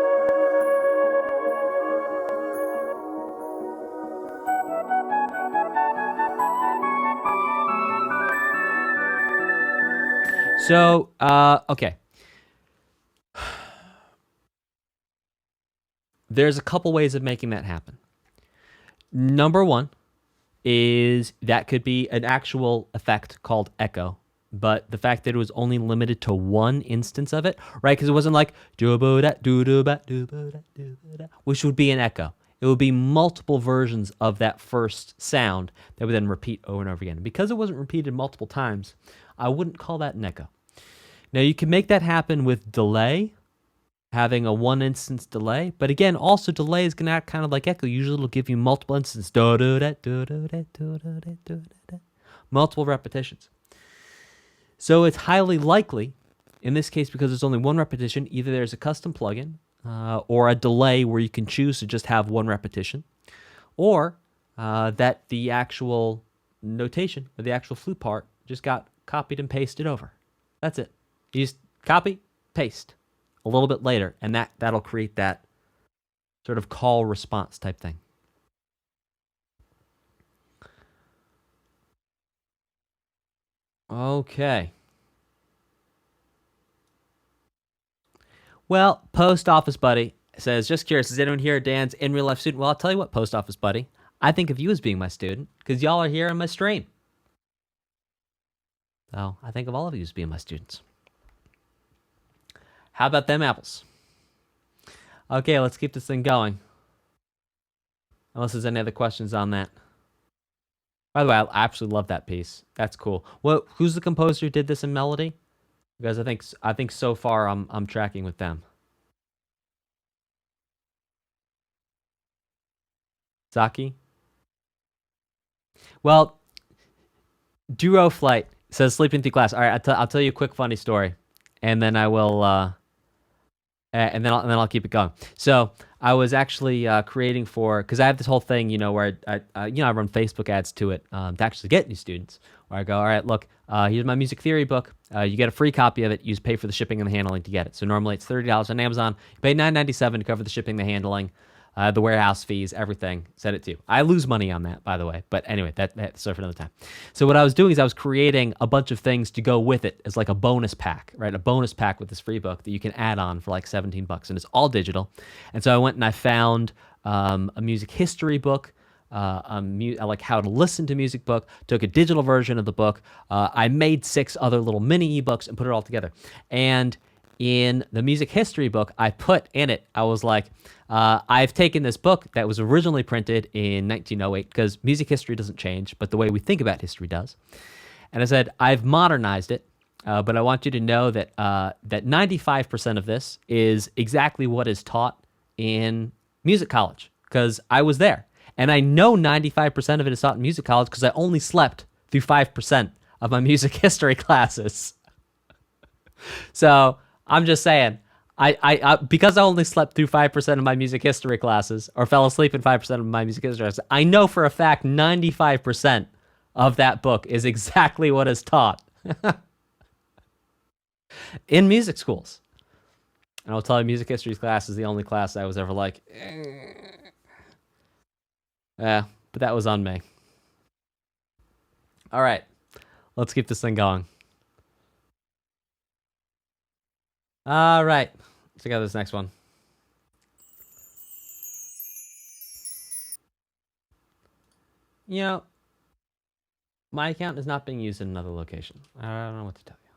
So, okay. There's a couple ways of making that happen. Number one is that could be an actual effect called echo, but the fact that it was only limited to one instance of it, right? Because it wasn't like which would be an echo. It would be multiple versions of that first sound that would then repeat over and over again. And because it wasn't repeated multiple times, I wouldn't call that an echo. Now you can make that happen with delay, having a one instance delay, but again, also delay is going to act kind of like echo. Usually it'll give you multiple instances, multiple repetitions. So it's highly likely, in this case, because there's only one repetition, either there's a custom plugin or a delay where you can choose to just have one repetition, or that the actual notation or the actual flute part just got copied and pasted over. That's it. You just copy, paste a little bit later, and that'll create that sort of call response type thing. Okay. Well, Post Office Buddy says, just curious, is anyone here Dan's in real life student? Well, I'll tell you what, Post Office Buddy, I think of you as being my student because y'all are here in my stream. So I think of all of you as being my students. How about them apples? Okay, let's keep this thing going. Unless there's any other questions on that. By the way, I absolutely love that piece. That's cool. Who's the composer who did this in melody? Because I think so far I'm tracking with them. Saki? Well, Duo Flight says sleeping through class. All right, I'll tell you a quick funny story, and then I will and then I'll keep it going. So I was actually creating because I have this whole thing, where I run Facebook ads to it to actually get new students. Where I go, all right, look, here's my music theory book. You get a free copy of it. You just pay for the shipping and the handling to get it. So normally it's $30 on Amazon. You pay $9.97 to cover the shipping, the handling, the warehouse fees, everything. Send it to you. I lose money on that, by the way. But anyway, that's for another time. So what I was doing is I was creating a bunch of things to go with it as like a bonus pack, right? A bonus pack with this free book that you can add on for like $17, and it's all digital. And so I went and I found a music history book, like how to listen to music book, took a digital version of the book. I made 6 other little mini ebooks and put it all together. And in the music history book, I put in it, I was like, I've taken this book that was originally printed in 1908, because music history doesn't change, but the way we think about history does. And I said, I've modernized it, but I want you to know that that 95% of this is exactly what is taught in music college, because I was there. And I know 95% of it is taught in music college because I only slept through 5% of my music history classes. So I'm just saying, I because I only slept through 5% of my music history classes, or fell asleep in 5% of my music history classes, I know for a fact 95% of that book is exactly what is taught in music schools. And I'll tell you, music history class is the only class I was ever like, yeah, but that was on me. All right, let's keep this thing going. All right, let's check out this next one. My account is not being used in another location. I don't know what to tell you.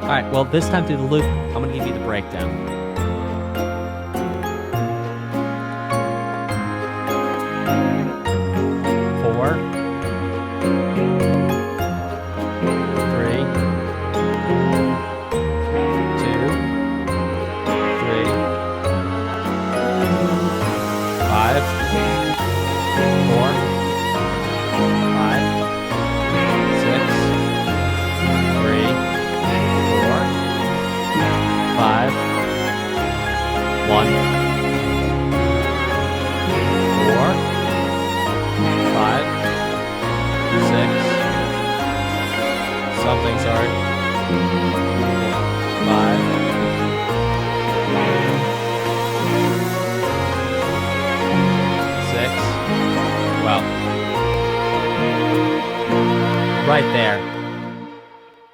All right, well, this time through the loop, I'm going to give you the breakdown. Four, three, two, three, 5, 4, 5, 6, 3, 4, 5, 1, 4, 5, 6, something, sorry. 5, 6. Well, right there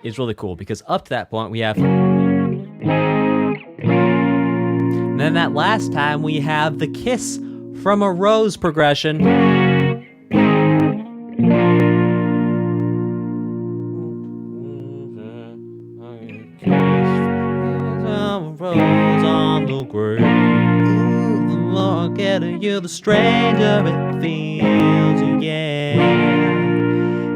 is really cool because up to that point we have. And then that last time we have the Kiss from a Rose progression. Rose on the grave. The more I get of you, the stranger it feels, yeah.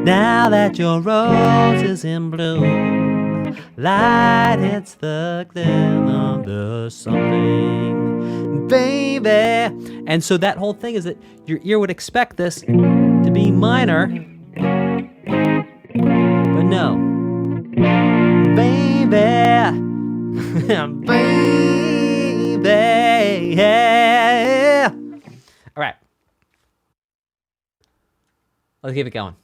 Now that your rose is in bloom, light hits the glen of the something, baby. And so that whole thing is that your ear would expect this to be minor, but no, baby. Baby, yeah. All right. Let's keep it going.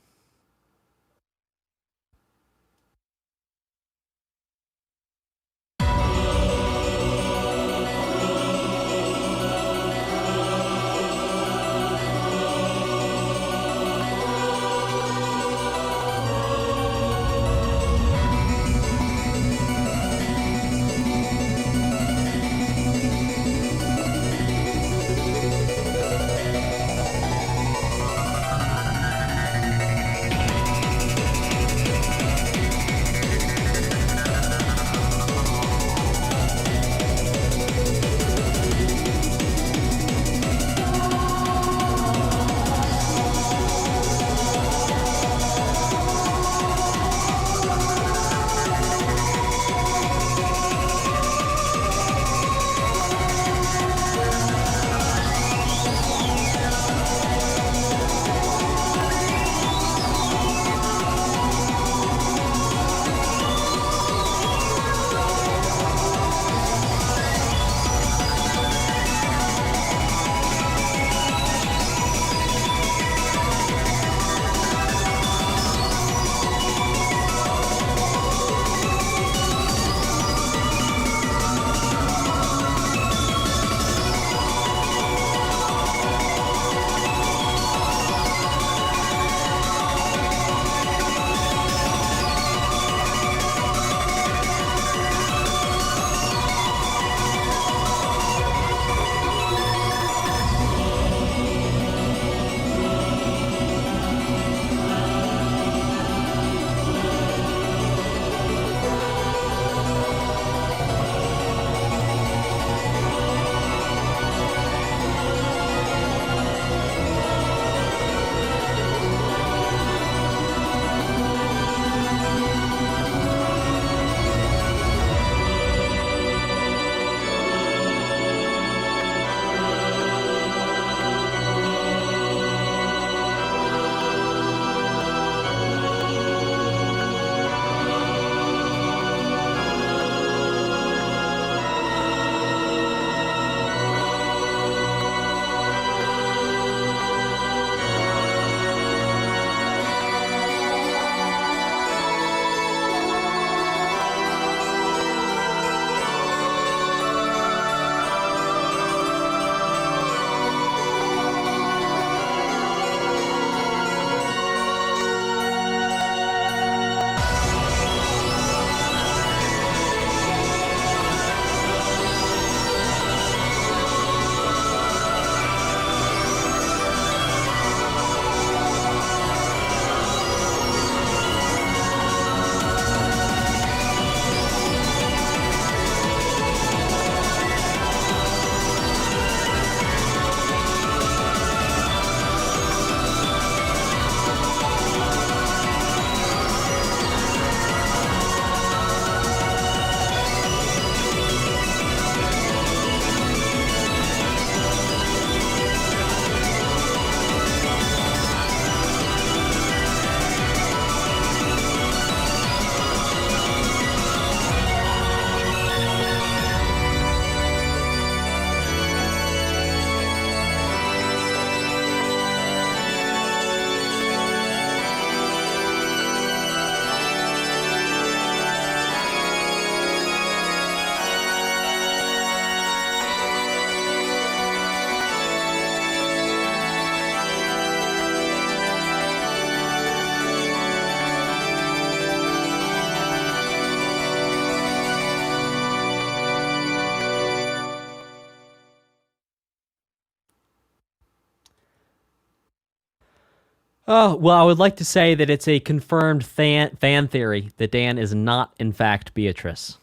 Oh, well, I would like to say that it's a confirmed fan theory that Dan is not, in fact, Beatrice.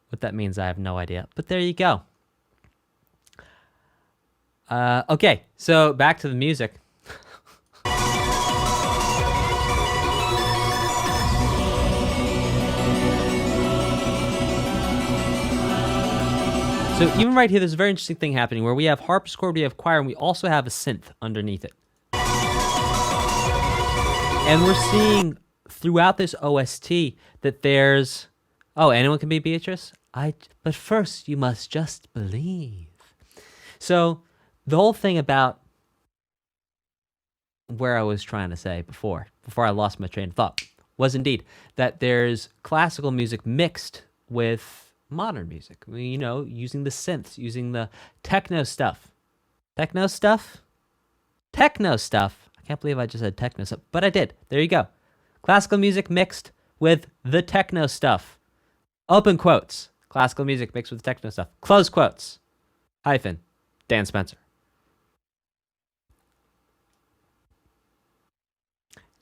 What that means, I have no idea. But there you go. Okay, so back to the music. So even right here, there's a very interesting thing happening where we have harpsichord, we have choir, and we also have a synth underneath it. And we're seeing throughout this OST that there's... Oh, anyone can be Beatrice? But first, you must just believe. So the whole thing about where I was trying to say before I lost my train of thought, was indeed that there's classical music mixed with modern music, you know, using the synths, using the techno stuff. Techno stuff? Techno stuff. I can't believe I just said techno stuff, but I did. There you go. Classical music mixed with the techno stuff. Open quotes. Classical music mixed with techno stuff. Close quotes. Hyphen. Dan Spencer.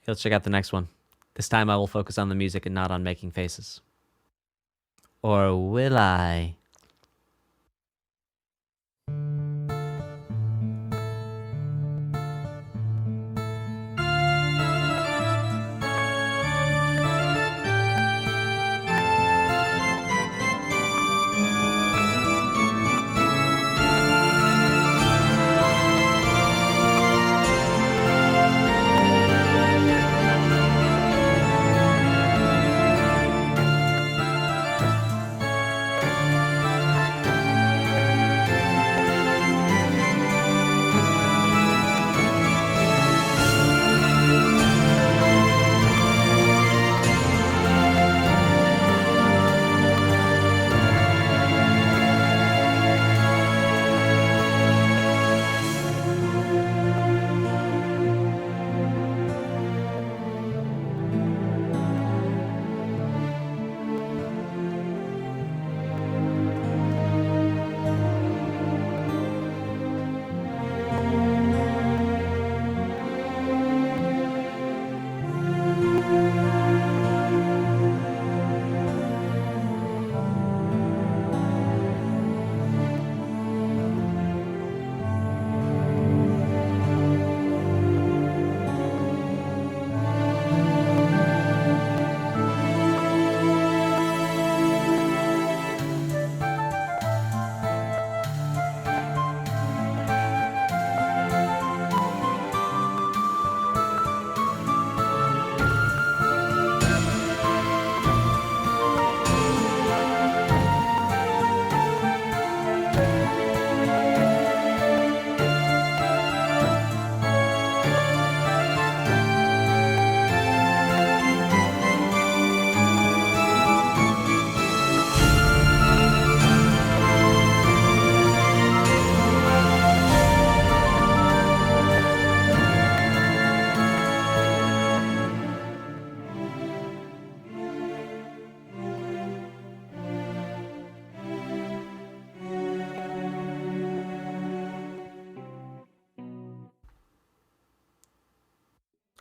Let's check out the next one. This time I will focus on the music and not on making faces. Or will I?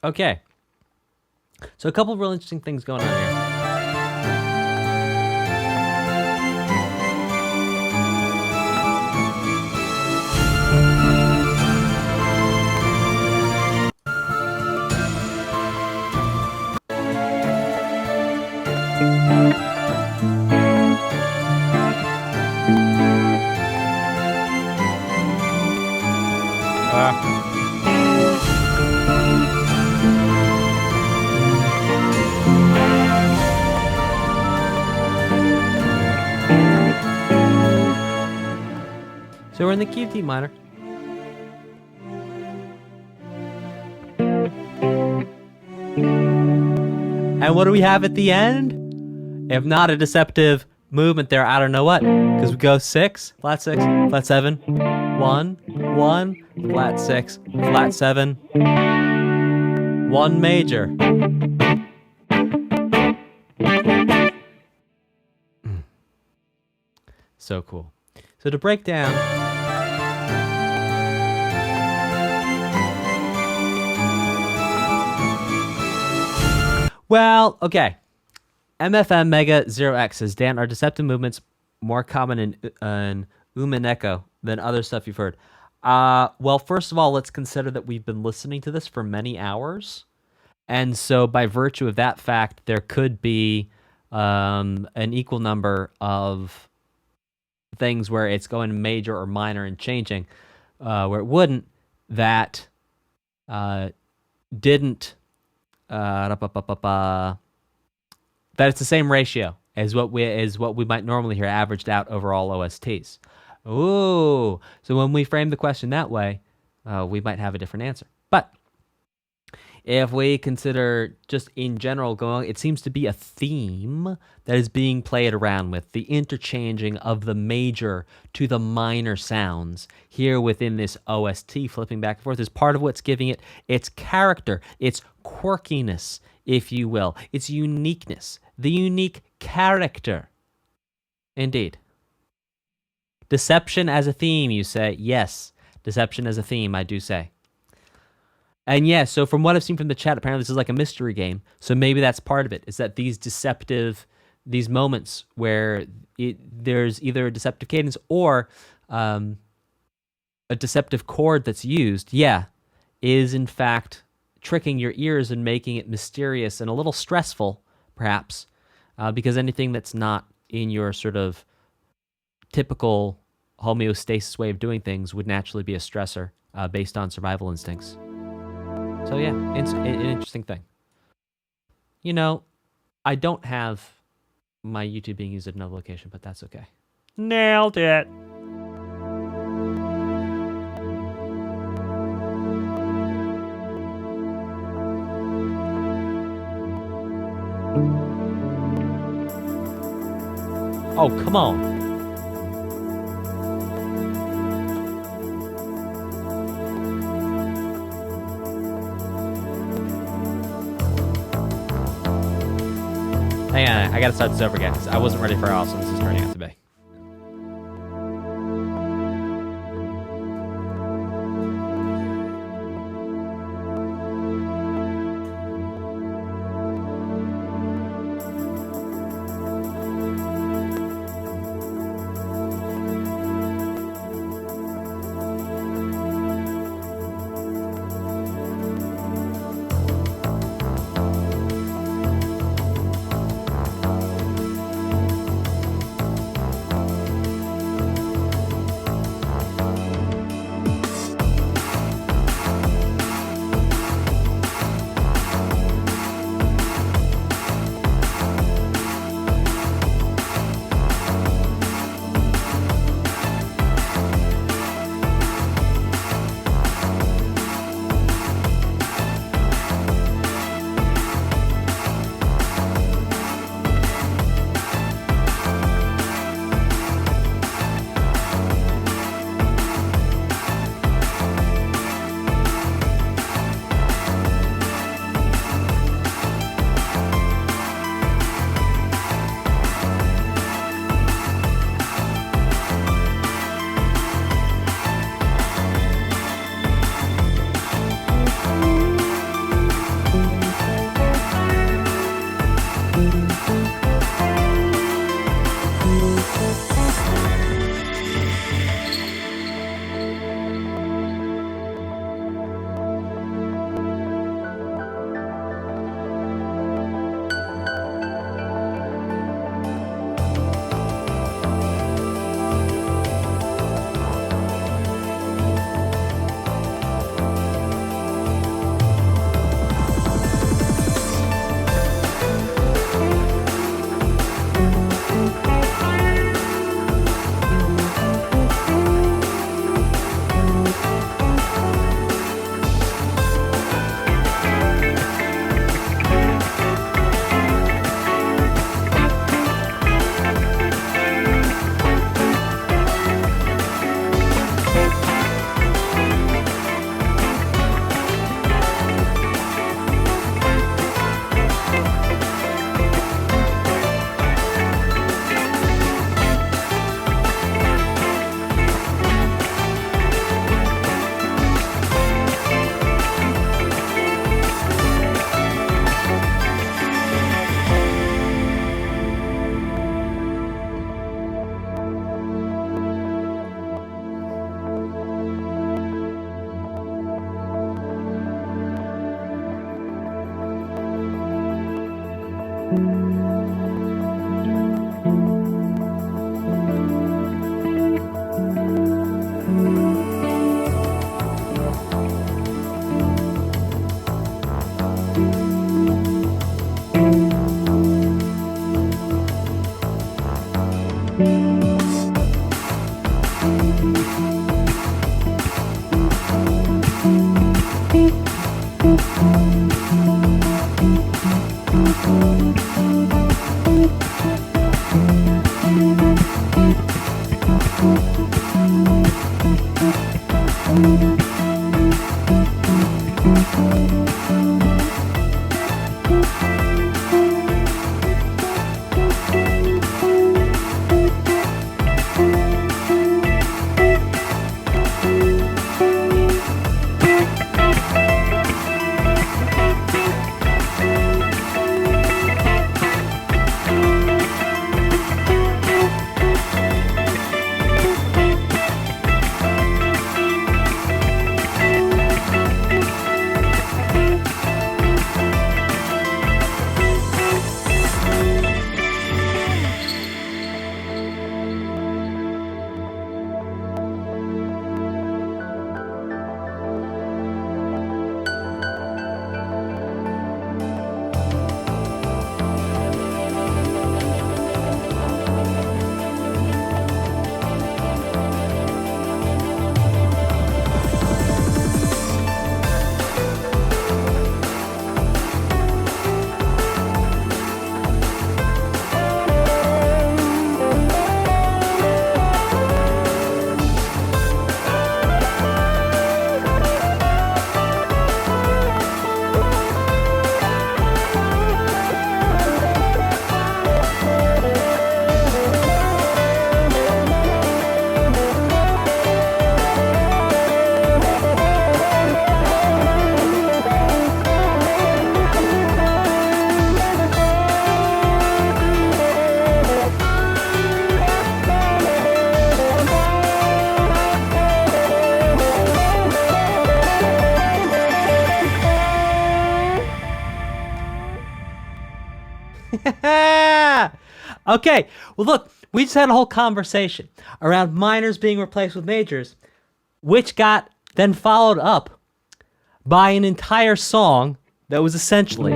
Okay. So a couple of real interesting things going on here. So we're in the key of D minor. And what do we have at the end? If not a deceptive movement there, I don't know what. Because we go 6, flat 6, flat 7, 1, 1, flat 6, flat 7, 1 major. So cool. So to break down... Well, okay. MFM Mega 0X says, Dan, are deceptive movements more common in Umineko than other stuff you've heard? Well, first of all, let's consider that we've been listening to this for many hours. And so by virtue of that fact, there could be an equal number of things where it's going major or minor and changing, where it wouldn't, that didn't, that it's the same ratio as what we might normally hear averaged out over all OSTs. Ooh, so when we frame the question that way, we might have a different answer. But if we consider just in general going, it seems to be a theme that is being played around with, the interchanging of the major to the minor sounds here within this OST, flipping back and forth, is part of what's giving it its character, its quirkiness, if you will, its uniqueness, the unique character. Indeed. Deception as a theme, you say? Yes, deception as a theme, I do say. And yeah, so from what I've seen from the chat, apparently this is like a mystery game. So maybe that's part of it, is that these moments where there's either a deceptive cadence or a deceptive chord that's used, is in fact tricking your ears and making it mysterious and a little stressful, perhaps, because anything that's not in your sort of typical homeostasis way of doing things would naturally be a stressor based on survival instincts. So yeah, it's an interesting thing. You know, I don't have my YouTube being used at another location, but that's okay. Nailed it. Oh, come on. Hang on, I gotta start this over again because I wasn't ready for how awesome this is turning out to be. Okay, well, look, we just had a whole conversation around minors being replaced with majors, which got then followed up by an entire song that was essentially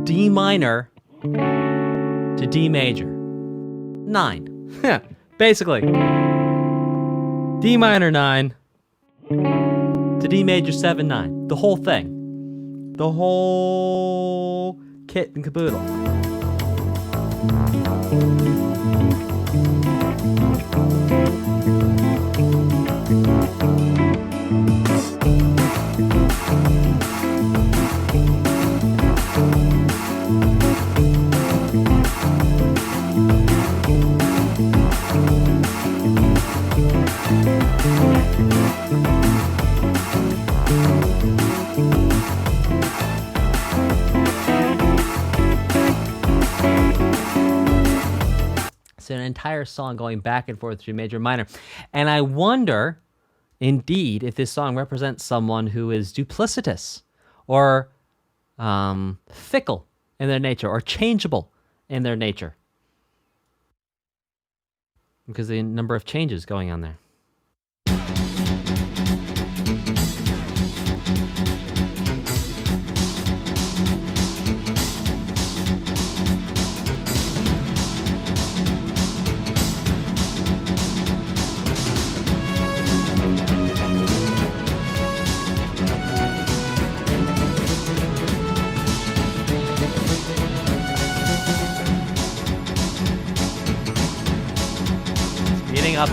D minor to D major. 9. Basically. D minor 9 to D major 7 9. The whole thing. The whole kit and caboodle. It's an entire song going back and forth between major and minor. And I wonder, indeed, if this song represents someone who is duplicitous or fickle in their nature or changeable in their nature. Because the number of changes going on there. Up.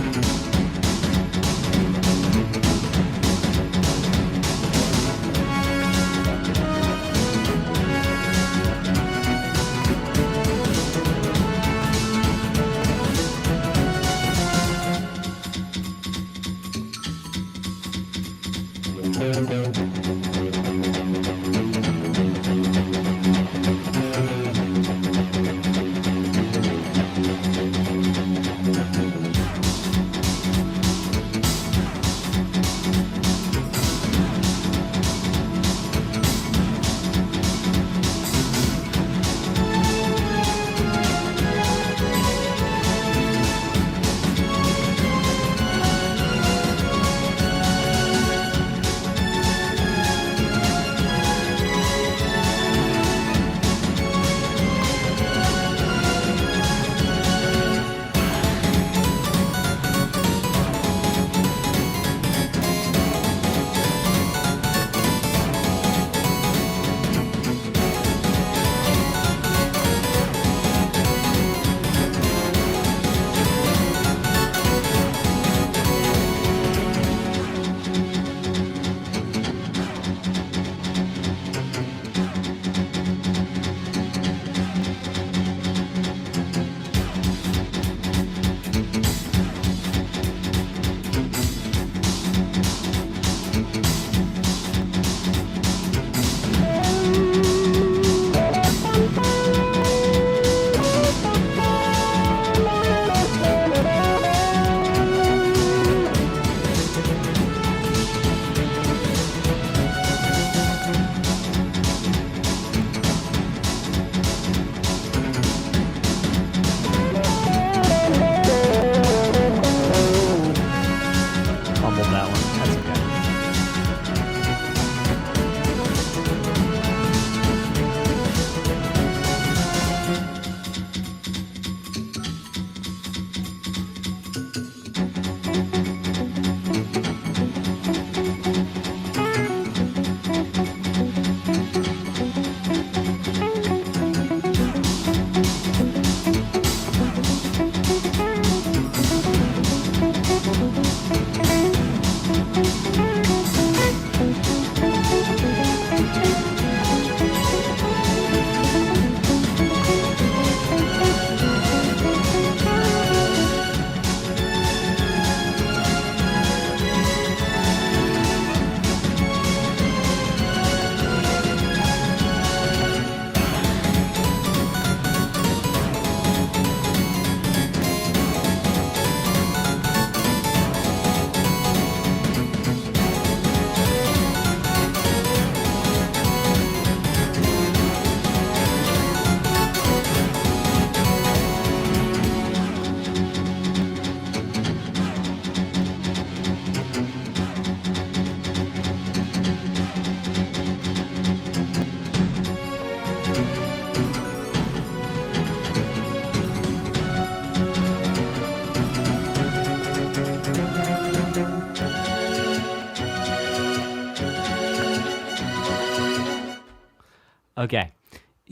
Okay.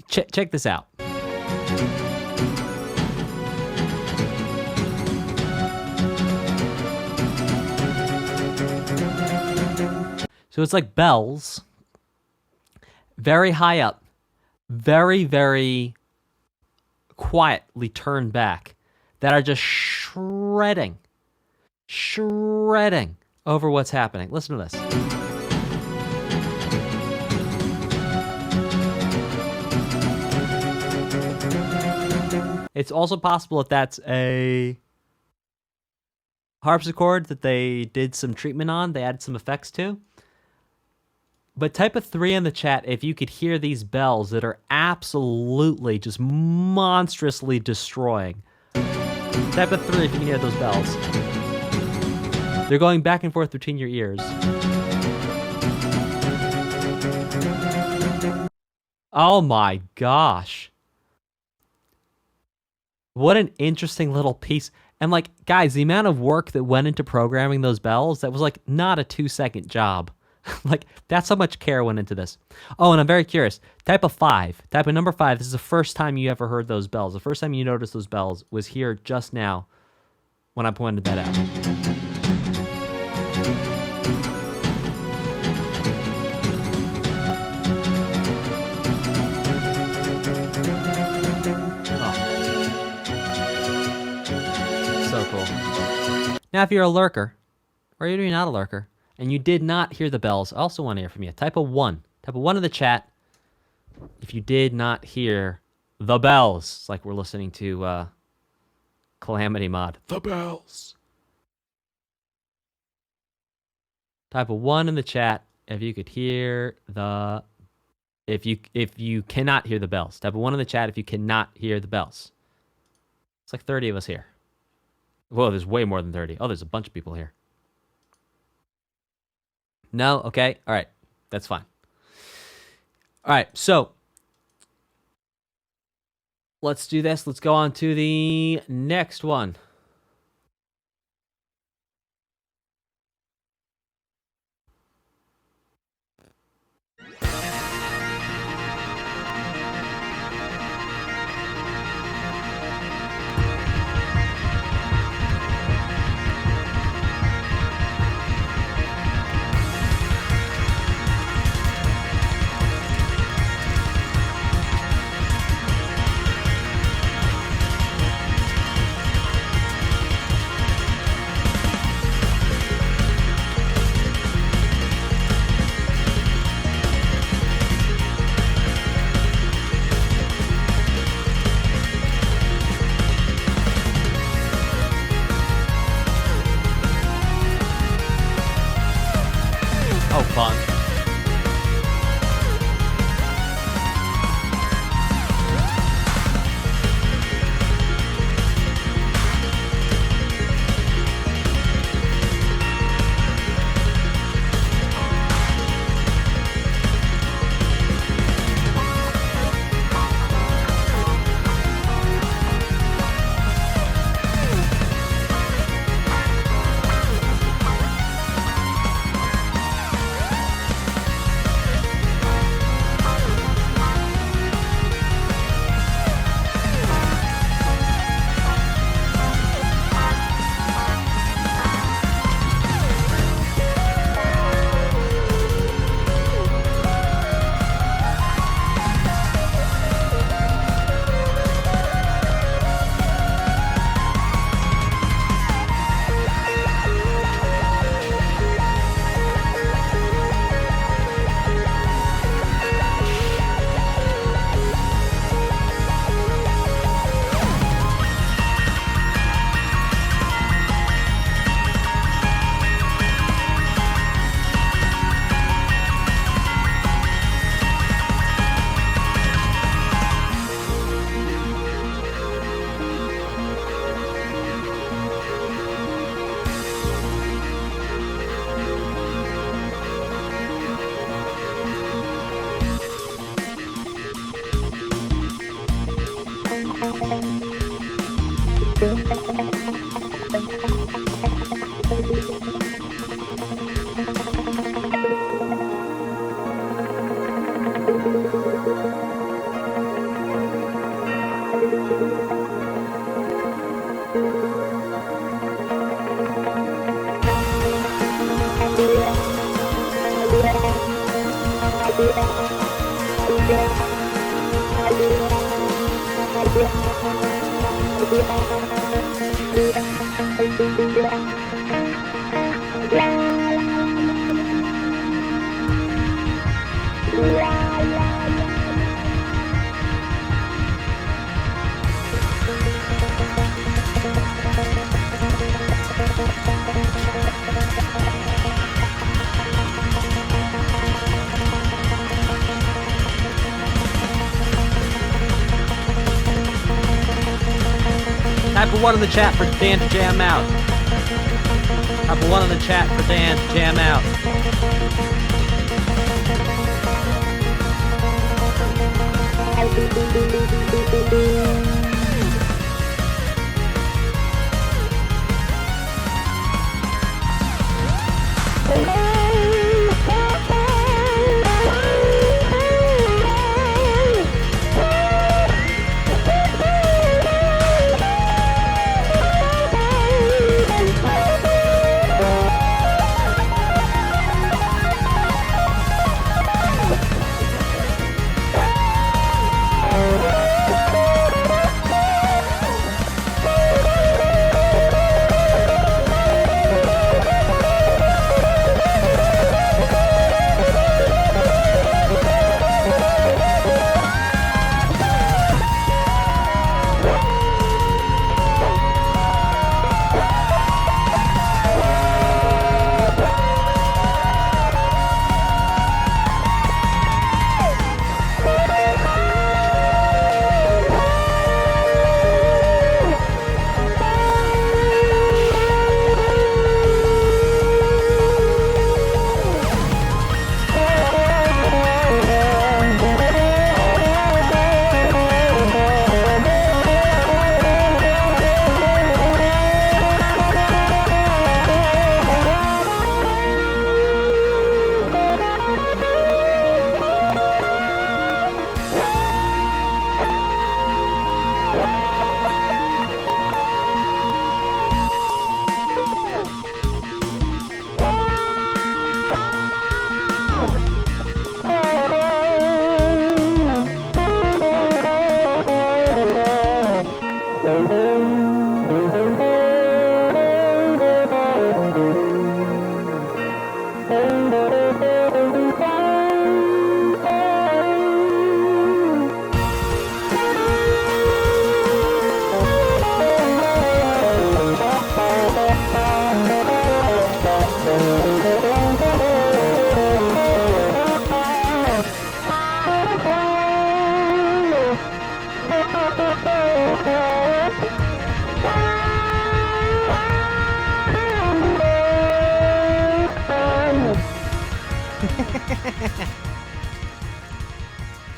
Check this out. So it's like bells, very high up, very, very quietly turned back, that are just shredding over what's happening. Listen to this. It's also possible that that's a harpsichord that they did some treatment on. They added some effects to. But type a 3 in the chat if you could hear these bells that are absolutely just monstrously destroying. Type a 3 if you can hear those bells. They're going back and forth between your ears. Oh my gosh. What an interesting little piece. And like, guys, the amount of work that went into programming those bells, that was like not a 2-second job. Like, that's how much care went into this. Oh, and I'm very curious. Type of 5. Type of number 5. This is the first time you ever heard those bells. The first time you noticed those bells was here just now when I pointed that out. Oh. So cool. Now, if you're a lurker, or you're not a lurker, and you did not hear the bells, I also want to hear from you. Type a 1. Type a 1 in the chat if you did not hear the bells. It's like we're listening to Calamity Mod. The bells. Type a 1 in the chat if you could hear the... If you cannot hear the bells. Type a 1 in the chat if you cannot hear the bells. It's like 30 of us here. Whoa, there's way more than 30. Oh, there's a bunch of people here. No? Okay. All right. That's fine. All right. So let's do this. Let's go on to the next one. Type a 1 in the chat for Dan to jam out. Type a 1 in the chat for Dan to jam out.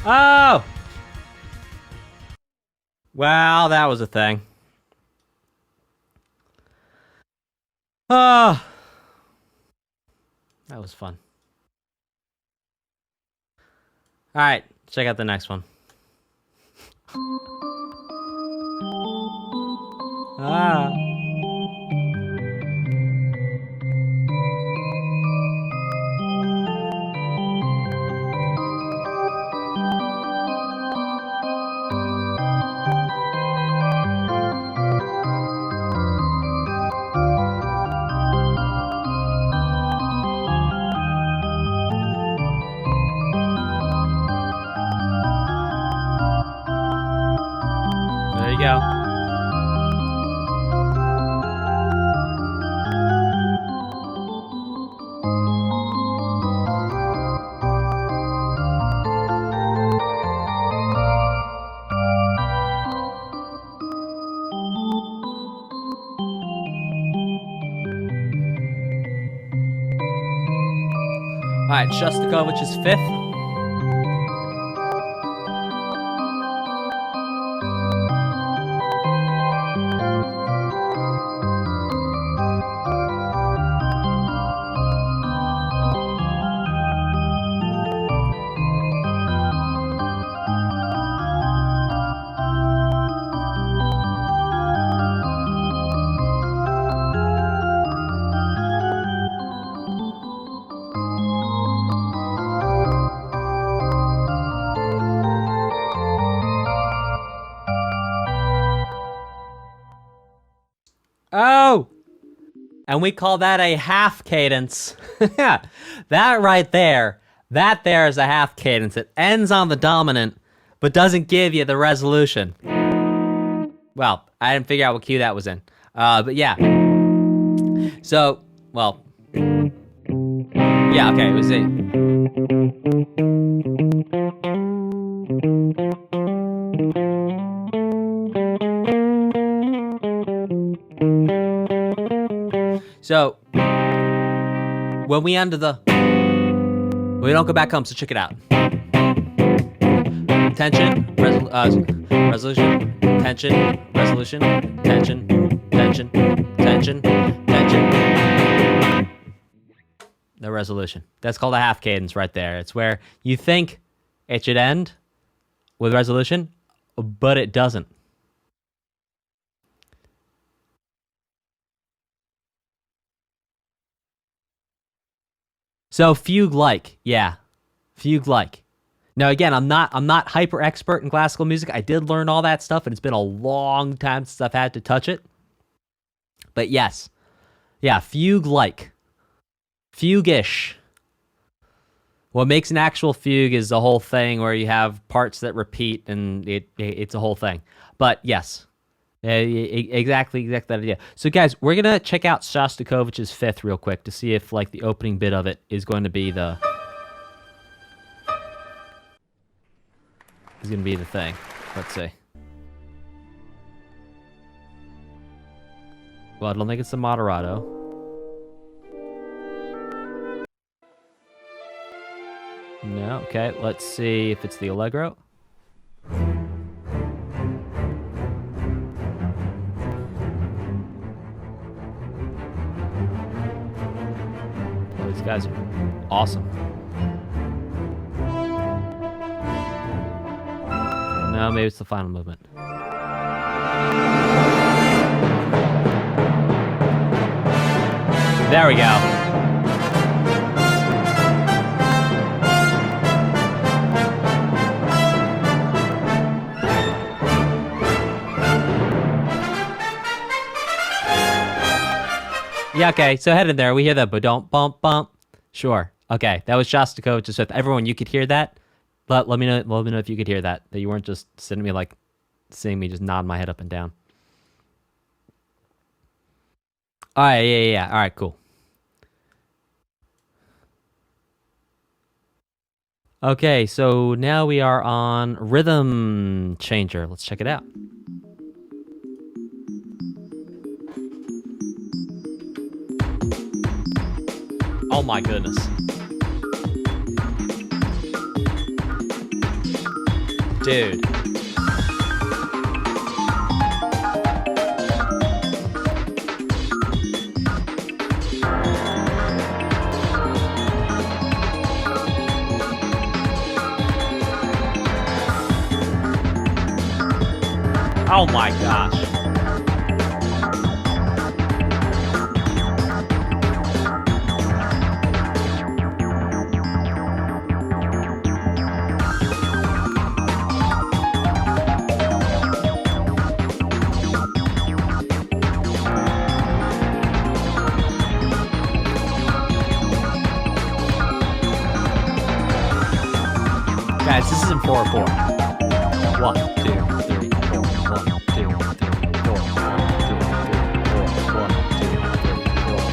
Oh! Well, that was a thing. Oh! That was fun. Alright, check out the next one. Ah. There you go. Alright, Shostakovich's fifth. And we call that a half cadence. Yeah, that right there, that there is a half cadence. It ends on the dominant, but doesn't give you the resolution. Well, I didn't figure out what key that was in. But yeah. So, well. Yeah, okay, it was A. So, when we under the, we don't go back home, so check it out. Tension, resolution, tension, resolution, tension, tension, tension, tension. The resolution. That's called a half cadence right there. It's where you think it should end with resolution, but it doesn't. So fugue-like, yeah, fugue-like. Now again, I'm not hyper expert in classical music. I did learn all that stuff, and it's been a long time since I've had to touch it. But yes, yeah, fugue-like, fugue-ish. What makes an actual fugue is the whole thing where you have parts that repeat, and it's a whole thing. But yes, exactly that idea. So guys, we're gonna check out Shostakovich's Fifth real quick to see if like the opening bit of it is going to be the thing. Let's see. Well, I don't think it's the moderato. No, okay, let's see if it's the Allegro. Well, these guys are awesome. No, maybe it's the final movement. There we go. Yeah, okay, so head in there. We hear the ba-dump, bump, bump. Sure. Okay, that was Shostakovich's Fifth. Everyone, you could hear that? Let me know if you could hear that. That you weren't just sitting me like, seeing me just nod my head up and down. All right, yeah. All right, cool. Okay, so now we are on Rhythm Changer. Let's check it out. Oh my goodness. Dude. Oh my gosh. Guys, this is in 4/4. 1, 2, 3, 4. 1, 2, 3, 4. 1, 2, 3, 4. 1, 2, 3, 4.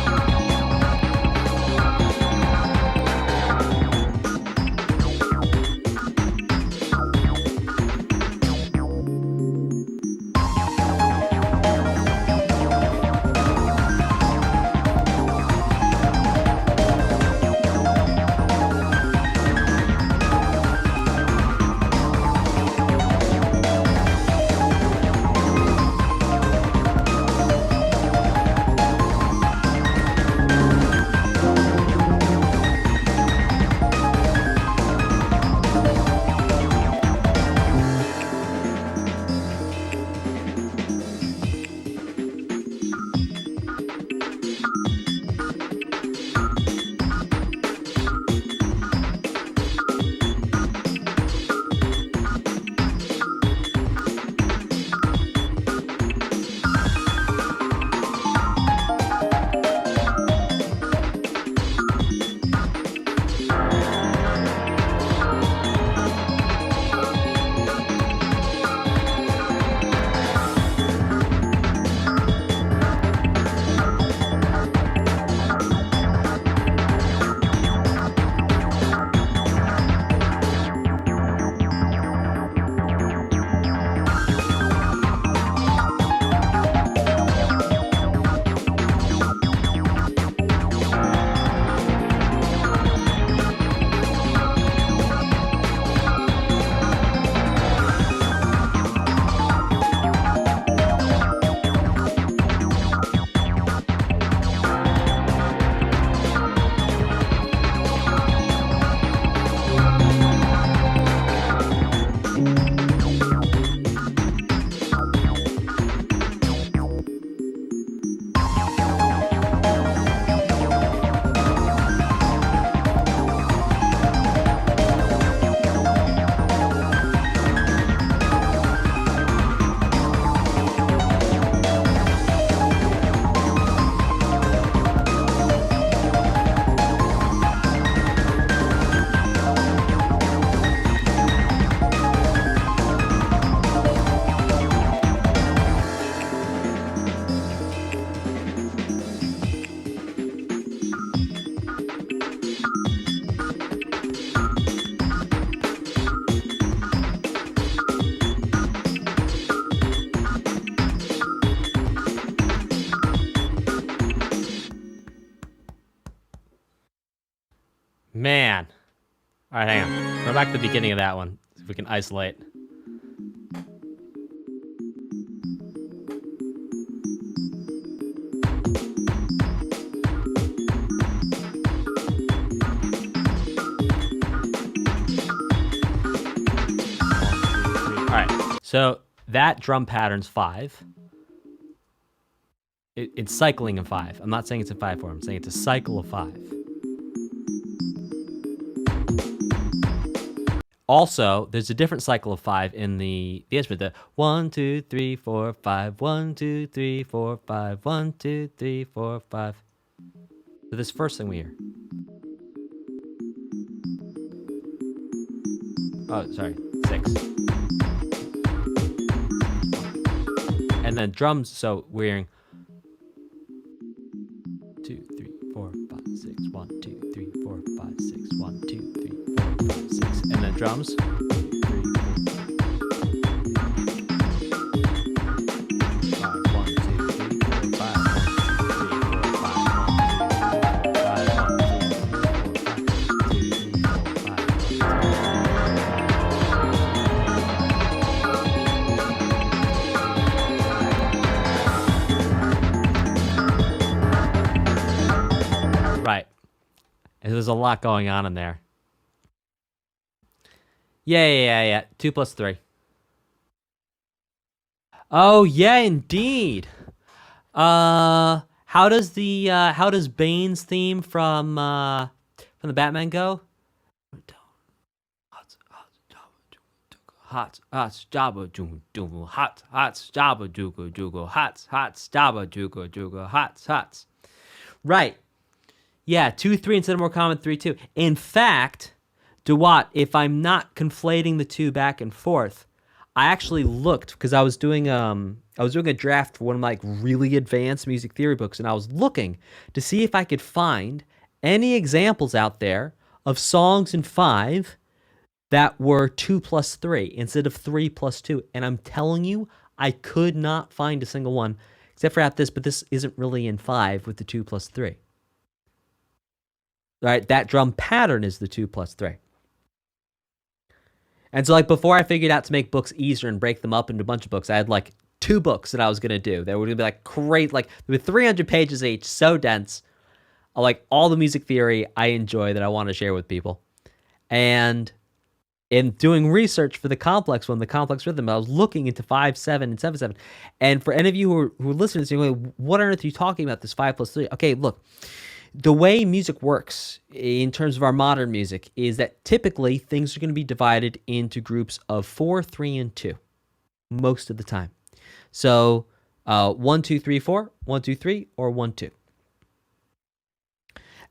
right, hang on. Go back to the beginning of that one. See if we can isolate. All right, so that drum pattern's 5. It's cycling in 5. I'm not saying it's in 5 form. I'm saying it's a cycle of 5. Also, there's a different cycle of 5 in the instrument. The 1, 2, 3, 4, 5. 1, 2, 3, 4, 5. 1, 2, 3, 4, 5. So this first thing we hear. Oh, sorry, 6. And then drums, so we're hearing 2, 3, 4, 5, 6. 1, 2, 3, 4, 5, 6. 1, 2, 3, 4, 5, 6. And then drums. 2, 3, 4, 5. 1, 2, 3, 4, 5. 1, 2, 3, 4, 5. And there's a lot going on in there. Yeah. 2 plus 3. Oh yeah, indeed. How does Bane's theme from the Batman go? Hot jabba joogle hot jabba joogle hot jabba joogle hot. Right. Yeah, 2, 3 instead of more common 3, 2. In fact, DeWatt, if I'm not conflating the two back and forth, I actually looked because I was doing a draft for one of my really advanced music theory books, and I was looking to see if I could find any examples out there of songs in 5 that were 2 plus 3 instead of 3 plus 2. And I'm telling you, I could not find a single one except for at this, but this isn't really in 5 with the 2 plus 3. Right, that drum pattern is the 2 plus 3. And so, like, before I figured out to make books easier and break them up into a bunch of books, I had, like, 2 books that I was going to do. They were going to be, like, great, like, with 300 pages each, so dense. Like, all the music theory I enjoy that I want to share with people. And in doing research for the complex one, the complex rhythm, I was looking into 5, 7, and 7, 7. And for any of you who are listening to this, you're going, what on earth are you talking about, this 5 plus 3? Okay, look. The way music works in terms of our modern music is that typically things are going to be divided into groups of 4, 3, and 2 most of the time. So 1, 2, 3, 4, 1, 2, 3, or 1, 2.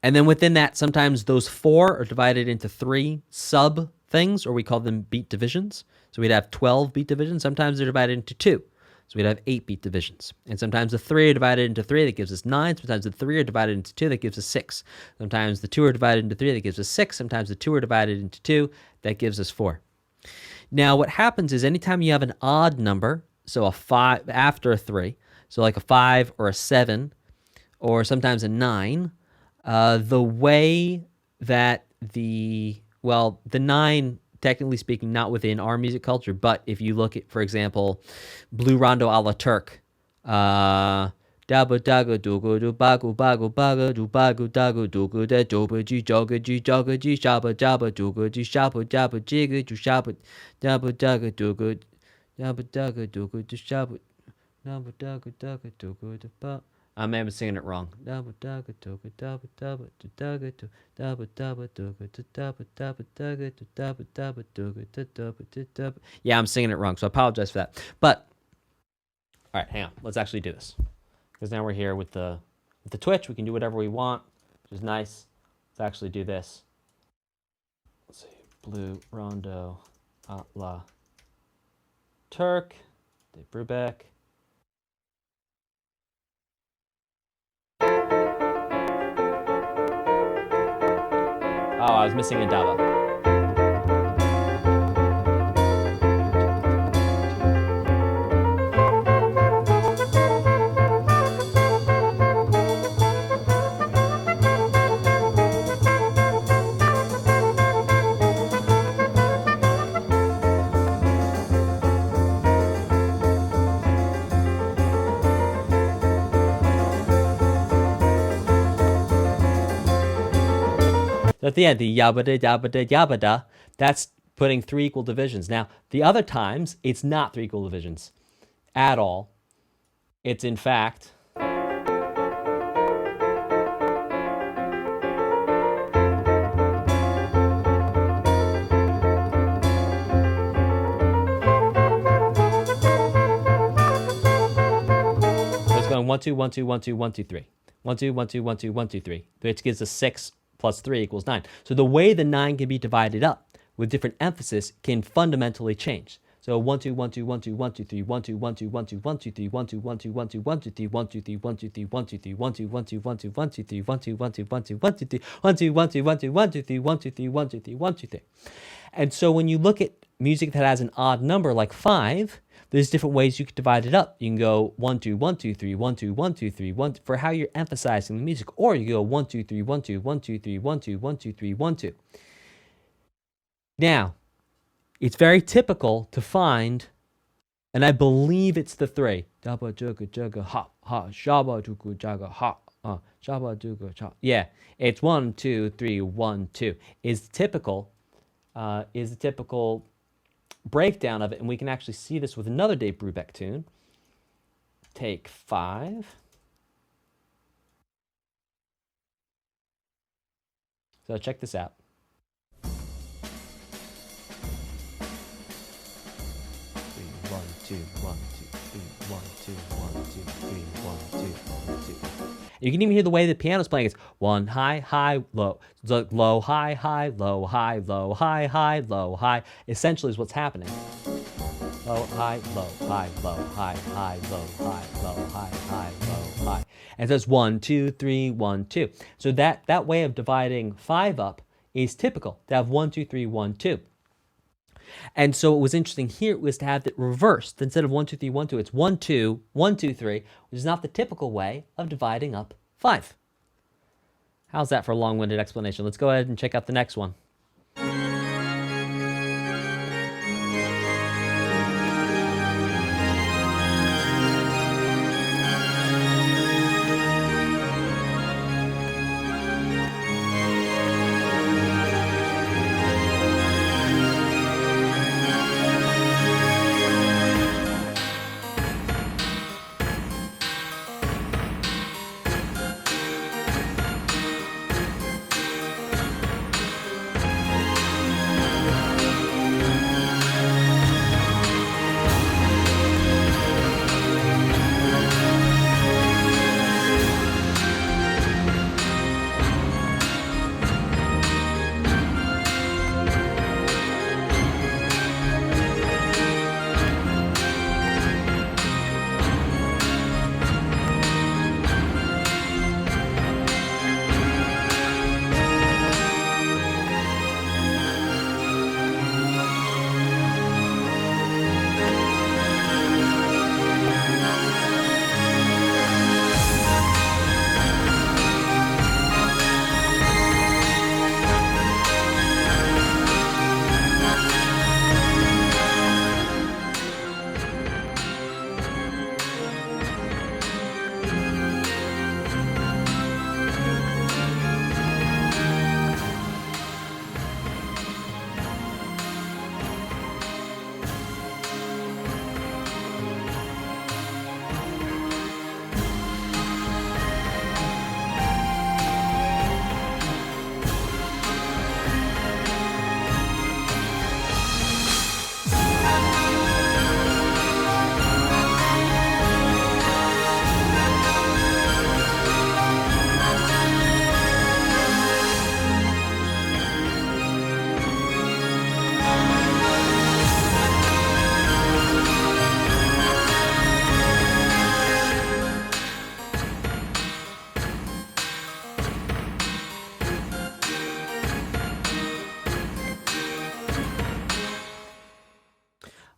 And then within that, sometimes those 4 are divided into 3 sub things, or we call them beat divisions. So we'd have 12 beat divisions. Sometimes they're divided into 2. So we'd have 8 beat divisions. And sometimes the 3 are divided into 3, that gives us 9. Sometimes the 3 are divided into 2, that gives us 6. Sometimes the 2 are divided into 3, that gives us 6. Sometimes the 2 are divided into 2, that gives us 4. Now what happens is anytime you have an odd number, so a 5 after a 3, so like a 5 or a 7, or sometimes a 9, the way that the 9, technically speaking, not within our music culture, but if you look at, for example, Blue Rondo a la Turk, Dabba daga dugu du bagu bagu baga du bagu dagu dugu da doba ji joga ji shabba jabba dugu ji shabba jabba jigga ju shabba dabba daga dugu dabba daga dugu du shabba dabba daga daga dugu da ba. I may be singing it wrong. Yeah, I'm singing it wrong, so I apologize for that. But all right, hang on. Let's actually do this because now we're here with the Twitch. We can do whatever we want, which is nice. Let's actually do this. Let's see, Blue Rondo a la Turk, Dave Brubeck. Oh, I was missing a dabba. at the end, the yabada yabada yabada, that's putting 3 equal divisions. Now, the other times, it's not 3 equal divisions at all. It's in fact... going 1 2 1 2 1 2 1 2 3 1 2 1 2 1 2 1 2 3, which gives us 6 plus 3 equals 9. So the way the 9 can be divided up with different emphasis can fundamentally change. So 1 2 1 2 1 2 1 2 3 1 2 1 2 1 2 1 2 3 1 2 1 2 1 2 1 2 3 1 2 3 1 2 3 1 2 3 1 2 1 2 1 2 1 2 3 1 2 1 2 1 2 1 2 3 1 2 1 2 1 2 1 2 3 1 2 3 1 2 3 1 2 3. And so when you look at music that has an odd number like 5, there's different ways you could divide it up. You can go 1 2 1 2 3 1 2 1 2 3 1 for how you're emphasizing the music, or you go 1 2 3 1 2 1 2 3 1 2 1 2 3 1 2. Now, it's very typical to find, and I believe it's the 3. Jabba jugga jugga ha ha shabba dugu jagga ha shabba dugu cha. Yeah, it's 1 2 3 1 2 is the typical breakdown of it, and we can actually see this with another Dave Brubeck tune. Take 5. So check this out. One, two, 1 2 3 1 2 1 2 3 1 2 1 2. You can even hear the way the piano's playing. It's 1 high high low, low high high low high low high high low high. Essentially, is what's happening. Low high low high low high high low high low high high low high. And it says 1 2 3 1 2. So that way of dividing 5 up is typical. To have 1 2 3 1 2. And so what was interesting here was to have it reversed. Instead of 1 2 3 1 2, it's 1 2 1 2 3, which is not the typical way of dividing up 5. How's that for a long-winded explanation? Let's go ahead and check out the next one.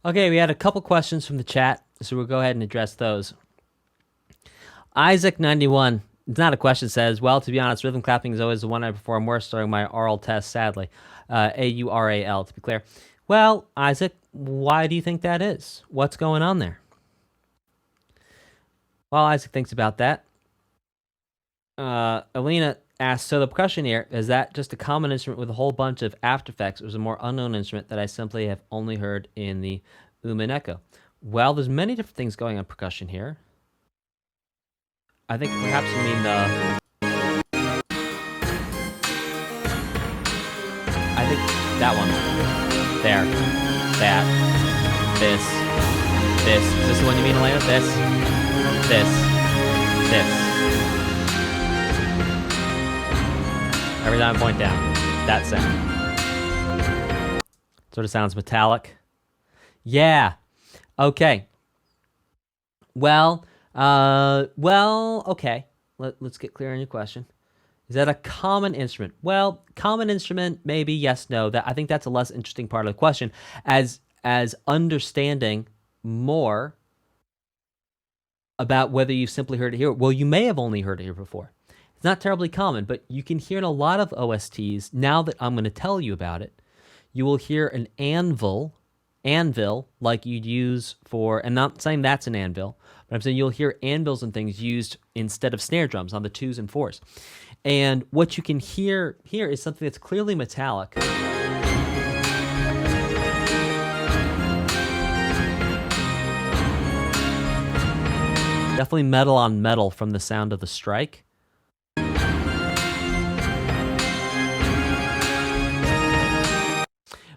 Okay, we had a couple questions from the chat, so we'll go ahead and address those. Isaac91, it's not a question, says, well, to be honest, rhythm clapping is always the one I perform worst during my oral test, sadly. A-U-R-A-L, to be clear. Well, Isaac, why do you think that is? What's going on there? While Isaac thinks about that, Alina asks, so the percussion here, is that just a common instrument with a whole bunch of after effects? It was a more unknown instrument that I simply have only heard in the Umineko. Well, there's many different things going on percussion here. I think perhaps you mean the... I think that one. There. That. This. This. Is this the one you mean, Elena? This. This. This. Every time I point down, that sound. Sort of sounds metallic. Yeah. Okay. Well, okay. Let's get clear on your question. Is that a common instrument? Well, common instrument, maybe, yes, no. I think that's a less interesting part of the question. As understanding more about whether you've simply heard it here. Well, you may have only heard it here before. It's not terribly common, but you can hear in a lot of OSTs, now that I'm going to tell you about it, you will hear an anvil like you'd use for, and not saying that's an anvil, but I'm saying you'll hear anvils and things used instead of snare drums on the 2s and 4s. And what you can hear here is something that's clearly metallic. Definitely metal on metal from the sound of the strike.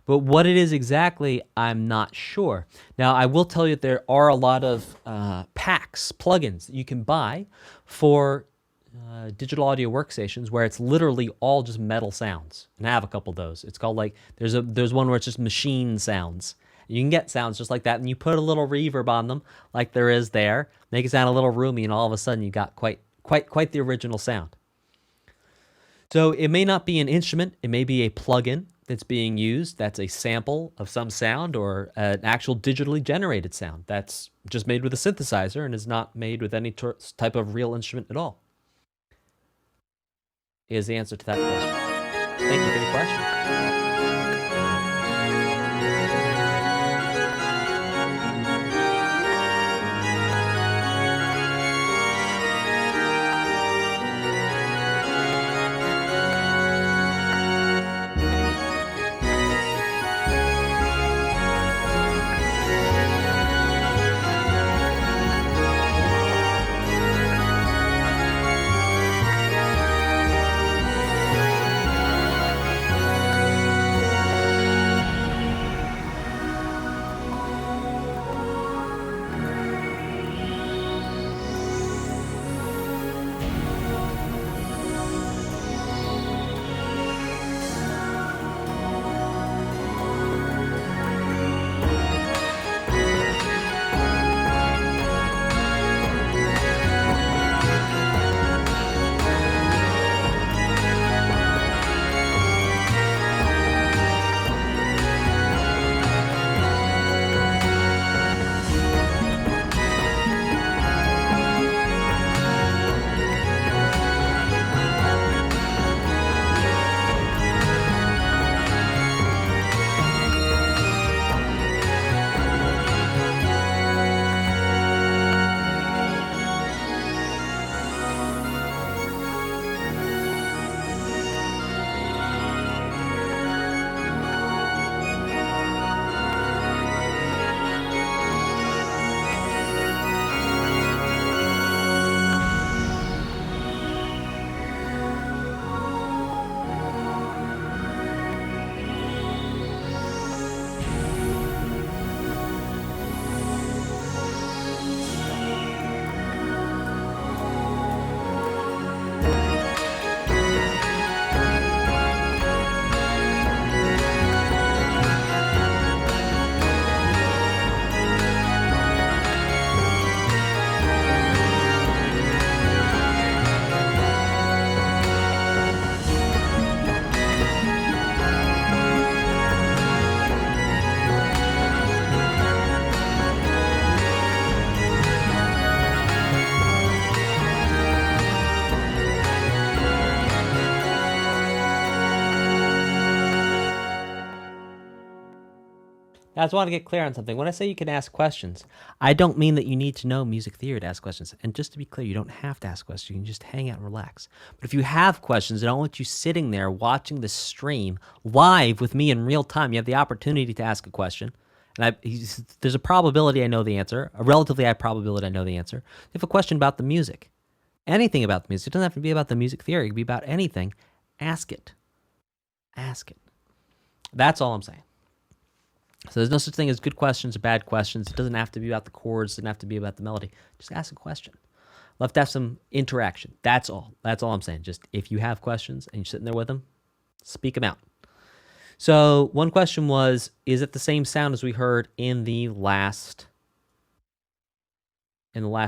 But what it is exactly, I'm not sure. Now, I will tell you that there are a lot of packs, plugins that you can buy for digital audio workstations where it's literally all just metal sounds. And I have a couple of those. It's called like, there's one where it's just machine sounds. You can get sounds just like that, and you put a little reverb on them like there is there, make it sound a little roomy, and all of a sudden you got quite the original sound. So it may not be an instrument, it may be a plugin that's being used, that's a sample of some sound or an actual digitally generated sound that's just made with a synthesizer and is not made with any type of real instrument at all. Is the answer to that question. Thank you for your question. Guys, I want to get clear on something. When I say you can ask questions, I don't mean that you need to know music theory to ask questions. And just to be clear, you don't have to ask questions. You can just hang out and relax. But if you have questions, I don't want you sitting there watching the stream live with me in real time. You have the opportunity to ask a question. And there's a probability I know the answer, a relatively high probability I know the answer. If you have a question about the music, anything about the music, it doesn't have to be about the music theory. It can be about anything. Ask it. Ask it. That's all I'm saying. So there's no such thing as good questions or bad questions. It doesn't have to be about the chords. It doesn't have to be about the melody. Just ask a question. Love to have some interaction. That's all. That's all I'm saying. Just if you have questions and you're sitting there with them, speak them out. So one question was, is it the same sound as we heard in the last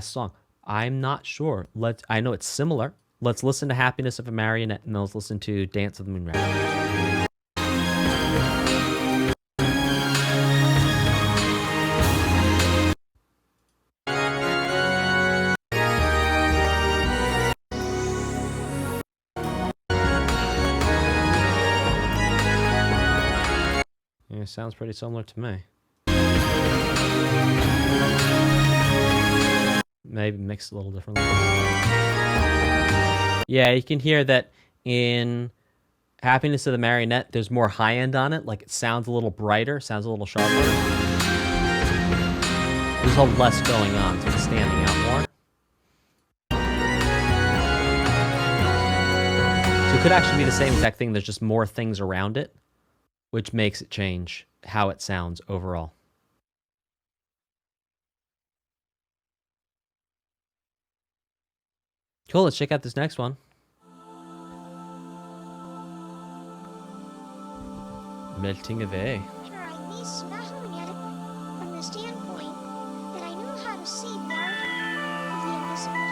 song? I'm not sure. I know it's similar. Let's listen to Happiness of a Marionette, and then let's listen to Dance of the Moon Rabbit. Yeah, sounds pretty similar to me. Maybe mixed a little differently. Yeah, you can hear that in Happiness of the Marionette, there's more high end on it. Like it sounds a little brighter, sounds a little sharper. There's a little less going on, so it's standing out more. So it could actually be the same exact thing. There's just more things around it, which makes it change how it sounds overall. Cool, let's check out this next one. Melting away. Tried this Mahonette from the standpoint that I knew how to see the art of the invisible.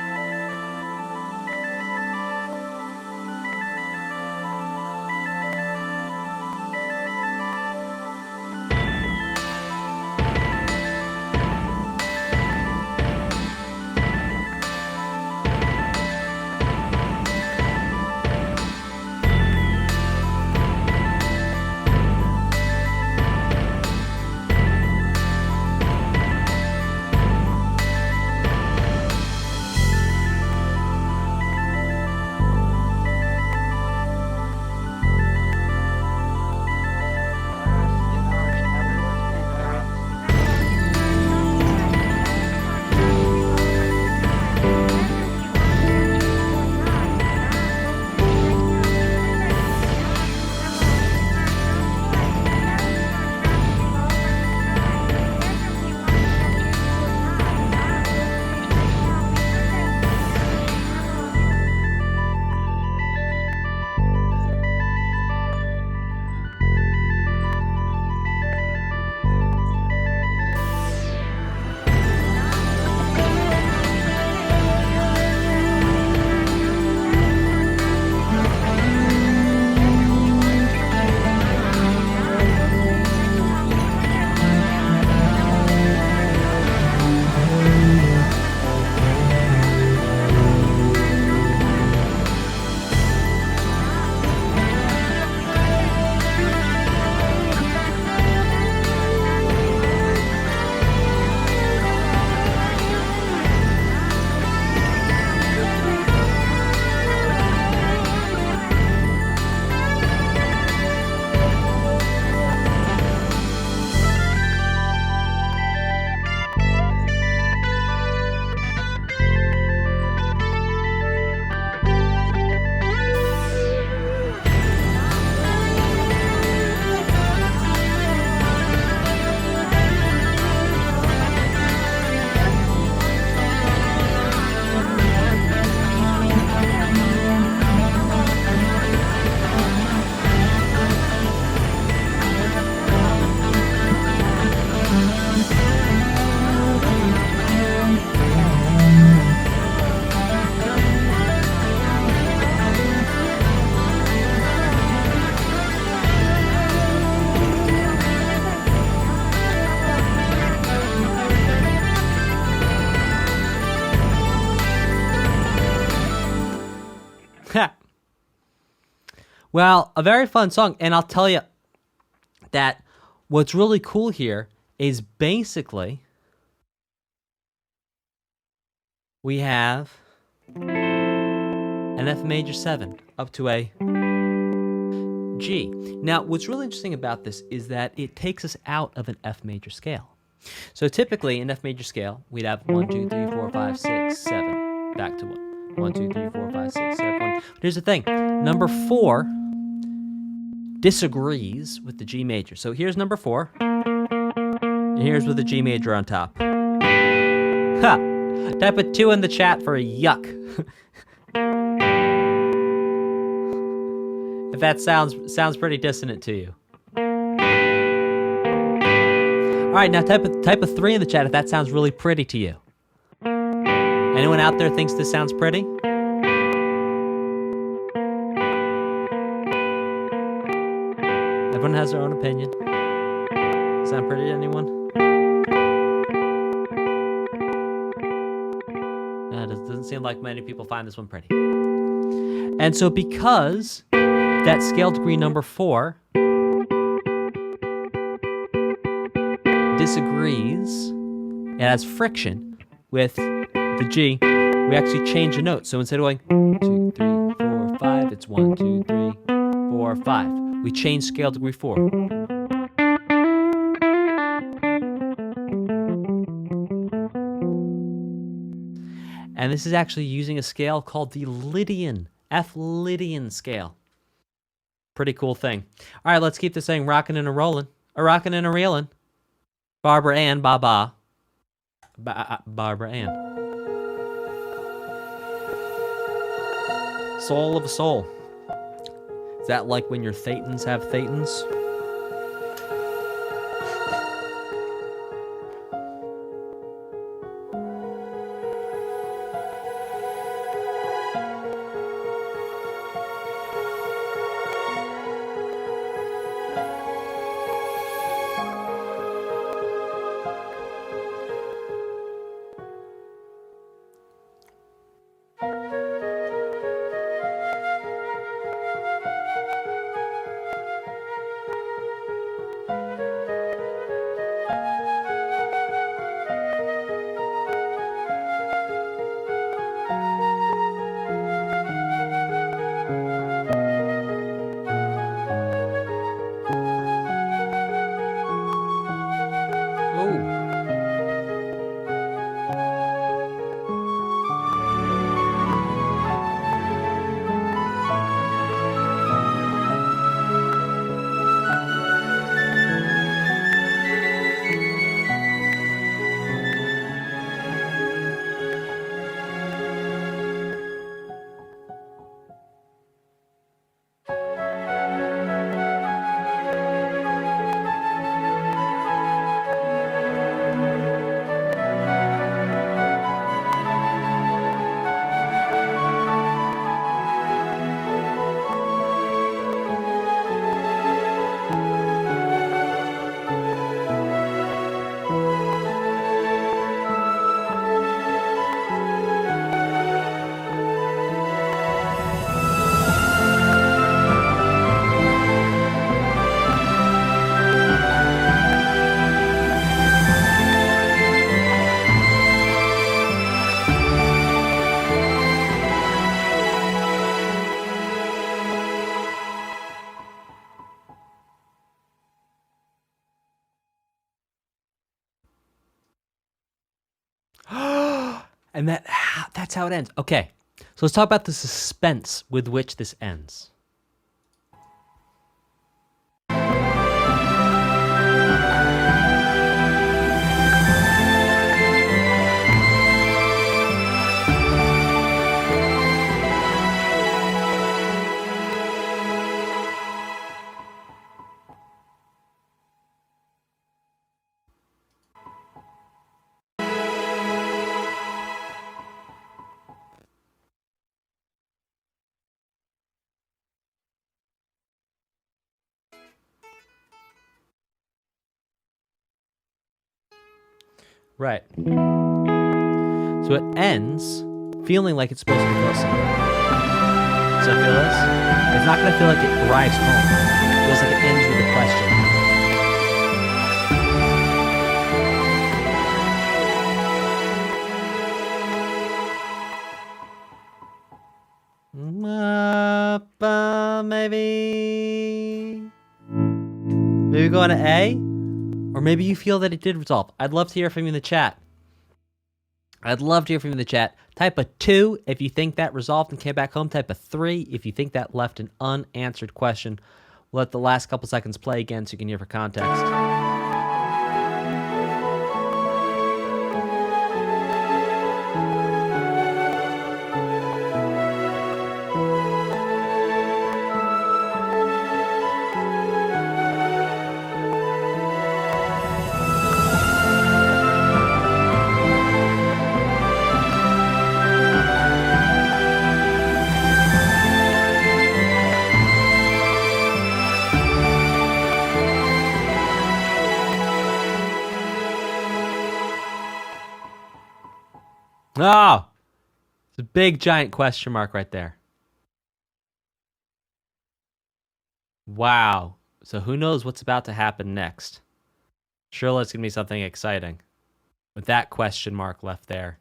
Well, a very fun song, and I'll tell you that what's really cool here is basically we have an F major 7 up to a G. Now, what's really interesting about this is that it takes us out of an F major scale. So typically in F major scale, we'd have 1, 2, 3, 4, 5, 6, 7, back to 1. 1, 2, 3, 4, 5, 6, 7, 1. But here's the thing. Number 4 disagrees with the G major. So here's number 4. And here's with the G major on top. Ha! Type a 2 in the chat for a yuck. If that sounds pretty dissonant to you. All right, now type a 3 in the chat if that sounds really pretty to you. Anyone out there thinks this sounds pretty? Everyone has their own opinion. Sound pretty to anyone? It doesn't seem like many people find this one pretty. And so because that scale degree number 4 disagrees, it has friction with the G, we actually change the note. So instead of going 2, 3, 4, 5, it's 1, 2, 3, 4, 5. We change scale degree 4. And this is actually using a scale called the Lydian, F Lydian scale. Pretty cool thing. All right, let's keep this thing rocking and a rolling. A rocking and a reeling. Barbara Ann, Barbara Ann. Soul of a soul. Is that like when your thetans have thetans? And that's how it ends. Okay, so let's talk about the suspense with which this ends. Right. So it ends feeling like it's supposed to go somewhere. So feel this? It's not going to feel like it arrives home. It feels like it ends with a question. Maybe going to A? Or maybe you feel that it did resolve. I'd love to hear from you in the chat. I'd love to hear from you in the chat. Type a 2 if you think that resolved and came back home. Type a 3 if you think that left an unanswered question. We'll let the last couple seconds play again so you can hear for context. Oh, it's a big giant question mark right there. Wow. So who knows what's about to happen next? Surely it's going to be something exciting. With that question mark left there.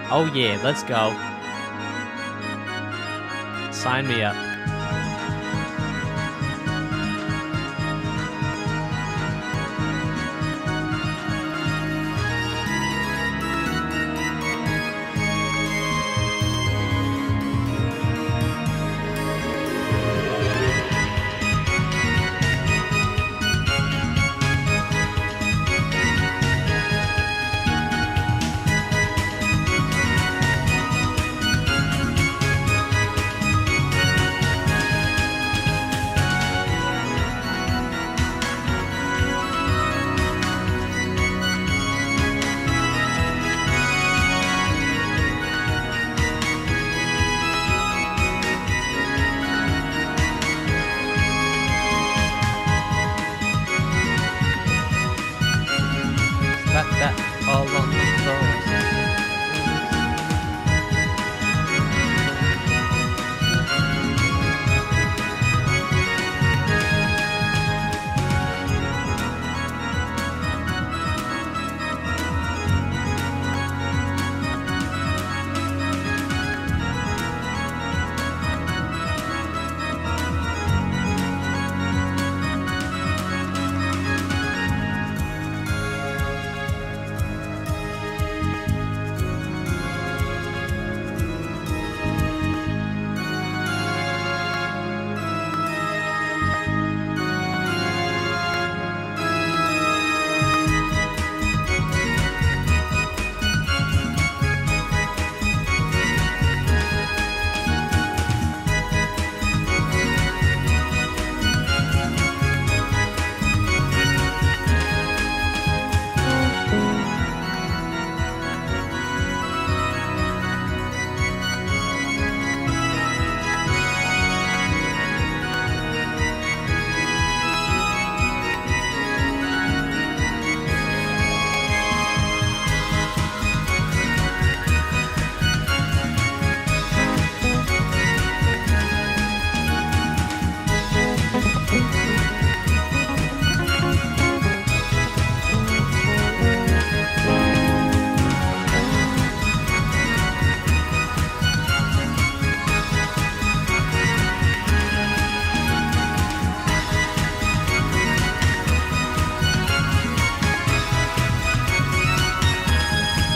Oh yeah, let's go. Sign me up. That all on the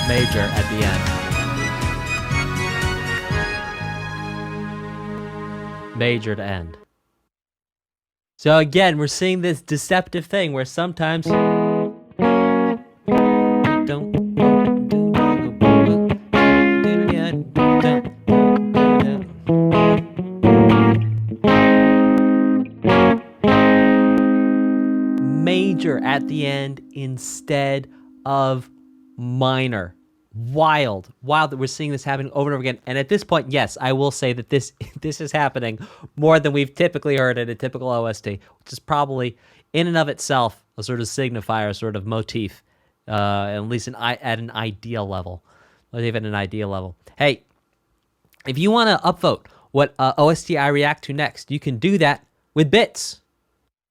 major at the end. Major to end. So again, we're seeing this deceptive thing where sometimes major at the end instead of minor. Wild that we're seeing this happening over and over again. And at this point, yes, I will say that this is happening more than we've typically heard in a typical OST, which is probably in and of itself a sort of signifier, a sort of motif, at least at an ideal level. Not even an ideal level. Hey, if you want to upvote what OST I react to next, you can do that with bits.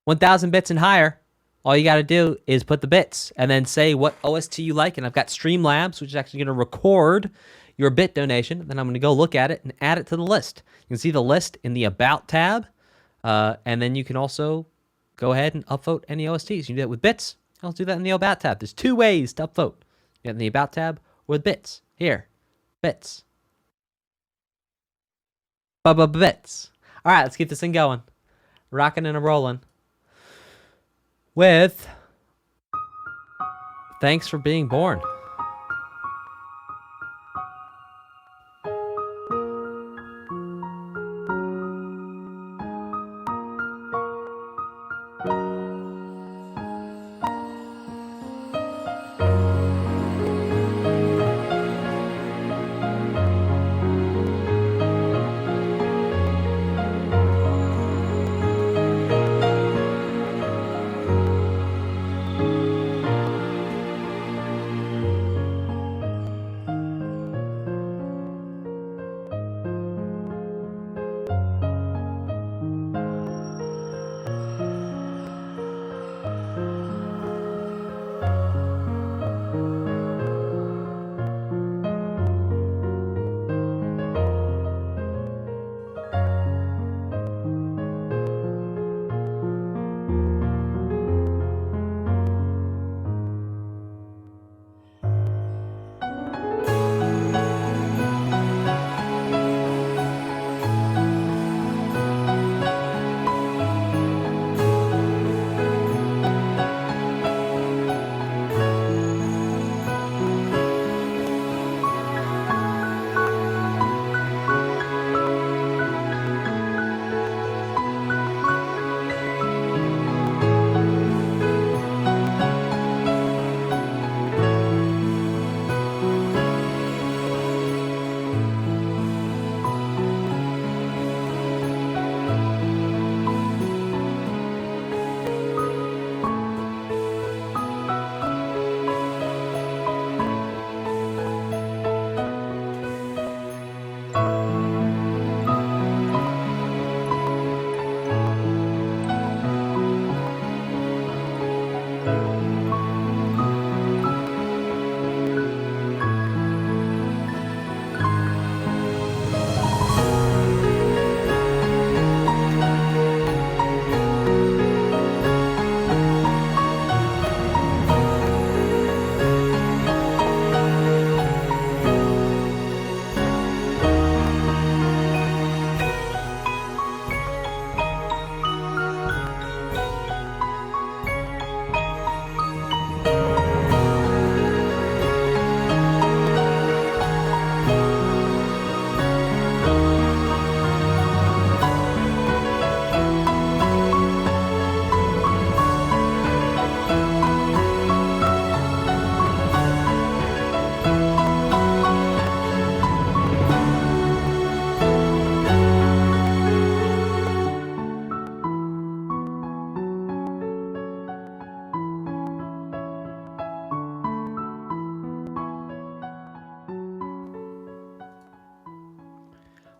1,000 bits and higher. All you got to do is put the bits and then say what OST you like. And I've got Streamlabs, which is actually going to record your bit donation. Then I'm going to go look at it and add it to the list. You can see the list in the About tab. And then you can also go ahead and upvote any OSTs. You can do that with bits. I'll do that in the About tab. There's 2 ways to upvote. You get in the About tab or with bits. Here, bits. Bits. All right, let's keep this thing going. Rocking and a rolling. With Thanks for Being Born.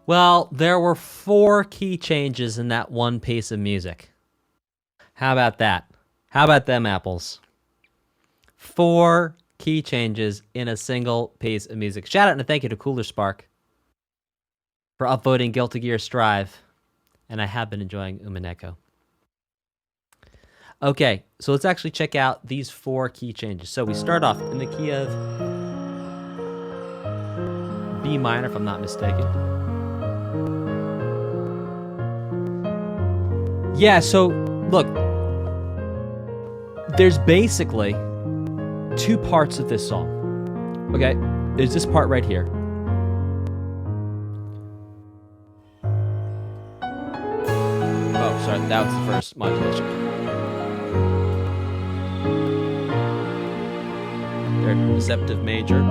Well, there were 4 key changes in that one piece of music. How about that? How about them apples? 4 key changes in a single piece of music. Shout out and a thank you to Cooler Spark for upvoting Guilty Gear Strive. And I have been enjoying Umineko. Okay, so let's actually check out these 4 key changes. So we start off in the key of B minor, if I'm not mistaken. Yeah, so look, there's basically 2 parts of this song. Okay, there's this part right here. Oh, sorry, that was the first modulation. Third receptive major.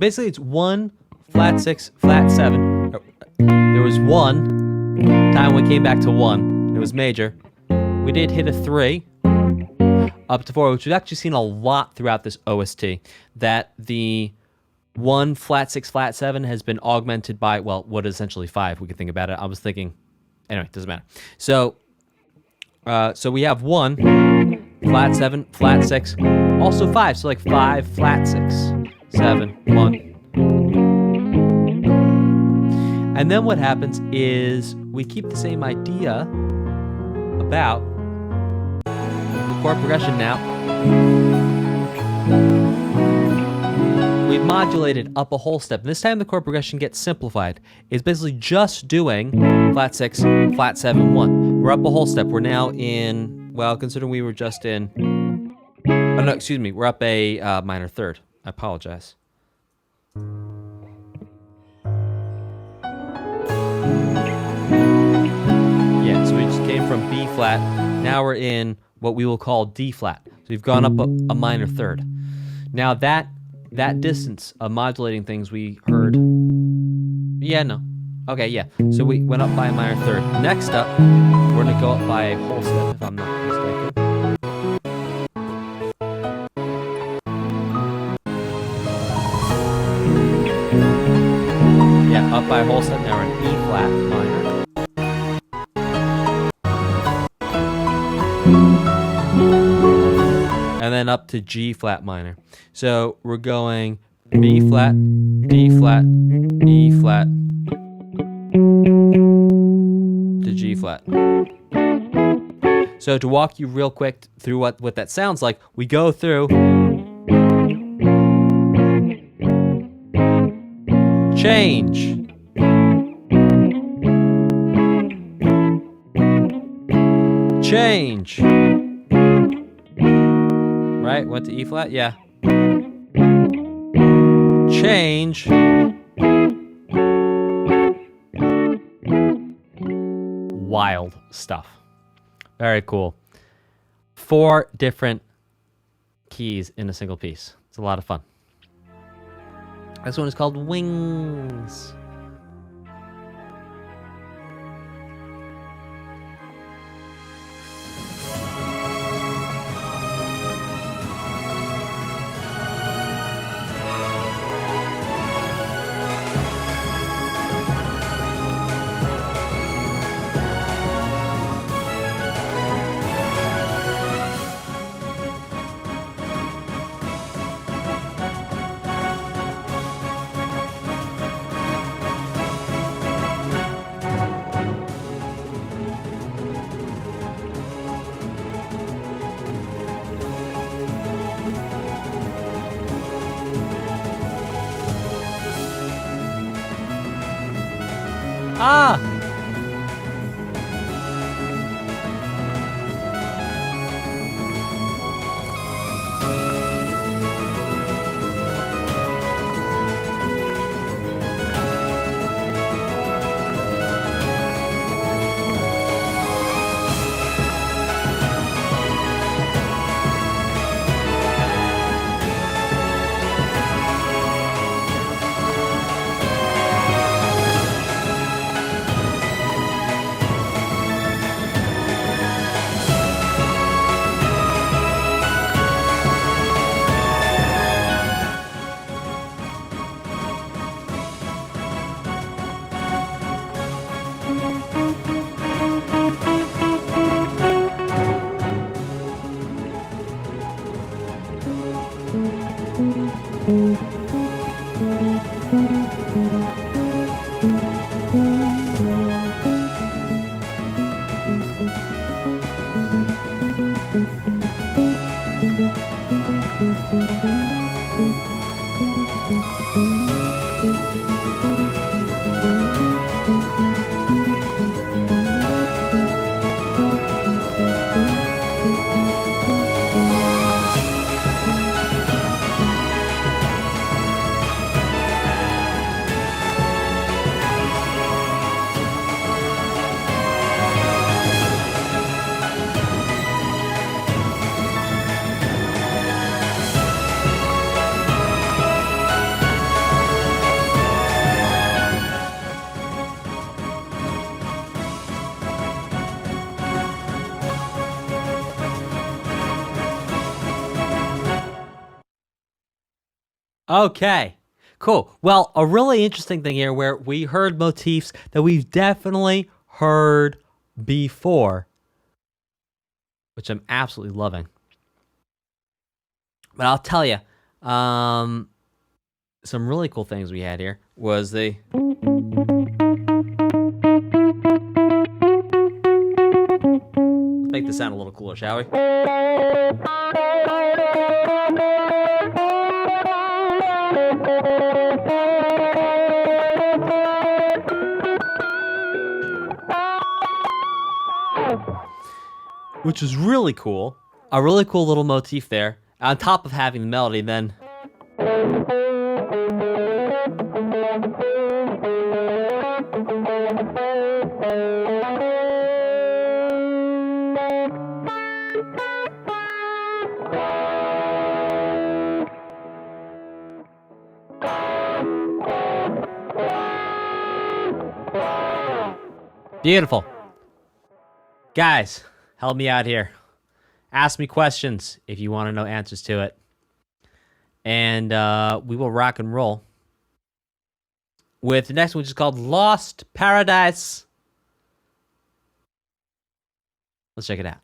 Basically, it's 1, flat 6, flat 7. There was 1 time we came back to 1. It was major. we did hit a 3 up to 4, which we've actually seen a lot throughout this OST, that the 1 flat 6 flat 7 has been augmented by, well, what is essentially 5, we could think about it. I was thinking, anyway, doesn't matter. So we have 1 flat 7 flat 6, also 5, so like 5 flat 6 7 1. And then what happens is we keep the same idea about the chord progression now. We've modulated up a whole step. This time the chord progression gets simplified. It's basically just doing flat 6, flat 7, 1. We're up a whole step. We're now in, well, considering we were just in, oh no, excuse me, we're up a minor third. I apologize. Yeah, so we just came from B flat. Now we're in what we will call D flat. So we've gone up a minor third. Now that distance of modulating things we heard. Yeah, no. Okay, yeah. So we went up by a minor third. Next up, we're gonna go up by a whole step, if I'm not mistaken. Yeah, up by a whole step. Now we're in E flat minor. And then up to G flat minor. So we're going B flat, D flat, E flat, to G flat. So to walk you real quick through what that sounds like, we go through change, change. Right? Went to E flat? Yeah. Change. Wild stuff. Very cool. 4 different keys in a single piece. It's a lot of fun. This one is called Wings. Ah! Okay, cool. Well, a really interesting thing here where we heard motifs that we've definitely heard before, which I'm absolutely loving. But I'll tell you, some really cool things we had here was the... Let's make this sound a little cooler, shall we? Which is really cool. A really cool little motif there. On top of having the melody, then... Beautiful. Guys, help me out here. Ask me questions if you want to know answers to it. And we will rock and roll with the next one, which is called Lost Paradise. Let's check it out.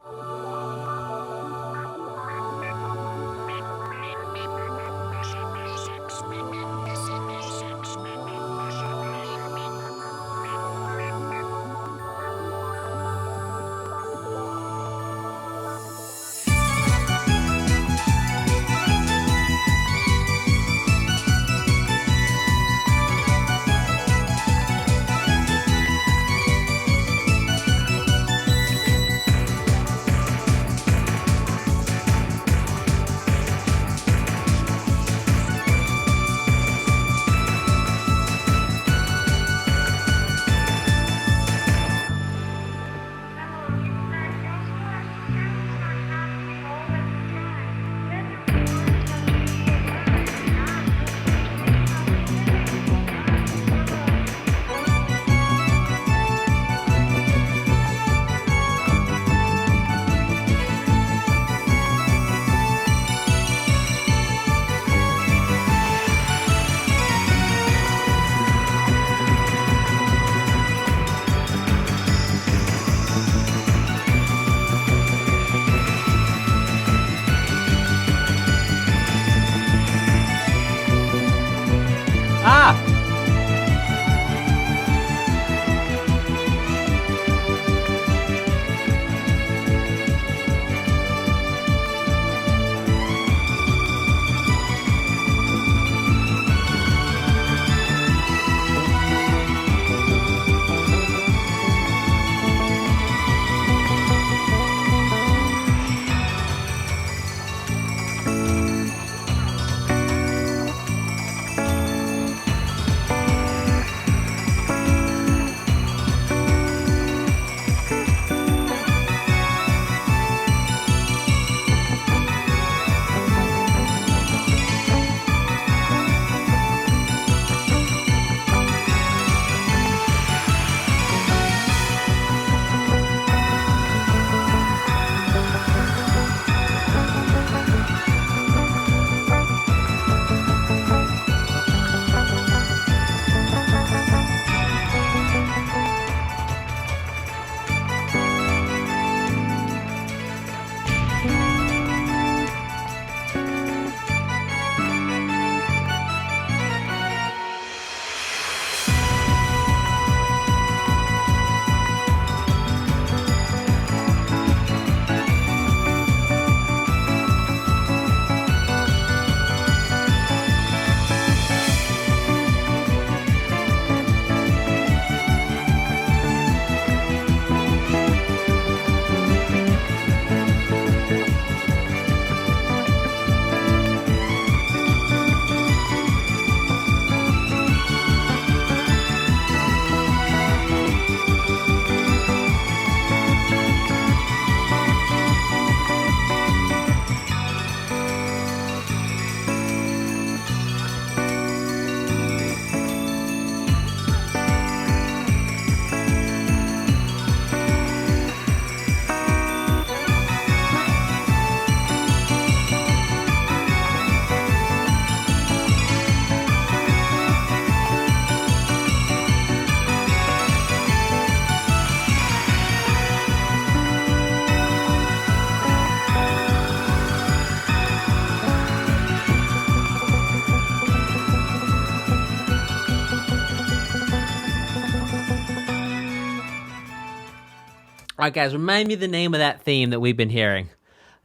right, guys, remind me the name of that theme that we've been hearing.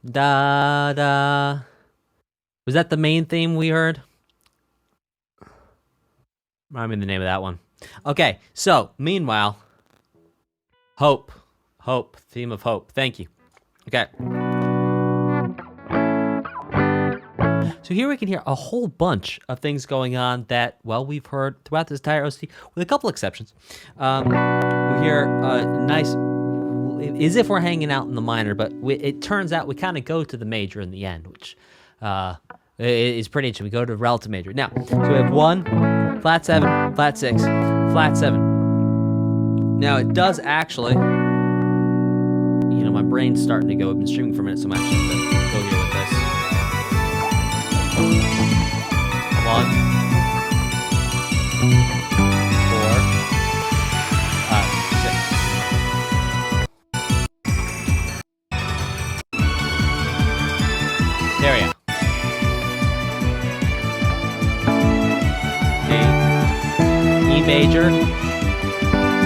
Da da. Was that the main theme we heard? Remind me the name of that one. Okay, so meanwhile, hope, theme of hope. Thank you. Okay. So here we can hear a whole bunch of things going on that, well, we've heard throughout this entire OST, with a couple exceptions. We hear a nice, as if we're hanging out in the minor, but it turns out we kind of go to the major in the end, which is pretty interesting. We go to relative major. Now, so we have 1, flat 7, flat 6, flat 7. Now, it does actually, my brain's starting to go. I've been streaming for a minute, so I'm actually going to go here with this. 1, 4, 6. There we go. D, E major,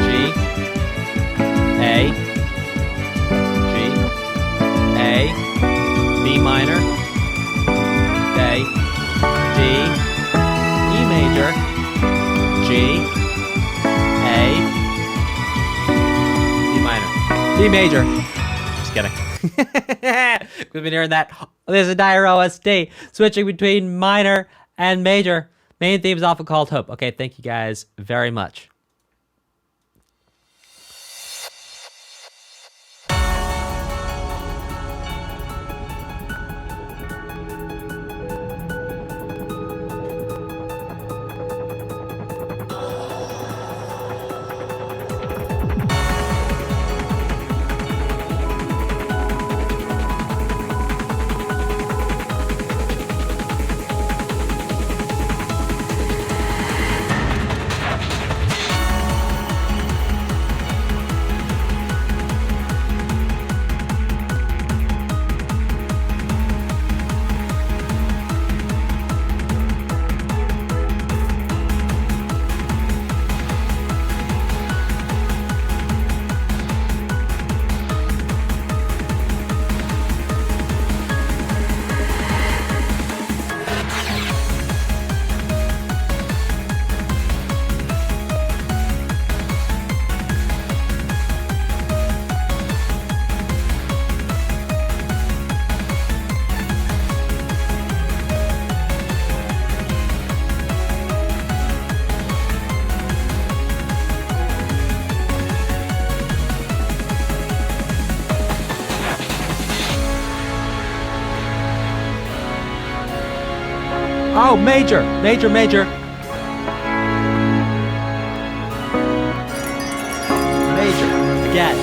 G, A, B minor, A, D, E major, G, A, D minor, D major. Just kidding. We've been hearing that. There's a dire OST switching between minor and major. Main theme is often called Hope. Okay, thank you guys very much. Oh, major, major, major. Major, again.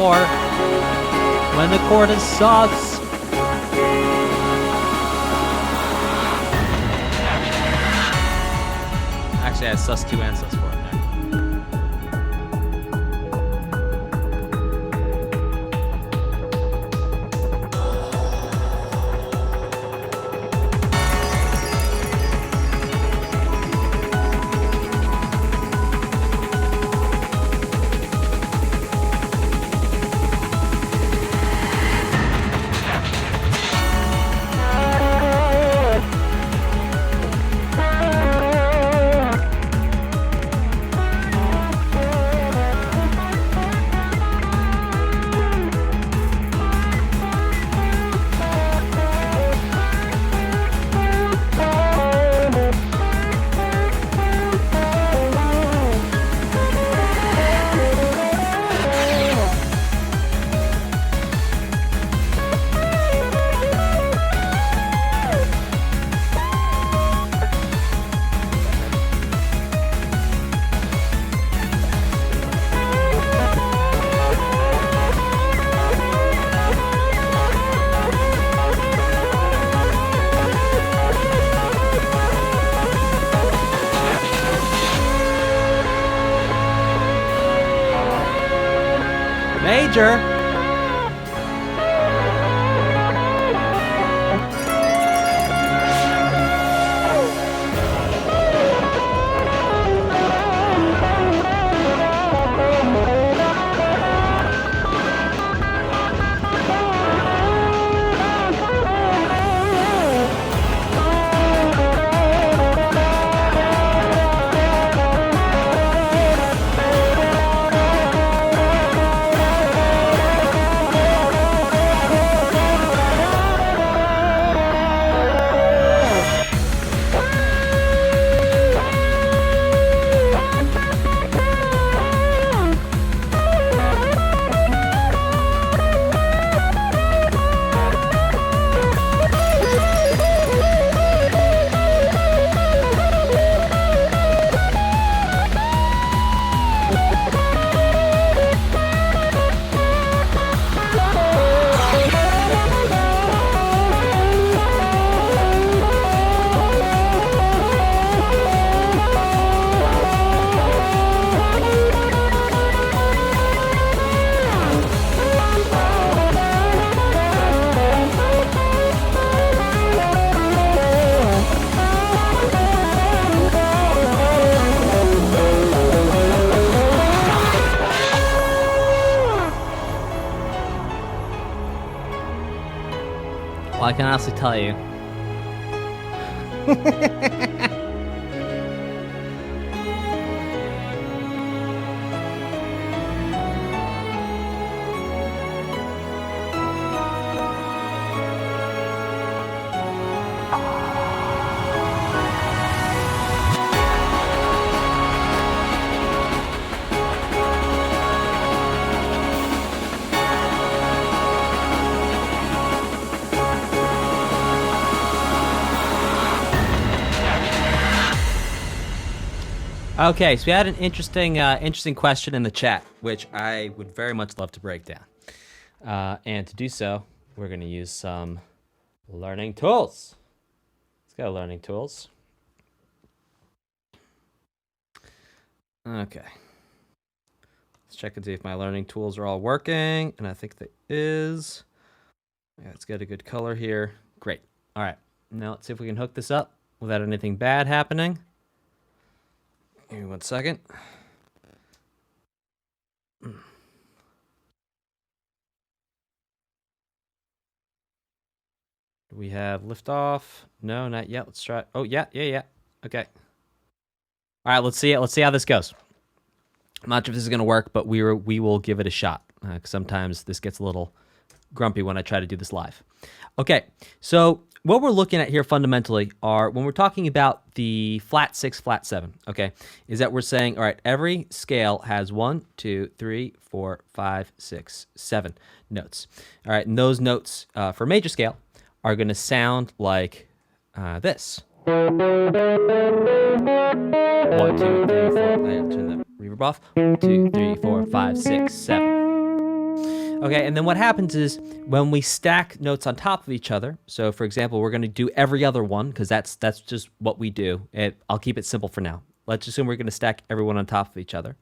4. When the chord is sus. Actually, I have sus 2 and sus 4 in there. Major. Well, I can honestly tell you. Okay, so we had an interesting question in the chat, which I would very much love to break down. And to do so, we're going to use some learning tools. Let's go learning tools. Okay. Let's check and see if my learning tools are all working, and I think they is. Yeah, let's get a good color here. Great. All right. Now let's see if we can hook this up without anything bad happening. Give me 1 second. Do we have liftoff? No, not yet. Let's try. Oh, yeah. Okay. All right, let's see it. Let's see how this goes. I'm not sure if this is going to work, but we will give it a shot. 'Cause sometimes this gets a little grumpy when I try to do this live. Okay, so what we're looking at here fundamentally are, when we're talking about the flat 6, flat 7, okay, is that we're saying, all right, every scale has 1, 2, 3, 4, 5, 6, 7 notes. All right, and those notes for major scale are going to sound like this. 1, 2, 3, 4. I have to turn the reverb off. 1, 2, 3, 4, 5, 6, 7. Okay, and then what happens is when we stack notes on top of each other, so for example, we're going to do every other one because that's just what we do. I'll keep it simple for now. Let's assume we're going to stack everyone on top of each other.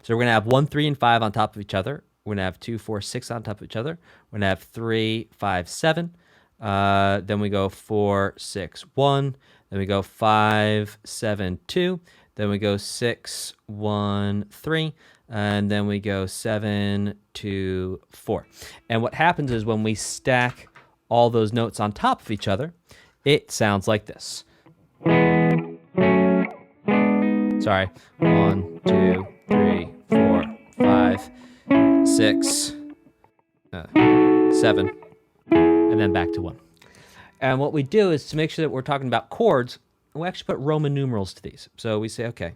So we're going to have 1, 3, and 5 on top of each other. We're going to have 2, 4, 6 on top of each other. We're going to have 3, 5, 7. Then we go 4, 6, 1. Then we go 5, 7, 2. Then we go 6, 1, 3. And then we go 7, 2, 4. And what happens is when we stack all those notes on top of each other, it sounds like this. Sorry. 1, 2, 3, 4, 5, 6, 7, and then back to 1. And what we do is to make sure that we're talking about chords, we actually put Roman numerals to these. So we say, okay,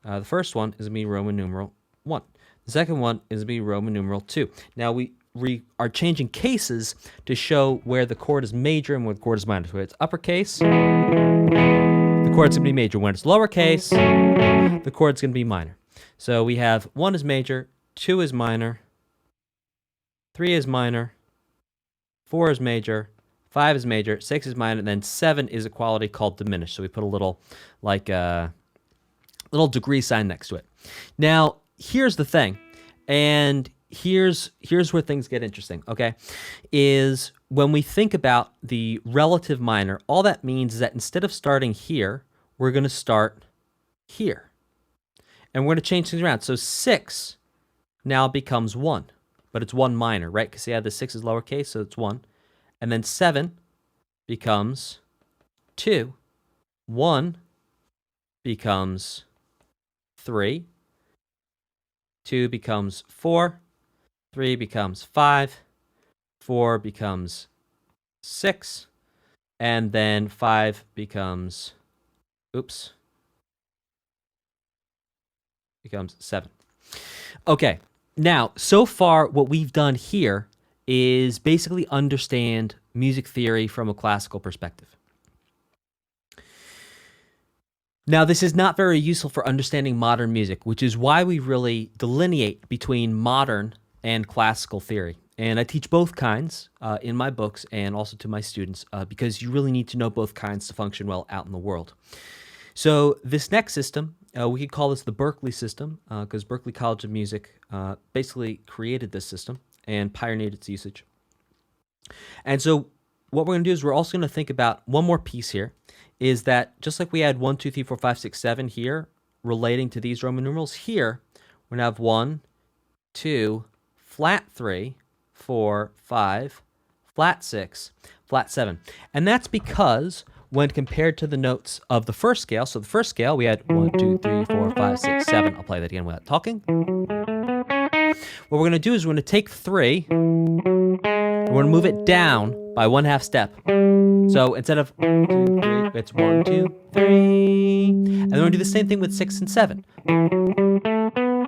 the first one is going to be Roman numeral 1. The second one is going to be Roman numeral 2. Now we are changing cases to show where the chord is major and where the chord is minor. So when it's uppercase, the chord's going to be major. When it's lowercase, the chord's going to be minor. So we have 1 is major, 2 is minor, 3 is minor, 4 is major, 5 is major, 6 is minor, and then 7 is a quality called diminished. So we put a little, like a little degree sign next to it. Now, here's the thing, and here's where things get interesting, okay, is when we think about the relative minor, all that means is that instead of starting here, we're going to start here. And we're going to change things around. So 6 now becomes 1, but it's 1 minor, right? Because the 6 is lowercase, so it's 1. And then 7 becomes 2. 1 becomes 3. 2 becomes 4. 3 becomes 5. 4 becomes 6. And then 5 becomes, becomes 7. Okay, now, so far what we've done here is basically understand music theory from a classical perspective. Now, this is not very useful for understanding modern music, which is why we really delineate between modern and classical theory. And I teach both kinds in my books and also to my students because you really need to know both kinds to function well out in the world. So this next system, we could call this the Berklee system because Berklee College of Music basically created this system and pioneered its usage. And so what we're going to do is we're also going to think about one more piece here, is that just like we had 1, 2, 3, 4, 5, 6, 7 here relating to these Roman numerals, here we're going to have 1, 2, flat 3, 4, 5, flat 6, flat 7. And that's because when compared to the notes of the first scale, so the first scale we had 1, 2, 3, 4, 5, 6, 7. I'll play that again without talking. What we're going to do is we're going to take 3, we're going to move it down by 1/2 step. So instead of 1, 2, 3, it's 1, 2, 3. And then we're going to do the same thing with 6 and 7.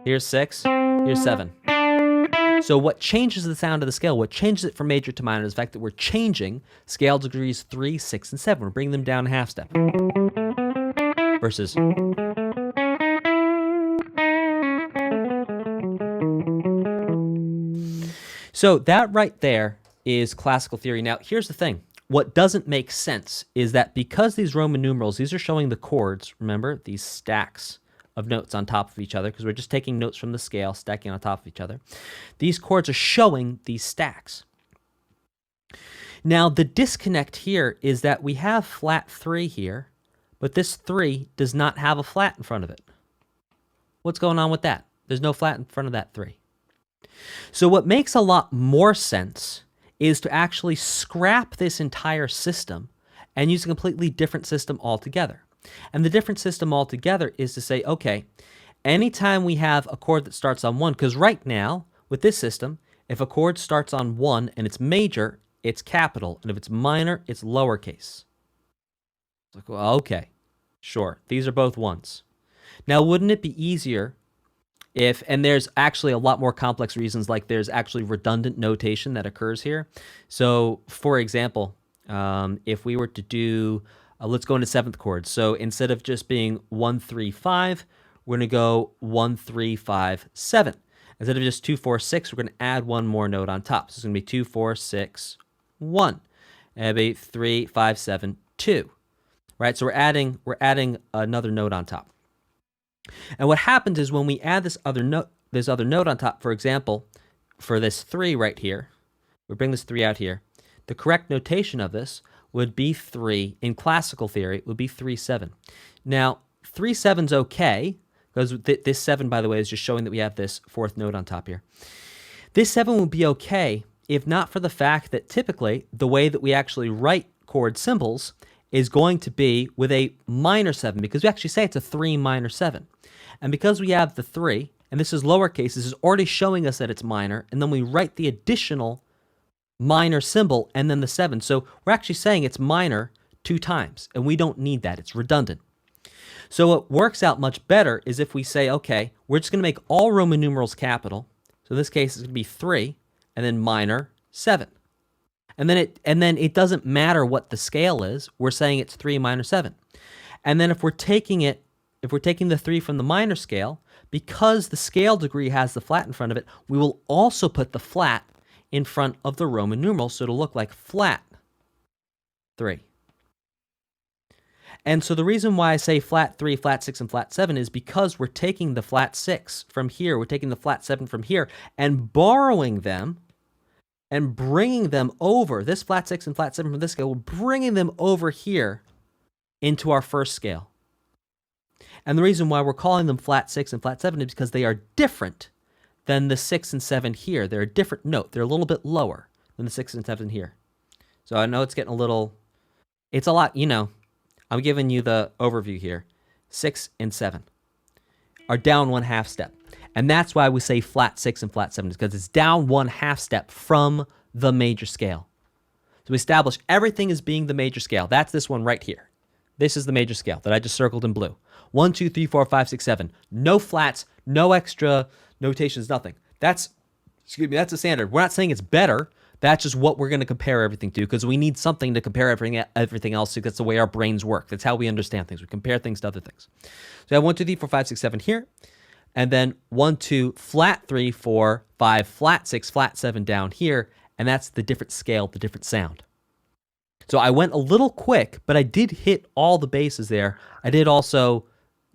Here's 6, here's 7. So what changes the sound of the scale, what changes it from major to minor is the fact that we're changing scale degrees 3, 6, and 7. We're bringing them down 1/2 step. Versus... So that right there is classical theory. Now, here's the thing. What doesn't make sense is that because these Roman numerals, these are showing the chords, remember, these stacks of notes on top of each other, because we're just taking notes from the scale, stacking on top of each other. These chords are showing these stacks. Now, the disconnect here is that we have flat 3 here, but this 3 does not have a flat in front of it. What's going on with that? There's no flat in front of that 3. So what makes a lot more sense is to actually scrap this entire system and use a completely different system altogether. And the different system altogether is to say, okay, anytime we have a chord that starts on 1, because right now, with this system, if a chord starts on 1 and it's major, it's capital, and if it's minor, it's lowercase. It's like, well, okay, sure, these are both 1s. Now, wouldn't it be easier if, and there's actually a lot more complex reasons, like there's actually redundant notation that occurs here. So, for example, if we were to do, let's go into 7th chord. So instead of just being 1, 3, 5, we're going to go 1, 3, 5, 7. Instead of just 2, 4, 6, we're going to add one more note on top. So it's going to be 2, 4, 6, 1. And it'll be 3, 5, 7, 2. Right? So we're adding another note on top. And what happens is when we add this other note on top, for example, for this 3 right here, we bring this 3 out here. The correct notation of this would be 3. In classical theory, it would be 3, 7. Now, 3, 7's okay, because this 7, by the way, is just showing that we have this 4th note on top here. This 7 would be okay if not for the fact that typically the way that we actually write chord symbols is going to be with a minor 7, because we actually say it's a 3 minor 7. And because we have the 3, and this is lowercase, this is already showing us that it's minor, and then we write the additional minor symbol and then the 7. So we're actually saying it's minor 2 times, and we don't need that. It's redundant. So what works out much better is if we say, okay, we're just going to make all Roman numerals capital. So in this case, it's going to be 3, and then minor 7. And then it doesn't matter what the scale is. We're saying it's 3 minor 7. And then if we're taking the 3 from the minor scale, because the scale degree has the flat in front of it, we will also put the flat in front of the Roman numerals, so it'll look like flat 3. And so the reason why I say flat 3, flat 6, and flat 7 is because we're taking the flat 6 from here, we're taking the flat 7 from here, and borrowing them and bringing them over, this flat 6 and flat 7 from this scale, we're bringing them over here into our first scale. And the reason why we're calling them flat 6 and flat 7 is because they are different than the 6 and 7 here. They're a different note. They're a little bit lower than the 6 and 7 here. So I know it's getting a little, it's a lot, I'm giving you the overview here. 6 and 7 are down 1/2 step. And that's why we say flat 6 and flat 7, is because it's down 1/2 step from the major scale. So we establish everything as being the major scale. That's this one right here. This is the major scale that I just circled in blue. 1, 2, 3, 4, 5, 6, 7. No flats, no extra notations, nothing. That's a standard. We're not saying it's better. That's just what we're going to compare everything to, because we need something to compare everything else to. That's the way our brains work. That's how we understand things. We compare things to other things. So I have 1, 2, 3, 4, 5, 6, 7 here. And then 1, 2, flat 3, 4, 5, flat 6, flat 7 down here. And that's the different scale, the different sound. So I went a little quick, but I did hit all the bases there. I did also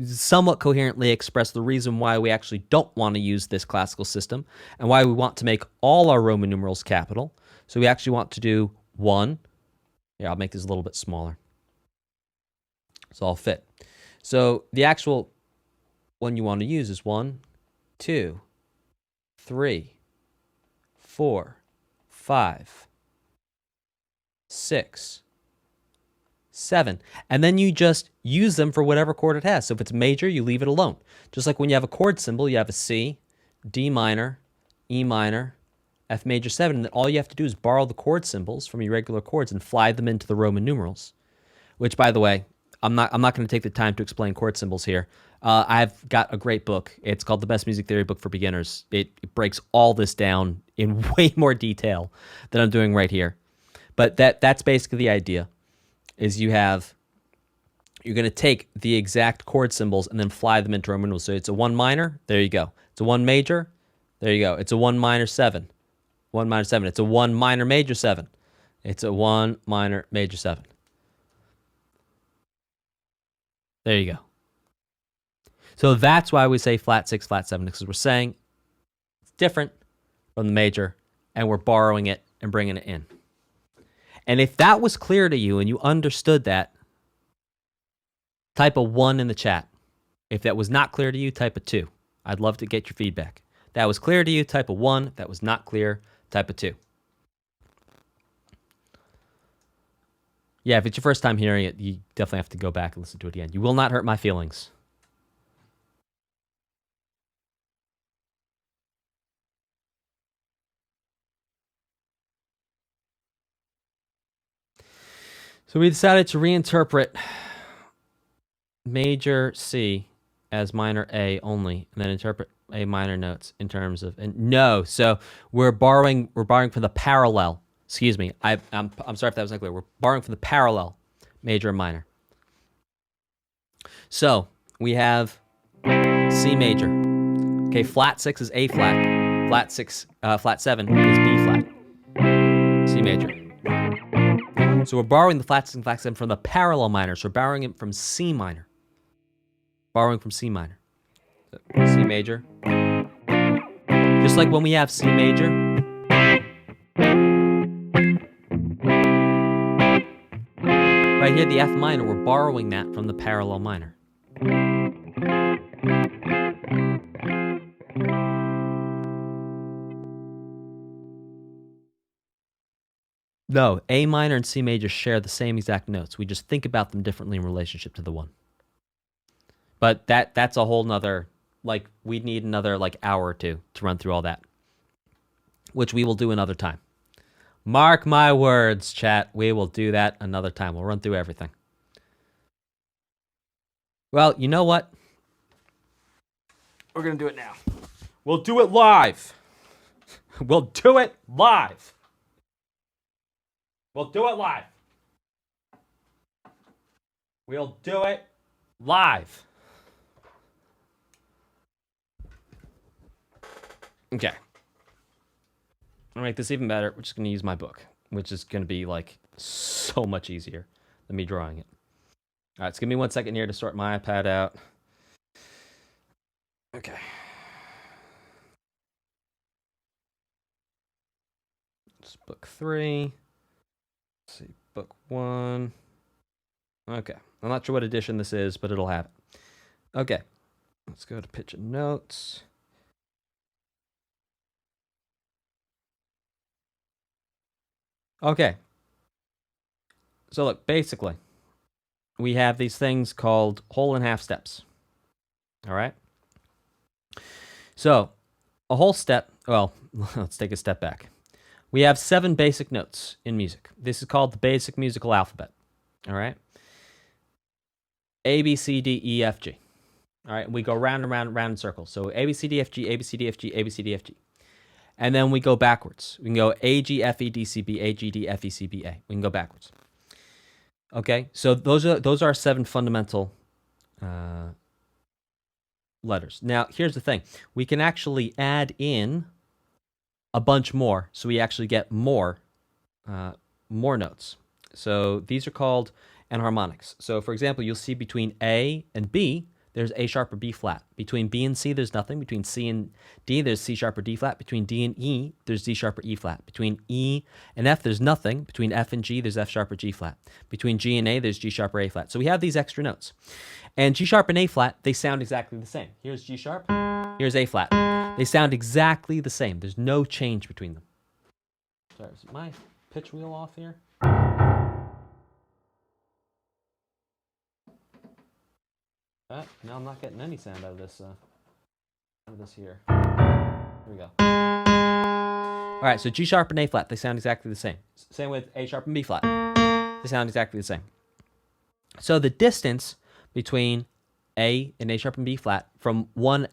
somewhat coherently express the reason why we actually don't want to use this classical system and why we want to make all our Roman numerals capital. So we actually want to do 1. Yeah, I'll make this a little bit smaller, so I'll fit. So the actual one you want to use is 1, 2, 3, 4, 5, 6, 7. And then you just use them for whatever chord it has. So if it's major, you leave it alone. Just like when you have a chord symbol, you have a C, D minor, E minor, F major 7, and then all you have to do is borrow the chord symbols from your regular chords and fly them into the Roman numerals. Which, by the way, I'm not going to take the time to explain chord symbols here. I've got a great book. It's called The Best Music Theory Book for Beginners. It breaks all this down in way more detail than I'm doing right here. But that's basically the idea, is you're going to take the exact chord symbols and then fly them into Roman numerals. So it's a 1 minor, there you go. It's a 1 major, there you go. It's a 1 minor 7, 1 minor 7. It's a 1 minor major 7. It's a 1 minor major 7. There you go. So that's why we say flat 6, flat 7, because we're saying it's different from the major, and we're borrowing it and bringing it in. And if that was clear to you and you understood that, type a 1 in the chat. If that was not clear to you, type a 2. I'd love to get your feedback. That was clear to you, type a 1. That was not clear, type a 2. Yeah, if it's your first time hearing it, you definitely have to go back and listen to it again. You will not hurt my feelings. So we decided to reinterpret major C as minor A only, and then interpret A minor notes in terms of, and no, so we're borrowing from the parallel. Excuse me, I'm sorry if that was not clear. We're borrowing from the parallel major and minor. So we have C major. Okay, flat 6 is A flat. Flat 6, flat 7 is B flat, C major. So we're borrowing the flat 6 and flat 7 from the parallel minor. So we're borrowing it from C minor. Borrowing from C minor. So C major. Just like when we have C major. Right here, the F minor, we're borrowing that from the parallel minor. No, A minor and C major share the same exact notes. We just think about them differently in relationship to the one. But that's a whole nother, like, we'd need another, like, hour or two to run through all that, which we will do another time. Mark my words, chat. We will do that another time. We'll run through everything. Well, you know what? We're going to do it now. We'll do it live. We'll do it live. We'll do it live. We'll do it live. Okay. I'll make this even better. We're just going to use my book, which is going to be, like, so much easier than me drawing it. All right, so give me 1 second here to sort my iPad out. Okay. It's book 3. Let's see, book 1. Okay. I'm not sure what edition this is, but it'll have it. Okay. Let's go to Pitch and Notes. Okay. So look, basically, we have these things called whole and half steps. All right? So, a whole step, well, let's take a step back. We have 7 basic notes in music. This is called the basic musical alphabet. All right? A, B, C, D, E, F, G. All right? We go round and round and round in circles. So A, B, C, D, F, G, A, B, C, D, F, G, A, B, C, D, F, G. And then we go backwards. We can go A, G, F, E, D, C, B, A, G, D, F, E, C, B, A. We can go backwards. Okay? So those are 7 fundamental letters. Now, here's the thing. We can actually add in a bunch more, so we actually get more notes. So these are called enharmonics. So for example, you'll see between A and B, there's A sharp or B flat. Between B and C, there's nothing. Between C and D, there's C sharp or D flat. Between D and E, there's D sharp or E flat. Between E and F, there's nothing. Between F and G, there's F sharp or G flat. Between G and A, there's G sharp or A flat. So we have these extra notes. And G sharp and A flat, they sound exactly the same. Here's G sharp, here's A flat. They sound exactly the same. There's no change between them. Sorry, is my pitch wheel off here? No, I'm not getting any sound out of this here. Here we go. All right, so G sharp and A flat, they sound exactly the same. Same with A sharp and B flat. They sound exactly the same. So the distance between A and A sharp and B flat from one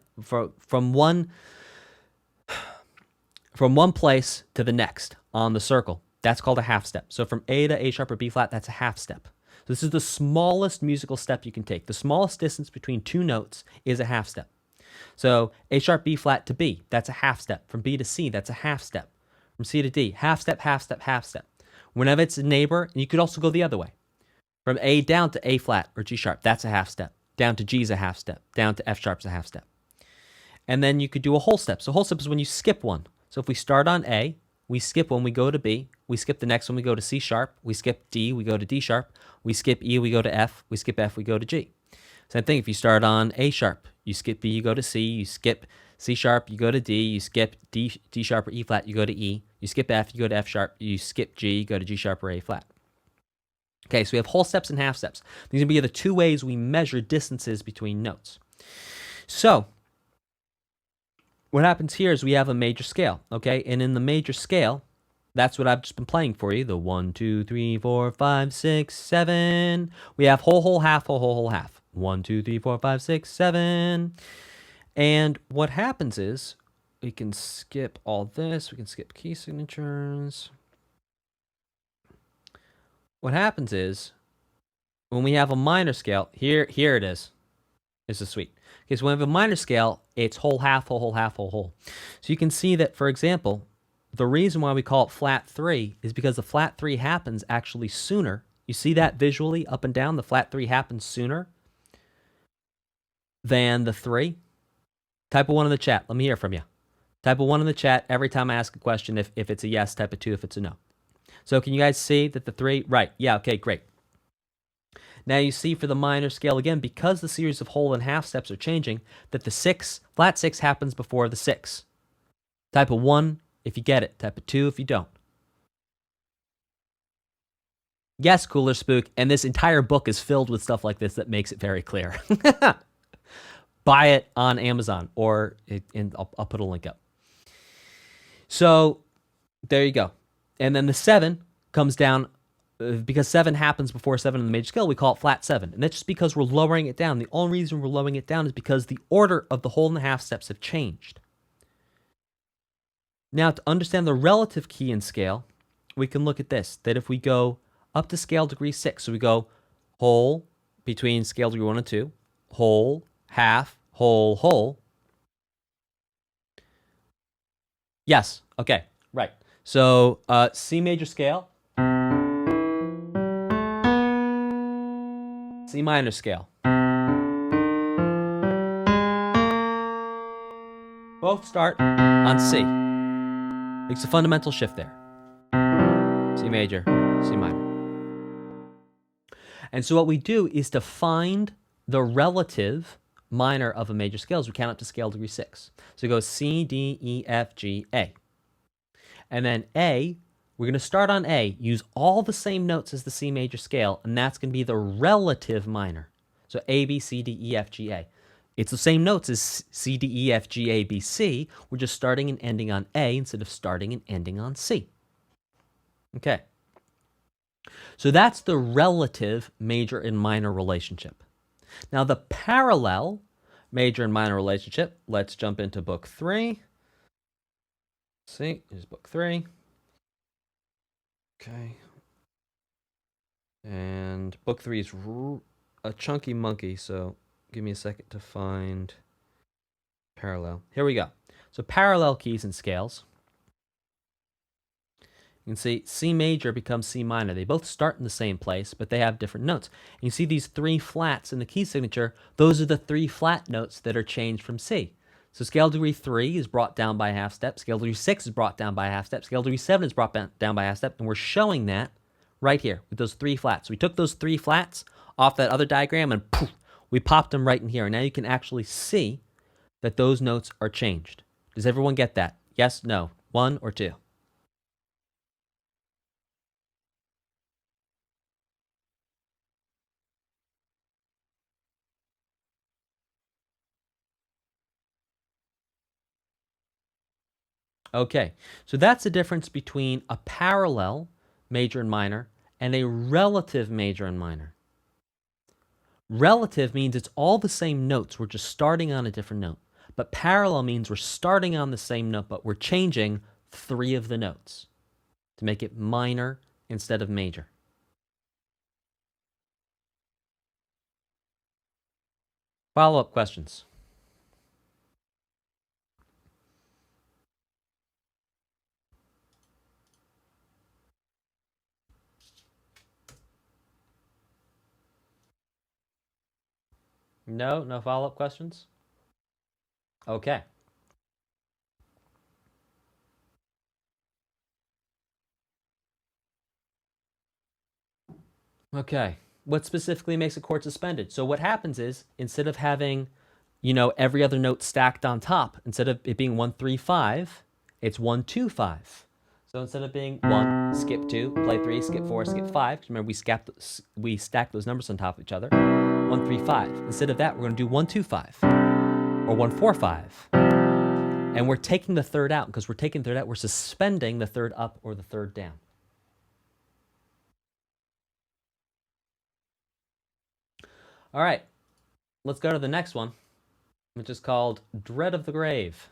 place to the next on the circle, that's called a half step. So from A to A sharp or B flat, that's a half step. So this is the smallest musical step you can take. The smallest distance between 2 notes is a half step. So A sharp, B flat to B, that's a half step. From B to C, that's a half step. From C to D, half step, half step, half step. Whenever it's a neighbor, and you could also go the other way. From A down to A flat or G sharp, that's a half step. Down to G is a half step. Down to F sharp is a half step. And then you could do a whole step. So a whole step is when you skip one. So if we start on A, we skip one, we go to B. We skip the next one, we go to C sharp. We skip D, we go to D sharp. We skip E, we go to F. We skip F, we go to G. Same thing, if you start on A sharp, you skip B, you go to C. You skip C sharp, you go to D. You skip D sharp or E flat, you go to E. You skip F, you go to F sharp. You skip G, you go to G sharp or A flat. Okay, so we have whole steps and half steps. These are going to be the 2 ways we measure distances between notes. So what happens here is we have a major scale, okay? And in the major scale, that's what I've just been playing for you. The 1, 2, 3, 4, 5, 6, 7. We have whole, half, whole, half. 1, 2, 3, 4, 5, 6, 7. And what happens is we can skip all this. We can skip key signatures. What happens is when we have a minor scale, here it is. This is sweet. Okay, so when we have a minor scale, it's whole, half, whole, whole, half, whole, whole. So you can see that, for example, the reason why we call it flat 3 is because the flat 3 happens actually sooner. You see that visually up and down? The flat 3 happens sooner than the 3. Type a 1 in the chat. Let me hear from you. Type a 1 in the chat every time I ask a question if it's a yes. Type a 2 if it's a no. So can you guys see that the 3? Right. Yeah, okay, great. Now you see for the minor scale, again, because the series of whole and half steps are changing, that the 6, flat 6 happens before the 6. Type a 1 if you get it. Type a 2 if you don't. Yes, Cooler Spook, and this entire book is filled with stuff like this that makes it very clear. Buy it on Amazon, or I'll put a link up. So there you go. And then the 7 comes down, because 7 happens before 7 in the major scale, we call it flat 7. And that's just because we're lowering it down. The only reason we're lowering it down is because the order of the whole and the half steps have changed. Now, to understand the relative key in scale, we can look at this, that if we go up to scale degree 6, so we go whole between scale degree 1 and 2, whole, half, whole, whole. Yes, okay, right. So C major scale, C minor scale. Both start on C. Makes a fundamental shift there. C major, C minor. And so what we do is to find the relative minor of a major scale, we count up to scale degree 6. So it goes C, D, E, F, G, A. And then A, we're going to start on A, use all the same notes as the C major scale, and that's going to be the relative minor. So A, B, C, D, E, F, G, A. It's the same notes as C, D, E, F, G, A, B, C. We're just starting and ending on A instead of starting and ending on C. Okay. So that's the relative major and minor relationship. Now the parallel major and minor relationship, let's jump into book 3. See, here's book 3. Okay. And book 3 is a chunky monkey, so give me a second to find parallel. Here we go. So parallel keys and scales. You can see C major becomes C minor. They both start in the same place, but they have different notes. And you see these 3 flats in the key signature. Those are the 3 flat notes that are changed from C. So scale degree 3 is brought down by a half step. Scale degree 6 is brought down by a half step. Scale degree 7 is brought down by a half step. And we're showing that right here with those 3 flats. We took those 3 flats off that other diagram and poof, we popped them right in here. And now you can actually see that those notes are changed. Does everyone get that? Yes, no, 1 or 2? Okay, so that's the difference between a parallel major and minor and a relative major and minor. Relative means it's all the same notes, we're just starting on a different note. But parallel means we're starting on the same note, but we're changing 3 of the notes to make it minor instead of major. Follow-up questions? No? No follow-up questions? Okay. Okay. What specifically makes a chord suspended? So what happens is, instead of having, every other note stacked on top, instead of it being 1, 3, 5, it's 1, 2, 5. So instead of being 1, skip 2, play 3, skip 4, skip 5, remember we stacked those numbers on top of each other, 1, 3, 5. Instead of that, we're going to do 1, 2, 5, or 1, 4, 5. And we're taking the third out. Because we're taking the third out, we're suspending the third up or the third down. All right, let's go to the next one, which is called Dread of the Grave.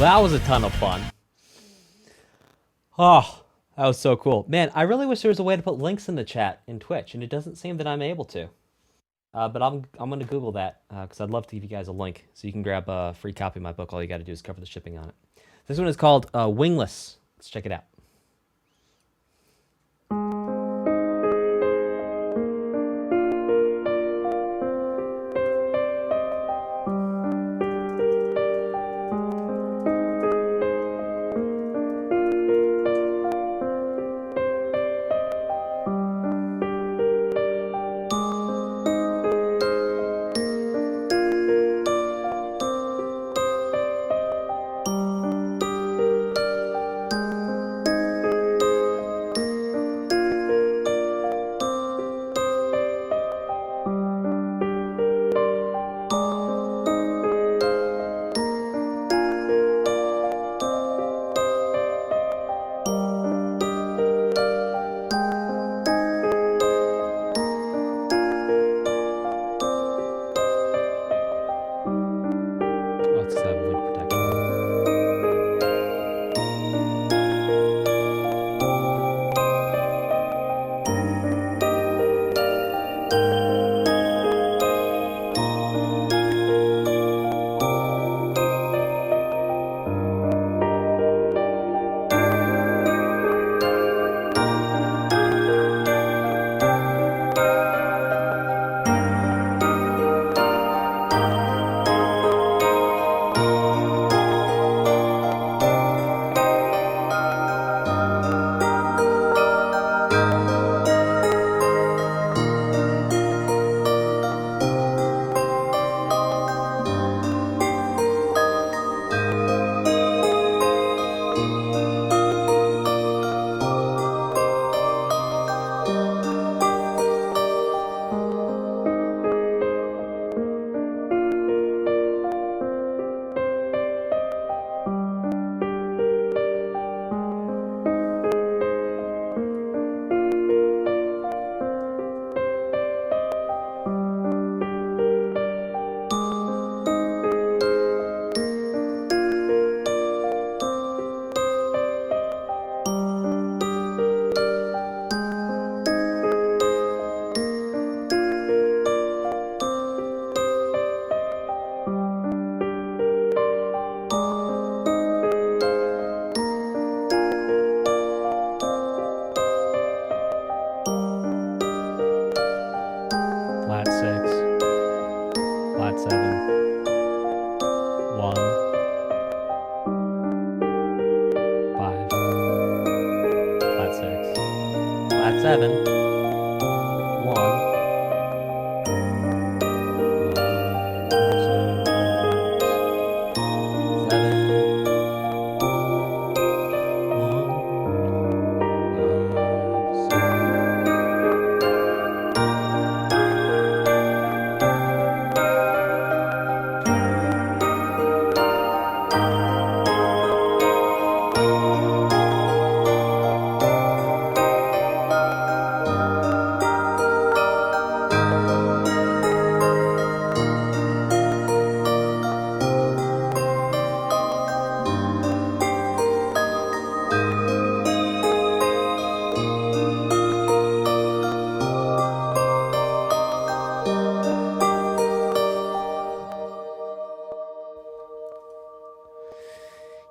That was a ton of fun. Oh, that was so cool. Man, I really wish there was a way to put links in the chat in Twitch, and it doesn't seem that I'm able to. But I'm going to Google that because I'd love to give you guys a link so you can grab a free copy of my book. All you got to do is cover the shipping on it. This one is called Wingless. Let's check it out.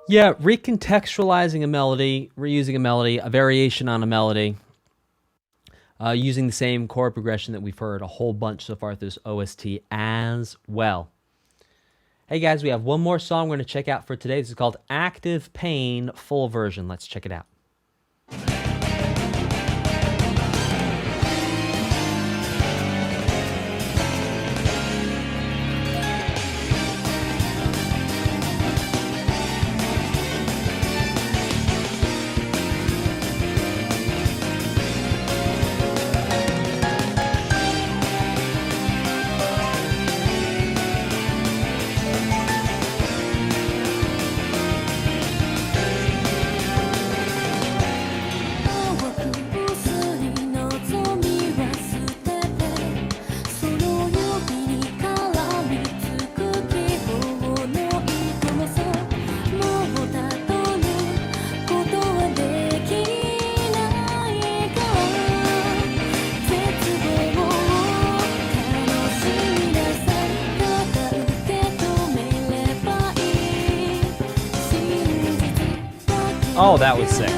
Yeah, recontextualizing a melody, reusing a melody, a variation on a melody, using the same chord progression that we've heard a whole bunch so far through this OST as well. Hey guys, we have one more song we're going to check out for today. This is called Active Pain Full Version. Let's check it out. Oh, that was sick.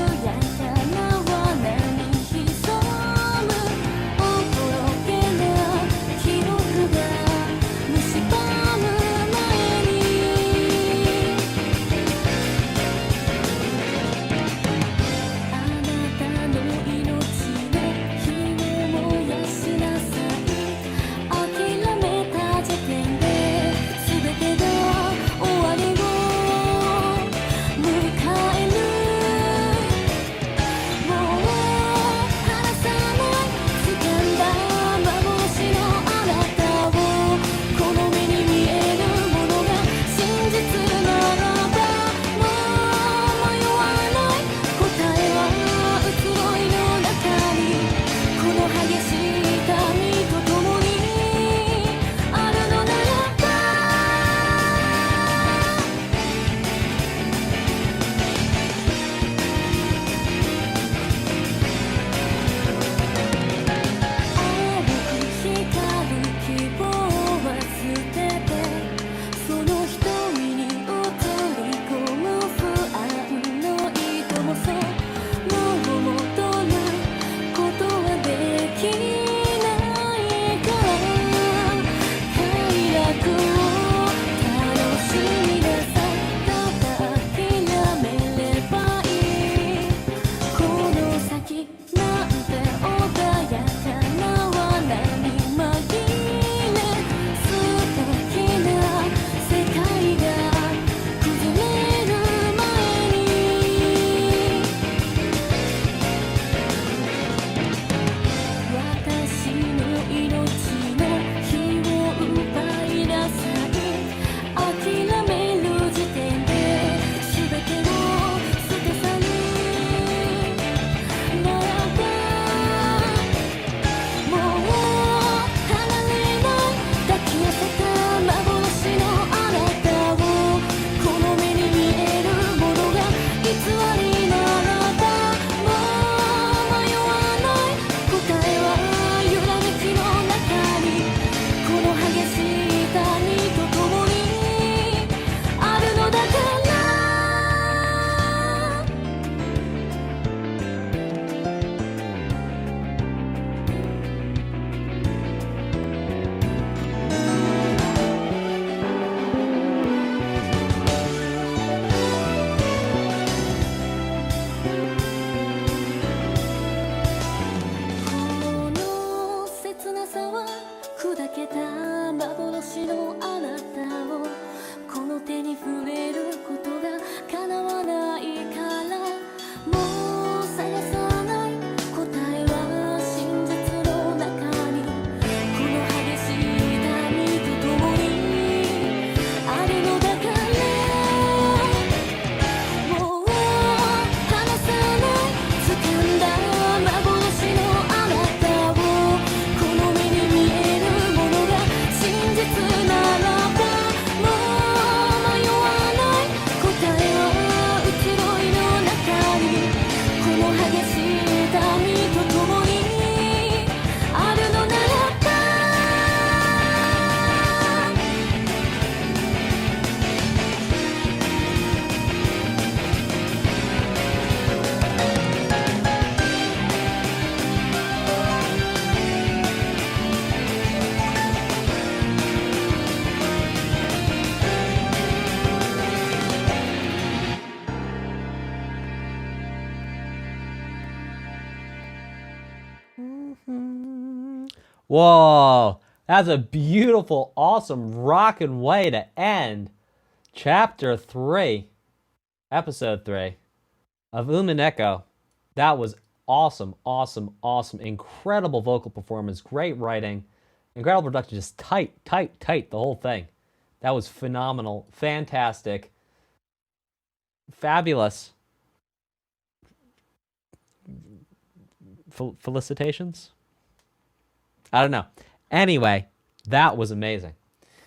Whoa, that's a beautiful, awesome, rockin' way to end Chapter 3, Episode 3 of Umineko. That was awesome, awesome, awesome. Incredible vocal performance, great writing, incredible production, just tight, tight, tight, the whole thing. That was phenomenal, fantastic, fabulous. Felicitations? I don't know. Anyway, that was amazing.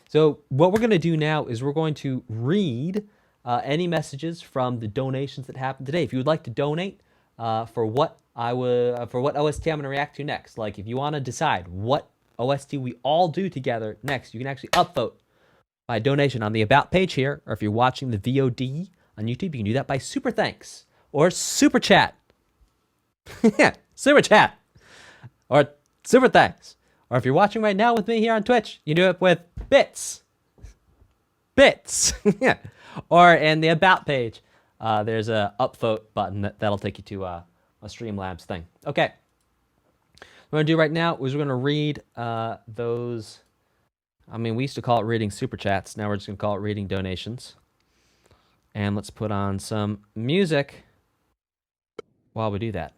So what we're going to do now is we're going to read any messages from the donations that happened today. If you would like to donate for what OST I'm going to react to next, like if you want to decide what OST we all do together next, you can actually upvote by donation on the About page here, or if you're watching the VOD on YouTube, you can do that by super thanks or super chat. Yeah, super chat. Or super thanks. Or if you're watching right now with me here on Twitch, you do it with bits. Bits. Yeah. Or in the About page, there's a upvote button that'll take you to a Streamlabs thing. Okay. What we're going to do right now is we're going to read those. I mean, we used to call it reading super chats. Now we're just going to call it reading donations. And let's put on some music while we do that.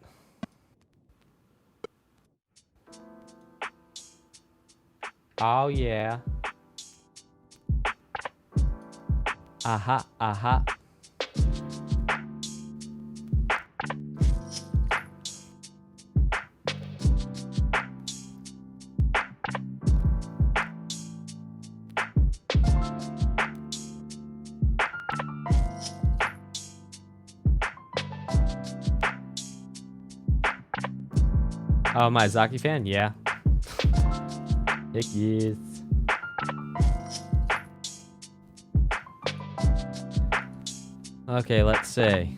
Oh, yeah. Aha, aha. Oh, my Zaki fan? Yeah. Heck yes. Okay, let's see.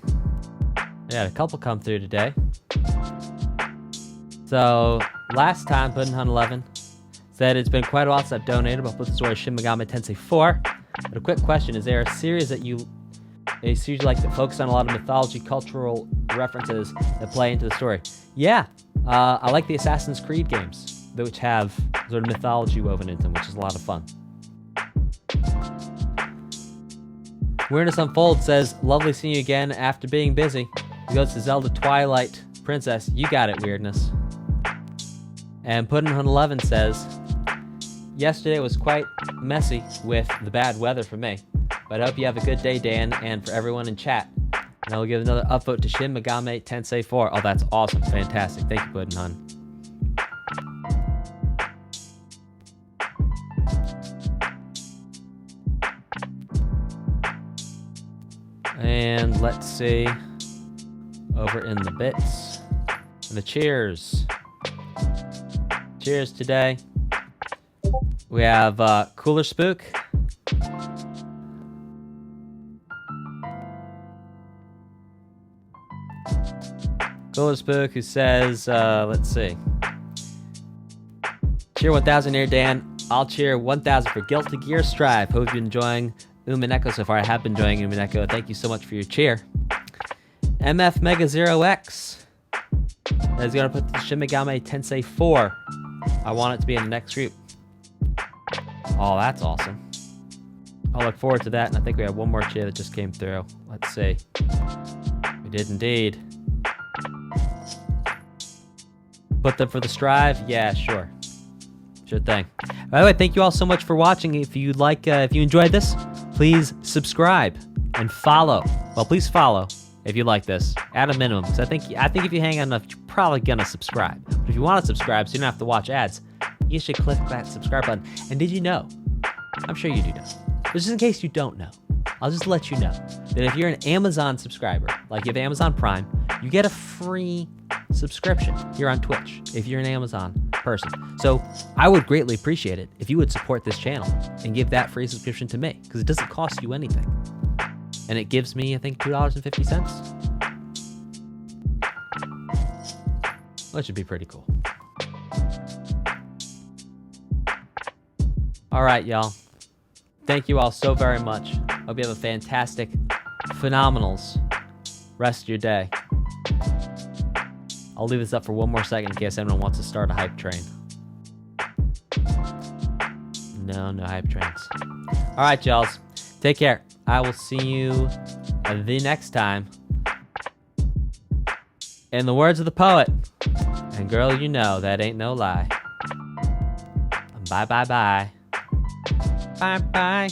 We had a couple come through today. So, last time, Puddin'11 said it's been quite a while since I've donated, but put the story Shin Megami Tensei 4. But a quick question, is there a series you like that focus on a lot of mythology, cultural references that play into the story? Yeah, I like the Assassin's Creed games, which have sort of mythology woven into them, which is a lot of fun. Weirdness Unfold says, lovely seeing you again after being busy. He goes to Zelda Twilight Princess. You got it, Weirdness. And Puddin'11 says, yesterday was quite messy with the bad weather for me, but I hope you have a good day, Dan, and for everyone in chat. And I will give another upvote to Shin Megami Tensei 4. Oh, that's awesome. Fantastic. Thank you, Puddin'. And let's see, over in the bits, the cheers. Cheers today. We have Cooler Spook. Cooler Spook, who says, let's see. Cheer 1000 here, Dan. I'll cheer 1000 for Guilty Gear Strive. Hope you're enjoying Umineko so far. I have been enjoying Umineko. Thank you so much for your cheer. MF Mega 0X is going to put the Shin Megami Tensei 4. I want it to be in the next group. Oh, that's awesome. I'll look forward to that, and I think we have one more cheer that just came through. Let's see. We did indeed. Put them for the Strive? Yeah, sure. Sure thing. By the way, thank you all so much for watching. If you enjoyed this, please subscribe and follow. Well, please follow if you like this, at a minimum. Because I think if you hang on enough, you're probably gonna subscribe. But if you want to subscribe, so you don't have to watch ads, you should click that subscribe button. And did you know? I'm sure you do know. But just in case you don't know, I'll just let you know that if you're an Amazon subscriber, like you have Amazon Prime, you get a free subscription here on Twitch if you're an Amazon person. So I would greatly appreciate it if you would support this channel and give that free subscription to me, because it doesn't cost you anything. And it gives me, I think, $2.50. Which would be pretty cool. All right, y'all. Thank you all so very much. Hope you have a fantastic, phenomenals rest of your day. I'll leave this up for one more second in case anyone wants to start a hype train. No hype trains. All right, y'all. Take care. I will see you the next time. In the words of the poet, and girl, you know that ain't no lie. Bye, bye, bye. Bye, bye.